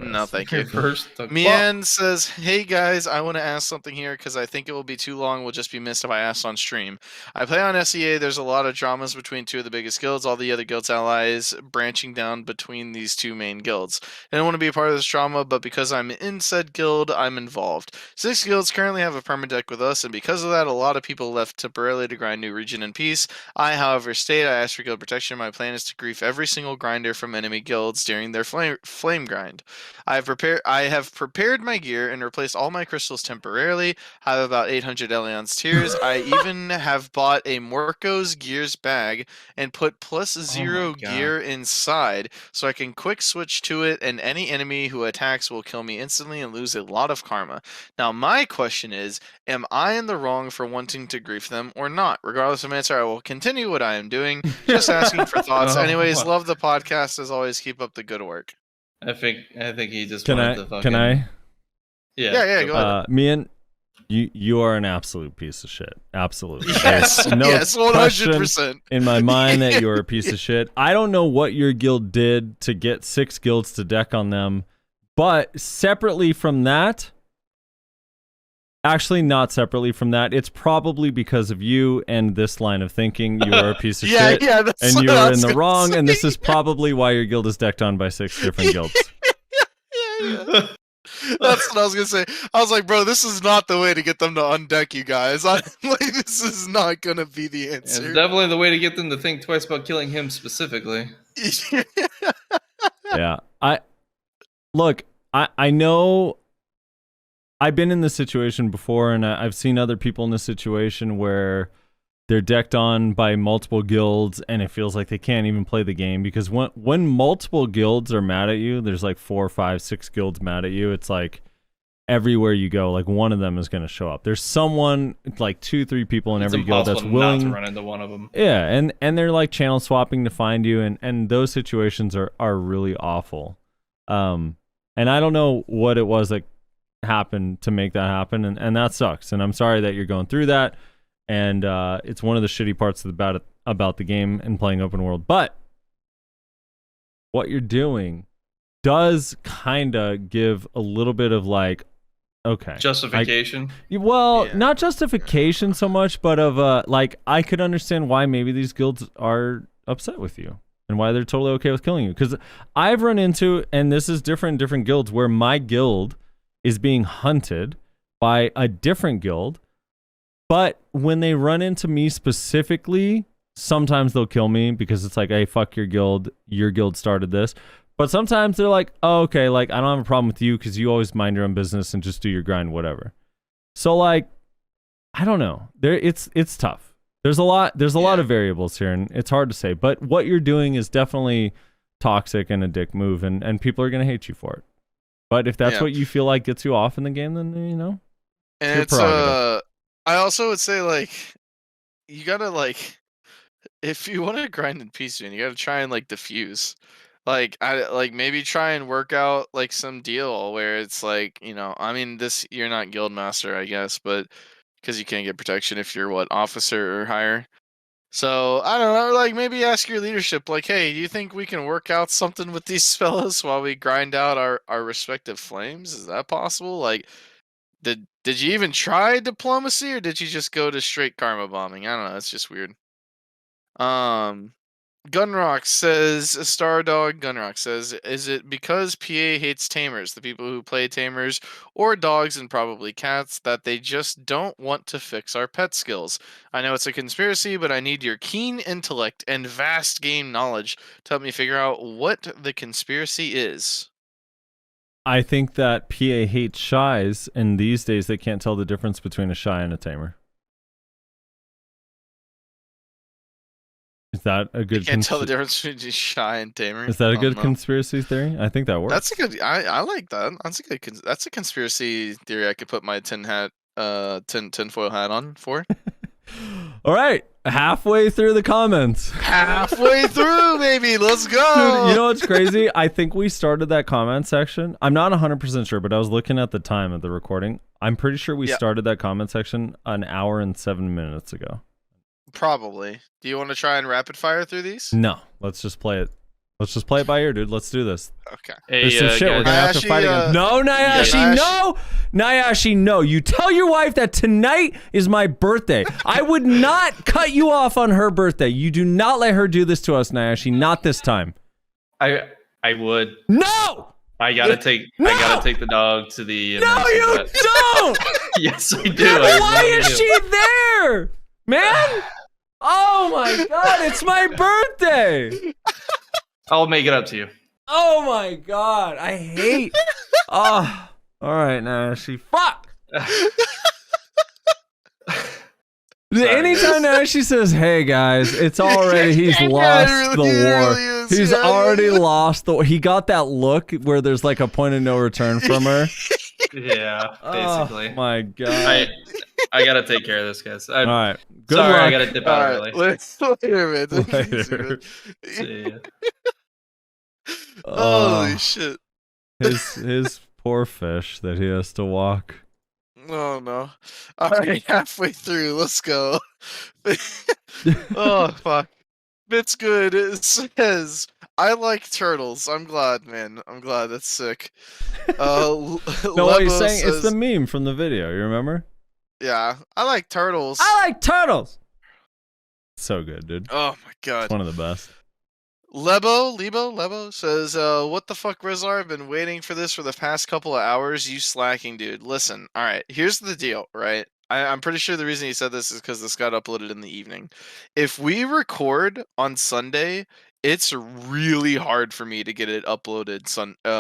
No, thank you. First, Mian says, hey guys, I want to ask something here because I think it will be too long. Will just be missed if I ask on stream. I play on SEA. There's a lot of dramas between 2 of the biggest guilds, all the other guilds allies branching down between these 2 main guilds. I don't want to be a part of this drama, but because I'm in said guild, I'm involved. 6 guilds currently have a permadeck with us, and because of that, a lot of people left temporarily to grind new region in peace. I, however, stayed. I asked for guild protection. My plan is to grief every single grinder from enemy guilds during their flame grind. I have prepared my gear and replaced all my crystals temporarily. I have about 800 Elion's tears. I even have bought a Morco's gears bag and put +0 God. gear inside, so I can quick switch to it, and any enemy who attacks will kill me instantly and lose a lot of karma. Now, my question is, am I in the wrong for wanting to grief them or not? Regardless of answer, I will continue what I am doing. Just asking for thoughts. Oh. Anyways, love the podcast as always. Keep up the good work. I think he just Can wanted I? to fucking. Can I? Yeah, go ahead. Mian, you are an absolute piece of shit. Absolutely. Yes, There's no yes, question 100%. in my mind that you're a piece of shit. I don't know what your guild did to get 6 guilds to deck on them, but separately from that, actually not separately from that, it's probably because of you and this line of thinking. You are a piece of shit, that's and what you I are was in the gonna wrong, say. and this is probably why your guild is decked on by 6 different guilds. Yeah. That's what I was gonna say. I was like, bro, this is not the way to get them to undeck you guys. This is not gonna be the It's answer. definitely the way to get them to think twice about killing him specifically. Yeah. I know I've been in this situation before, and I've seen other people in this situation where they're decked on by multiple guilds and it feels like they can't even play the game, because when multiple guilds are mad at you, there's like 4, 5, 6 guilds mad at you, it's like everywhere you go, like one of them is going to show up. There's someone, like 2, 3 people in It's every guild that's impossible willing not to run into one of them. Yeah, and they're like channel swapping to find you, and those situations are really awful. And I don't know what it was that happened to make that happen, and that sucks. And I'm sorry that you're going through that. And it's one of the shitty parts about the game and playing open world. But what you're doing does kind of give a little bit of like, okay, Justification. Yeah. not justification so much, but of like, I could understand why maybe these guilds are upset with you and why they're totally okay with killing you. Because I've run into, and this is different guilds, where my guild is being hunted by a different guild. But when they run into me specifically, sometimes they'll kill me because it's like, hey, fuck your guild started this. But sometimes they're like, oh, okay, like, I don't have a problem with you because you always mind your own business and just do your grind, whatever. So, like, I don't know. It's tough. There's a lot of variables here, and it's hard to say. But what you're doing is definitely toxic and a dick move, and people are going to hate you for it. But if that's what you feel like gets you off in the game, then, you know, And it's your prerogative. I also would say, like, you gotta, like, if you want to grind in PC, you gotta try and, like, diffuse. Like, maybe try and work out, like, some deal where it's like, you know, I mean, you're not guild master, I guess, but because you can't get protection if you're officer or higher. So I don't know, like, maybe ask your leadership, like, hey, do you think we can work out something with these fellas while we grind out our respective flames? Is that possible? Like, did you even try diplomacy, or did you just go to straight karma bombing? I don't know. It's just weird. Gunrock says, Stardog Gunrock says, is it because PA hates tamers, the people who play tamers, or dogs and probably cats, that they just don't want to fix our pet skills? I know it's a conspiracy, but I need your keen intellect and vast game knowledge to help me figure out what the conspiracy is. I think that PA hates shies, and these days they can't tell the difference between a shy and a tamer. Is that a good? You can't tell the difference between shy and tamer. Is that a good No. conspiracy theory? I think that works. That's a good. I like that. That's a conspiracy theory. I could put my tinfoil hat on for. All right, halfway through the comments. Halfway through, baby. Let's go. Dude, you know what's crazy? I think we started that comment section. I'm not 100% sure, but I was looking at the time of the recording. I'm pretty sure we started that comment section an hour and 7 minutes ago. Probably. Do you want to try and rapid fire through these? No, let's just play it. Let's just play it by ear, dude. Let's do this. Okay. There's some shit we're gonna have to fight against. No, Nyashi, Nyashi. no! Nyashi, no. You tell your wife that tonight is my birthday. I would not cut you off on her birthday. You do not let her do this to us, Nyashi. Not this time. I would. No! I gotta take the dog to the. No, you vet. don't! Yes, I do. Why is she there? Man! Oh my god, it's my birthday! I'll make it up to you. Oh my god, I hate. Oh, all right, Nashi. Fuck. Sorry, Anytime Nashi says, "Hey guys, it's already," he's Yeah, it lost the really- it war. really is. He's Yeah, already yeah. lost the. He got that look where there's like a point of no return from her. Yeah, basically. Oh my god. I gotta take care of this, guys. All right. Good Sorry, luck. I gotta dip out All early. right, later, man. Take it easy, man. Later. See ya. Holy shit. His poor fish that he has to walk. Oh no. Alright, halfway through. Let's go. Oh fuck. It's good. It says I like turtles. I'm glad, man. I'm glad. That's sick. No, what he's Lebo saying, it's says, the meme from the video. You remember? yeah, I like turtles. I like turtles. So good, dude. Oh my god. It's one of the best. Lebo says, what the fuck, Rizlar? I've been waiting for this for the past couple of hours. You slacking, dude. Listen, alright, here's the deal, right? I'm pretty sure the reason he said this is because this got uploaded in the evening. If we record on Sunday, it's really hard for me to get it uploaded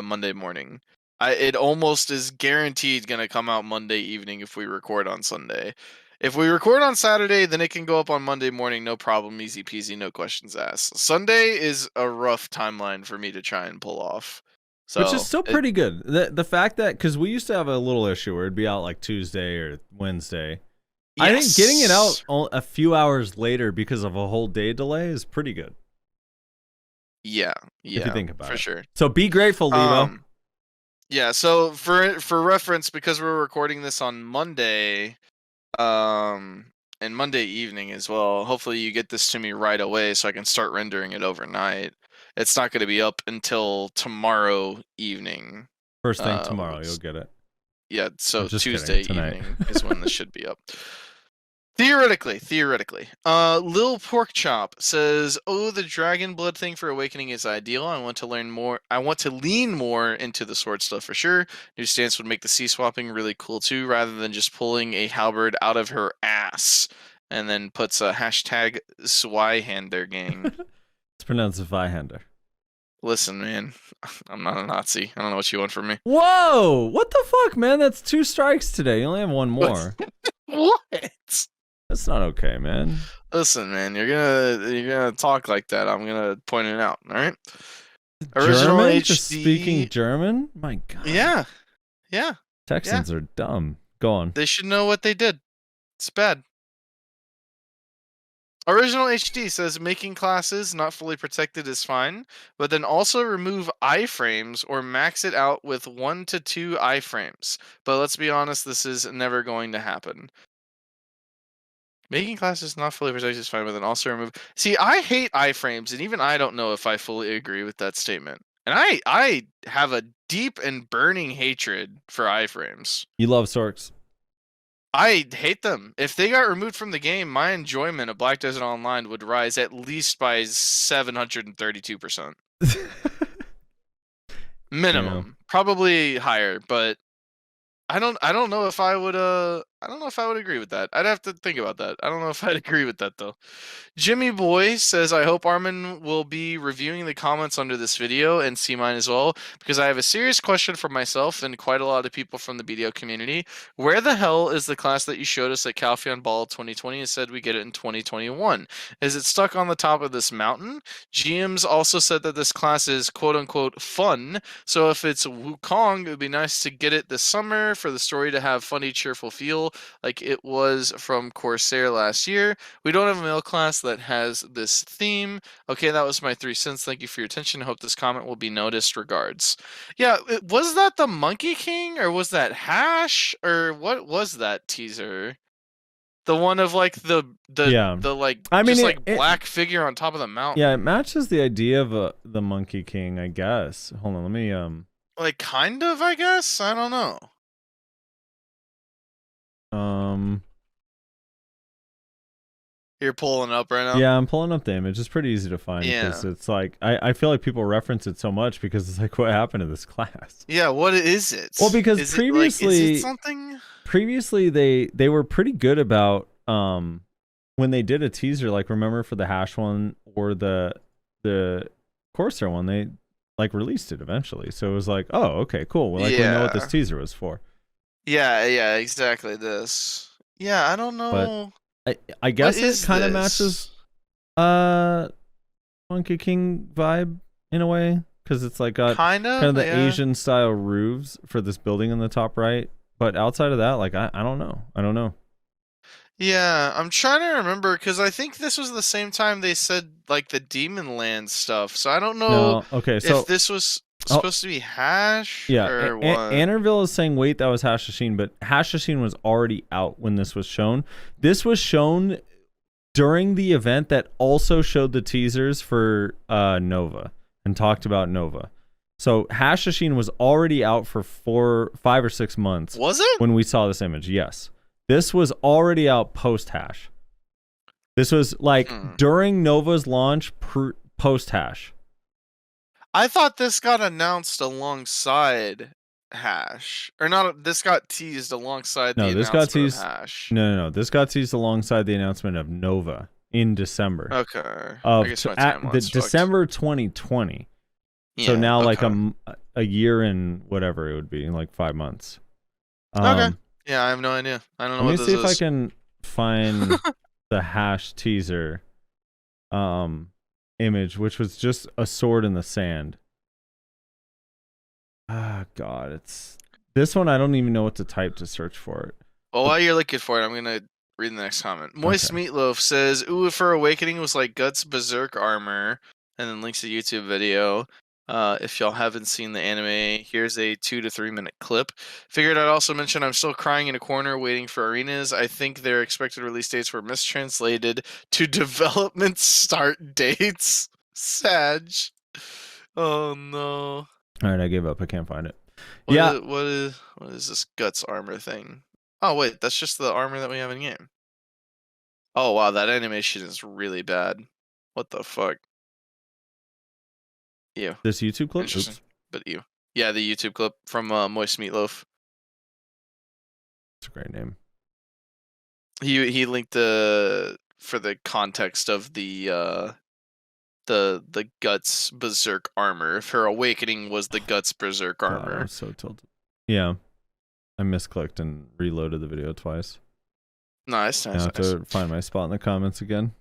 Monday morning. It almost is guaranteed gonna come out Monday evening if we record on Sunday. If we record on Saturday, then it can go up on Monday morning, no problem, easy peasy, no questions asked. Sunday is a rough timeline for me to try and pull off. So Which is still pretty good. The fact that, because we used to have a little issue where it'd be out like Tuesday or Wednesday. I think getting it out a few hours later because of a whole day delay is pretty good. Yeah, if you think about for it. sure. So be grateful, Levo. Yeah, so for reference, because we're recording this on Monday, and Monday evening as well. Hopefully you get this to me right away so I can start rendering it overnight. It's not going to be up until tomorrow evening. First thing tomorrow, you'll get it. Yeah, so Just Tuesday kidding, tonight. evening is when this should be up. Theoretically. Lil Pork Chop says, "Oh, the dragon blood thing for awakening is ideal. I want to learn more. I want to lean more into the sword stuff for sure. New stance would make the C swapping really cool too, rather than just pulling a halberd out of her ass." And then puts a hashtag Swyhander gang. It's pronounced Vihander. Listen, man, I'm not a Nazi. I don't know what you want from me. Whoa! What the fuck, man? That's 2 strikes today. You only have 1 more. What? That's not okay, man. Listen, man, you're gonna talk like that. I'm gonna point it out. All right. German? Just speaking German? My God. Yeah. Texans are dumb. Go on. They should know what they did. It's bad. Original HD says making classes not fully protected is fine, but then also remove iframes or max it out with 1 to 2 iframes. But let's be honest, this is never going to happen. Making classes not fully protected is fine, but then also remove. See, I hate iframes, and even I don't know if I fully agree with that statement. And I have a deep and burning hatred for iframes. You love Sorks. I hate them. If they got removed from the game, my enjoyment of Black Desert Online would rise at least by 732%. Minimum. Yeah. Probably higher, but I don't know if I would agree with that. I'd have to think about that. I don't know if I'd agree with that though. Jimmy Boy says, I hope Armin will be reviewing the comments under this video and see mine as well, because I have a serious question for myself and quite a lot of people from the BDO community. Where the hell is the class that you showed us at Calpheon Ball 2020 and said we get it in 2021? Is it stuck on the top of this mountain? GMs also said that this class is quote unquote fun, so if it's Wukong, it would be nice to get it this summer for the story to have funny, cheerful feel like it was from Corsair last year. We don't have a male class that has this theme. Okay, that was my 3 cents. Thank you for your attention. I hope this comment will be noticed. Regards. Yeah, was that the Monkey King or was that Hash or what was that teaser? The one of like the like I mean, just like black figure on top of the mountain. Yeah, it matches the idea of the Monkey King, I guess. Hold on, let me like kind of, I guess. I don't know. You're pulling up right now? Yeah, I'm pulling up the image. It's pretty easy to find because it's like I feel like people reference it so much because it's like, what happened to this class? Yeah, what is it? Well, because is previously is it something? Previously they were pretty good about when they did a teaser, like remember for the Hash one or the Corsair one, they like released it eventually. So it was like, oh, okay, cool. Well, like we know what this Yeah. teaser was for. Yeah, exactly this. Yeah, I don't know. I guess What it is kind of this? matches Monkey King vibe in a way, because it's like got Kind kind of the yeah. Asian style roofs for this building in the top right. But outside of that, like I don't know. I don't know. Yeah, I'm trying to remember because I think this was the same time they said like the Demon Land stuff. So I don't know No, okay, so if this was Oh. supposed to be Hash yeah, or what. Annerville is saying, wait, that was Hashashin, but Hashashin was already out when this was shown. This was shown during the event that also showed the teasers for Nova and talked about Nova. So Hashashin was already out for 5 or 6 months. Was it? When we saw this image? Yes. This was already out post-Hash. This was like during Nova's launch, post-Hash. I thought this got announced alongside Hash, or not. This got teased alongside the This announcement got teased. of Hash. No. This got teased alongside the announcement of Nova in December. Okay. Of I guess my timeline's fucked. December 2020. So Yeah, now like okay. a year and whatever it would be, like 5 months. Okay. Yeah, I have no idea. I don't know Let what me this see is. if I can find the Hash teaser image, which was just a sword in the sand. Ah, God, it's this one. I don't even know what to type to search for it. Well, while you're looking for it, I'm gonna read the next comment. Moist Meatloaf says, "Ooh, if her awakening was like Guts Berserk armor," and then links a YouTube video. If y'all haven't seen the anime, here's a 2 to 3 minute clip. Figured I'd also mention I'm still crying in a corner waiting for arenas. I think their expected release dates were mistranslated to development start dates. Sag. Oh no. All right, I gave up. I can't find it. What is this Guts armor thing? Oh wait, that's just the armor that we have in game. Oh wow, that animation is really bad. What the fuck? Ew. This YouTube clip. Interesting. Oops. But ew. Yeah, the YouTube clip from Moist Meatloaf. It's a great name. He linked for the context of the Guts Berserk armor. If her awakening was the Guts Berserk God, armor. I'm so tilted. Yeah, I misclicked and reloaded the video twice. Nice. I have to find my spot in the comments again.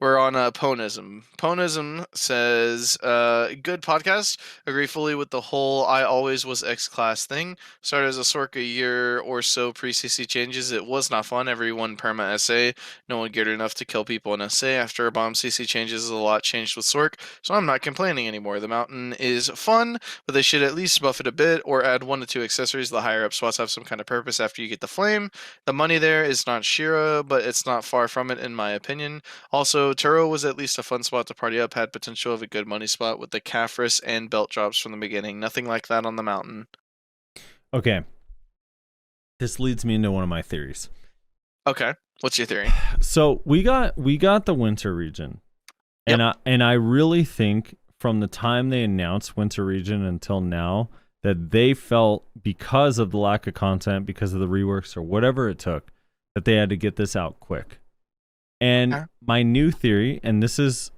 We're on Ponism. Ponism says, good podcast. Agree fully with the whole I always was X-Class thing. Started as a Sork a year or so pre-CC changes. It was not fun. Everyone perma SA. No one geared enough to kill people in SA. After a bomb CC changes, a lot changed with Sork, so I'm not complaining anymore. The mountain is fun, but they should at least buff it a bit or add 1 to 2 accessories. The higher up spots have some kind of purpose after you get the flame. The money there is not Shira, but it's not far from it in my opinion. Also, Turo was at least a fun spot to party up, had potential of a good money spot with the Caphras and belt drops from the beginning. Nothing like that on the mountain. Okay. This leads me into one of my theories. Okay. What's your theory? So we got the winter region. Yep. And I really think from the time they announced winter region until now that they felt, because of the lack of content, because of the reworks or whatever it took, that they had to get this out quick. And my new theory, and this is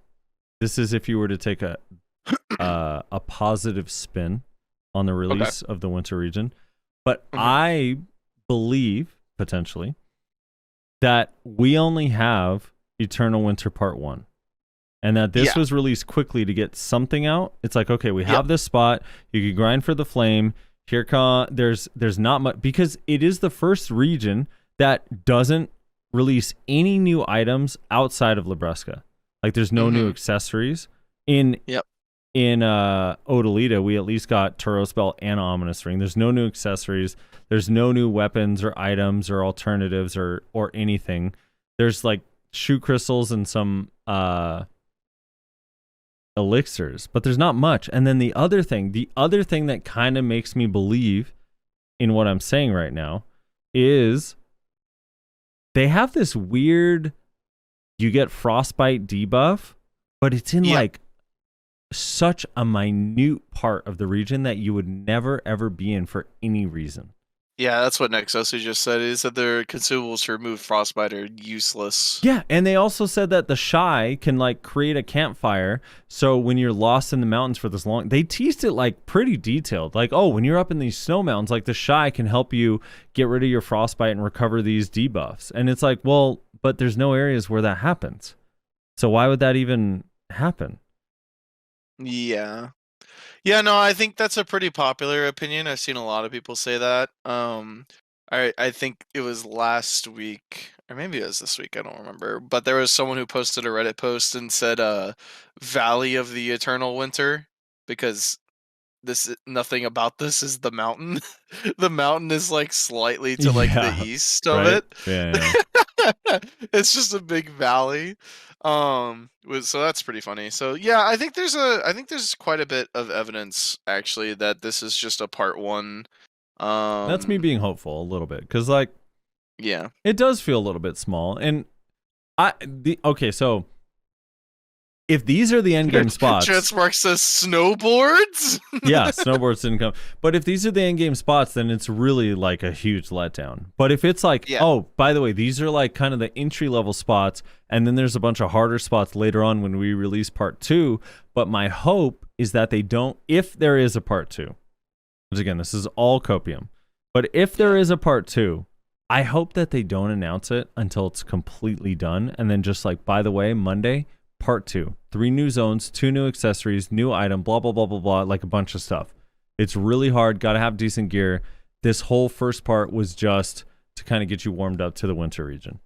if you were to take a positive spin on the release of the winter region, but I believe potentially that we only have Eternal Winter Part 1. And that this was released quickly to get something out. It's like, okay, we have this spot. You can grind for the flame. There's not much, because it is the first region that doesn't release any new items outside of Libresca. Like there's no new accessories. In Odalita, we at least got Turo's Belt and Ominous Ring. There's no new accessories. There's no new weapons or items or alternatives or anything. There's like shoe crystals and some elixirs, but there's not much. And then the other thing that kind of makes me believe in what I'm saying right now is they have this weird, you get frostbite debuff, but it's in like such a minute part of the region that you would never ever be in for any reason. Yeah, that's what Nexosu just said. Is that their consumables to remove frostbite are useless. Yeah, and they also said that the Shy can like create a campfire. So when you're lost in the mountains for this long, they teased it like pretty detailed. Like, oh, when you're up in these snow mountains, like the Shy can help you get rid of your frostbite and recover these debuffs. And it's like, well, but there's no areas where that happens. So why would that even happen? Yeah. Yeah, no, I think that's a pretty popular opinion. I've seen a lot of people say that. I think it was last week, or maybe it was this week, I don't remember. But there was someone who posted a Reddit post and said Valley of the Eternal Winter, because nothing about this is the mountain. The mountain is like slightly to like Yeah, the east of right? it. Yeah. It's just a big valley. So that's pretty funny. So yeah, I think there's quite a bit of evidence actually that this is just a part one. That's me being hopeful a little bit, because like, yeah. it does feel a little bit small. And so if these are the end game spots, Transmark says snowboards. yeah, snowboards didn't come. But if these are the end game spots, then it's really like a huge letdown. But if it's like, Yeah. oh, by the way, these are like kind of the entry level spots, and then there's a bunch of harder spots later on when we release part 2. But my hope is that they don't, if there is a part 2, because again, this is all copium. But if there is a part 2, I hope that they don't announce it until it's completely done, and then just like, by the way, Monday, part 2, 3 new zones, 2 new accessories, new item, blah blah blah blah blah, like a bunch of stuff. It's really hard, gotta have decent gear. This whole first part was just to kind of get you warmed up to the winter region,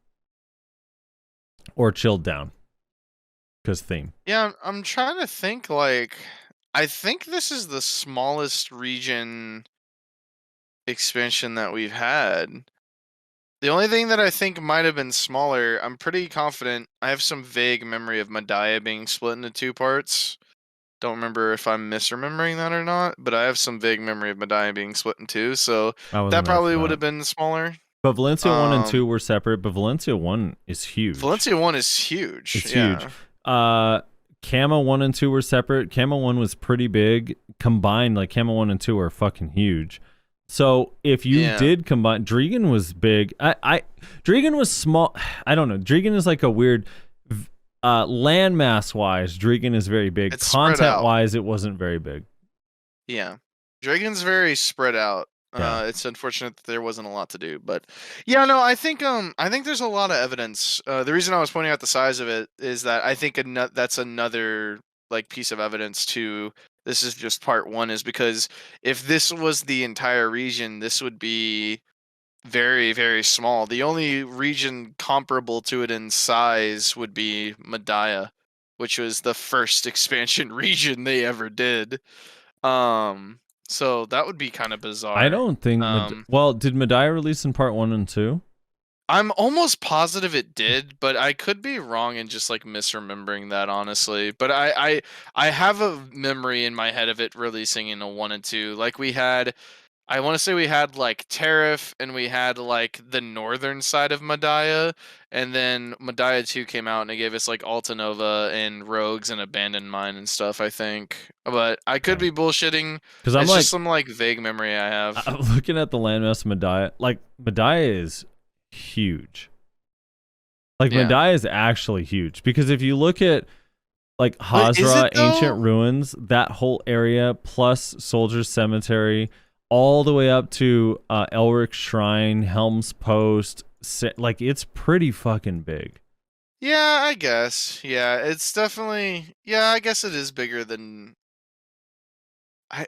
or chilled down, because theme. Yeah, I'm trying to think. Like, I think this is the smallest region expansion that we've had. The only thing that I think might have been smaller, I'm pretty confident. I have some vague memory of Medaya being split into 2 parts. Don't remember if I'm misremembering that or not, but I have some vague memory of Medaya being split in 2, so that probably would have been smaller. But Valencia 1 and 2 were separate, but Valencia 1 is huge. Valencia 1 is huge. It's huge. Camo 1 and 2 were separate. Camo 1 was pretty big. Combined, like Camo 1 and 2 are fucking huge. So if you did combine, Dregan was big. Dregan was small. I don't know. Dregan is like a weird landmass wise. Dregan is very big. It's Content wise, it wasn't very big. Yeah, Dragon's very spread out. It's unfortunate that there wasn't a lot to do, but yeah, no, I think there's a lot of evidence. The reason I was pointing out the size of it is that I think that's another like piece of evidence to this is just part 1, is because if this was the entire region, this would be very, very small. The only region comparable to it in size would be Medaya, which was the first expansion region they ever did. So that would be kind of bizarre. I don't think. Did Medaya release in part 1 and 2? I'm almost positive it did, but I could be wrong and just like misremembering that, honestly. But I have a memory in my head of it releasing in a 1 and 2. Like I want to say we had like Tariff, and we had like the northern side of Medaya, and then Medaya 2 came out and it gave us like Altanova and Rogues and Abandoned Mine and stuff, I think. But I could be bullshitting. Because it's just some like vague memory I have. I'm looking at the landmass of Medaya. Like Medaya is huge. Like Medaya is actually huge, because if you look at like Hazra, Ancient Ruins, that whole area plus Soldier's Cemetery, all the way up to Elric Shrine, Helm's Post, like it's pretty fucking big. Yeah, I guess. Yeah, it's definitely. Yeah, I guess it is bigger than.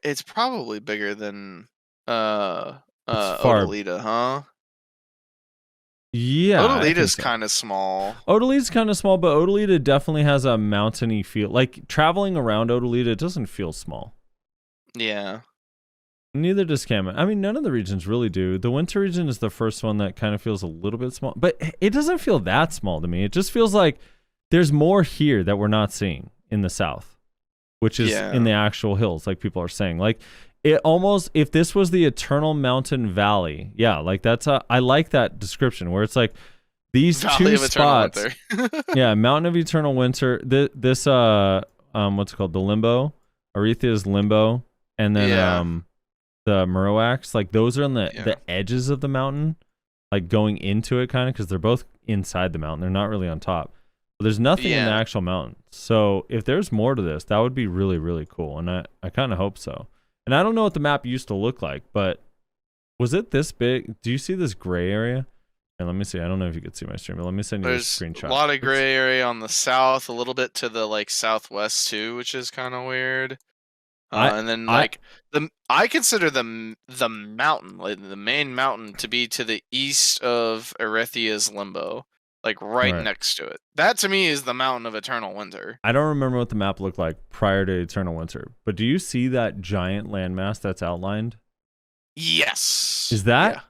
It's probably bigger than Odalita, huh? Yeah, Odalita's kind of small. Odalita's kind of small, but Odalita definitely has a mountainy feel. Like traveling around Odalita, it doesn't feel small. Yeah. Neither does Kama. I mean, none of the regions really do. The winter region is the first one that kind of feels a little bit small, but it doesn't feel that small to me. It just feels like there's more here that we're not seeing in the south, which is in the actual hills, like people are saying. Like it almost, if this was the Eternal Mountain Valley, like I like that description where it's like these Valley 2 spots. Mountain of Eternal Winter. This what's it called? The Limbo, Arethia's Limbo, and then the Muroax, like those are on Yeah. the edges of the mountain, like going into it kind of, because they're both inside the mountain. They're not really on top. But there's nothing in the Yeah. actual mountain. So if there's more to this, that would be really, really cool. And I kind of hope so. And I don't know what the map used to look like, but was it this big? Do you see this gray area? And let me see. I don't know if you could see my stream, but let me send you a There's screenshot. a lot of gray area on the south, a little bit to the like southwest too, which is kind of weird. And then like I consider the mountain, like the main mountain, to be to the east of Erethia's Limbo, like right next to it. That to me is the mountain of Eternal Winter. I don't remember what the map looked like prior to Eternal Winter, but do you see that giant landmass that's outlined? Yes. Is that Yeah.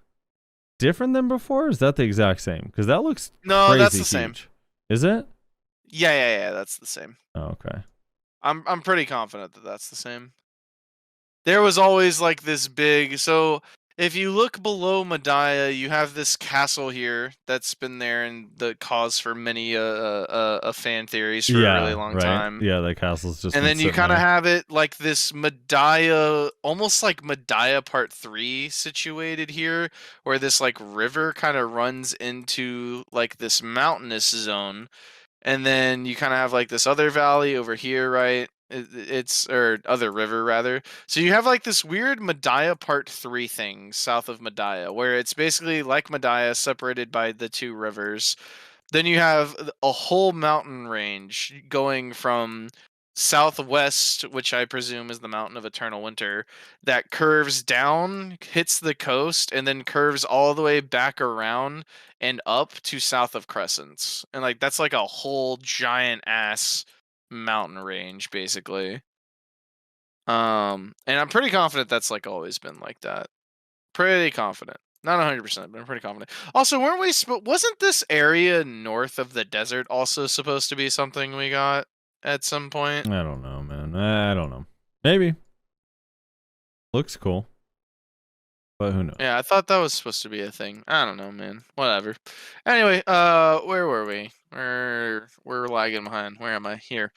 different than before? Or is that the exact same? Because that looks No, crazy that's the same. huge. Is it? Yeah, that's the same. Oh, okay. I'm pretty confident that that's the same. There was always like this big. So if you look below Medaya, you have this castle here that's been there and the cause for many fan theories for a really long time. Yeah, that castle's just. And been then you sitting kind of there. have it like this Medaya, almost like Medaya Part 3 situated here, where this like river kind of runs into like this mountainous zone. And then you kind of have like this other valley over here, right? Or other river rather. So you have like this weird Medaya Part 3 thing south of Medaya, where it's basically like Medaya separated by the two rivers. Then you have a whole mountain range going from southwest, which I presume is the mountain of Eternal Winter, that curves down, hits the coast, and then curves all the way back around and up to south of Crescents. And like that's like a whole giant ass mountain range, basically. And I'm pretty confident that's like always been like that. Pretty confident. Not 100%, but I'm pretty confident. Also, weren't we? Wasn't this area north of the desert also supposed to be something we got at some point? I don't know, man. I don't know. Maybe. Looks cool. But who knows? Yeah, I thought that was supposed to be a thing. I don't know, man. Whatever. Anyway, where were we? We're lagging behind. Where am I? Here.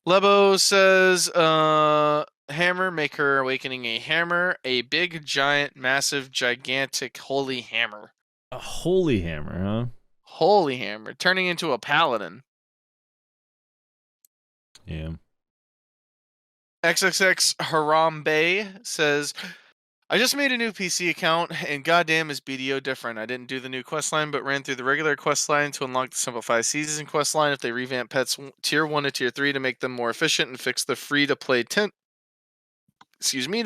Lebo says, hammer, make her awakening a hammer, a big, giant, massive, gigantic, holy hammer. A holy hammer, huh? Holy hammer, turning into a paladin. Yeah. XXX Harambe says, I just made a new PC account, and goddamn is BDO different. I didn't do the new questline, but ran through the regular questline to unlock the simplified season questline. If they revamp pets tier 1 to tier 3 to make them more efficient and fix the free-to-play to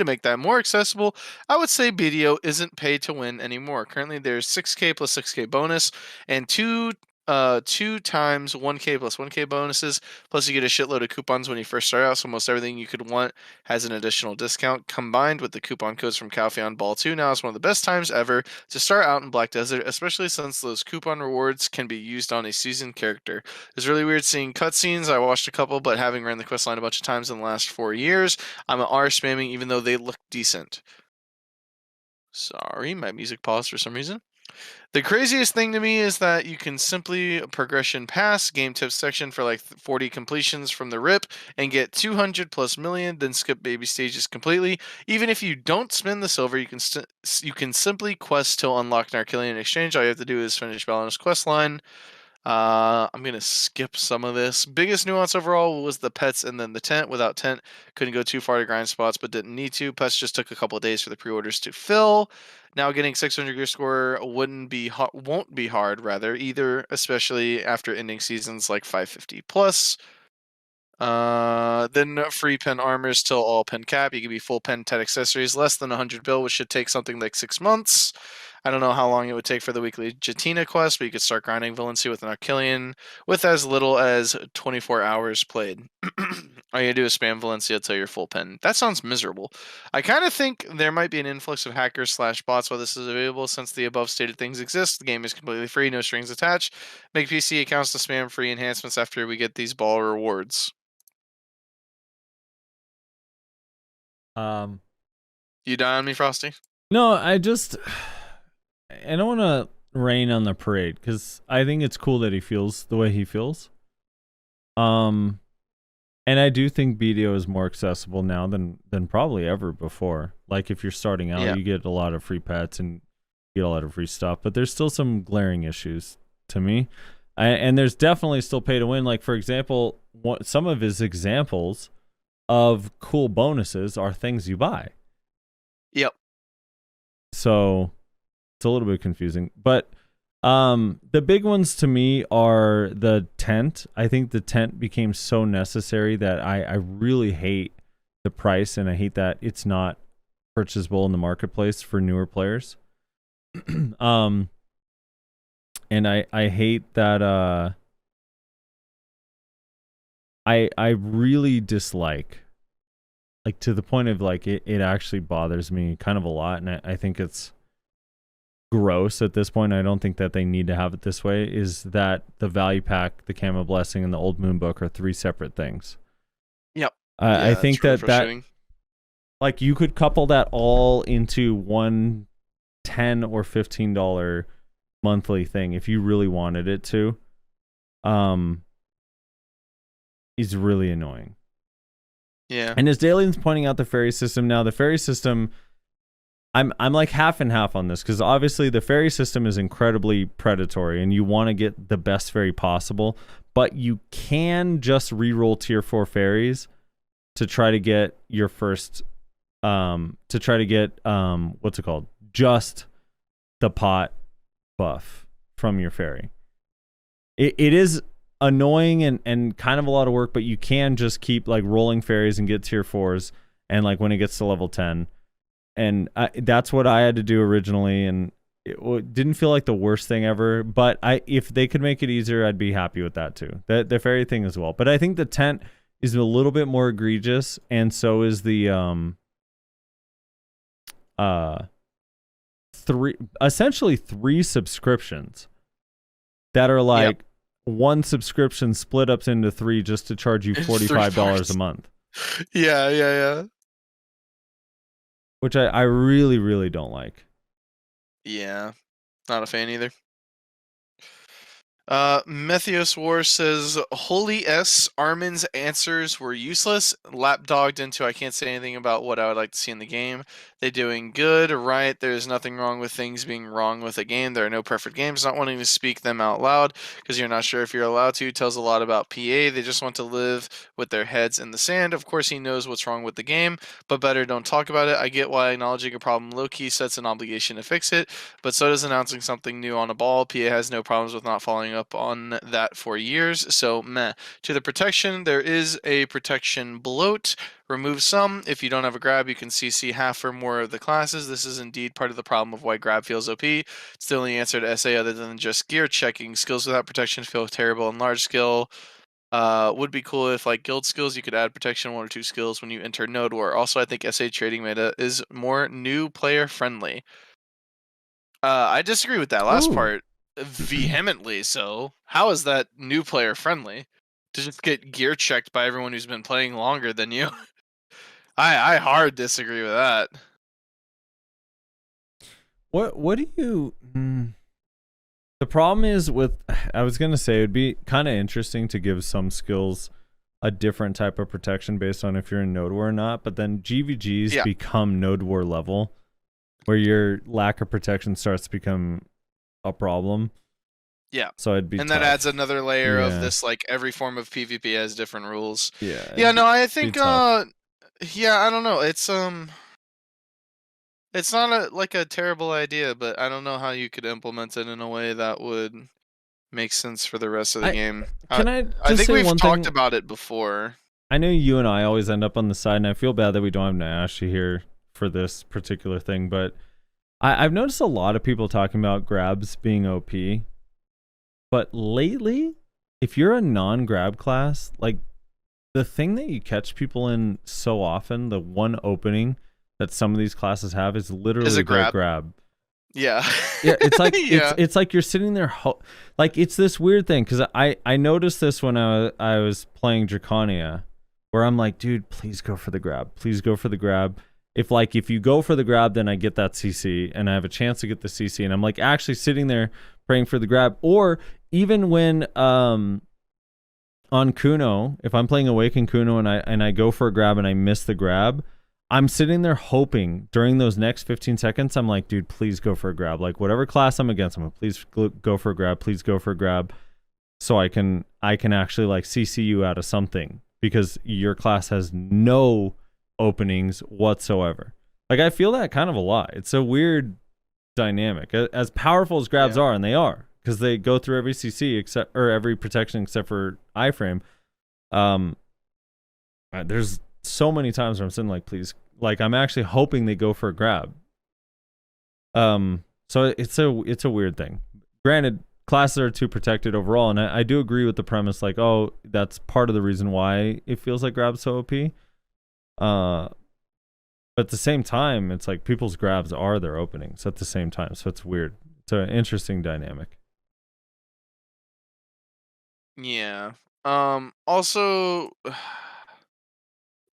make that more accessible, I would say BDO isn't pay to win anymore. Currently, there's 6k plus 6k bonus, and two times 1k plus 1k bonuses, plus you get a shitload of coupons when you first start out, so almost everything you could want has an additional discount. Combined with the coupon codes from Calpheon Ball 2, now is one of the best times ever to start out in Black Desert, especially since those coupon rewards can be used on a seasoned character. It's really weird seeing cutscenes. I watched a couple, but having ran the questline a bunch of times in the last 4 years, I'm R spamming even though they look decent. Sorry, my music paused for some reason. The craziest thing to me is that you can simply progression pass game tips section for like 40 completions from the rip and get 200 plus million, then skip baby stages completely. Even if you don't spend the silver, you can simply quest till unlock Narkilian in exchange. All you have to do is finish Valin's quest line. I'm gonna skip some of this. Biggest nuance overall was the pets and then the tent. Without tent, couldn't go too far to grind spots, but didn't need to. Pets just took a couple of days for the pre-orders to fill. Now getting 600 gear score won't be hard rather either, especially after ending seasons like 550 plus. Then free pen armors till all pen cap. You can be full pen tet accessories, less than 100 bill, which should take something like 6 months. I don't know how long it would take for the weekly Jatina quest, but you could start grinding Valency with an Archilian with as little as 24 hours played. All you do is spam Valencia until you're full pen. That sounds miserable. I kind of think there might be an influx of hackers / bots while this is available. Since the above stated things exist, the game is completely free, no strings attached. Make PC accounts to spam free enhancements after we get these ball rewards. You die on me, Frosty? No, I don't want to rain on the parade because I think it's cool that he feels the way he feels. And And I do think BDO is more accessible now than probably ever before. Like if you're starting out, you get a lot of free pets and you get a lot of free stuff, but there's still some glaring issues to me. And there's definitely still pay to win. Like for example, some of his examples of cool bonuses are things you buy. Yep. So it's a little bit confusing, but the big ones to me are the tent. I think the tent became so necessary that I really hate the price, and I hate that it's not purchasable in the marketplace for newer players. And I hate that I really dislike, like to the point of like it actually bothers me kind of a lot, and I think it's gross at this point. I don't think that they need to have it this way, is that the value pack, the Camo Blessing, and the Old Moon Book are 3 separate things. Yep. I think that like you could couple that all into one $10 or $15 monthly thing if you really wanted it to. Is really annoying. Yeah. And as Dalian's pointing out the fairy system now, the fairy system, I'm like half and half on this, because obviously the fairy system is incredibly predatory and you want to get the best fairy possible, but you can just reroll tier 4 fairies to try to get your first what's it called? Just the pot buff from your fairy. It is annoying and kind of a lot of work, but you can just keep like rolling fairies and get tier 4s, and like when it gets to level 10. And that's what I had to do originally, and it didn't feel like the worst thing ever. But if they could make it easier, I'd be happy with that too. The fairy thing as well. But I think the tent is a little bit more egregious, and so is the three subscriptions that are like one subscription split up into 3 just to charge you $45 a month. Yeah. Which I really, really don't like. Yeah. Not a fan either. Methios War says, Holy S, Armin's answers were useless. Lapdogged into, I can't say anything about what I would like to see in the game. They're doing good, right? There's nothing wrong with things being wrong with a game. There are no perfect games. Not wanting to speak them out loud because you're not sure if you're allowed to tells a lot about PA. They just want to live with their heads in the sand. Of course, he knows what's wrong with the game, but better don't talk about it. I get why acknowledging a problem low-key sets an obligation to fix it, but so does announcing something new on a ball. PA has no problems with not following up on that for years, so meh. To the protection, there is a protection bloat. Remove some. If you don't have a grab, you can CC half or more of the classes. This is indeed part of the problem of why grab feels OP. It's the only answer to SA other than just gear checking. Skills without protection feel terrible in large skill. Would be cool if, like guild skills, you could add protection 1 or 2 skills when you enter Node War. Also, I think SA trading meta is more new player friendly. I disagree with that last part vehemently. So, how is that new player friendly? To just get gear checked by everyone who's been playing longer than you? I hard disagree with that. What do you... The problem is with... I was going to say, it'd be kind of interesting to give some skills a different type of protection based on if you're in Node War or not, but then GVGs become Node War level, where your lack of protection starts to become a problem. Yeah. So it'd be and tough. That adds another layer of this, like every form of PvP has different rules. Yeah. Yeah, no, I think yeah, I don't know. It's not like a terrible idea, but I don't know how you could implement it in a way that would make sense for the rest of the game. I think we've talked about it before. I know you and I always end up on the side, and I feel bad that we don't have Nash here for this particular thing, but I've noticed a lot of people talking about grabs being OP. But lately, if you're a non-grab class, like the thing that you catch people in so often, the one opening that some of these classes have is literally a grab. Yeah. Yeah, it's like it's like you're sitting there like it's this weird thing, cuz I noticed this when I was playing Draconia, where I'm like, dude, please go for the grab. Please go for the grab. If you go for the grab, then I get that CC and I have a chance to get the CC, and I'm like actually sitting there praying for the grab. Or even when on Kuno, if I'm playing Awaken Kuno and I go for a grab and I miss the grab, I'm sitting there hoping during those next 15 seconds, I'm like, dude, please go for a grab. Like whatever class I'm against, I'm like, please go for a grab. Please go for a grab, so I can actually like CC you out of something, because your class has no openings whatsoever. Like I feel that kind of a lot. It's a weird dynamic. As powerful as grabs are, and they are, because they go through every CC except, or every protection except for iframe. There's so many times where I'm sitting like, please, like I'm actually hoping they go for a grab. So it's a weird thing. Granted, classes are too protected overall, and I do agree with the premise, like, oh, that's part of the reason why it feels like grabs so OP. But at the same time, it's like people's grabs are their openings at the same time, so it's weird. It's an interesting dynamic. Yeah. Also,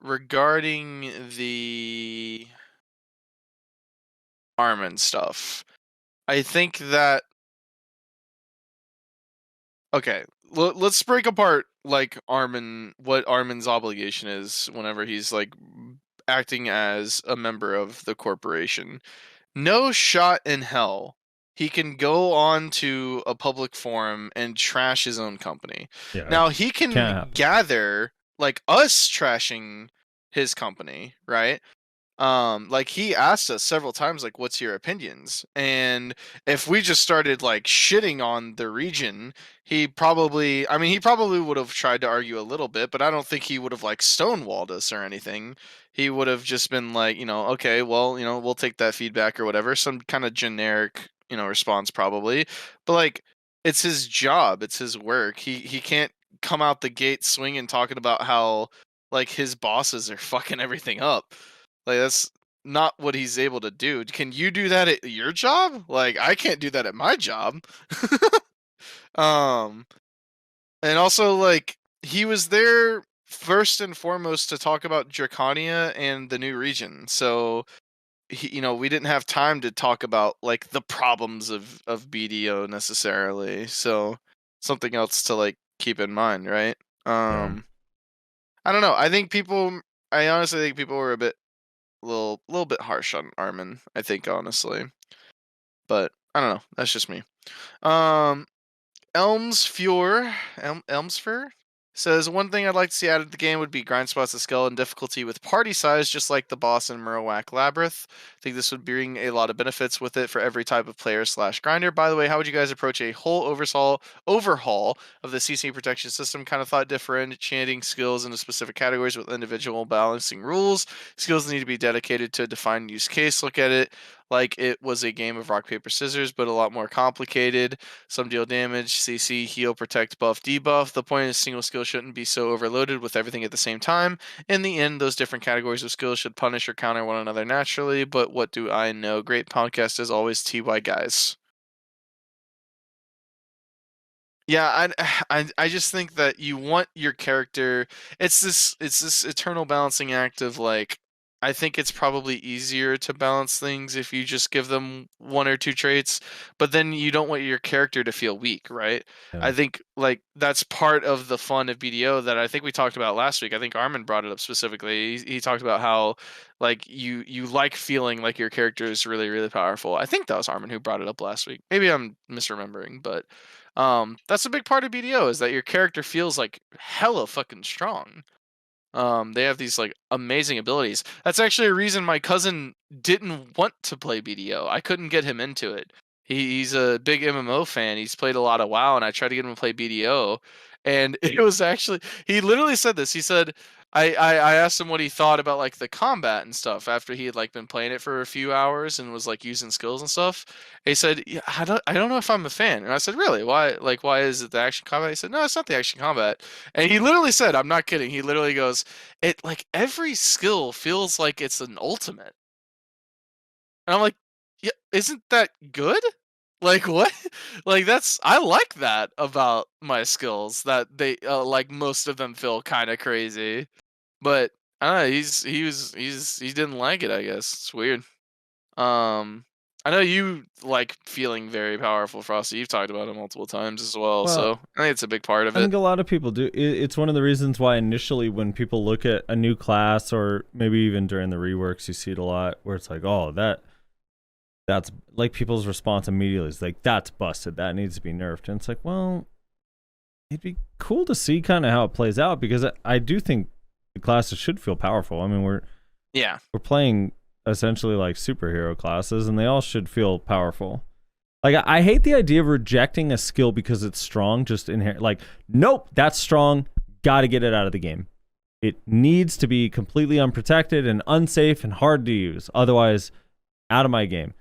regarding the Armin stuff, I think that okay, let's break apart like Armin, what Armin's obligation is whenever he's like acting as a member of the corporation. No shot in hell he can go on to a public forum and trash his own company. Yeah. Now he can't can happen. gather like us trashing his company, right? Like he asked us several times, like, what's your opinions? And if we just started like shitting on the region, he probably would have tried to argue a little bit, but I don't think he would have like stonewalled us or anything. He would have just been like, okay, well, we'll take that feedback or whatever, some kind of generic, response probably. But like, it's his job, it's his work. He can't come out the gate swinging talking about how like his bosses are fucking everything up. Like that's not what he's able to do. Can you do that at your job? Like I can't do that at my job. um and also like he was there first and foremost to talk about Draconia and the new region. So we didn't have time to talk about like the problems of BDO necessarily. So something else to like keep in mind, right? I don't know. I honestly think people were a little bit harsh on Armin, I think, honestly. But I don't know. That's just me. Elmsfjord says, one thing I'd like to see added to the game would be grind spots of skill and difficulty with party size, just like the boss in Merowak Labyrinth. I think this would bring a lot of benefits with it for every type of player / grinder. By the way, how would you guys approach a whole overhaul of the CC protection system? Kind of thought differentiating skills into specific categories with individual balancing rules. Skills need to be dedicated to a defined use case. Look at it like it was a game of rock, paper, scissors, but a lot more complicated. Some deal damage, CC, heal, protect, buff, debuff. The point is single skill shouldn't be so overloaded with everything at the same time. In the end, those different categories of skills should punish or counter one another naturally, but what do I know? Great podcast as always, TY guys. Yeah, I just think that you want your character. It's this eternal balancing act of like, I think it's probably easier to balance things if you just give them one or two traits, but then you don't want your character to feel weak, right? Yeah. I think like that's part of the fun of BDO that I think we talked about last week. I think Armin brought it up specifically. He talked about how like you like feeling like your character is really, really powerful. I think that was Armin who brought it up last week. Maybe I'm misremembering, but that's a big part of BDO is that your character feels like hella fucking strong. They have these like amazing abilities. That's actually a reason my cousin didn't want to play BDO. I couldn't get him into it. He's a big MMO fan. He's played a lot of WoW, and I tried to get him to play BDO, and it was actually he literally said this. He said I asked him what he thought about like the combat and stuff after he had like been playing it for a few hours and was like using skills and stuff. He said, yeah, I don't know if I'm a fan. And I said, really? Why is it the action combat? He said, no, it's not the action combat. And he literally said, I'm not kidding. He literally goes, it like every skill feels like it's an ultimate. And I'm like, yeah, isn't that good? Like what? Like I like that about my skills that they like most of them feel kind of crazy. But I don't know, he didn't like it, I guess. It's weird. Um I know you like feeling very powerful, Frosty. You've talked about it multiple times as well, so I think it's a big part of I it. think a lot of people do. It's one of the reasons why initially when people look at a new class, or maybe even during the reworks, you see it a lot where it's like, oh, that's like people's response immediately is like, that's busted. That needs to be nerfed. And it's like, well, it'd be cool to see kind of how it plays out, because I do think the classes should feel powerful. I mean, we're playing essentially like superhero classes, and they all should feel powerful. Like, I hate the idea of rejecting a skill because it's strong, just inherent. Like, nope, that's strong. Got to get it out of the game. It needs to be completely unprotected and unsafe and hard to use. Otherwise, out of my game.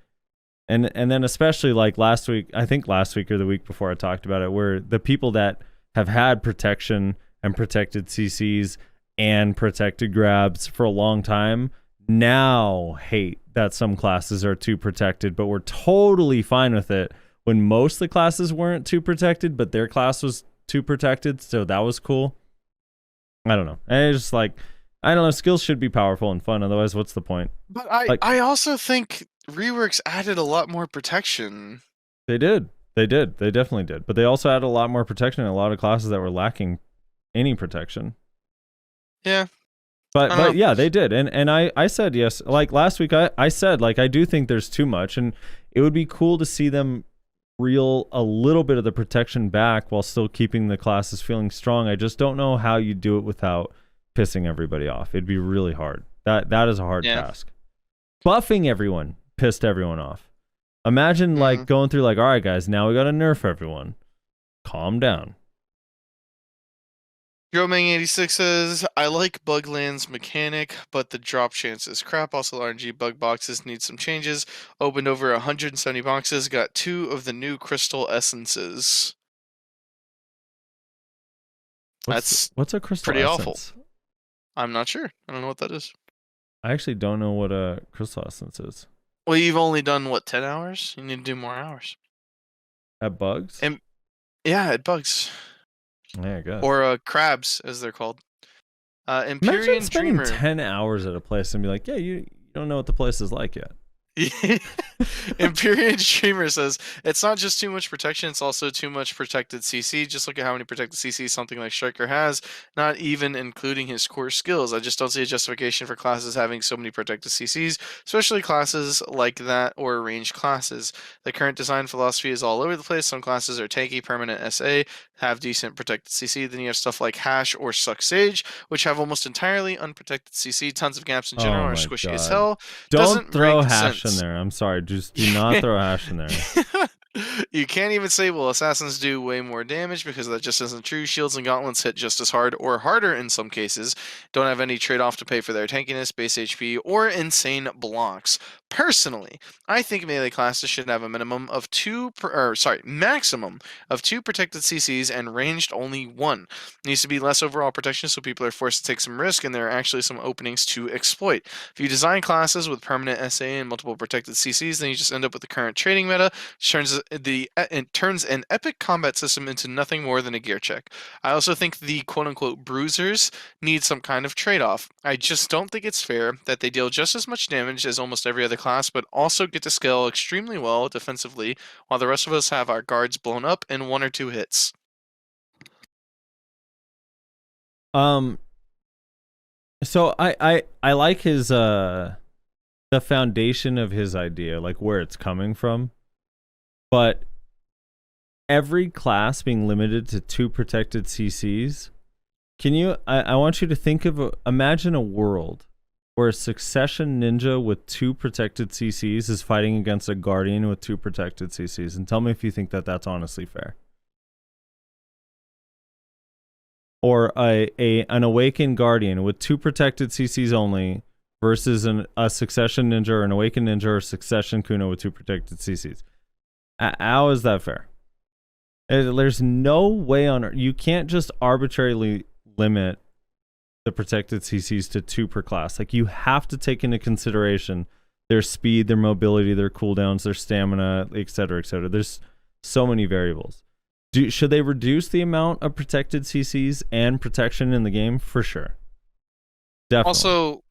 And then especially like last week, I think last week or the week before I talked about it, where the people that have had protection and protected CCs and protected grabs for a long time now hate that some classes are too protected, but we're totally fine with it when most of the classes weren't too protected, but their class was too protected, so that was cool. I don't know. And it's just like, I don't know, skills should be powerful and fun, otherwise what's the point? But I also think reworks added a lot more protection. They did. They definitely did. But they also added a lot more protection in a lot of classes that were lacking any protection. Yeah. But yeah, they did. And I said yes. Like last week, I said, like, I do think there's too much. And it would be cool to see them reel a little bit of the protection back while still keeping the classes feeling strong. I just don't know how you do it without pissing everybody off. It'd be really hard. That is a hard task. Buffing everyone pissed everyone off. Imagine like going through like, all right, guys, now we got to nerf everyone. Calm down. Gromang86 says, I like Bugland's mechanic, but the drop chance is crap. Also, RNG bug boxes need some changes. Opened over 170 boxes, got 2 of the new crystal essences. That's what's a crystal pretty essence? awful. I'm not sure. I don't know what that is. I actually don't know what a crystal essence is. Well, you've only done, what, 10 hours? You need to do more hours. At bugs? Yeah, at bugs. Yeah, I guess. Or crabs, as they're called. Imagine Empyrean spending Dreamer. 10 hours at a place and be like, yeah, you don't know what the place is like yet. Empyrean Streamer says, it's not just too much protection, it's also too much protected CC. Just look at how many protected CC something like Striker has, not even including his core skills. I just don't see a justification for classes having so many protected CCs, especially classes like that or ranged classes. The current design philosophy is all over the place. Some classes are tanky, permanent SA, have decent protected CC. Then you have stuff like Hash or Suck Sage, which have almost entirely unprotected CC. Tons of gaps in general, are squishy as hell. Don't throw Hash in there. I'm sorry. Just do not throw Hash in there. You can't even say, well, assassins do way more damage, because that just isn't true. Shields and gauntlets hit just as hard or harder in some cases. Don't have any trade-off to pay for their tankiness, base HP, or insane blocks. Personally, I think melee classes should have a maximum of 2 protected CCs and ranged only 1. Needs to be less overall protection so people are forced to take some risk and there are actually some openings to exploit. If you design classes with permanent SA and multiple protected CCs, then you just end up with the current trading meta, which turns an epic combat system into nothing more than a gear check. I also think the quote-unquote bruisers need some kind of trade-off. I just don't think it's fair that they deal just as much damage as almost every other class, but also get to scale extremely well defensively, while the rest of us have our guards blown up in 1 or 2 hits. So I like his the foundation of his idea, like where it's coming from. But every class being limited to 2 protected CCs, I want you to think of imagine a world where a succession ninja with 2 protected CCs is fighting against a guardian with 2 protected CCs, and tell me if you think that that's honestly fair. Or an awakened guardian with 2 protected CCs only versus a succession ninja or an awakened ninja or succession Kuno with 2 protected CCs. How is that fair? There's no way on earth. You can't just arbitrarily limit the protected CCs to 2 per class. Like, you have to take into consideration their speed, their mobility, their cooldowns, their stamina, etc., etc. There's so many variables. Should they reduce the amount of protected CCs and protection in the game? For sure. Definitely. Also,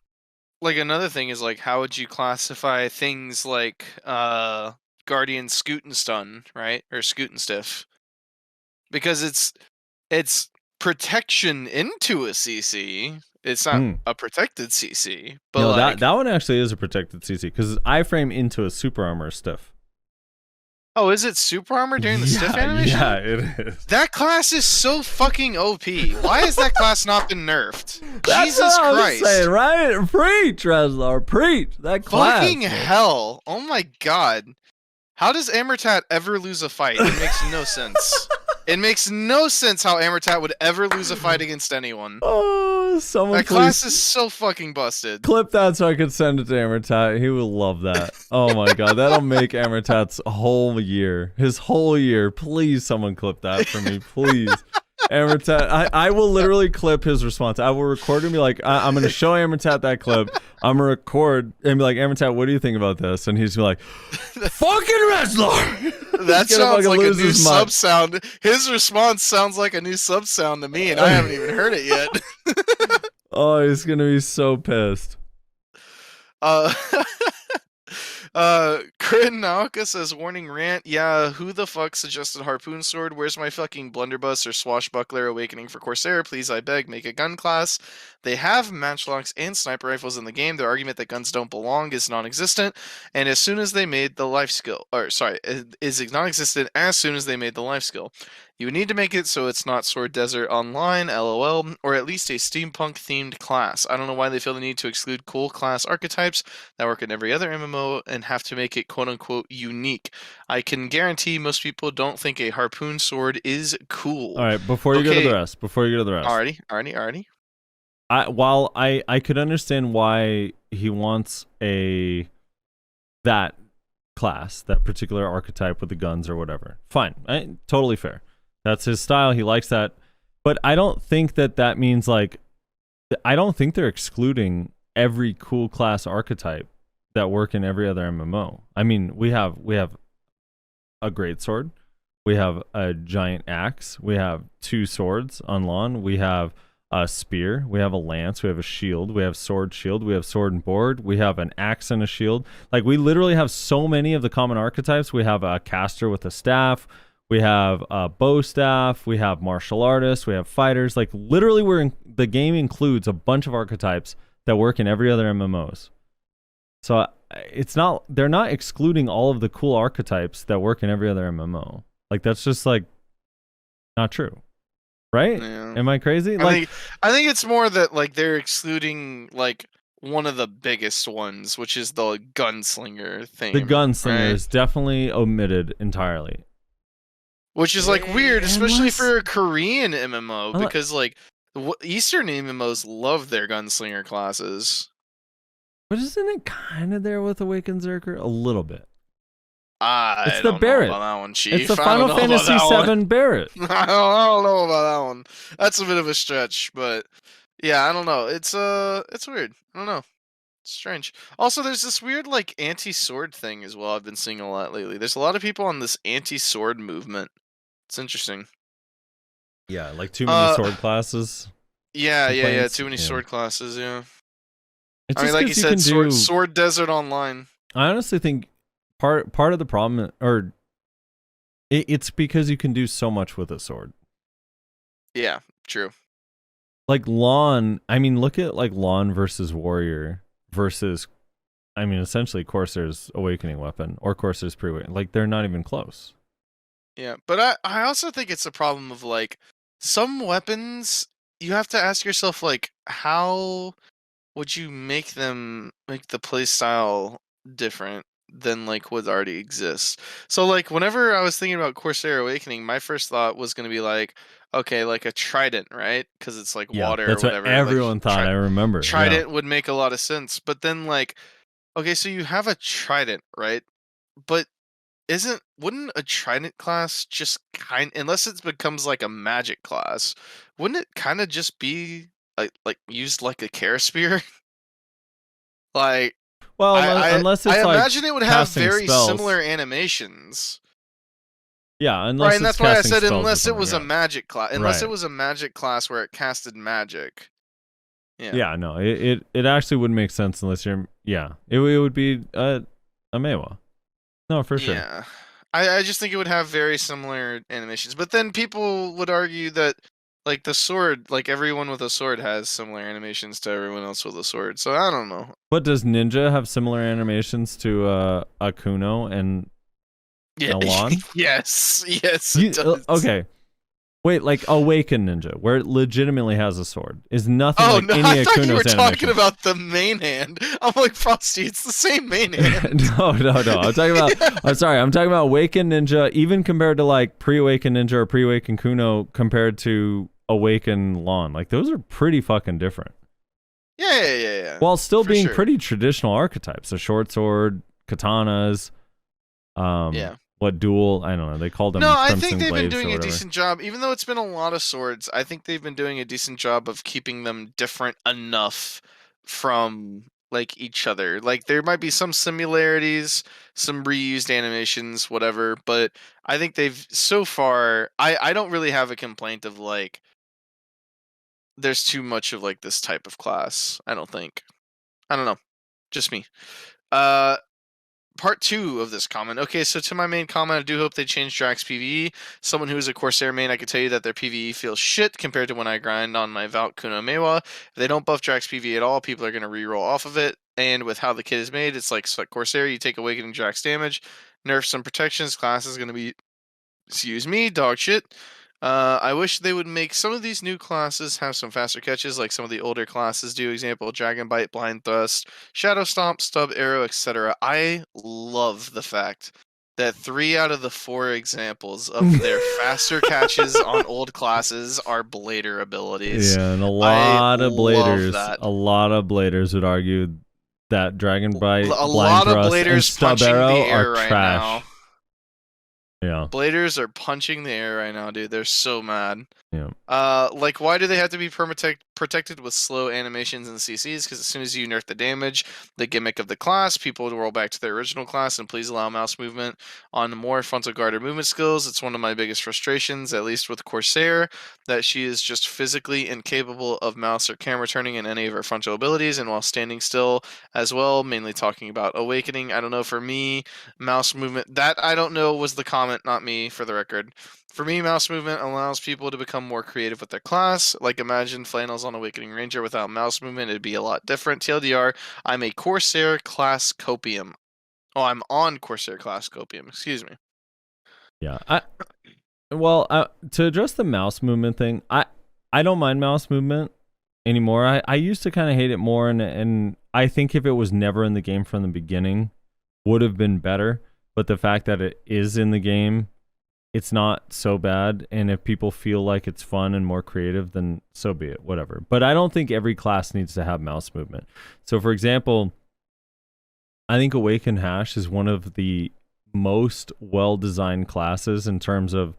like another thing is like how would you classify things like Guardian Scootenstun, right? Or Scootenstiff? Because it's protection into a CC. It's not a protected CC. But No, like that one actually is a protected CC because iframe into a super armor is stiff. oh, is it super armor during the stiff animation? Yeah, it is. That class is so fucking OP. Why has that class not been nerfed? That's Jesus what Christ. I'm saying, right? Preach, Reslar, preach. That class. Fucking hell. Oh my god. How does Amertat ever lose a fight? It makes no sense. It makes no sense how Amertat would ever lose a fight against anyone. Oh, someone That class is so fucking busted. clip that so I could send it to Amertat. He will love that. Oh my god, that'll make Amertat's whole year. His whole year. Please, someone clip that for me, please. Amertat, I will literally clip his response. I will record and be like, I'm going to show Amertat that clip. I'm going to record and be like, Amertat, what do you think about this? And he's like, fucking Reslar! That sounds like a new mind. sub sound. His response sounds like a new sub sound to me, and I haven't even heard it yet. Oh, he's going to be so pissed. Crit Naoka says, warning rant, yeah, who the fuck suggested Harpoon Sword? Where's my fucking blunderbuss or swashbuckler awakening for Corsair? Please, I beg, make a gun class. They have matchlocks and sniper rifles in the game. Their argument that guns don't belong is non-existent, and as soon as they made the life skill, is non-existent as soon as they made the life skill. You would need to make it so it's not Sword Desert Online, LOL, or at least a steampunk-themed class. I don't know why they feel the need to exclude cool class archetypes that work in every other MMO and have to make it quote-unquote unique. I can guarantee most people don't think a harpoon sword is cool. All right, before you go to the rest. Alrighty. While I could understand why he wants that class, that particular archetype with the guns or whatever. Fine. Totally fair. That's his style. He likes that. But I don't think that means like I don't think they're excluding every cool class archetype that work in every other MMO. I mean, we have a greatsword, we have a giant axe, we have 2 swords on lawn, we have a spear, we have a lance, we have a shield, we have sword, shield, we have sword and board, we have an axe and a shield. Like, we literally have so many of the common archetypes. We have a caster with a staff, we have a bow staff, we have martial artists, we have fighters. Like, literally the game includes a bunch of archetypes that work in every other MMOs. So they're not excluding all of the cool archetypes that work in every other MMO. Like, that's just like not true. Right? Yeah. Am I crazy? I think it's more that like they're excluding like one of the biggest ones, which is the gunslinger thing. The gunslinger right? is definitely omitted entirely. Which is like weird, especially for a Korean MMO, because like Eastern MMOs love their gunslinger classes. But isn't it kind of there with Awakened Zerker? A little bit. It's the Barret. That one, Chief. It's the Final Fantasy VII Barret. I don't know about that one. That's a bit of a stretch, but yeah, I don't know. It's weird. I don't know. It's strange. Also, there's this weird like anti-sword thing as well. I've been seeing a lot lately. There's a lot of people on this anti-sword movement. It's interesting. Yeah, like too many sword classes. Yeah. Too many sword classes. Yeah. It's I mean, like you said, Sword Desert Online. I honestly think part of the problem, or it's because you can do so much with a sword. Yeah, true. Like Lawn, I mean, look at like Lawn versus Warrior versus, I mean, essentially Corsair's Awakening weapon or Corsair's pre-awakening. Like, they're not even close. Yeah, but I also think it's a problem of like some weapons you have to ask yourself like how would you make the playstyle different than like what already exists. So like whenever I was thinking about Corsair Awakening, my first thought was going to be like, okay, like a trident, right? Because it's like water that's or whatever. What everyone thought. I remember trident would make a lot of sense. But then like, okay, so you have a trident, right? But wouldn't a trident class just unless it becomes like a magic class, wouldn't it kind of just be like used like a care spear? Like, well, unless it's I like imagine it would have very spells. similar animations. Yeah, unless right, and that's why I said spells unless it was a magic class, Right. it was a magic class where it casted magic. Yeah, no, it actually wouldn't make sense unless you're. Yeah, it would be a Meiwa. No, for sure. Yeah. I just think it would have very similar animations. But then people would argue that like the sword, like everyone with a sword has similar animations to everyone else with a sword. So I don't know. But does Ninja have similar animations to a Kuno and Yeah. Alon? Yes, it does. Okay. Wait, like Awaken Ninja, where it legitimately has a sword, is nothing Oh like no! any I of thought you Kuno's were talking animations. about the main hand. I'm like Frosty. It's the same main hand. No. I'm talking about. I'm sorry. I'm talking about Awaken Ninja, even compared to like pre-Awaken Ninja or pre-Awaken Kuno, compared to Awaken Lon. Like those are pretty fucking different. Yeah. While still For being sure. pretty traditional archetypes, a short sword, katanas. Yeah. What dual? I don't know. They called them. No, I Crimson think they've been Blades or doing a whatever. decent job. Even though it's been a lot of swords, I think they've been doing a decent job of keeping them different enough from like each other. Like there might be some similarities, some reused animations, whatever, but I think they've so far I don't really have a complaint of like there's too much of like this type of class. I don't think. I don't know. Just me. Uh Part 2 of this comment. Okay, so to my main comment, I do hope they change Drax PvE. Someone who is a Corsair main, I can tell you that their PvE feels shit compared to when I grind on my Valk Kuno Meiwa. If they don't buff Drax PvE at all, people are going to reroll off of it. And with how the kit is made, it's like Corsair, you take Awakening Drax damage, nerf some protections, class is going to be, excuse me, dog shit. I wish they would make some of these new classes have some faster catches like some of the older classes do. Example, Dragon Bite, Blind Thrust, Shadow Stomp, Stub Arrow, etc. I love the fact that 3 out of the 4 examples of their faster catches on old classes are blader abilities. Yeah, and a lot of bladers. that. A lot of bladers would argue that Dragon Bite, A Blind lot of Thrust, and bladers Stub punching the Arrow air are right trash. now. Yeah. Bladers are punching the air right now, dude. They're so mad. Yeah. Like, why do they have to be protected with slow animations and CCs? Because as soon as you nerf the damage, the gimmick of the class, people will roll back to their original class, and please allow mouse movement on more frontal guard or movement skills. It's one of my biggest frustrations, at least with Corsair, that she is just physically incapable of mouse or camera turning in any of her frontal abilities, and while standing still as well, mainly talking about Awakening. I don't know, for me, mouse movement, that I don't know was the comment, not me, for the record. For me, mouse movement allows people to become more creative with their class. Like, imagine Flannels on Awakening Ranger without mouse movement. It'd be a lot different. TLDR, I'm a Corsair class copium. Oh, I'm on Corsair class copium. Excuse me. Yeah. To address the mouse movement thing, I don't mind mouse movement anymore. I used to kind of hate it more, and I think if it was never in the game from the beginning, would have been better. But the fact that it is in the game, it's not so bad, and if people feel like it's fun and more creative, then so be it, whatever. But I don't think every class needs to have mouse movement. So, for example, I think Awaken Hash is one of the most well-designed classes in terms of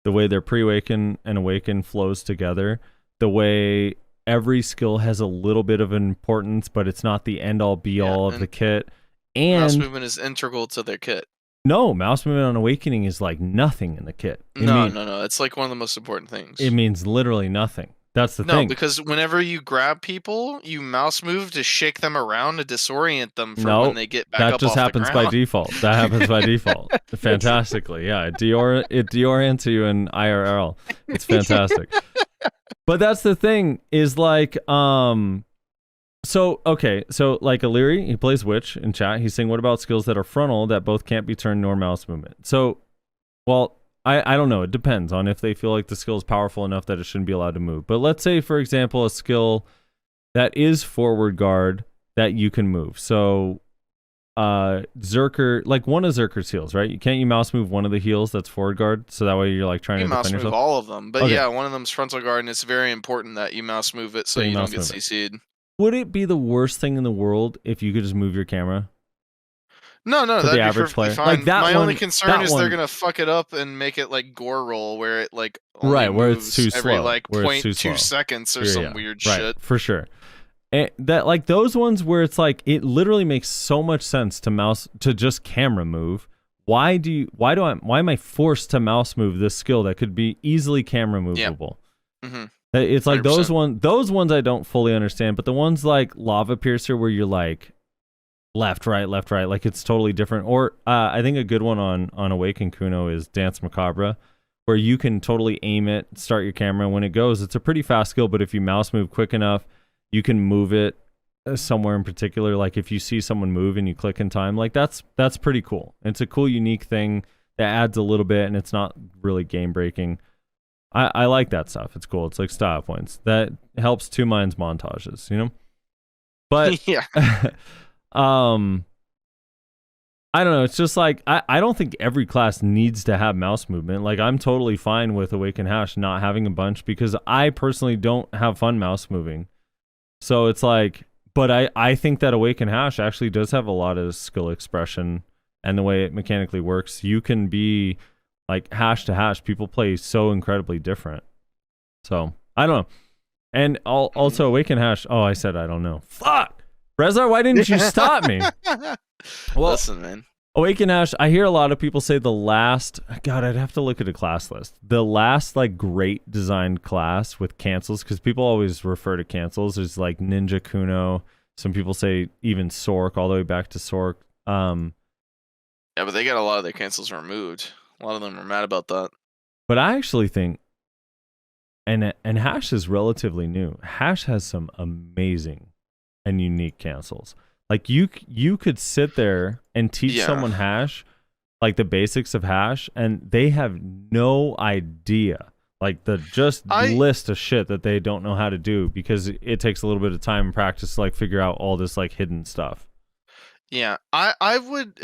the way their pre-Awaken and Awaken flows together, the way every skill has a little bit of importance, but it's not the end-all, be-all of the kit. And mouse movement is integral to their kit. No, mouse movement on Awakening is like nothing in the kit. No. It's like one of the most important things. It means literally nothing. That's the thing. No, because whenever you grab people, you mouse move to shake them around to disorient them for when they get back up off the ground. That just happens by default. That happens by default. Fantastically. Yeah, it deorients you in IRL. It's fantastic. But that's the thing is like So like Illyri, he plays Witch in chat. He's saying, what about skills that are frontal that both can't be turned nor mouse movement? So, well, I don't know. It depends on if they feel like the skill is powerful enough that it shouldn't be allowed to move. But let's say, for example, a skill that is forward guard that you can move. So, Zerker, like one of Zerker's heals, right? Can't you mouse move one of the heals that's forward guard? So that way you're like trying to defend mouse yourself? move all of them. But Okay. yeah, one of them's frontal guard, and it's very important that you mouse move it so you don't get CC'd. Would it be the worst thing in the world if you could just move your camera? No, For that'd the be average perfectly player? fine. Like that My one- only concern that is one- they're gonna fuck it up and make it like gore roll, where it like only Right, where it's moves too every slow, like where it's too 0.2 slow. seconds or Yeah, some yeah. weird Right, shit. for sure. And that like those ones where it's like it literally makes so much sense to just camera move. Why am I forced to mouse move this skill that could be easily camera movable? Mm-hmm. It's like those 100%. those ones I don't fully understand, but the ones like Lava Piercer where you're like left, right, like it's totally different. Or I think a good one on Awaken Kuno is Dance Macabre, where you can totally aim it, start your camera, and when it goes, it's a pretty fast skill, but if you mouse move quick enough, you can move it somewhere in particular. Like if you see someone move and you click in time, like that's pretty cool. It's a cool, unique thing that adds a little bit, and it's not really game breaking. I like that stuff. It's cool. It's like style points. That helps Two Minds montages, you know? But Yeah. I don't know. It's just like I don't think every class needs to have mouse movement. Like I'm totally fine with Awaken Hash not having a bunch because I personally don't have fun mouse moving. So it's like, but I think that Awaken Hash actually does have a lot of skill expression and the way it mechanically works. You can be like hash to hash. People play so incredibly different. So I don't know. And also Awaken Hash. Oh, I said I don't know. Fuck, Rezar, why didn't you stop me? Well, Listen, man. Awaken Hash, I hear a lot of people say the last, God, I'd have to look at a class list. The last like great designed class with cancels, because people always refer to cancels as like Ninja Kuno. Some people say even Sork, all the way back to Sork. Yeah, but they got a lot of their cancels removed. A lot of them are mad about that. But I actually think, and Hash is relatively new. Hash has some amazing and unique cancels. Like you could sit there and teach someone Hash, like the basics of Hash, and they have no idea. Like list of shit that they don't know how to do because it takes a little bit of time and practice to like figure out all this like hidden stuff. Yeah, I would.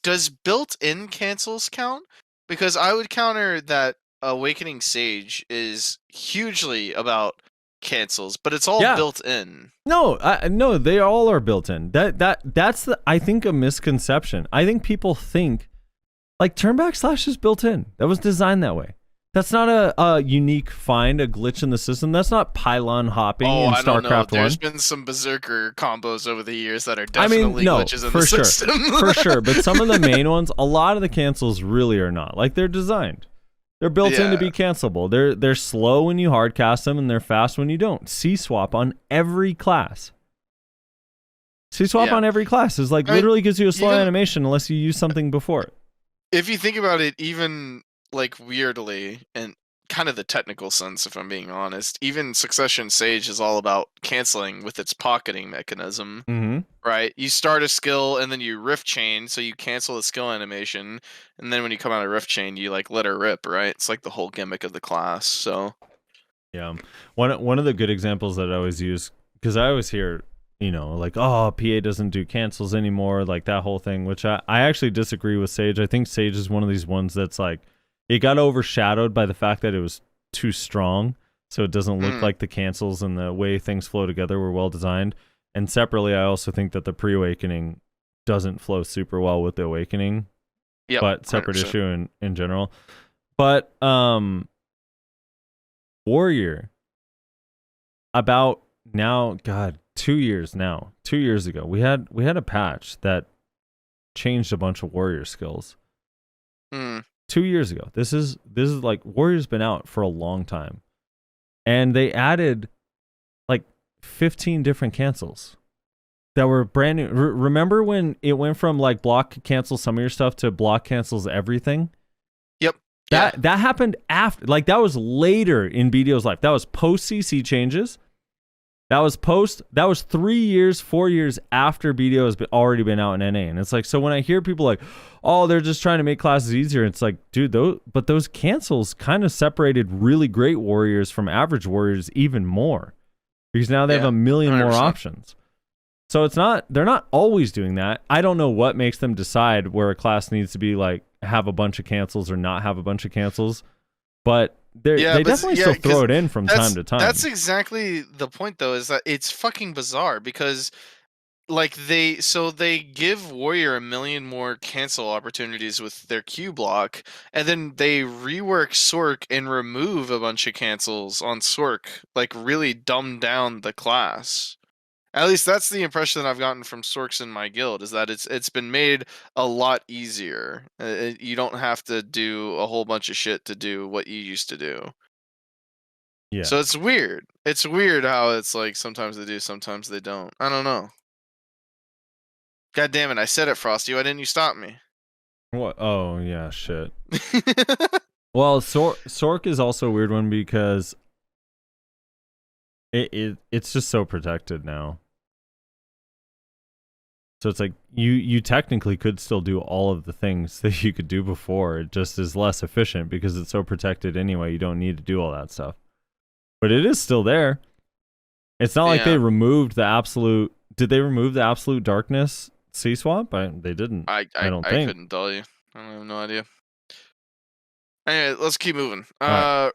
Does built-in cancels count? Because I would counter that Awakening Sage is hugely about cancels, but it's all built in. No, no, they all are built in. That's I think a misconception. I think people think like turn-back slash is built in. That was designed that way. That's not a unique find, a glitch in the system. That's not pylon hopping in StarCraft 1. I don't know. There's been some berserker combos over the years that are definitely glitches in the system. For sure. But some of the main ones, a lot of the cancels really are not. Like they're designed. They're built in to be cancelable. They're slow when you hardcast them and they're fast when you don't. C-swap on every class. C-swap on every class is like literally gives you a slow animation unless you use something before it. If you think about it, even like weirdly and kind of the technical sense, if I'm being honest, even Succession Sage is all about canceling with its pocketing mechanism. Mm-hmm. Right? You start a skill and then you rift chain, so you cancel the skill animation, and then when you come out of rift chain, you like let her rip, right? It's like the whole gimmick of the class. So yeah, one of the good examples that I always use, because I always hear, you know, like, oh, PA doesn't do cancels anymore, like that whole thing, which I actually disagree with Sage. I think Sage is one of these ones that's like, it got overshadowed by the fact that it was too strong, so it doesn't look like the cancels and the way things flow together were well designed. And separately, I also think that the pre-awakening doesn't flow super well with the awakening. yeah, But separate 100%. issue in general. But Warrior, about now, God, 2 years now. 2 years ago, we had a patch that changed a bunch of Warrior skills. 2 years ago. This is like Warrior's been out for a long time. And they added like 15 different cancels that were brand new. Remember when it went from like block cancels some of your stuff to block cancels everything? Yep. That happened after, like that was later in BDO's life. That was post CC changes. That was 3 years, 4 years after BDO has already been out in NA. And it's like, so when I hear people like, oh, they're just trying to make classes easier, it's like, dude, those cancels kind of separated really great warriors from average warriors even more. Because now they have a million 100%. more options. So they're not always doing that. I don't know what makes them decide where a class needs to be like, have a bunch of cancels or not have a bunch of cancels. But they definitely still throw it in from time to time. That's exactly the point, though, is that it's fucking bizarre because, like, they give Warrior a million more cancel opportunities with their Q block, and then they rework Sork and remove a bunch of cancels on Sork, like, really dumb down the class. At least that's the impression that I've gotten from Sorks in my guild, is that it's been made a lot easier. You don't have to do a whole bunch of shit to do what you used to do. Yeah. So it's weird. It's weird how it's like sometimes they do, sometimes they don't. I don't know. God damn it! I said it, Frosty. Why didn't you stop me? What? Oh yeah, shit. Well, Sork is also a weird one because it's just so protected now. So it's like you technically could still do all of the things that you could do before. It just is less efficient because it's so protected anyway. You don't need to do all that stuff. But it is still there. It's not like they removed the absolute. Did they remove the absolute darkness C swap? They didn't. I don't think. I couldn't tell you. I have no idea. Anyway, let's keep moving. Right.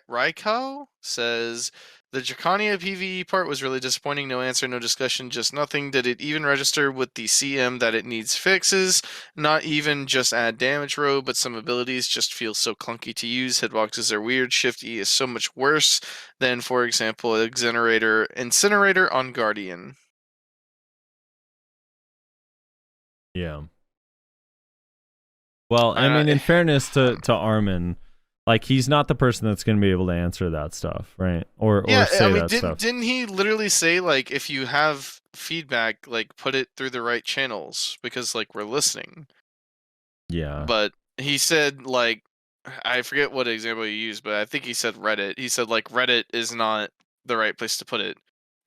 Raiko says the Dracania PvE part was really disappointing. No answer, no discussion, just nothing. Did it even register with the CM that it needs fixes? Not even just add damage row, but some abilities just feel so clunky to use. Hitboxes are weird. Shift E is so much worse than, for example, Incinerator on Guardian. Yeah. Well, I mean, in fairness to Armin, like he's not the person that's going to be able to answer that stuff, right? Or say that stuff. Didn't he literally say like if you have feedback, like put it through the right channels because like we're listening. Yeah. But he said like I forget what example you used, but I think he said Reddit. He said like Reddit is not the right place to put it.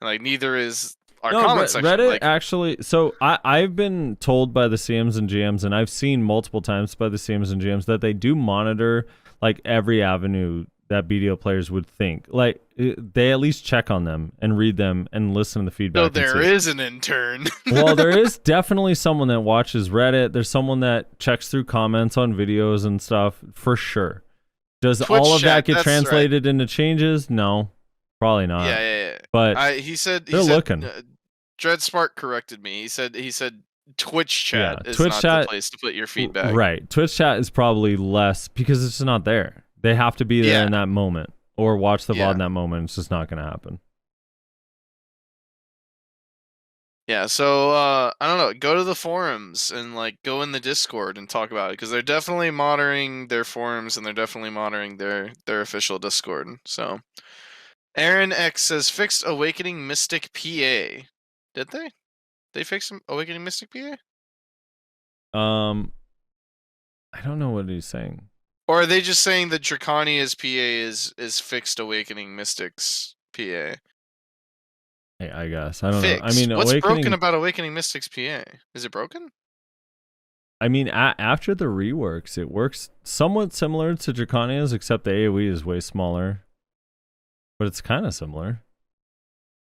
Like neither is our comment section. Reddit actually. So I've been told by the CMs and GMs, and I've seen multiple times by the CMs and GMs that they do monitor like every avenue that BDO players would think. Like they at least check on them and read them and listen to the feedback. So there is an intern. Well, there is definitely someone that watches Reddit. There's someone that checks through comments on videos and stuff for sure. Does Twitch all of chat, that get translated into changes? No, probably not. Yeah. But he said looking. Dreadspark corrected me. He said Twitch chat is Twitch not chat, the place to put your feedback. Right. Twitch chat is probably less because it's just not there. They have to be there in that moment or watch the VOD in that moment. It's just not going to happen. Yeah, so I don't know. Go to the forums and like go in the Discord and talk about it because they're definitely monitoring their forums and they're definitely monitoring their official Discord. So Aaron X says fixed Awakening Mystic PA. Did they? They fixed Awakening Mystic PA? I don't know what he's saying. Or are they just saying that Draconia's PA is fixed Awakening Mystics PA? Hey, I guess. I don't know. I Fixed. mean, what's broken about Awakening Mystics PA? Is it broken? I mean, after the reworks, it works somewhat similar to Draconia's, except the AoE is way smaller. But it's kind of similar.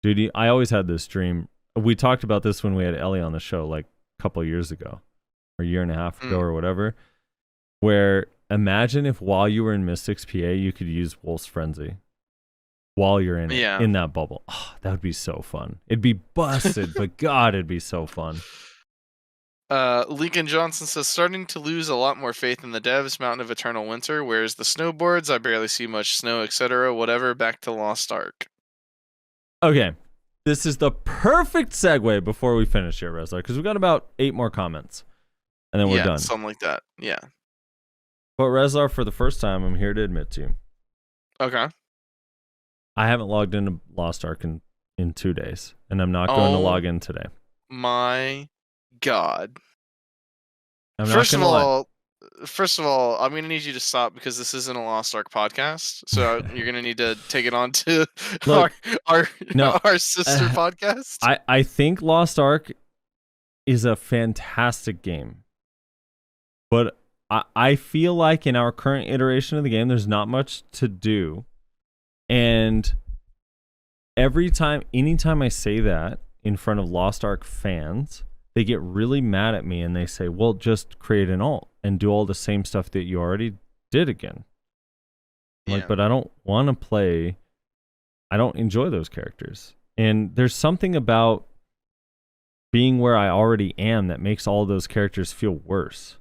Dude, I always had this dream. We talked about this when we had Ellie on the show, like a couple of years ago, or a year and a half ago, or whatever. Where imagine if while you were in Mystics PA, you could use Wolf's Frenzy while you're in it, in that bubble. Oh, that would be so fun. It'd be busted, but God, it'd be so fun. Lincoln Johnson says, starting to lose a lot more faith in the devs, Mountain of Eternal Winter. Where's the snowboards? I barely see much snow, etc. Whatever, back to Lost Ark. Okay. This is the perfect segue before we finish here, Rezlar, because we've got about 8 more comments, and then we're done. Something like that. Yeah. But Rezlar, for the first time, I'm here to admit to you. Okay. I haven't logged into Lost Ark in 2 days, and I'm not going to log in today. My God. I'm First of all, I'm going to need you to stop because this isn't a Lost Ark podcast. So you're going to need to take it on to our sister podcast. I think Lost Ark is a fantastic game. But I feel like in our current iteration of the game, there's not much to do. And anytime I say that in front of Lost Ark fans, they get really mad at me and they say, well, just create an alt and do all the same stuff that you already did again. I'm like, but I don't want to play. I don't enjoy those characters. And there's something about being where I already am that makes all those characters feel worse.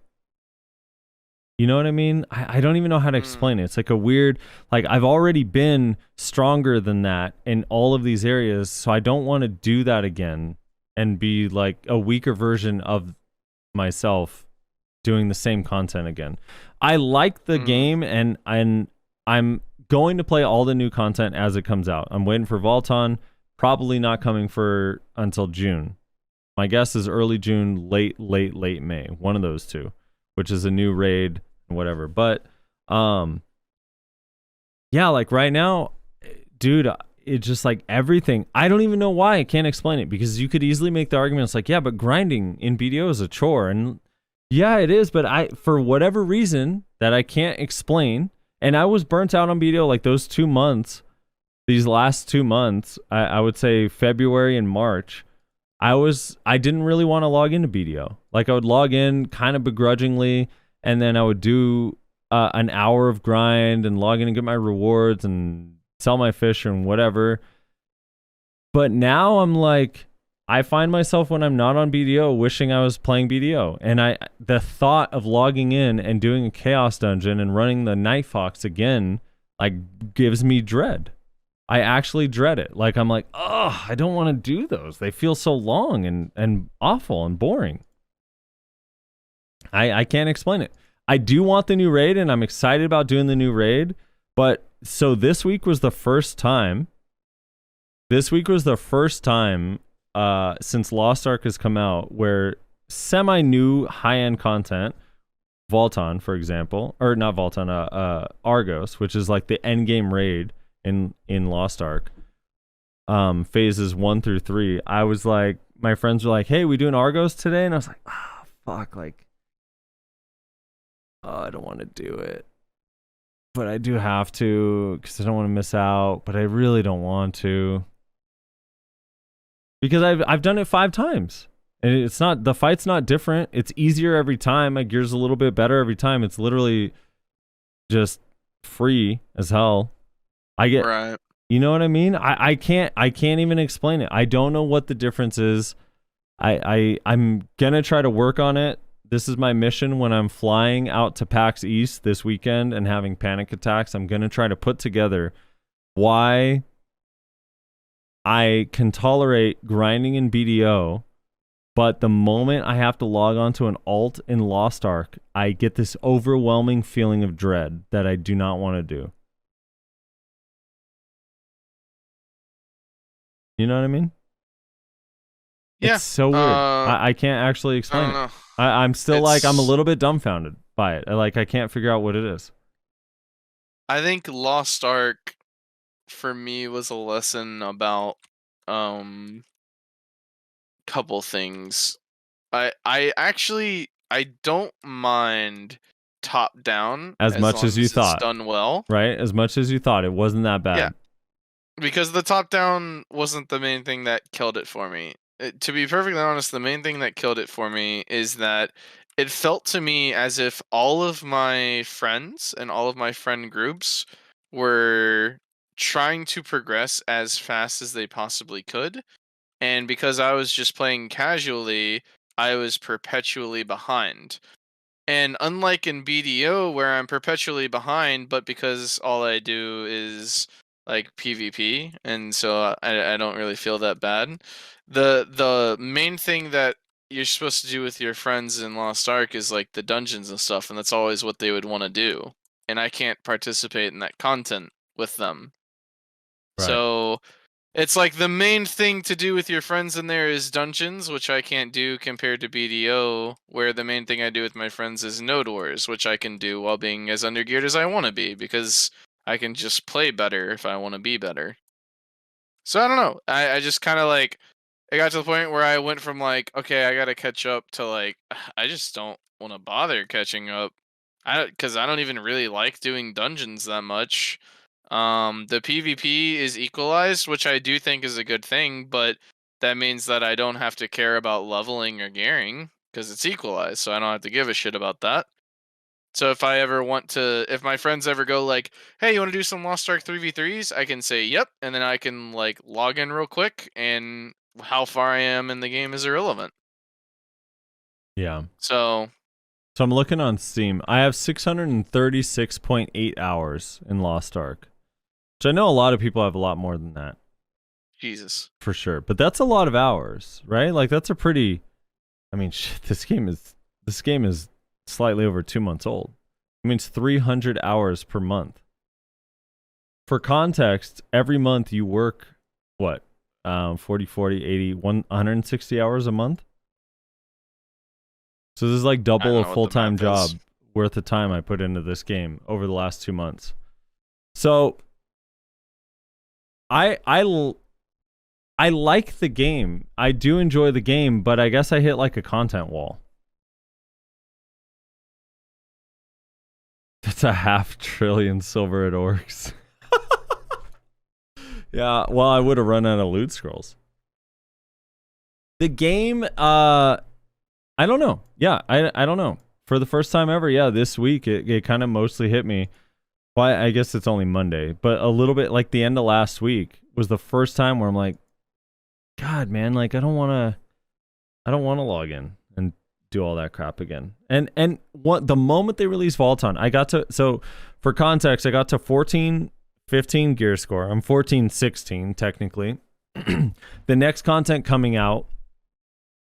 You know what I mean? I don't even know how to explain it. It's like a weird, like I've already been stronger than that in all of these areas, so I don't want to do that again and be like a weaker version of myself doing the same content again. I like the game and I'm going going to play all the new content as it comes out. I'm waiting for Volton, probably not coming until June. My guess is early June, late May, one of those two, which is a new raid and whatever. But yeah, like right now, dude, it's just like everything. I don't even know why. I can't explain it, because you could easily make the argument. It's like, yeah, but grinding in BDO is a chore. And yeah, it is. But for whatever reason that I can't explain, and I was burnt out on BDO like those 2 months, these last 2 months, I would say February and March, I didn't really want to log into BDO. Like I would log in kind of begrudgingly, and then I would do an hour of grind and log in and get my rewards and sell my fish and whatever. But now I'm like, I find myself when I'm not on BDO wishing I was playing BDO. And the thought of logging in and doing a chaos dungeon and running the Night Fox again, like, gives me dread. I actually dread it. Like, I'm like, oh, I don't want to do those. They feel so long and awful and boring. I can't explain it. I do want the new raid, and I'm excited about doing the new raid. But so this week was the first time. Since Lost Ark has come out where semi-new high-end content, Volton, for example, or not Volton, Argos, which is like the endgame raid in Lost Ark, phases 1 through 3. I was like, my friends were like, hey, we doing Argos today? And I was like, oh, fuck, like, oh, I don't want to do it. But I do have to, because I don't want to miss out, but I really don't want to. Because I've done it 5 times. And it's not, the fight's not different. It's easier every time. My gear's a little bit better every time. It's literally just free as hell. I get, Right. You know what I mean? I can't even explain it. I don't know what the difference is. I'm gonna try to work on it. This is my mission when I'm flying out to PAX East this weekend and having panic attacks. I'm gonna try to put together why I can tolerate grinding in BDO, but the moment I have to log on to an alt in Lost Ark, I get this overwhelming feeling of dread that I do not want to do. You know what I mean? Yeah. It's so weird. I can't actually I explain don't it. know. I'm still like, I'm a It's- little bit dumbfounded by it. I can't figure out what it is. I think Lost Ark for me was a lesson about couple things. I actually don't mind top down As much long as you it's thought. done well. Right? As much as you thought, it wasn't that bad. Yeah. Because the top down wasn't the main thing that killed it for me. To be perfectly honest, the main thing that killed it for me is that it felt to me as if all of my friends and all of my friend groups were trying to progress as fast as they possibly could. And because I was just playing casually, I was perpetually behind. And unlike in BDO, where I'm perpetually behind, but because all I do is like PvP, and so I don't really feel that bad. The main thing that you're supposed to do with your friends in Lost Ark is like the dungeons and stuff, and that's always what they would want to do. And I can't participate in that content with them. Right. So it's like the main thing to do with your friends in there is dungeons, which I can't do compared to BDO, where the main thing I do with my friends is Node Wars, which I can do while being as undergeared as I want to be, because I can just play better if I want to be better. So I don't know. I just kind of like, it got to the point where I went from like, okay, I got to catch up to like, I just don't want to bother catching up. Because I don't even really like doing dungeons that much. The PvP is equalized, which I do think is a good thing, but that means that I don't have to care about leveling or gearing because it's equalized, so I don't have to give a shit about that. So if my friends ever go like, hey, you want to do some Lost Ark 3v3s? I can say yep, and then I can like log in real quick, and how far I am in the game is irrelevant. Yeah. So I'm looking on Steam. I have 636.8 hours in Lost Ark. Which I know a lot of people have a lot more than that. Jesus. For sure. But that's a lot of hours, right? Like that's a pretty, I mean, shit, this game is slightly over 2 months old. It means 300 hours per month. for context, every month you work what? 40, 80, 160 hours a month. So this is like double a full-time job worth of time I put into this game over the last 2 months. So I like the game. I do enjoy the game, but I guess I hit like a content wall. That's a 500 billion silver at orcs. Yeah, well, I would have run out of loot scrolls. The game, I don't know. Yeah, I don't know. For the first time ever, yeah, this week, it kind of mostly hit me. Well, I guess it's only Monday, but a little bit like the end of last week was the first time where I'm like, God, man, like I don't want to log in and do all that crap again. And what the moment they released Vaulton, I got to, so for context, I got to 14-15 gear score. I'm 14-16 technically. The next content coming out,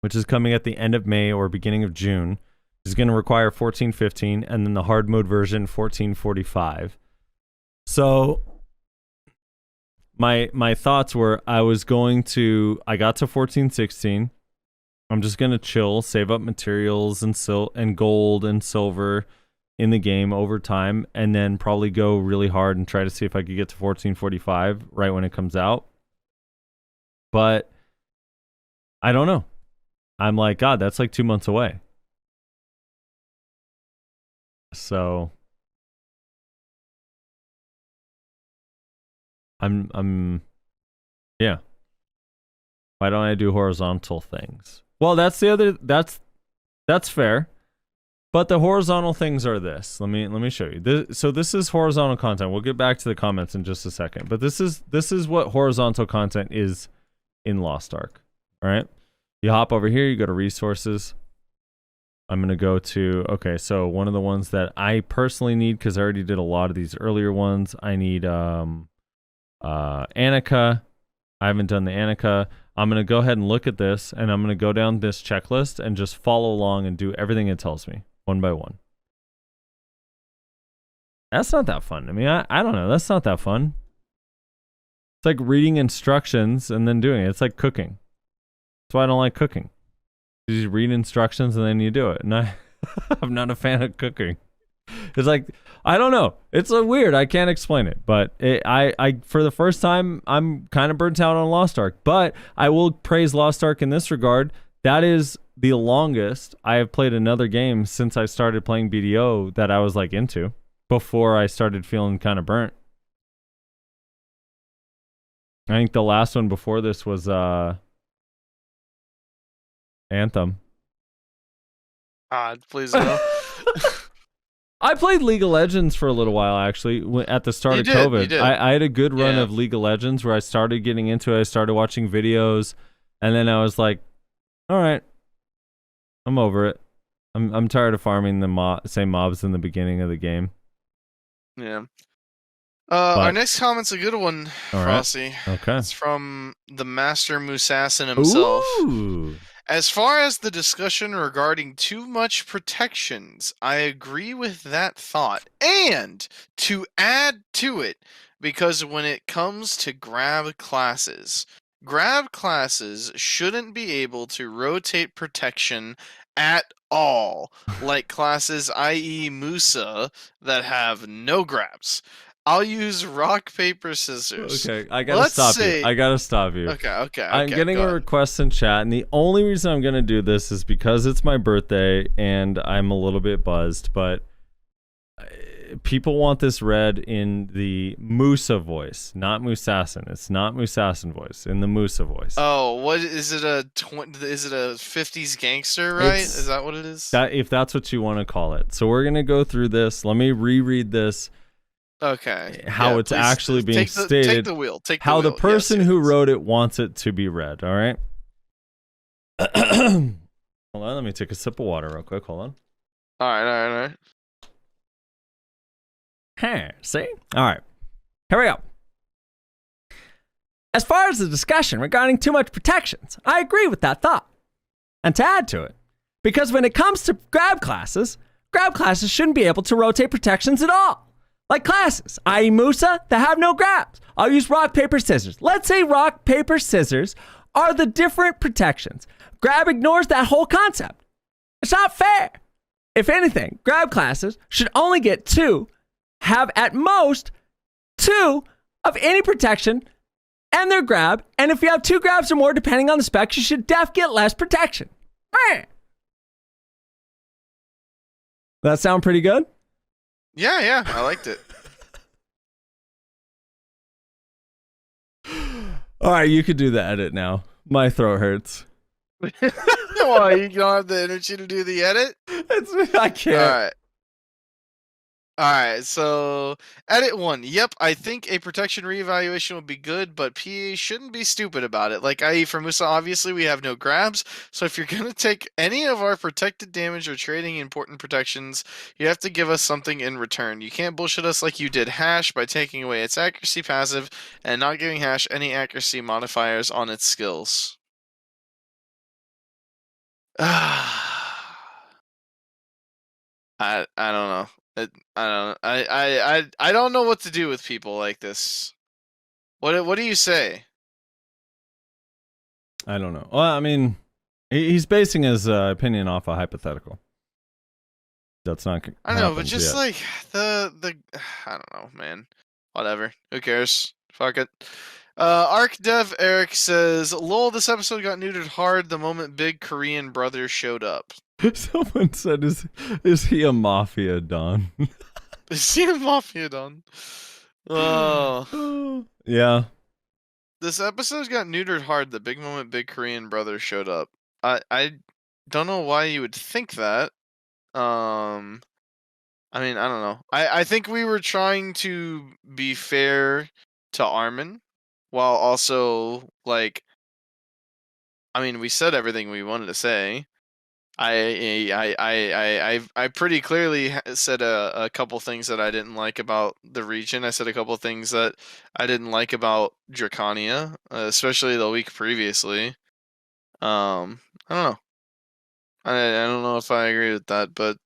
which is coming at the end of May or beginning of June, is going to require 14-15, and then the hard mode version 14-45. So my thoughts were I got to 14-16. I'm just going to chill, save up materials and gold and silver in the game over time, and then probably go really hard and try to see if I could get to 14-45 right when it comes out. But I don't know. I'm like, God, that's like 2 months away. So yeah. Why don't I do horizontal things? Well, that's fair. But the horizontal things are this. Let me show you. So this is horizontal content. We'll get back to the comments in just a second. But this is what horizontal content is in Lost Ark. All right? You hop over here, you go to resources. I'm going to go to, okay, so one of the ones that I personally need, because I already did a lot of these earlier ones, I need Annika. I haven't done the Annika. I'm going to go ahead and look at this, and I'm going to go down this checklist and just follow along and do everything it tells me, one by one. That's not that fun. I mean, I don't know. That's not that fun. It's like reading instructions and then doing it. It's like cooking. That's why I don't like cooking. You read instructions and then you do it. And I'm not a fan of cooking. It's like, I don't know. It's weird. I can't explain it. But I for the first time, I'm kind of burnt out on Lost Ark. But I will praise Lost Ark in this regard. That is the longest I have played another game since I started playing BDO that I was like into before I started feeling kind of burnt. I think the last one before this was Anthem. Please no. I played League of Legends for a little while, actually, at the start of COVID. I had a good run of League of Legends where I started getting into it. I started watching videos, and then I was like, all right, I'm over it. I'm tired of farming the same mobs in the beginning of the game. Yeah. Our next comment's a good one, Frosty. Right. Okay. It's from the Master Musassin himself. Ooh. As far as the discussion regarding too much protections, I agree with that thought. And to add to it, because when it comes to grab classes shouldn't be able to rotate protection at all, like classes, i.e. Musa, that have no grabs. I'll use rock, paper, scissors. Okay, I gotta stop you. Okay. I'm getting a request in chat, and the only reason I'm gonna do this is because it's my birthday and I'm a little bit buzzed, but people want this read in the Musa voice, not Musassin. It's not Musassin voice, in the Musa voice. Oh, what is it? Is it a 50s gangster? Right? Is that what it is? If that's what you want to call it. So we're gonna go through this. Let me reread this. Okay. How it's actually being stated. Take the wheel. How the person who wrote it wants it to be read. All right. Hold on. Let me take a sip of water real quick. Hold on. All right. Hey, see? All right. Here we go. As far as the discussion regarding too much protections, I agree with that thought. And to add to it, because when it comes to grab classes shouldn't be able to rotate protections at all. like classes, i.e. Musa, that have no grabs. I'll use rock, paper, scissors. Let's say rock, paper, scissors are the different protections. Grab ignores that whole concept. It's not fair. If anything, grab classes should only get 2, have at most 2 of any protection and their grab. And if you have 2 grabs or more, depending on the specs, you should get less protection. That sound pretty good? Yeah, I liked it. All right, you could do the edit now. My throat hurts. Why, you don't have the energy to do the edit? I can't. Alright, so edit 1. Yep, I think a protection reevaluation would be good, but PA shouldn't be stupid about it. Like, i.e. for Musa, obviously we have no grabs, so if you're going to take any of our protected damage or trading important protections, you have to give us something in return. You can't bullshit us like you did Hash by taking away its accuracy passive and not giving Hash any accuracy modifiers on its skills. I don't know. I don't know what to do with people like this. What do you say? I don't know. Well, I mean, he's basing his opinion off a hypothetical. That's not. I know, but just yet. like the I don't know, man. Whatever. Who cares? Fuck it. Arc Dev Eric says, "Lol, this episode got neutered hard the moment Big Korean Brother showed up." Someone said, "Is he a mafia don?" Is he a mafia don? Oh, yeah. This episode got neutered hard the big moment Big Korean Brother showed up. I don't know why you would think that. I mean, I don't know. I think we were trying to be fair to Armin, while also like, I mean, we said everything we wanted to say. I pretty clearly said a couple things that I didn't like about the region. I said a couple things that I didn't like about Draconia, especially the week previously. I don't know. I don't know if I agree with that, but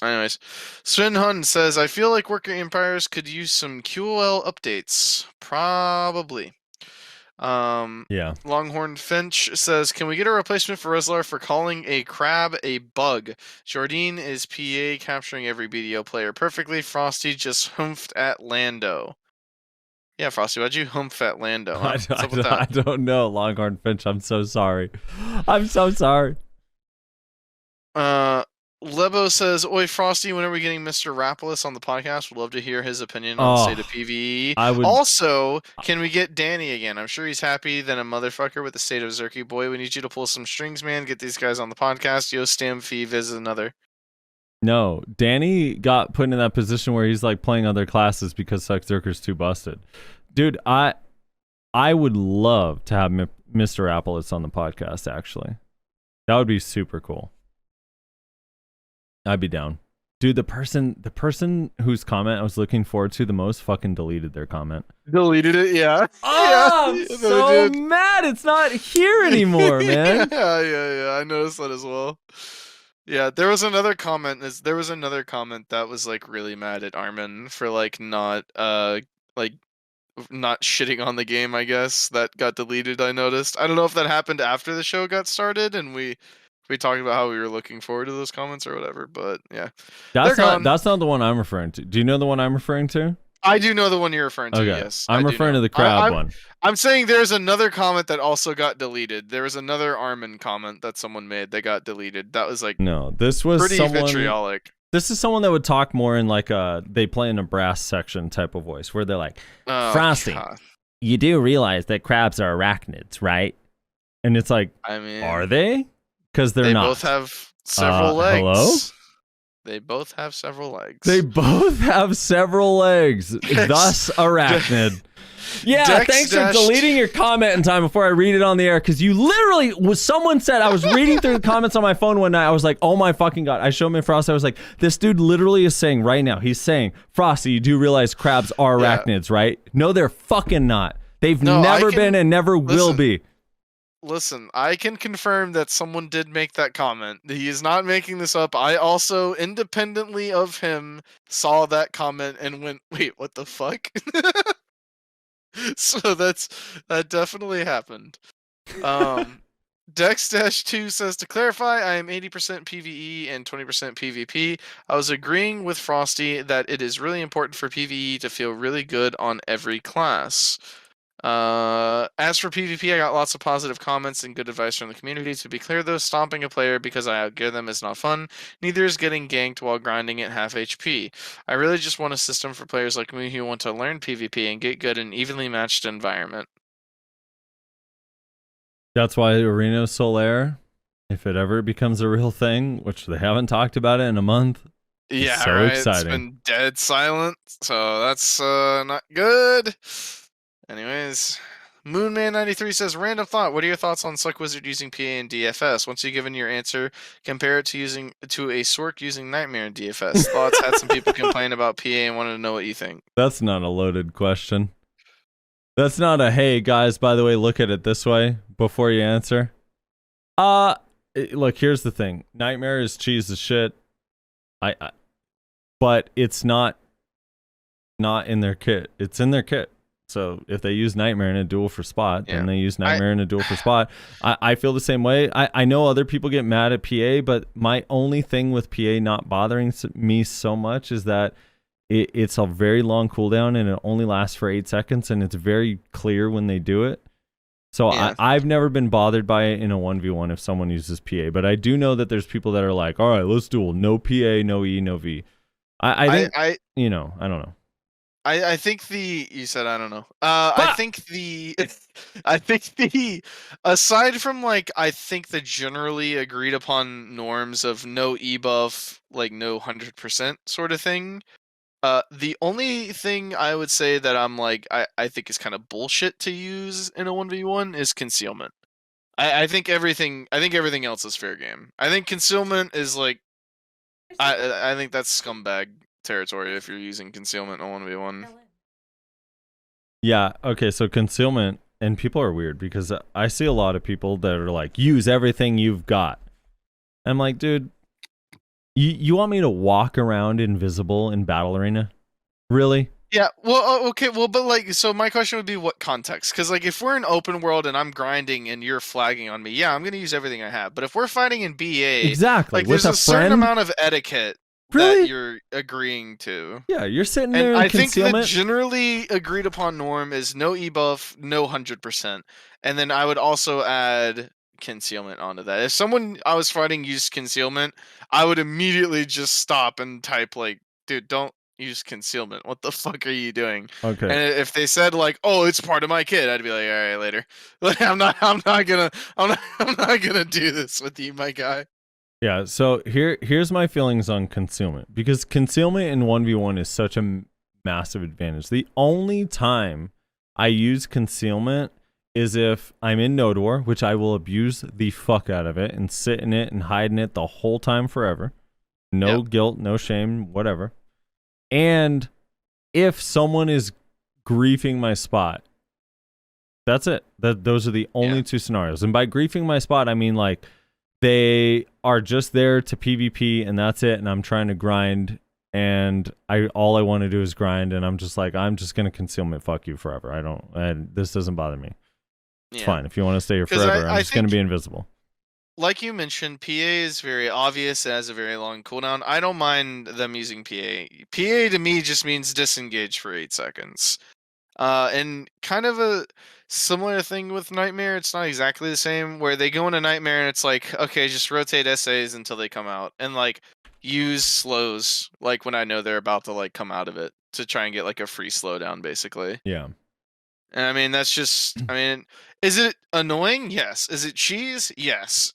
anyways, Sven Hun says, "I feel like Worker Empires could use some QOL updates. Probably." Yeah. Longhorn Finch says, "Can we get a replacement for Rezlar for calling a crab a bug? Jardine is PA capturing every BDO player perfectly. Frosty just humphed at Lando." Yeah, Frosty, why'd you humph at Lando? Huh? I don't know, Longhorn Finch. I'm so sorry. I'm so sorry. Lebo says, "Oi, Frosty, when are we getting Mr. Rapolis on the podcast? Would love to hear his opinion on the state of PvE. Also, can we get Danny again? I'm sure he's happy than a motherfucker with the state of Zerky. Boy, we need you to pull some strings, man. Get these guys on the podcast. Yo, Stam Feeve is another." No, Danny got put in that position where he's like playing other classes because Zerker's too busted. Dude, I would love to have Mr. Rapolis on the podcast, actually. That would be super cool. I'd be down. Dude, the person whose comment I was looking forward to the most fucking deleted their comment. Deleted it, yeah. Oh, I'm so mad it's not here anymore, man. Yeah. I noticed that as well. Yeah, there was another comment that was like really mad at Armin for like not shitting on the game, I guess. That got deleted, I noticed. I don't know if that happened after the show got started and we talked about how we were looking forward to those comments or whatever, but yeah. That's not the one I'm referring to. Do you know the one I'm referring to? I do know the one you're referring to, okay. Yes. I'm referring to the crab one. I'm saying there's another comment that also got deleted. There was another Armin comment that someone made that got deleted. That was like this was pretty someone, vitriolic. This is someone that would talk more in like they play in a brass section type of voice where they're like, Frosty, God. You do realize that crabs are arachnids, right? And it's like, I mean, are they? Because they're not. They both have several legs. Hello? They both have several legs. They both have several legs. Thus, arachnid. Yeah, thanks for deleting your comment in time before I read it on the air. Because you literally, someone said, I was reading through the comments on my phone one night. I was like, oh my fucking God. I showed him Frosty. I was like, this dude literally is saying right now, he's saying, Frosty, you do realize crabs are arachnids, right? No, they're fucking not. They've never been and never will be. Listen, I can confirm that someone did make that comment. He is not making this up. I also, independently of him, saw that comment and went, "Wait, what the fuck?" So that definitely happened. Dex-2 says, to clarify, I am 80% PvE and 20% PvP. I was agreeing with Frosty that it is really important for PvE to feel really good on every class. As for PvP, I got lots of positive comments and good advice from the community. To be clear though, stomping a player because I outgear them is not fun. Neither is getting ganked while grinding at half HP. I really just want a system for players like me who want to learn PvP and get good in an evenly matched environment. That's why Arena Solaire, if it ever becomes a real thing, which they haven't talked about it in a month, Yeah, so right. exciting. It's been dead silent, so that's not good. Anyways, Moonman93 says, random thought. What are your thoughts on Suck Wizard using PA and DFS? Once you've given your answer, compare it to a Sork using Nightmare in DFS. Thoughts? Had some people complain about PA and wanted to know what you think. That's not a loaded question. That's not a, hey guys, by the way, look at it this way before you answer. Look, here's the thing. Nightmare is cheese as shit. But it's not in their kit. It's in their kit. So if they use Nightmare in a duel for spot, then they use Nightmare in a duel for spot. I feel the same way. I know other people get mad at PA, but my only thing with PA not bothering me so much is that it's a very long cooldown and it only lasts for 8 seconds, and it's very clear when they do it. So I've never been bothered by it in a 1v1 if someone uses PA, but I do know that there's people that are like, all right, let's duel. No PA, no E, no V. I think, I don't know. I think you said I don't know. I think aside from like I think the generally agreed upon norms of no E buff, like no 100% sort of thing. The only thing I would say that I'm like I think is kind of bullshit to use in a 1v1 is concealment. I think everything else is fair game. I think concealment is like I think that's scumbag territory if you're using concealment in a 1v1. Yeah, okay, so concealment, and people are weird because I see a lot of people that are like, use everything you've got. I'm like, dude, you want me to walk around invisible in Battle Arena? Really? Yeah, well, okay, well, but like, so my question would be what context? Because like, if we're in open world and I'm grinding and you're flagging on me, yeah, I'm gonna use everything I have. But if we're fighting in BA, exactly, like, there's a certain amount of etiquette that you're agreeing to. Yeah, you're sitting there and in I concealment. think the generally agreed upon norm is no E buff, no 100%, and then I would also add concealment onto that. If someone I was fighting used concealment, I would immediately just stop and type like, dude, don't use concealment. What the fuck are you doing? Okay. And if they said like, oh, it's part of my kit, I'd be like, all right, later. Like, I'm not gonna do this with you, my guy. Yeah, so here's my feelings on concealment, because concealment in 1v1 is such a massive advantage. The only time I use concealment is if I'm in Node War, which I will abuse the fuck out of it and sit in it and hide in it the whole time forever. No guilt, no shame, whatever. And if someone is griefing my spot, that's it. Those are the only two scenarios. And by griefing my spot, I mean like they are just there to PvP and that's it, and I'm trying to grind, and all I want to do is grind, and I'm just like, I'm just gonna concealment fuck you forever. This doesn't bother me. It's fine. If you want to stay here forever, I'm just gonna be invisible. Like you mentioned, PA is very obvious. It has a very long cooldown. I don't mind them using PA. PA to me just means disengage for 8 seconds. And kind of a similar thing with Nightmare. It's not exactly the same, where they go into Nightmare and it's like, okay, just rotate SAs until they come out, and like use slows like when I know they're about to like come out of it to try and get like a free slowdown, basically. Yeah. And I mean, that's just, I mean, is it annoying? Yes. Is it cheese? Yes.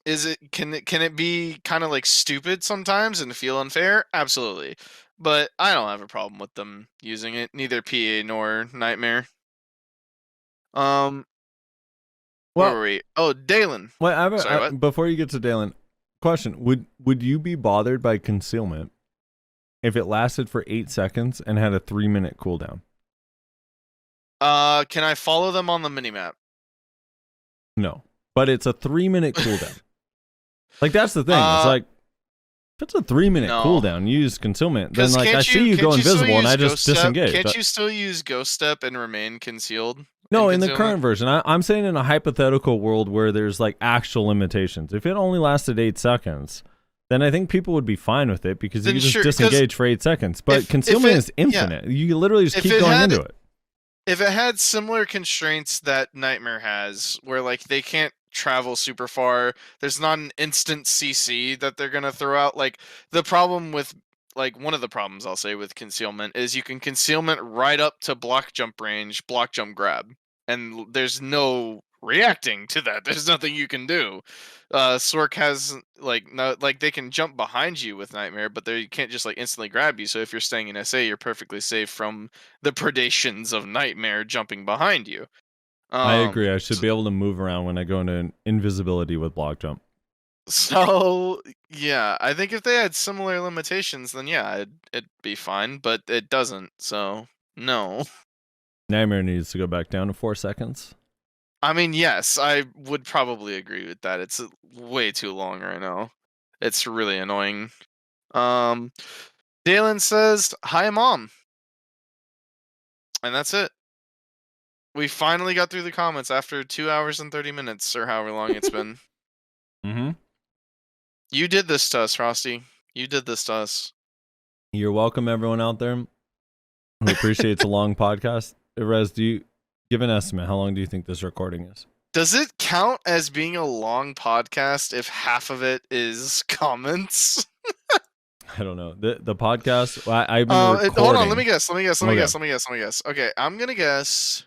Can it be kind of like stupid sometimes and feel unfair? Absolutely. But I don't have a problem with them using it, neither PA nor Nightmare. Where were we? Oh, Dalen. Well, before you get to Dalen, question: Would you be bothered by concealment if it lasted for 8 seconds and had a 3-minute cooldown? Can I follow them on the minimap? No, but it's a 3-minute cooldown. Like that's the thing. It's like if it's a 3-minute No. cooldown, you use concealment. Then like I see you can't go still invisible, and use I just Ghost Step? disengage. Can't but- you still use Ghost Step and remain concealed? No, in the concealment? current version. I'm saying in a hypothetical world where there's like actual limitations. If it only lasted 8 seconds, then I think people would be fine with it because Then you can sure, just 'cause disengage for 8 seconds. But if concealment it- is infinite. You literally just If keep it going had- into it. If it had similar constraints that Nightmare has, where like they can't travel super far, there's not an instant CC that they're gonna throw out. Like the problem with one of the problems I'll say with concealment is you can concealment right up to block jump range, block jump grab, and there's no reacting to that. There's nothing you can do. Sork has they can jump behind you with Nightmare, but they can't just like instantly grab you. So if you're staying in SA, you're perfectly safe from the predations of Nightmare jumping behind you. I agree. I should be able to move around when I go into invisibility with block jump. So yeah, I think if they had similar limitations, then yeah, it'd be fine. But it doesn't. So no. Nightmare needs to go back down to 4 seconds. I mean, yes, I would probably agree with that. It's way too long right now. It's really annoying. Dalen says, "Hi, Mom," and that's it. We finally got through the comments after 2 hours and 30 minutes, or however long it's been. Mm-hmm. You did this to us, Frosty. You did this to us. You're welcome, everyone out there who appreciates a long podcast. Rez, do you give an estimate? How long do you think this recording is? Does it count as being a long podcast if half of it is comments? I don't know. The podcast. I've been recording. Hold on. Let me guess. Okay. Okay, I'm gonna guess.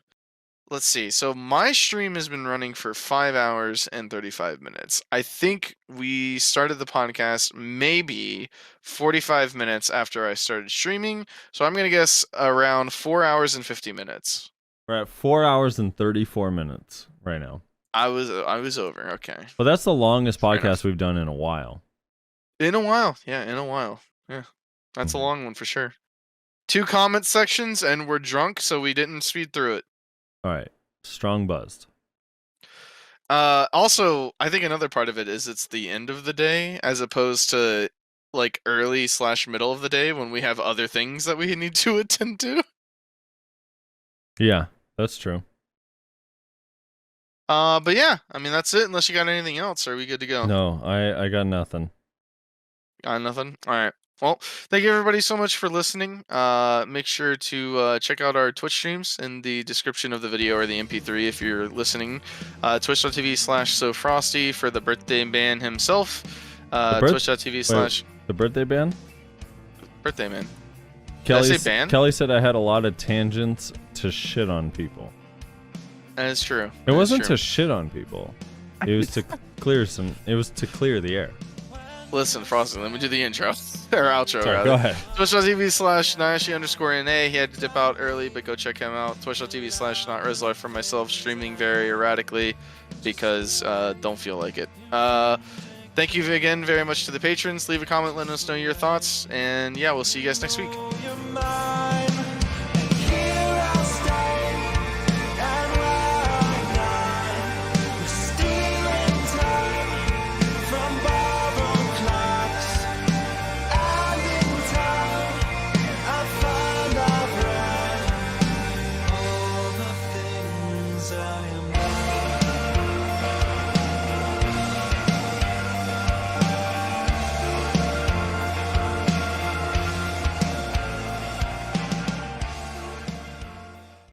Let's see. So my stream has been running for 5 hours and 35 minutes. I think we started the podcast maybe 45 minutes after I started streaming. So I'm gonna guess around 4 hours and 50 minutes. We're at 4 hours and 34 minutes right now. I was over. Okay. But that's the longest Fair podcast enough. we've done in a while. In a while. Yeah, in a while. Yeah. That's a long one for sure. 2 comment sections and we're drunk, so we didn't speed through it. All right. Strong buzzed. Also, I think another part of it is it's the end of the day as opposed to like early/middle of the day when we have other things that we need to attend to. Yeah, that's true. But yeah, I mean that's it. Unless you got anything else, are we good to go? No, I got nothing. Got nothing. All right. Well, thank you everybody so much for listening. Make sure to check out our Twitch streams in the description of the video or the MP3 if you're listening. Twitch.tv/SoFrosty for the birthday man himself. Twitch.tv/ The birthday band? birthday man. Kelly, I say band? Kelly said I had a lot of tangents to shit on people. That is true. It wasn't to shit on people. It was to clear the air. Listen, Frosty, let me do the intro. Or outro, Sorry, rather. go ahead. Twitch.tv/Nashi_NA. He had to dip out early, but go check him out. Twitch.tv/NotReslar for myself, streaming very erratically because don't feel like it. Thank you again very much to the patrons. Leave a comment, let us know your thoughts, and yeah, we'll see you guys next week.